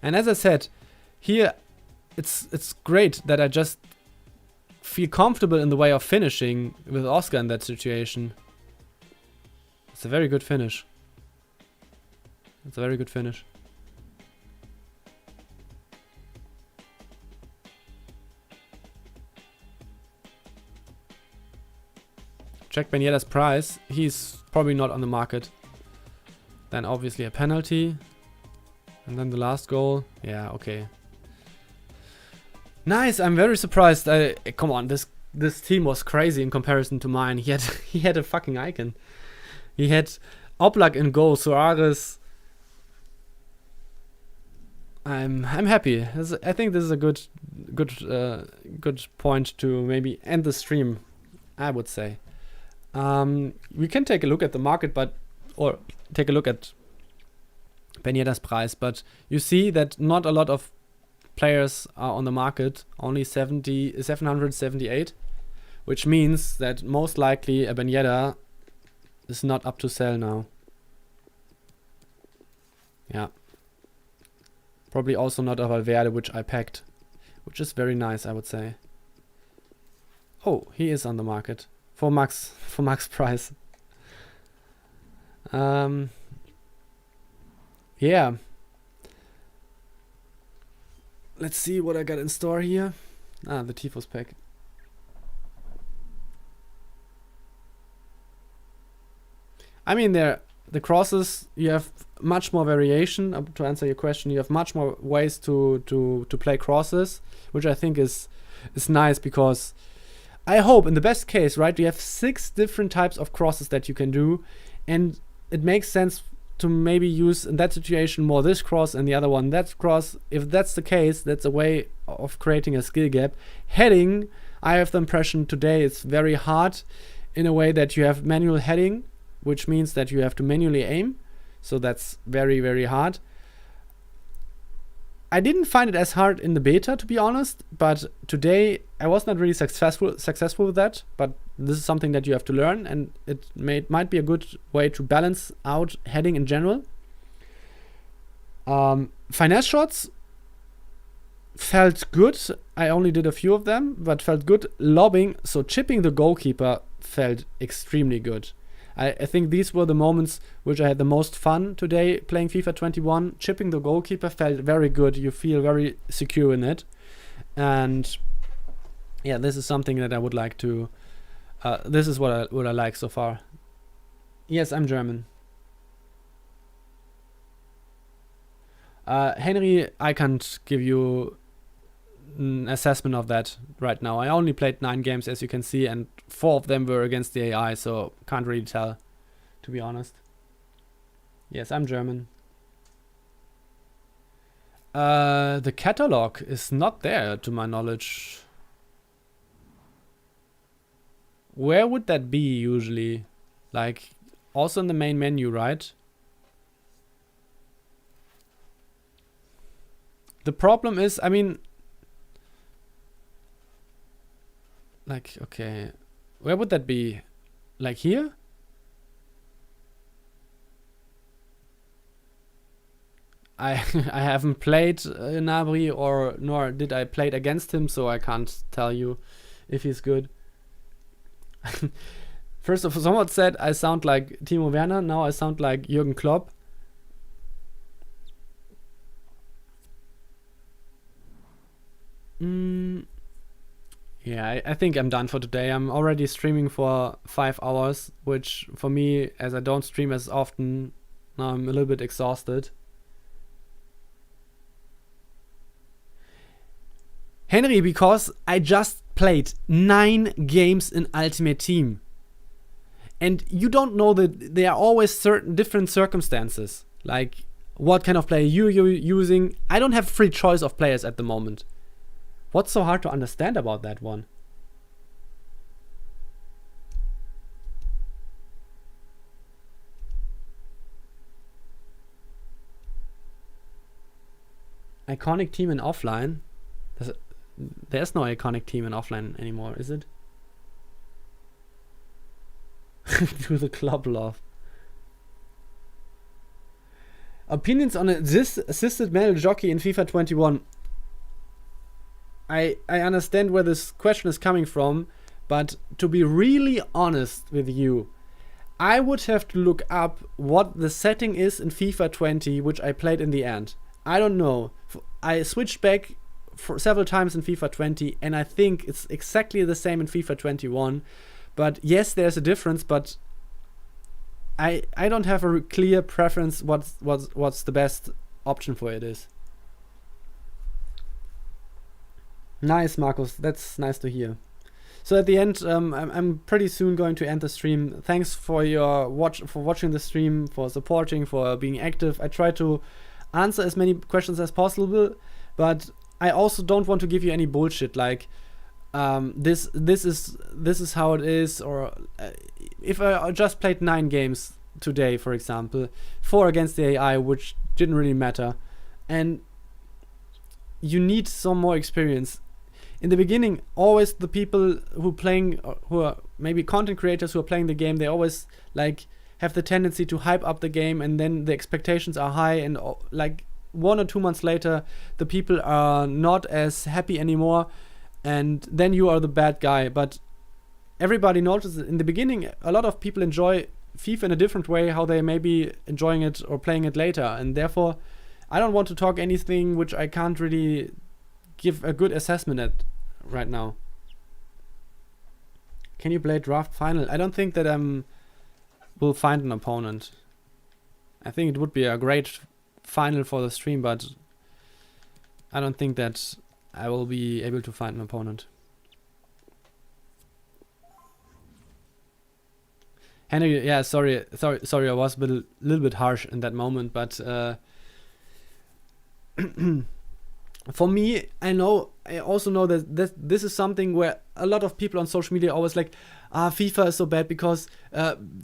And as I said, here it's great that I just feel comfortable in the way of finishing with Oscar in that situation. It's a very good finish. It's a very good finish. Check Ben Yedder's price. He's probably not on the market. Then obviously a penalty. And then the last goal. Yeah, okay. Nice, I'm very surprised. Come on, this team was crazy in comparison to mine. He had a fucking icon. He had Oblak in goal, Suarez. I'm happy. I think this is a good point to maybe end the stream, I would say. We can take a look at the market, or take a look at Ben Yedder's price, but you see that not a lot of players are on the market, only 778, which means that most likely a Ben Yedder is not up to sell now. Yeah. Probably also not a Valverde, which I packed, which is very nice, I would say. Oh, he is on the market for max price. Yeah. Let's see what I got in store here. The Tifos pack. I mean, the crosses, you have much more variation. To answer your question, you have much more ways to play crosses, which I think is nice, because I hope in the best case, right, you have 6 different types of crosses that you can do, and it makes sense to maybe use in that situation more this cross and the other one that cross. If that's the case, that's a way of creating a skill gap. Heading, I have the impression today it's very hard in a way that you have manual heading, which means that you have to manually aim. So that's very, very hard. I didn't find it as hard in the beta, to be honest, but today I was not really successful with that, but this is something that you have to learn, and it might be a good way to balance out heading in general. Finesse shots felt good. I only did a few of them, but felt good. Lobbing, so chipping the goalkeeper, felt extremely good. I think these were the moments which I had the most fun today playing FIFA 21. Chipping the goalkeeper felt very good. You feel very secure in it. And yeah, this is something that I would like to... this is what I like so far. Yes, I'm German. Henry, I can't give you an assessment of that right now. I only played 9 games, as you can see, and 4 of them were against the AI, so can't really tell, to be honest. Yes, I'm German. The catalog is not there, to my knowledge. Where would that be usually? Like, also in the main menu, right? The problem is, I mean... Like, okay, where would that be? Like here? I haven't played Nabri, nor did I play against him, so I can't tell you if he's good. First of all, someone said I sound like Timo Werner, now I sound like Jürgen Klopp. Yeah, I think I'm done for today. I'm already streaming for 5 hours, which for me, as I don't stream as often, now I'm a little bit exhausted. Henry, because I just played 9 games in Ultimate Team. And you don't know that there are always certain different circumstances. Like, what kind of player you're using. I don't have free choice of players at the moment. What's so hard to understand about that one? Iconic team in offline? There's no iconic team in offline anymore, is it? Do the club love. Opinions on this assisted male jockey in FIFA 21. I understand where this question is coming from, but to be really honest with you, I would have to look up what the setting is in FIFA 20, which I played in the end. I don't know. I switched back for several times in FIFA 20, and I think it's exactly the same in FIFA 21. But yes, there's a difference, but I don't have a clear preference what's the best option for it is. Nice, Marcus. That's nice to hear. So at the end, I'm pretty soon going to end the stream. Thanks for watching the stream, for supporting, for being active. I try to answer as many questions as possible, but I also don't want to give you any bullshit like this is how it is, or if I just played 9 games today, for example, 4 against the AI, which didn't really matter, and you need some more experience. In the beginning, always the people who are maybe content creators who are playing the game, they always like have the tendency to hype up the game, and then the expectations are high, and like 1 or 2 months later, the people are not as happy anymore, and then you are the bad guy. But everybody notices in the beginning, a lot of people enjoy FIFA in a different way, how they may be enjoying it or playing it later, and therefore I don't want to talk anything which I can't really give a good assessment at right now. Can you play draft final? I don't think that will find an opponent. I think it would be a great final for the stream, but I don't think that I will be able to find an opponent. Henry, yeah, sorry, I was a little bit harsh in that moment, but for me, I also know that this is something where a lot of people on social media are always like, FIFA is so bad because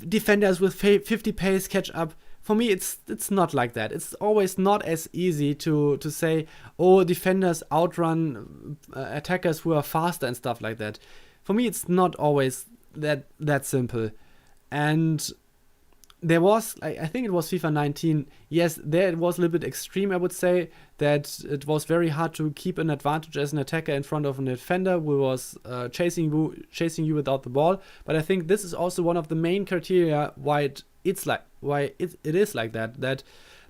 defenders with 50 pace catch up. For me, it's not like that. It's always not as easy to say, oh, defenders outrun attackers who are faster and stuff like that. For me, it's not always that simple. And there was, I think it was FIFA 19. Yes, there it was a little bit extreme, I would say, that it was very hard to keep an advantage as an attacker in front of a defender who was chasing you without the ball. But I think this is also one of the main criteria why it is like that. That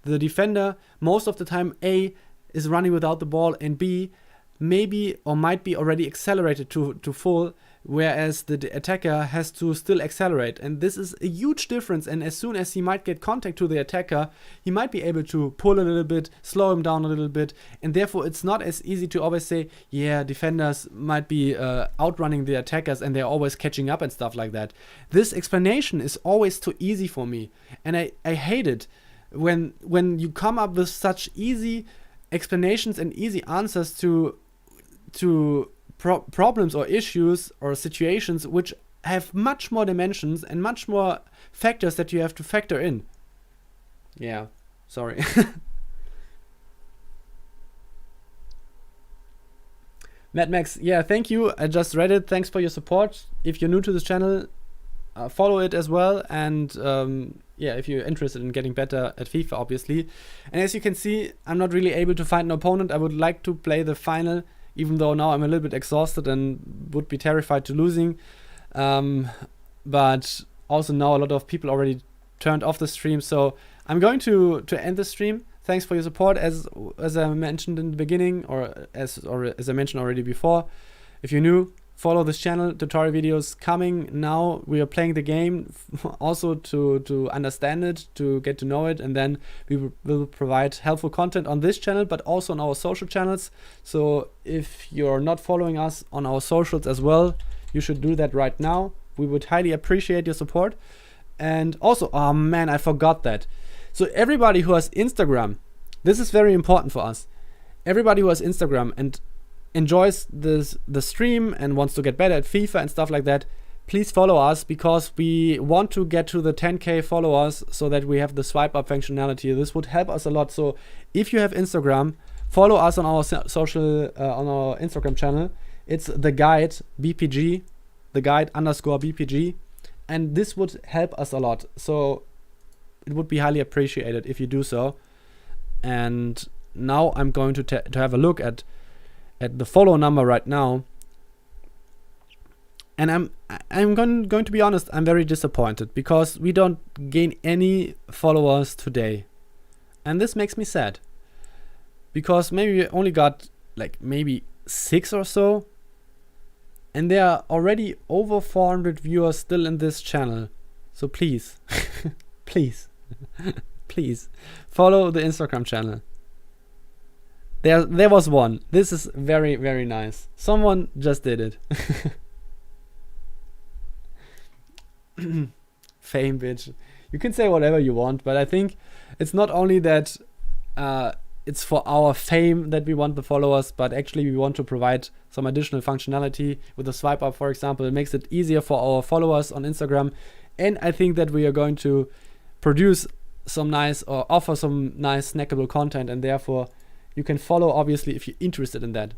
the defender most of the time A is running without the ball, and B maybe or might be already accelerated to full, whereas the attacker has to still accelerate. And this is a huge difference, and as soon as he might get contact to the attacker, he might be able to pull a little bit, slow him down a little bit, and therefore it's not as easy to always say, yeah, defenders might be outrunning the attackers and they're always catching up and stuff like that. This explanation is always too easy for me, and I hate it when you come up with such easy explanations and easy answers to problems or issues or situations which have much more dimensions and much more factors that you have to factor in. Yeah, sorry. Mad Max, yeah, thank you. I just read it. Thanks for your support. If you're new to this channel, follow it as well. And yeah, if you're interested in getting better at FIFA, obviously. And as you can see, I'm not really able to find an opponent. I would like to play the final, even though now I'm a little bit exhausted and would be terrified to losing. But also now a lot of people already turned off the stream. So I'm going to end the stream. Thanks for your support. As I mentioned in the beginning, or as I mentioned already before, if you're new, follow this channel. Tutorial videos coming now. We are playing the game also to understand it, to get to know it, and then we will provide helpful content on this channel, but also on our social channels. So if you're not following us on our socials as well, you should do that right now. We would highly appreciate your support. And also, oh man, I forgot that. So everybody who has Instagram, this is very important for us. Everybody who has Instagram and enjoys the stream and wants to get better at FIFA and stuff like that, please follow us, because we want to get to the 10K followers so that we have the swipe up functionality. This would help us a lot. So if you have Instagram, follow us on our on our Instagram channel. It's the guide BPG, the guide _ BPG, and this would help us a lot. So it would be highly appreciated if you do so. And now I'm going to have a look at the follow number right now. And I'm going to be honest, I'm very disappointed, because we don't gain any followers today. And this makes me sad, because maybe we only got like maybe 6 or so, and there are already over 400 viewers still in this channel. So please, please, please follow the Instagram channel. There was one. This is very, very nice. Someone just did it. Fame, bitch. You can say whatever you want, but I think it's not only that it's for our fame that we want the followers, but actually we want to provide some additional functionality with the swipe up, for example. It makes it easier for our followers on Instagram, and I think that we are going to produce some nice, or offer some nice snackable content, and therefore you can follow, obviously, if you're interested in that.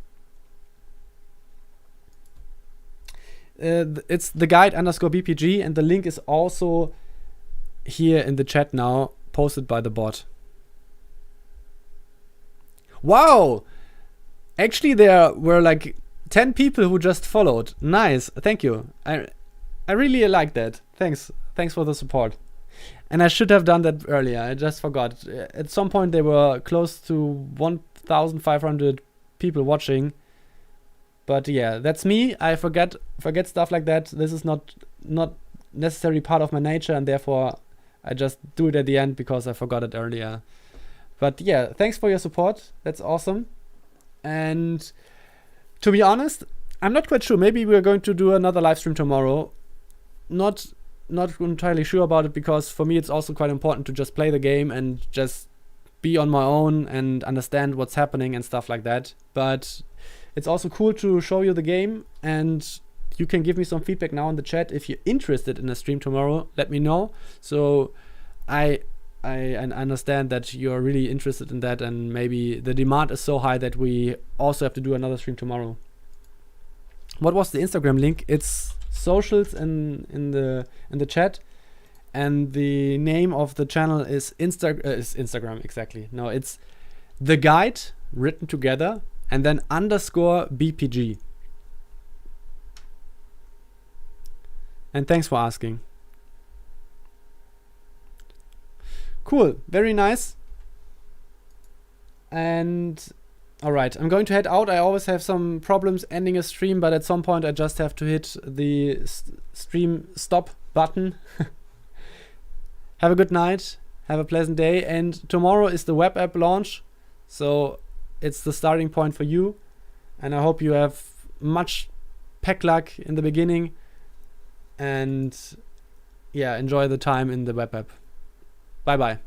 It's the guide _ BPG, and the link is also here in the chat now, posted by the bot. Wow! Actually, there were like 10 people who just followed. Nice, thank you. I really like that. Thanks for the support. And I should have done that earlier. I just forgot. At some point, there were close to 1,500 people watching. But yeah, that's me. I forget stuff like that. This is not necessarily part of my nature, and therefore I just do it at the end because I forgot it earlier. But yeah, thanks for your support. That's awesome. And to be honest, I'm not quite sure. Maybe we're going to do another live stream tomorrow. Not entirely sure about it, because for me it's also quite important to just play the game and just be on my own and understand what's happening and stuff like that. But it's also cool to show you the game, and you can give me some feedback now in the chat. If you're interested in a stream tomorrow, let me know. So I understand that you're really interested in that, and maybe the demand is so high that we also have to do another stream tomorrow. What was the Instagram link? It's socials in the chat, and the name of the channel is Instagram, exactly. No, it's the guide written together, and then _ BPG. And thanks for asking. Cool, very nice. And all right, I'm going to head out. I always have some problems ending a stream, but at some point I just have to hit the stream stop button. Have a good night. Have a pleasant day. And tomorrow is the web app launch. So it's the starting point for you. And I hope you have much pack luck in the beginning. And yeah, enjoy the time in the web app. Bye bye.